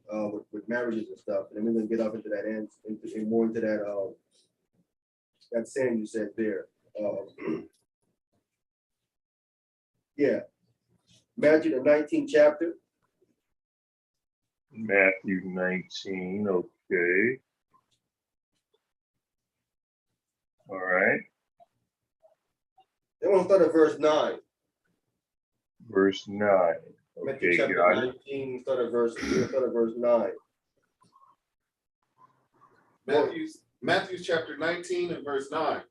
marriages and stuff, and then we're gonna get up into that end, and more into that saying you said there. Yeah, Matthew the 19th chapter. Matthew 19, okay. All right. Then we'll start at verse 9. Verse 9. Matthew Okay, chapter 19, start at verse 9. Matthew chapter 19 and verse 9.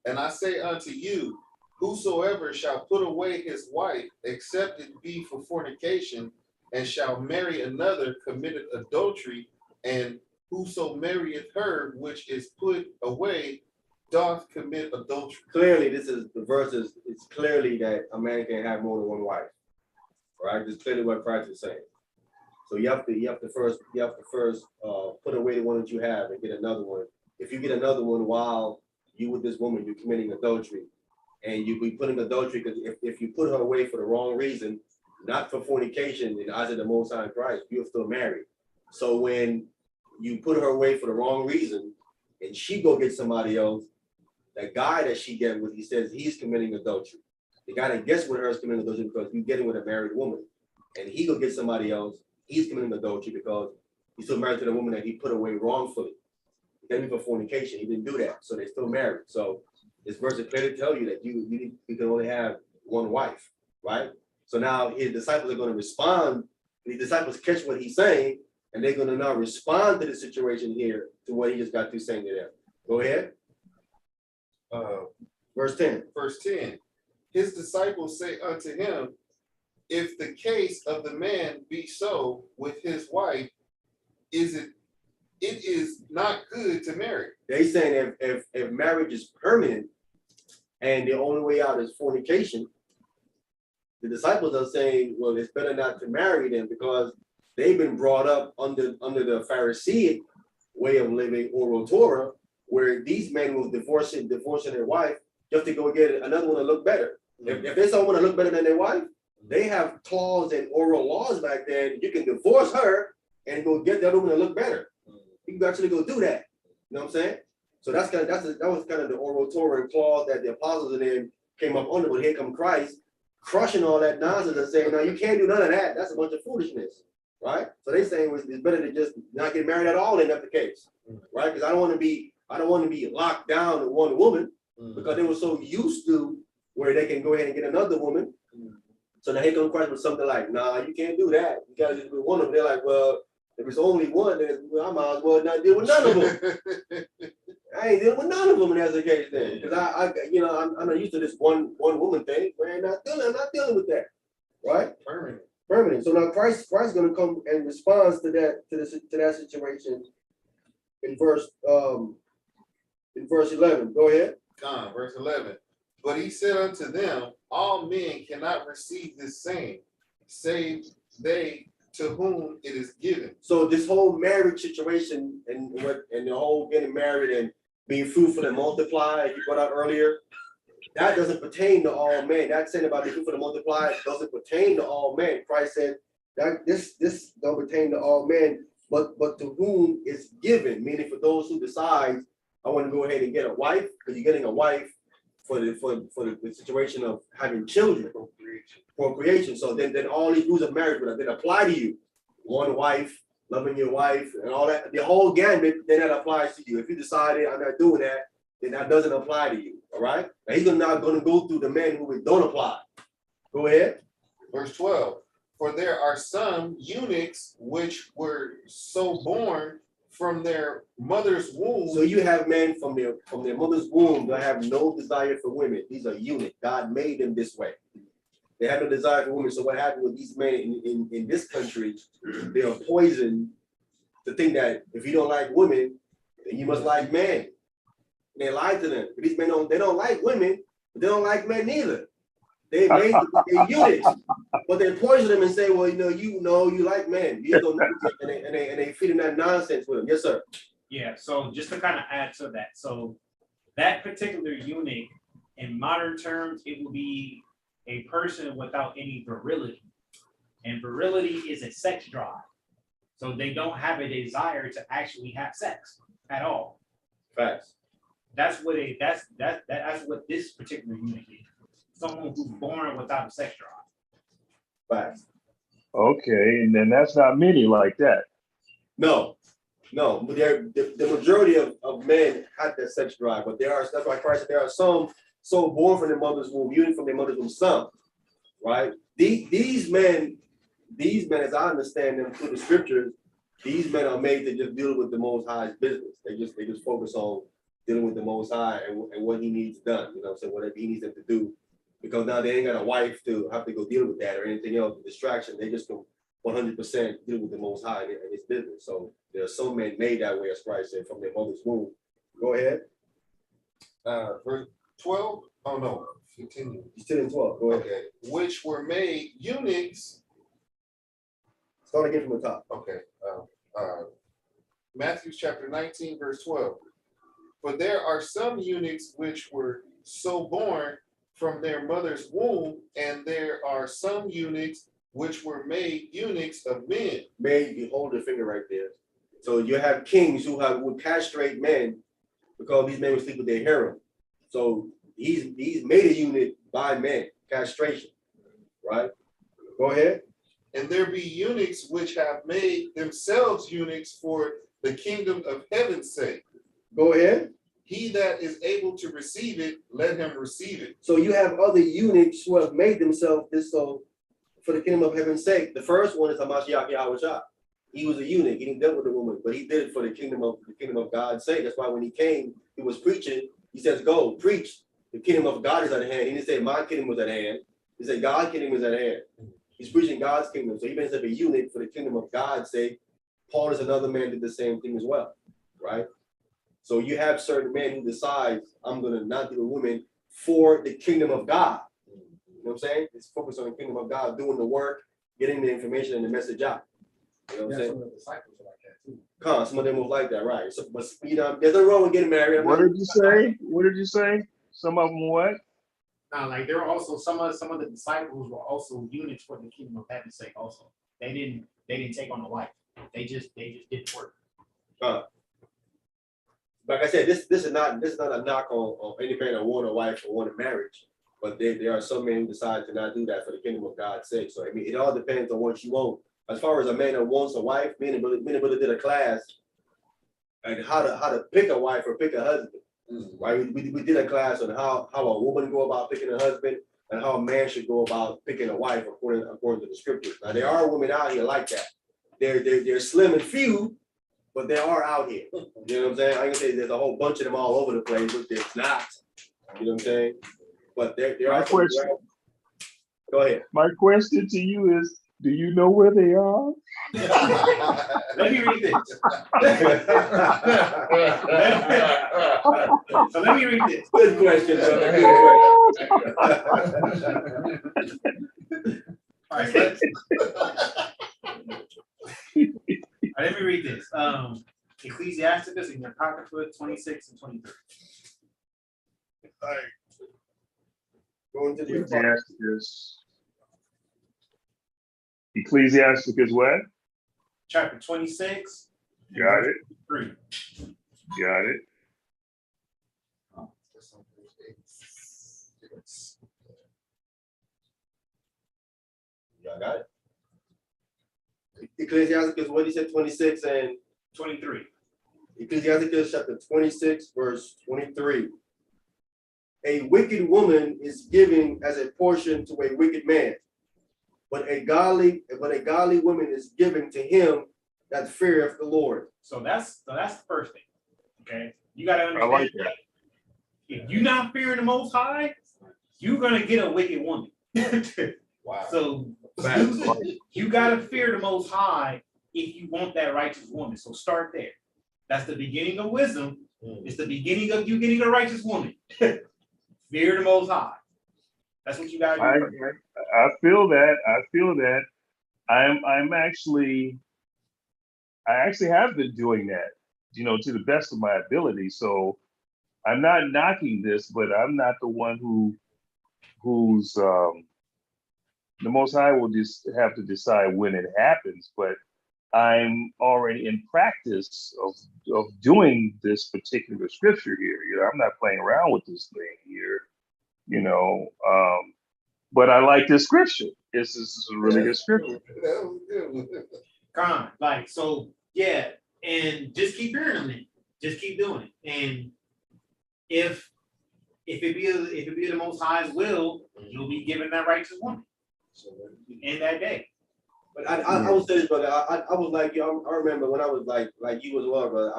And I say unto you, whosoever shall put away his wife, except it be for fornication, and shall marry another, committeth adultery, and whoso marrieth her which is put away doth commit adultery. Clearly, this is the verses. It's clearly that a man can have more than one wife. Right? This is clearly what Christ is saying. So you have to first put away the one that you have and get another one. If you get another one while you with this woman, you're committing adultery. And you be putting adultery because if you put her away for the wrong reason, not for fornication, in the eyes of the Most High Christ, you're still married. So when you put her away for the wrong reason, and she go get somebody else, the guy that she get with, he says he's committing adultery. The guy that gets with her is committing adultery because you're getting with a married woman, and he go get somebody else, he's committing adultery because he's still married to the woman that he put away wrongfully. He didn't for fornication, he didn't do that, so they're still married. So this verse is clearly tell you that you can only have one wife, right? So now his disciples are going to respond. The disciples catch what he's saying, and they're going to now respond to the situation here to what he just got through saying to them. Go ahead. Verse 10. Verse 10. His disciples say unto him, if the case of the man be so with his wife, it is not good to marry. They saying if marriage is permanent and the only way out is fornication, the disciples are saying, well, it's better not to marry them because they've been brought up under the Pharisaic way of living, oral Torah, where these men was divorcing their wife just to go get another one to look better. If they saw one to look better than their wife, they have clause and oral laws back then. You can divorce her and go get the other one to look better. You can actually go do that. You know what I'm saying? So that was kind of the oral Torah clause that the apostles and them came up under. But here come Christ crushing all that nonsense and saying, no, you can't do none of that. That's a bunch of foolishness, right? So they saying it's better to just not get married at all. Ain't that the case, right? Because I don't want to be locked down to one woman because they were so used to where they can go ahead and get another woman. So now here comes Christ with something like, nah, you can't do that. You gotta just be one of them. They're like, well, if it's only one, then I might as well not deal with none of them. I ain't dealing with none of them, and that's the case then. Because I'm not used to this one woman thing. I'm not dealing with that, right? Permanent. So now Christ is going to come and responds to that situation in verse 11. Go ahead. Verse 11. But he said unto them, all men cannot receive this saying, save they to whom it is given. So this whole marriage situation and the whole getting married and being fruitful and multiply, if you brought out earlier, that doesn't pertain to all men. That saying about being fruitful and multiply doesn't pertain to all men. Christ said that this don't pertain to all men, but to whom it's given, meaning for those who decide, I want to go ahead and get a wife, because you're getting a wife for the situation of having children, procreation. So then all these rules of marriage would then apply to you. One wife, loving your wife, and all that, the whole gambit, then that applies to you. If you decided I'm not doing that, then that doesn't apply to you. All right? Now he's not going to go through the men who it don't apply. Go ahead. Verse 12. For there are some eunuchs which were so born from their mother's womb. So you have men from their mother's womb that have no desire for women. These are eunuchs. God made them this way. They have no desire for women. So what happened with these men in this country, they are poisoned to think that if you don't like women, then you must like men. And they lied to them. But these men don't like women, but they don't like men neither. They made they eunuchs, but they poison them and say, well, you like men. You don't know, and they feeding that nonsense with them. Yes, sir. Yeah, so just to kind of add to that. So that particular eunuch, in modern terms, it will be a person without any virility. And virility is a sex drive. So they don't have a desire to actually have sex at all. Facts. That's what this particular eunuch is. Someone who's born without a sex drive. Facts. Okay, and then that's not many like that. No. But the majority of men have that sex drive, but that's why Christ said there are some so born from their mother's womb, even from their mother's womb, some, right? These men, as I understand them through the scriptures, these men are made to just deal with the Most High's business. They just focus on dealing with the Most High and what He needs done. You know, so whatever He needs them to do, because now they ain't got a wife to have to go deal with that or anything else, distraction. They just go 100% deal with the Most High and His business. So there are some men made that way, as Christ said, from their mother's womb. Go ahead. Verse 12. Oh no, continue. He's 10 and 12. Go ahead. Okay. Which were made eunuchs. Start again from the top. Okay. Matthew chapter 19, verse 12. For there are some eunuchs which were so born from their mother's womb, and there are some eunuchs which were made eunuchs of men. Man, you hold the finger right there. So you have kings who would castrate men because these men would sleep with their harem. So he's made a eunuch by men, castration, right? Go ahead. And there be eunuchs which have made themselves eunuchs for the kingdom of heaven's sake. Go ahead. He that is able to receive it, let him receive it. So you have other eunuchs who have made themselves this so for the kingdom of heaven's sake. The first one is Hamashiach Yahweh. He was a eunuch. He didn't deal with a woman, but he did it for the kingdom of God's sake. That's why when he came, he was preaching. He says, "Go preach. The kingdom of God is at hand." He didn't say my kingdom was at hand. He said God's kingdom is at hand. He's preaching God's kingdom. So he made himself a eunuch for the kingdom of God's sake. Paul is another man did the same thing as well, right? So you have certain men who decide, I'm going to not deal with women for the kingdom of God. You know what I'm saying? It's focused on the kingdom of God, doing the work, getting the information and the message out. You know what I'm saying? Some of the disciples are like that too. Some of them was like that, right? So, but there's no wrong with getting married. What did you say? What did you say? Some of them what? Now, like there are also some of the disciples were also eunuchs for the kingdom of heaven's sake. Also, they didn't take on the wife. They just didn't work. Like I said, this is not a knock on any man that want a wife or want a marriage, but there are some men who decide to not do that for the kingdom of God's sake. So I mean, it all depends on what you want. As far as a man that wants a wife, me and brother did a class on how to pick a wife or pick a husband. Right? We did a class on how a woman go about picking a husband and how a man should go about picking a wife according to the scriptures. Now there are women out here like that. They're slim and few, but they are out here. You know what I'm saying? I can say there's a whole bunch of them all over the place, but there's not. You know what I'm saying? But there are some. Go ahead. My question to you is, do you know where they are? Let me read this. So let me read this. Good question, brother. Good question. All right, let me read this. Ecclesiasticus in your Apocrypha 26 and 23. All right. Going to the Ecclesiasticus. Ecclesiasticus what? Chapter 26. Got it. 3. Got it. Y'all got it? Ecclesiasticus, what he said, 26 and 23. Ecclesiasticus chapter 26, verse 23. A wicked woman is giving as a portion to a wicked man, but a godly woman is giving to him that feareth the Lord. So that's the first thing. Okay, you got to understand. I like that. If you're not fearing the Most High, you're gonna get a wicked woman. Wow. So you got to fear the Most High if you want that righteous woman. So start there. That's the beginning of wisdom. It's the beginning of you getting a righteous woman. Fear the Most High. That's what you got to do. I feel that. I feel that. I actually have been doing that, to the best of my ability. So I'm not knocking this, but I'm not the one who's the Most High will just have to decide when it happens. But I'm already in practice of doing this particular scripture here. I'm not playing around with this thing here, but I like this scripture. This is a really good scripture. Yeah, and just keep hearing them. Just keep doing it. And if it be the Most High's will, you'll be given that righteous woman in that day. But I would say this, brother. I was like you. I remember when I was like you as well, brother.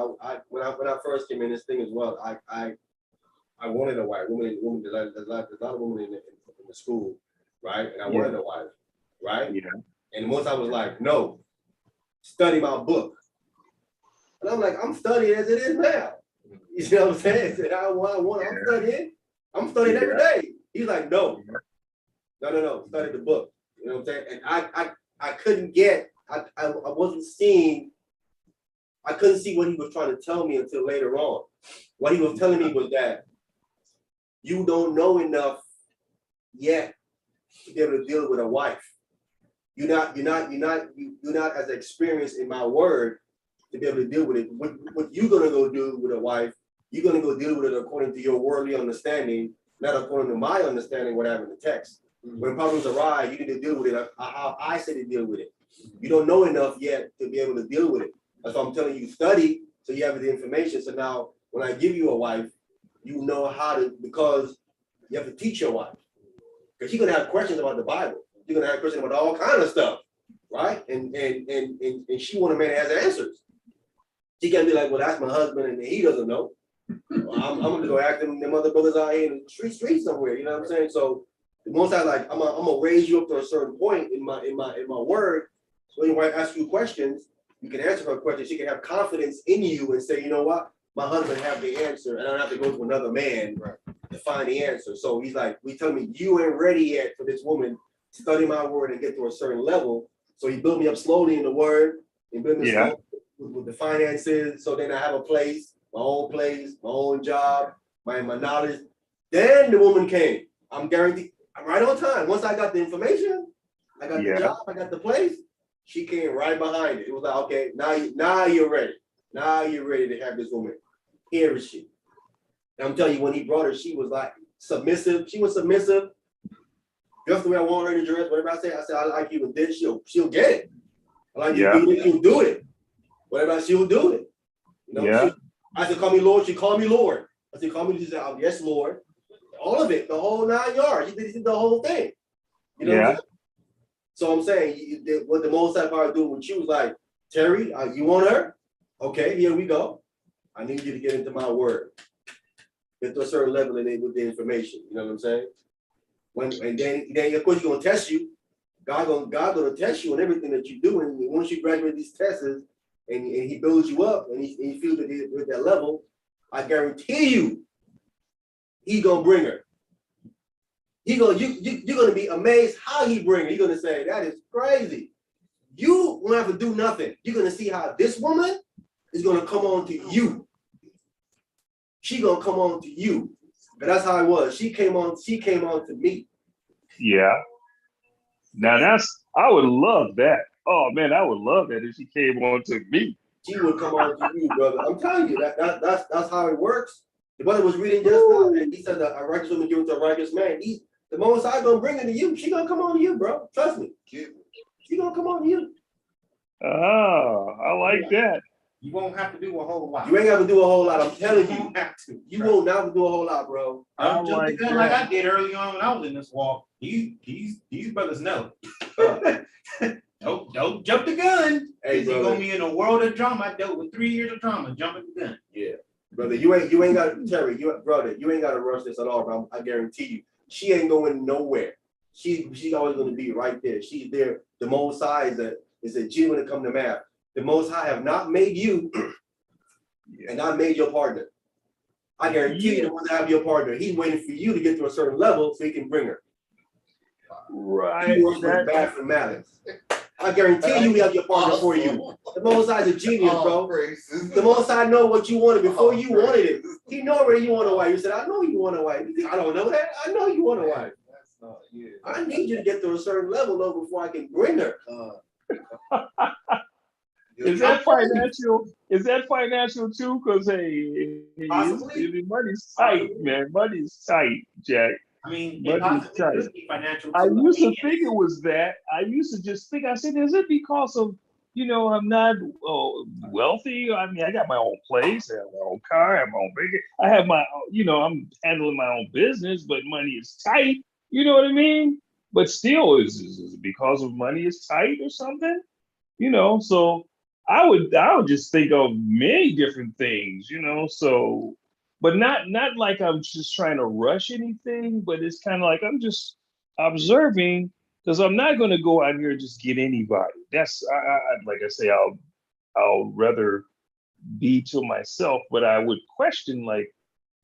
When I first came in this thing as well, I wanted a wife. There's a lot of women in the school, right? And I wanted a wife, right? Yeah. And once I was like, no, study my book. And I'm like, I'm studying as it is now. You know what I'm saying? I'm studying every day. He's like, no, study the book. You know what I'm saying? And I couldn't get, I wasn't seeing, I couldn't see what he was trying to tell me until later on. What he was telling me was that you don't know enough yet to be able to deal with a wife. You're not as experienced in my word to be able to deal with it. What you're gonna go do with a wife, you're gonna go deal with it according to your worldly understanding, not according to my understanding what happened in the text. When problems arise, you need to deal with it how I say to deal with it. You don't know enough yet to be able to deal with it. That's why I'm telling you, study so you have the information. So now when I give you a wife, you know how to, because you have to teach your wife. Because she's gonna have questions about the Bible. You're gonna have questions about all kinds of stuff, right? And she want a man that has answers. She can't be like, well, that's my husband and he doesn't know. Well, I'm gonna go ask them other brothers out here in the street somewhere. You know what I'm saying? So the most I like, I'm gonna raise you up to a certain point in my word. So when your wife asks you questions, you can answer her questions. She can have confidence in you and say, you know what, my husband have the answer, and I don't have to go to another man to find the answer. So he's like, we tell me you ain't ready yet for this woman to study my word and get to a certain level. So he built me up slowly in the word and built me slowly with the finances. So then I have a place, my own job, my knowledge. Then the woman came. I'm guaranteed. I'm right on time. Once I got the information, I got the job, I got the place, she came right behind it. It was like, okay, now you're ready. Now you're ready to have this woman. Here is she. And I'm telling you, when he brought her, she was like submissive. She was submissive. Just the way I want her to dress. Whatever I say, I like you, and then she'll get it. I like you to do it, she'll do it. Whatever she'll do it. You know, I said, call me Lord. She called me Lord. I said, call me. She said, oh, yes, Lord. All of it, the whole 9 yards. She did the whole thing. You know what I'm saying? So I'm saying, what the Most High Power doing with you was like, Terry, you want her? Okay, here we go. I need you to get into my word. Get to a certain level with the information. You know what I'm saying? And then of course, he's gonna test you. God gonna test you on everything that you do. And once you graduate these tests, and he builds you up, and he feels that with that level, I guarantee you, he's gonna bring her. You're gonna be amazed how he bring her. You're gonna say, that is crazy. You won't have to do nothing. You're gonna see how this woman is gonna come on to you. She gonna come on to you. And that's how it was. She came on to me. Yeah. Now I would love that. Oh man, I would love that if she came on to me. She would come on to you, brother. I'm telling you that's how it works. The brother was reading just now, and he said that a righteous woman gives to a righteous man. The Most High gonna bring it to you. She gonna come on to you, bro. Trust me. She gonna come on to you. Oh, I like that. You won't have to do a whole lot. You ain't got to do a whole lot. I'm telling You you. won't have to. You won't never do a whole lot, bro. Don't jump the gun like I did early on when I was in this walk. These brothers know. Don't jump the gun. Hey, you're gonna be in a world of drama. I dealt with 3 years of drama jumping the gun. Yeah, brother, you ain't got to Terry. You ain't got to rush this at all, bro. I guarantee you, she ain't going nowhere. She's always going to be right there. She's there. The Most High is a G when it comes to math. The Most High have not made you and not made your partner. I guarantee you, the one to have your partner, he's waiting for you to get to a certain level so he can bring her. Right. He works with bad for malice. I guarantee you, we have your partner for you. The Most High is a genius, bro. The Most High know what you wanted before you wanted it. He know where you want a wife. You said, I know you want a wife. You think I don't know that? I know you want a wife. I need you to get to a certain level though before I can bring her. Is that financial? Is that financial too? Because hey, money's tight, man. Money's tight, Jack. I mean, money's tight. Financial I used to think it was that. I used to just think. I said, is it because of I'm not wealthy? I mean, I got my own place, I have my own car, I have my own baby. I have my, I'm handling my own business, but money is tight. You know what I mean? But still, is it because of money is tight or something? So I would just think of many different things, so, but not like I'm just trying to rush anything, but it's kind of like I'm just observing, because I'm not going to go out here and just get anybody. That's, like I say, I'll rather be to myself, but I would question, like,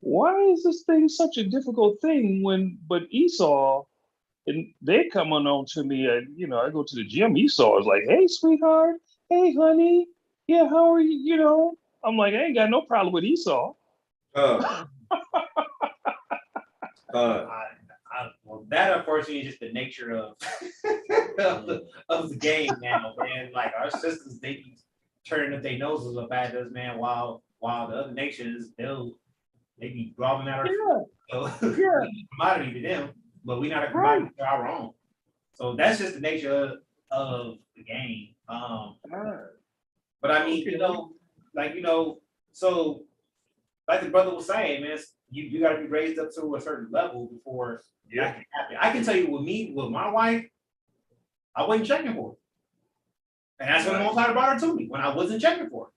why is this thing such a difficult thing but Esau, and they come on to me, I go to the gym, Esau is like, hey, sweetheart, hey, honey, yeah, how are you? I'm like, I ain't got no problem with Esau. Well, that unfortunately is just the nature of of the game now, man. Like our sisters, they be turning up their noses up at us, man, while the other nations, they be grabbing at our commodity to them, but we not a commodity to our own. So that's just the nature of the game. But I mean, so like the brother was saying, man, you got to be raised up to a certain level before that can happen. I can tell you with my wife, I wasn't checking for it. And that's when the Most High brought her to me, when I wasn't checking for it.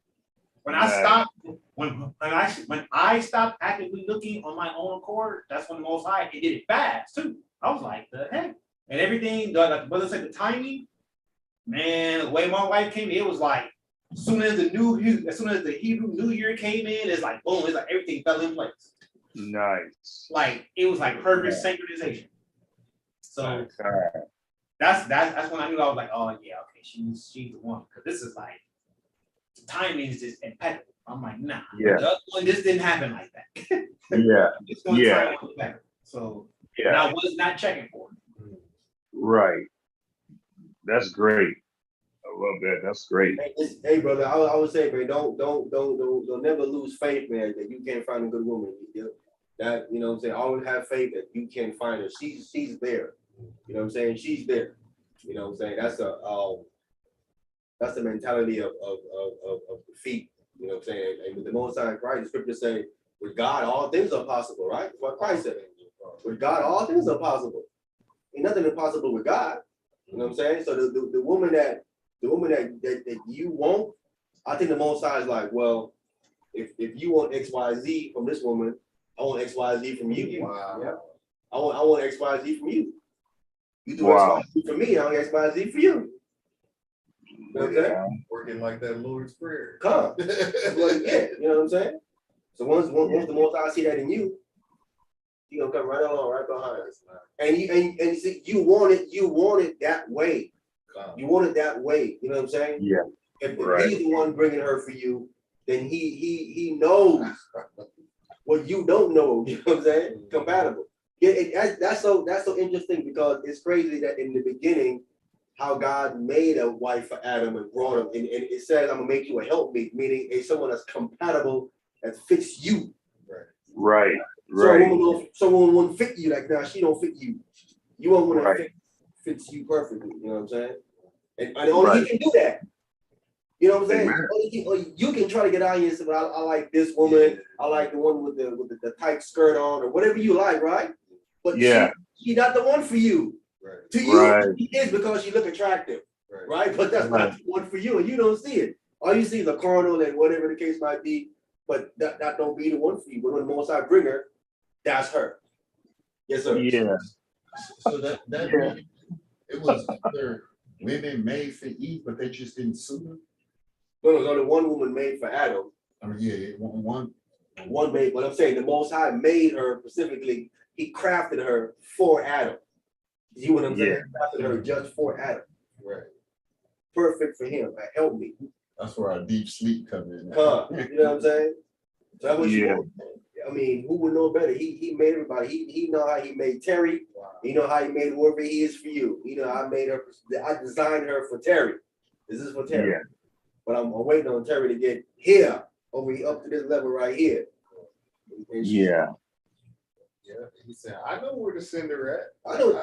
When I stopped, when I stopped actively looking on my own accord, that's when the Most High, it did it fast too. I was like, the heck? And everything, like the brother said, the timing, man, the way my wife came in, it was like, as soon as the Hebrew New Year came in, it's like boom, it's like everything fell in place. Nice. Like it was like perfect synchronization. So that's when I knew. I was like, oh yeah, okay, she's the one, because this is like the timing is just impeccable. I'm like, nah. Yeah. The other one, this didn't happen like that. Yeah. So and I was not checking for it. Right. That's great. I love that. That's great. Hey, brother, I would say, man, don't never lose faith, man, that you can't find a good woman. That, what I'm saying, always have faith that you can find her. She's there. You know what I'm saying? She's there. You know what I'm saying? That's the mentality of defeat. You know what I'm saying? And with the Most High in Christ, the scriptures say, with God, all things are possible, right? That's what Christ said. With God, all things are possible. Ain't nothing impossible with God. You know what I'm saying? So the woman that you want, I think the Most High is like, well, if you want XYZ from this woman, I want XYZ from you. Wow. Yeah. I want XYZ from you. You do XYZ for me, I want XYZ for you. You know what I'm saying? Working like that Lord's Prayer. Come. You know what I'm saying? So once the Most High see that in you, He gonna come right along, right behind us. And you see, you want it that way. You want it that way. You know what I'm saying? Yeah. If he's the one bringing her for you, then he knows what you don't know. You know what I'm saying? Compatible. Yeah, that's so interesting because it's crazy that in the beginning, how God made a wife for Adam and brought him, and it says, "I'm gonna make you a helpmeet," meaning someone that's compatible that fits you. Right. So a woman won't fit you like now. She don't fit you. You want one that fits you perfectly. You know what I'm saying? And only he can do that. You know what I'm saying? Only you can try to get out here and say, "Well, I like this woman. I like the one with the tight skirt on, or whatever you like," right? But she not the one for you. Right. To you, she is because she look attractive, right? But that's not the one for you, and you don't see it. All you see is a carnal and whatever the case might be. But that don't be the one for you. But when the Most High bring her, that's her. Yes, sir. Yeah. So that it was other women made for Eve, but they just didn't suit her. No, there's only one woman made for Adam. I mean, One made, but I'm saying the Most High made her specifically. He crafted her for Adam. You know what I'm saying? He crafted her just for Adam. Right. Perfect for him. Help me. That's where our deep sleep come in. You know what I'm saying? So that's what you want. I mean, who would know better? He made everybody. He know how he made Terry. He know how he made whoever he is for you. You know, I made her. I designed her for Terry. This is for Terry. Yeah. But I'm waiting on Terry to get here over here up to this level right here. Yeah. He said, "I know where to send her at." I know.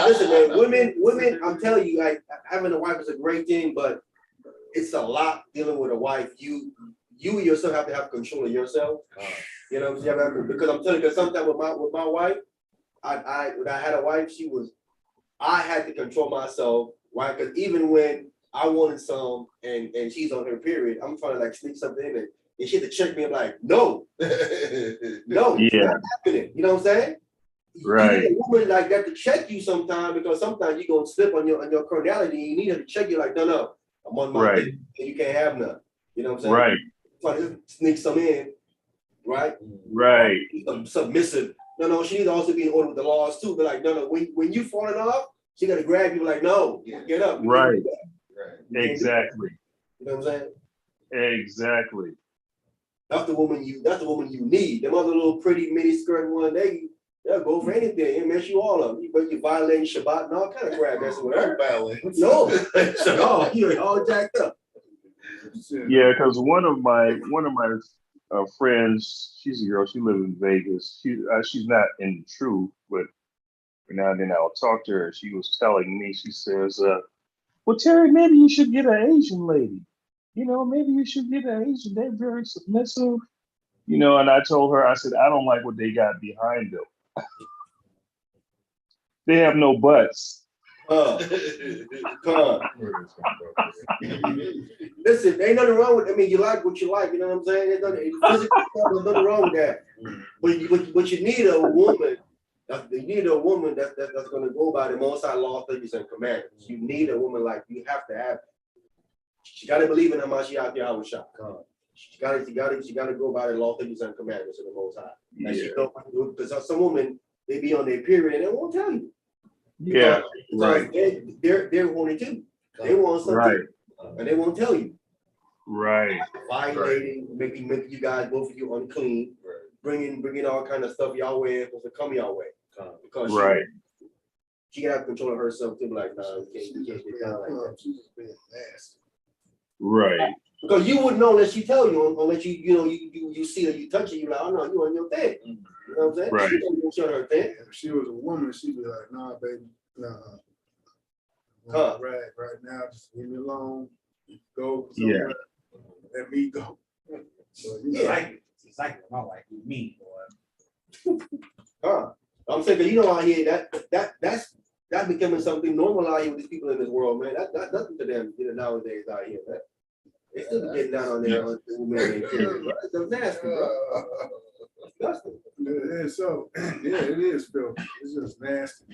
Listen, man. Women. I'm telling you, like having a wife is a great thing, but it's a lot dealing with a wife. You yourself have to have control of yourself. You know what I'm saying? Because I'm telling you, because sometimes with my wife, when I had a wife, I had to control myself. Why? Because even when I wanted some and she's on her period, I'm trying to like sneak something in it. And she had to check me. I'm like, no, no, it's not happening. You know what I'm saying? Right. You need a woman like that to check you sometimes because sometimes you're gonna slip on your carnality. You need her to check you like, no, I'm on my thing, and you can't have none. You know what I'm saying? Right. Try to sneak some in, right? Right. Submissive. No, she needs to also be in order with the laws too. But like, no, when you falling off, she gotta grab you like, no, get up. Right. Exactly. You know what I'm saying? Exactly. That's the woman you need. Them other little pretty mini skirt one, they'll go for anything. They mess you all up. But you violating Shabbat and all kind of crap messing with her. No, no, you're all jacked up. Yeah, because one of my friends, she's a girl. She lives in Vegas. She's not in the truth, but every now and then I'll talk to her. She was telling me, she says, "Well, Terry, maybe you should get an Asian lady. You know, maybe you should get an Asian. They're very submissive." You know, and I told her, I said, I don't like what they got behind them. They have no butts. Listen, ain't nothing wrong with. I mean, you like what you like. You know what I'm saying? There's nothing wrong with that. But you need a woman. You need a woman that's going to go by the Most High law, statutes, and commandments. You need a woman like you have to have. She got to believe in Hamashiach Yahweh Shah. She got to go by the law, statutes, and commandments of the Most High. Because some women, they be on their period and they won't tell you. Yeah, because they're wanting to. They want something, and they won't tell you. Right. Violating, making you guys, both of you, unclean. Bringing all kind of stuff y'all way supposed to come y'all way. Because she got control of herself too. Like, nah, you can't get down like that. She's just being nasty. Right. Because you wouldn't know unless she tell you, unless you see her, you touch it, you like, oh no, you on your thing. You know what I'm saying? Right. She don't show her thing. If she was a woman, she'd be like, nah, baby, nah. Right now, just leave me alone. Go somewhere. Let me go. So, It's like my wife with me, boy. I'm saying, cause you know out here that's becoming something normal out here with these people in this world, man. That's nothing to them, nowadays out here, man. They still getting down on their women. That's nasty, bro. Disgusting. It is, Phil. It's just nasty.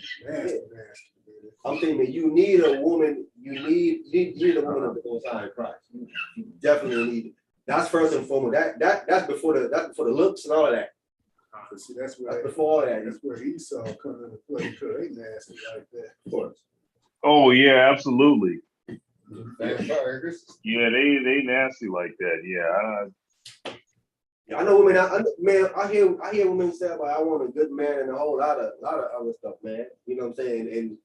I'm thinking you need a woman. You need a woman of the Most High in Christ. You definitely need it. That's first and foremost. That's before the looks and all of that. See, that's before all of that. That's where Esau comes into play because they nasty like that. Of course. Oh yeah, absolutely. Vampires. Yeah, they nasty like that. Yeah. Yeah, I know women. I hear women say, "Like, I want a good man," and a whole lot of other stuff, man. You know what I'm saying? And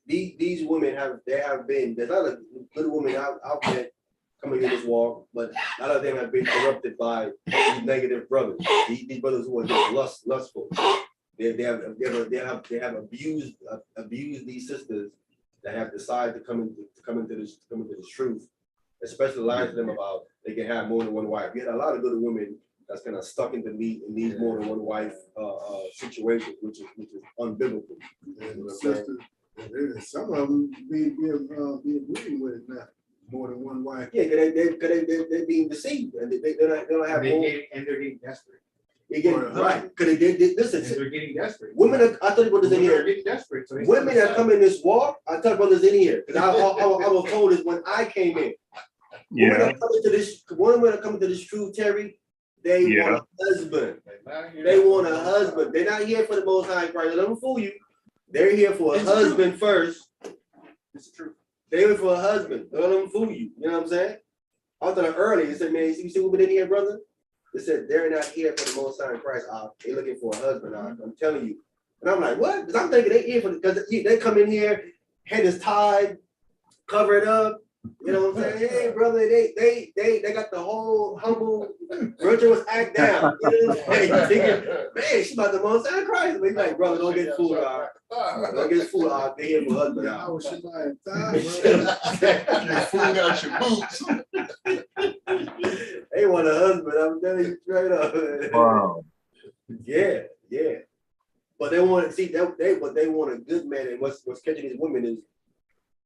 these women have been. There's a lot of good women out there coming in this walk, but a lot of them have been corrupted by these negative brothers. These brothers who are just lustful. They have abused these sisters that have decided to come into this truth, especially lying to them about they can have more than one wife. You had a lot of good women that's kind of stuck into these more than one wife situations, which is unbiblical. Sisters, some of them be agreeing with it now. More than one wife. Yeah, they're being deceived, and they don't have more. And they're getting desperate. They get right because listen. They're getting desperate. Women, I tell you brothers in here. They're getting desperate. So Women that come in this walk, I tell brothers in here because I was told this when I came in. Yeah. Women that come into this truth, Terry, they want a husband. They want a husband. They're not here for the Most High Christ. Let them fool you. They're here for a husband first. It's the truth. They're here for a husband. Don't let them fool you. You know what I'm saying? I was telling them earlier. They said, "Man, you see women in here, brother?" They said they're not here for the Most High Christ. They're looking for a husband. I'm telling you. And I'm like, what? Because I'm thinking they're here for because they come in here, head is tied, covered up. You know what I'm saying? Hey, brother, they got the whole humble, virtuous act down. You know what I'm saying? Thinking, man, she about the Most High Christ. But he's like, brother, don't get fooled, don't get fooled, They're here for husband. I was she lying thigh, Get food out your boots. They want a husband. I'm telling you straight up. Wow. Yeah. But they want to see they want a good man. And what's catching these women is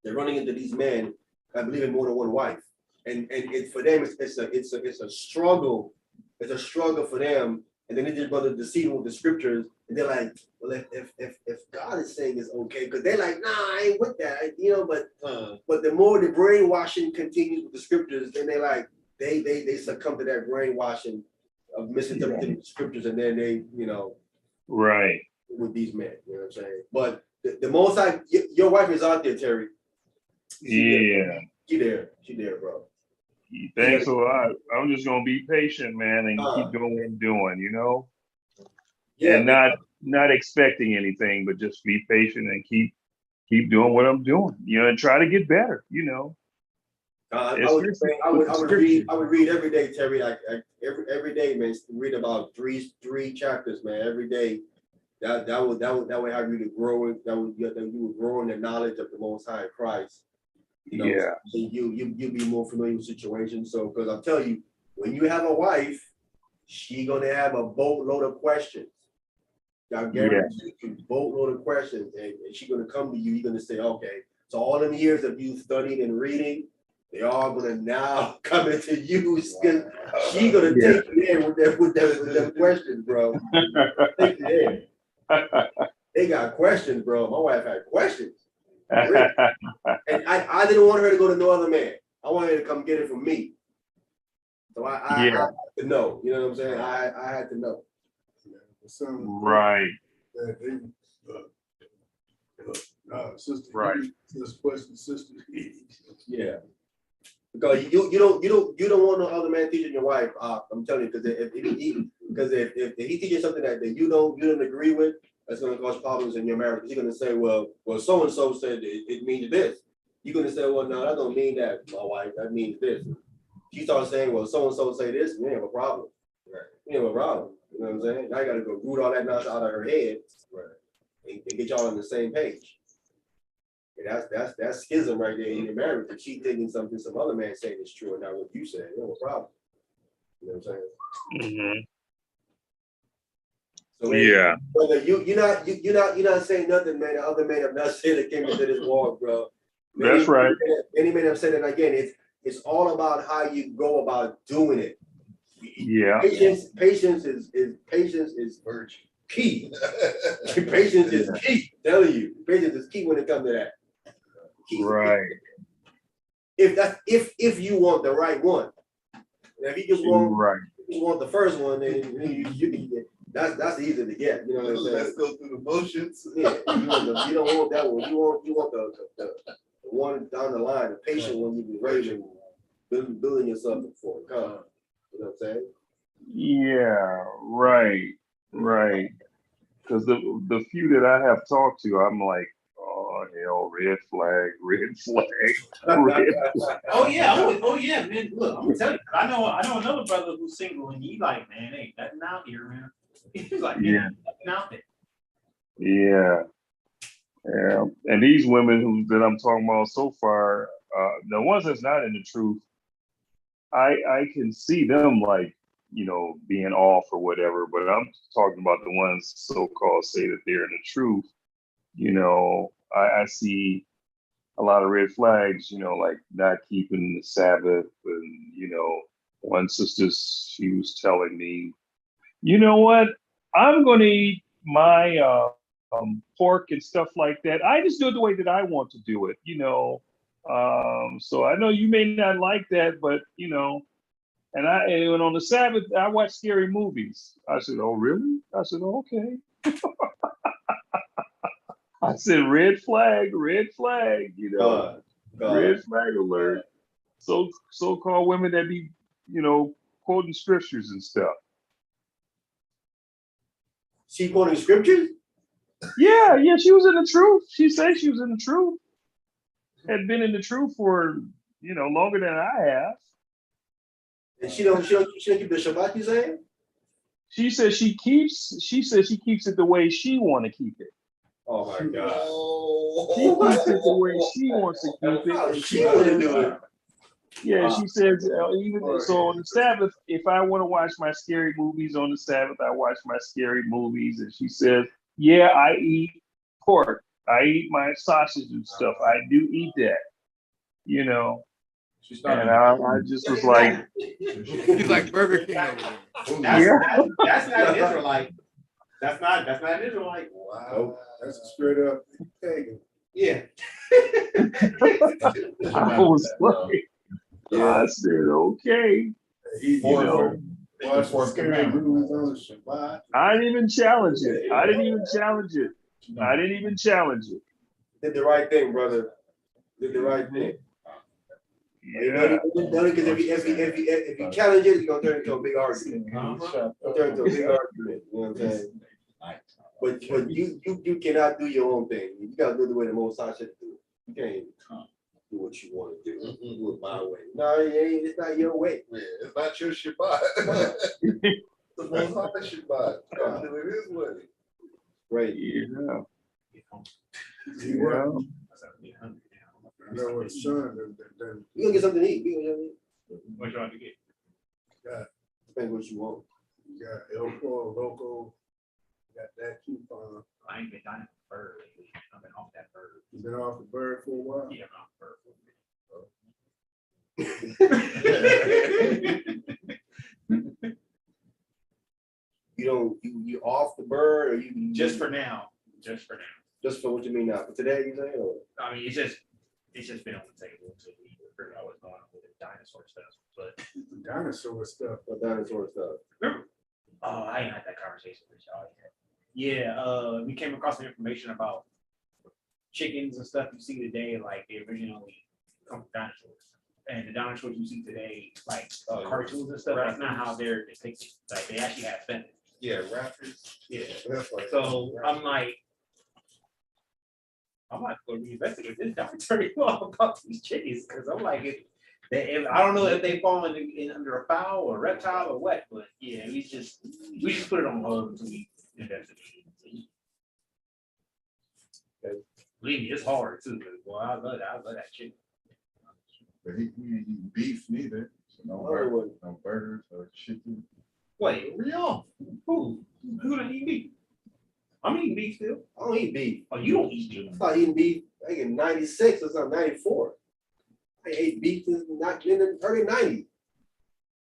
they're running into these men that believe in more than one wife. And it for them it's a struggle. It's a struggle for them. And then they just brother deceive with the scriptures. And they're like, well, if God is saying it's okay, because they're like, nah, I ain't with that, you know. But the more the brainwashing continues with the scriptures, then they like they succumb to that brainwashing of misinterpreting the scriptures, and then they, you know, Right. with these men, you know what I'm saying? But the most I your wife is out there, Terry. She there, bro. Thanks a lot. I'm just gonna be patient, man, and keep doing what I'm doing, you know? Yeah, and not expecting anything, but just be patient and keep doing what I'm doing, you know, and try to get better, you know. I would read every day, Terry. Like every day, man. Read about three chapters, man. Every day. That would have you to grow. You would grow in the knowledge of the Most High Christ. You know, you'll be more familiar with situations. So, because I'll tell you, when you have a wife, she gonna have a boatload of questions. I guarantee you, boatload of questions, and she gonna come to you. You're gonna say, okay, so all them years of you studying and reading, they all gonna now come into use because she gonna take you there with them questions, bro. Take you there. They got questions, bro. My wife had questions. Really. And I didn't want her to go to no other man. I wanted her to come get it from me. So I had to know. You know what I'm saying? I had to know. Right. Sister, right. This question, sister. Yeah. Because you don't want no other man teaching your wife. I'm telling you, because if he teaches something that you don't agree with, that's going to cause problems in your marriage. He's going to say, well, so and so said it means this. You're going to say, well, no, that don't mean that, my wife. That means this. She starts saying, well, so and so say this. We have a problem. Right. We have a problem. You know what I'm saying? Now you got to go root all that nonsense out of her head, right, and get y'all on the same page. And that's schism right there in your marriage. If she thinking something some other man saying is true and not what you said, no problem. You know what I'm saying? Mm-hmm. So whether you're not saying nothing, man. The other men have not said that came into this war, bro. That's right. Many men have said it again. It's all about how you go about doing it. Yeah. Patience is virtue. Key. Patience is key. I'm telling you, patience is key when it comes to that. Right. If you want the right one. Now, if you just want the first one, then you can get. That's easy to get. You know what I'm saying? Let's go through the motions. Yeah, you don't want that one. You want the one down the line, the patient one, you be ready building yourself for it. You know what I'm saying? Yeah, right. Because the few that I have talked to, I'm like, oh hell, red flag, red flag. Oh yeah, man. Look, I'm gonna tell you, I know another brother who's single, and he like, man, ain't nothing out here, man. He's like, Yeah. nothing out there. Yeah. And these women that I'm talking about so far, the ones that's not in the truth, I can see them like, being off or whatever, but I'm talking about the ones so-called say that they're in the truth. I see a lot of red flags, like not keeping the Sabbath. And, one sister, she was telling me, you know what, I'm going to eat my pork and stuff like that. I just do it the way that I want to do it, So I know you may not like that, but, and on the Sabbath, I watch scary movies. I said, oh, really? I said, oh, okay. I said, red flag, red flag, God. red flag alert. So-called women that be, quoting scriptures and stuff. She quoting scriptures? Yeah, she was in the truth. She said she was in the truth. Had been in the truth for, longer than I have. And she don't keep the Shabbat, you saying? She says she keeps it the way she want to keep it. Oh my God. She keeps it the way she wants to keep it. How she want to do it? Yeah, she says even so on the Sabbath, if I want to watch my scary movies on the Sabbath, I watch my scary movies. And she says, yeah, I eat pork. I eat my sausage and stuff. I do eat that, And I just was like, He's like Burger King over there. That's not an Israelite. That's not an Israelite. Wow, that's a straight up pagan. Yeah. I was like, I said, okay. Watch the scary movies on the Shabbat. I didn't even challenge it. Did the right thing, brother. Did the right thing. Yeah. Because if you challenge it, it's gonna turn into a big argument. Turn into a big argument. You know what I'm saying? But you cannot do your own thing. You gotta do the way the Most High should do it. You can't do what you want to do. Do it my way. No, it's not your way. Yeah, it's not your Shabbat. The Most High Shabbat. Do it his way. Right. Yeah. I know what son We gonna get something to eat. What you want to get? Depends what you want. You got Elko, Loco, got that coupon. I ain't been dining for bird lately. I've been off that bird. You been off the bird for a while? Yeah, I'm off bird for a minute. You off the bird or you Just for now. Just for what you mean now? For today, you saying? Or? I mean, it's just been on the table until we figure out what's going on with the dinosaur stuff. But Dinosaur stuff. What dinosaur stuff? remember, I ain't had that conversation with y'all yet. Yeah, we came across some information about chickens and stuff you see today, like they originally come from dinosaurs. And the dinosaurs you see today, like cartoons and stuff, that's not how they're depicted. Like they actually have feathers. Yeah, raptors. Yeah. That's like So I'm like going to reinvestigate this documentary about these chickens because I'm like, if I don't know if they fall in under a fowl or a reptile or what, but yeah, we just put it on hold until we investigate. Believe me, it's hard too. Boy, I love that chicken. But he eat beef neither. So no burgers or chicken. Wait, real? Who doesn't eat beef? I'm eating beef still. I don't eat beef. Oh, you don't eat beef? I started eating beef like in 96 or something, 94. I ate beef in the early 90s.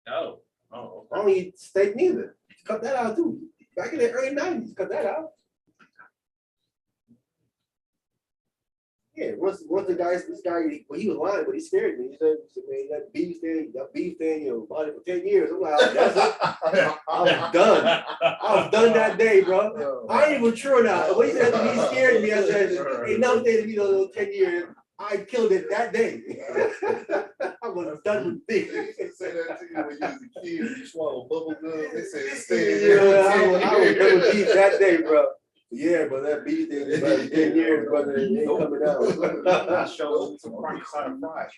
No. Oh, I don't eat steak neither. Cut that out too. Back in the early 90s, cut that out. Yeah, once this guy, well, he was lying, but he scared me. He said, man, that beef thing, in your body for 10 years. I'm like, that's it. I was done. I was done that day, bro. I ain't even mature now. When he said that, he scared me. I said, ain't nothing to me those 10 years. I killed it that day. I was done with They this. used to say that to you when you was a kid, you swallow bubble gum, they said it Yeah, stayed I was done with beef that day, bro. Yeah, but that beef thing is about 10 years, brother. It ain't coming out. I showed some carne asada fries.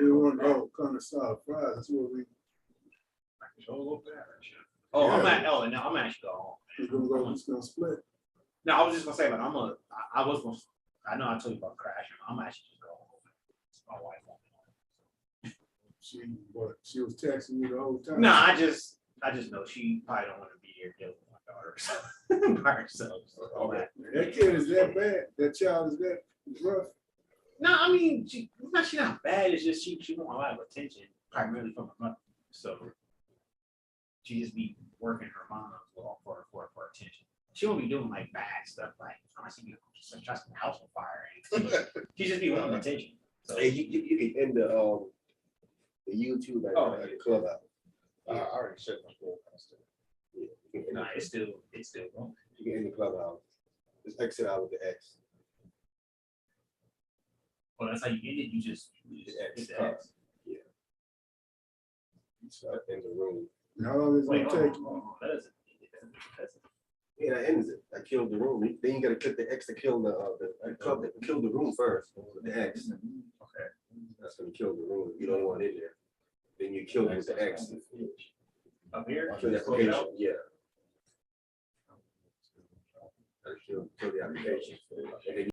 We want to kind of style fries. That's what we. Oh, Yeah. I'm actually going home. We're gonna split. No, I was just gonna say, but I was gonna, I know I told you about crashing. I'm actually just going home. My wife won't. She was texting you the whole time. No, I just know she probably don't want to be here dealing with my daughter so, by herself. So all that. That kid is that bad. That child is that rough. No, I mean, she's not bad. It's just she want a lot of attention, primarily from her mother. So she just be working her mom for attention. She won't be doing like bad stuff, like honestly, be just trying to set the house on fire. She just be wanting attention. So Hey, you can end the YouTube at the clubhouse. I already shut my door. Yeah, you can no, end it's still going. you can end the clubhouse. Just exit out with the X. Well, that's how you end it. You just X. hit the X. Yeah. So in the room. And how long is it Wait, gonna take? that doesn't. Yeah, that ends it. I killed the room. Then you gotta click the X to kill the club. Kill the room first with the X. Okay. That's gonna kill the room. You don't want it in there. Then you kill it with the X. Up here. Kill the application. Yeah. Kill the application. And then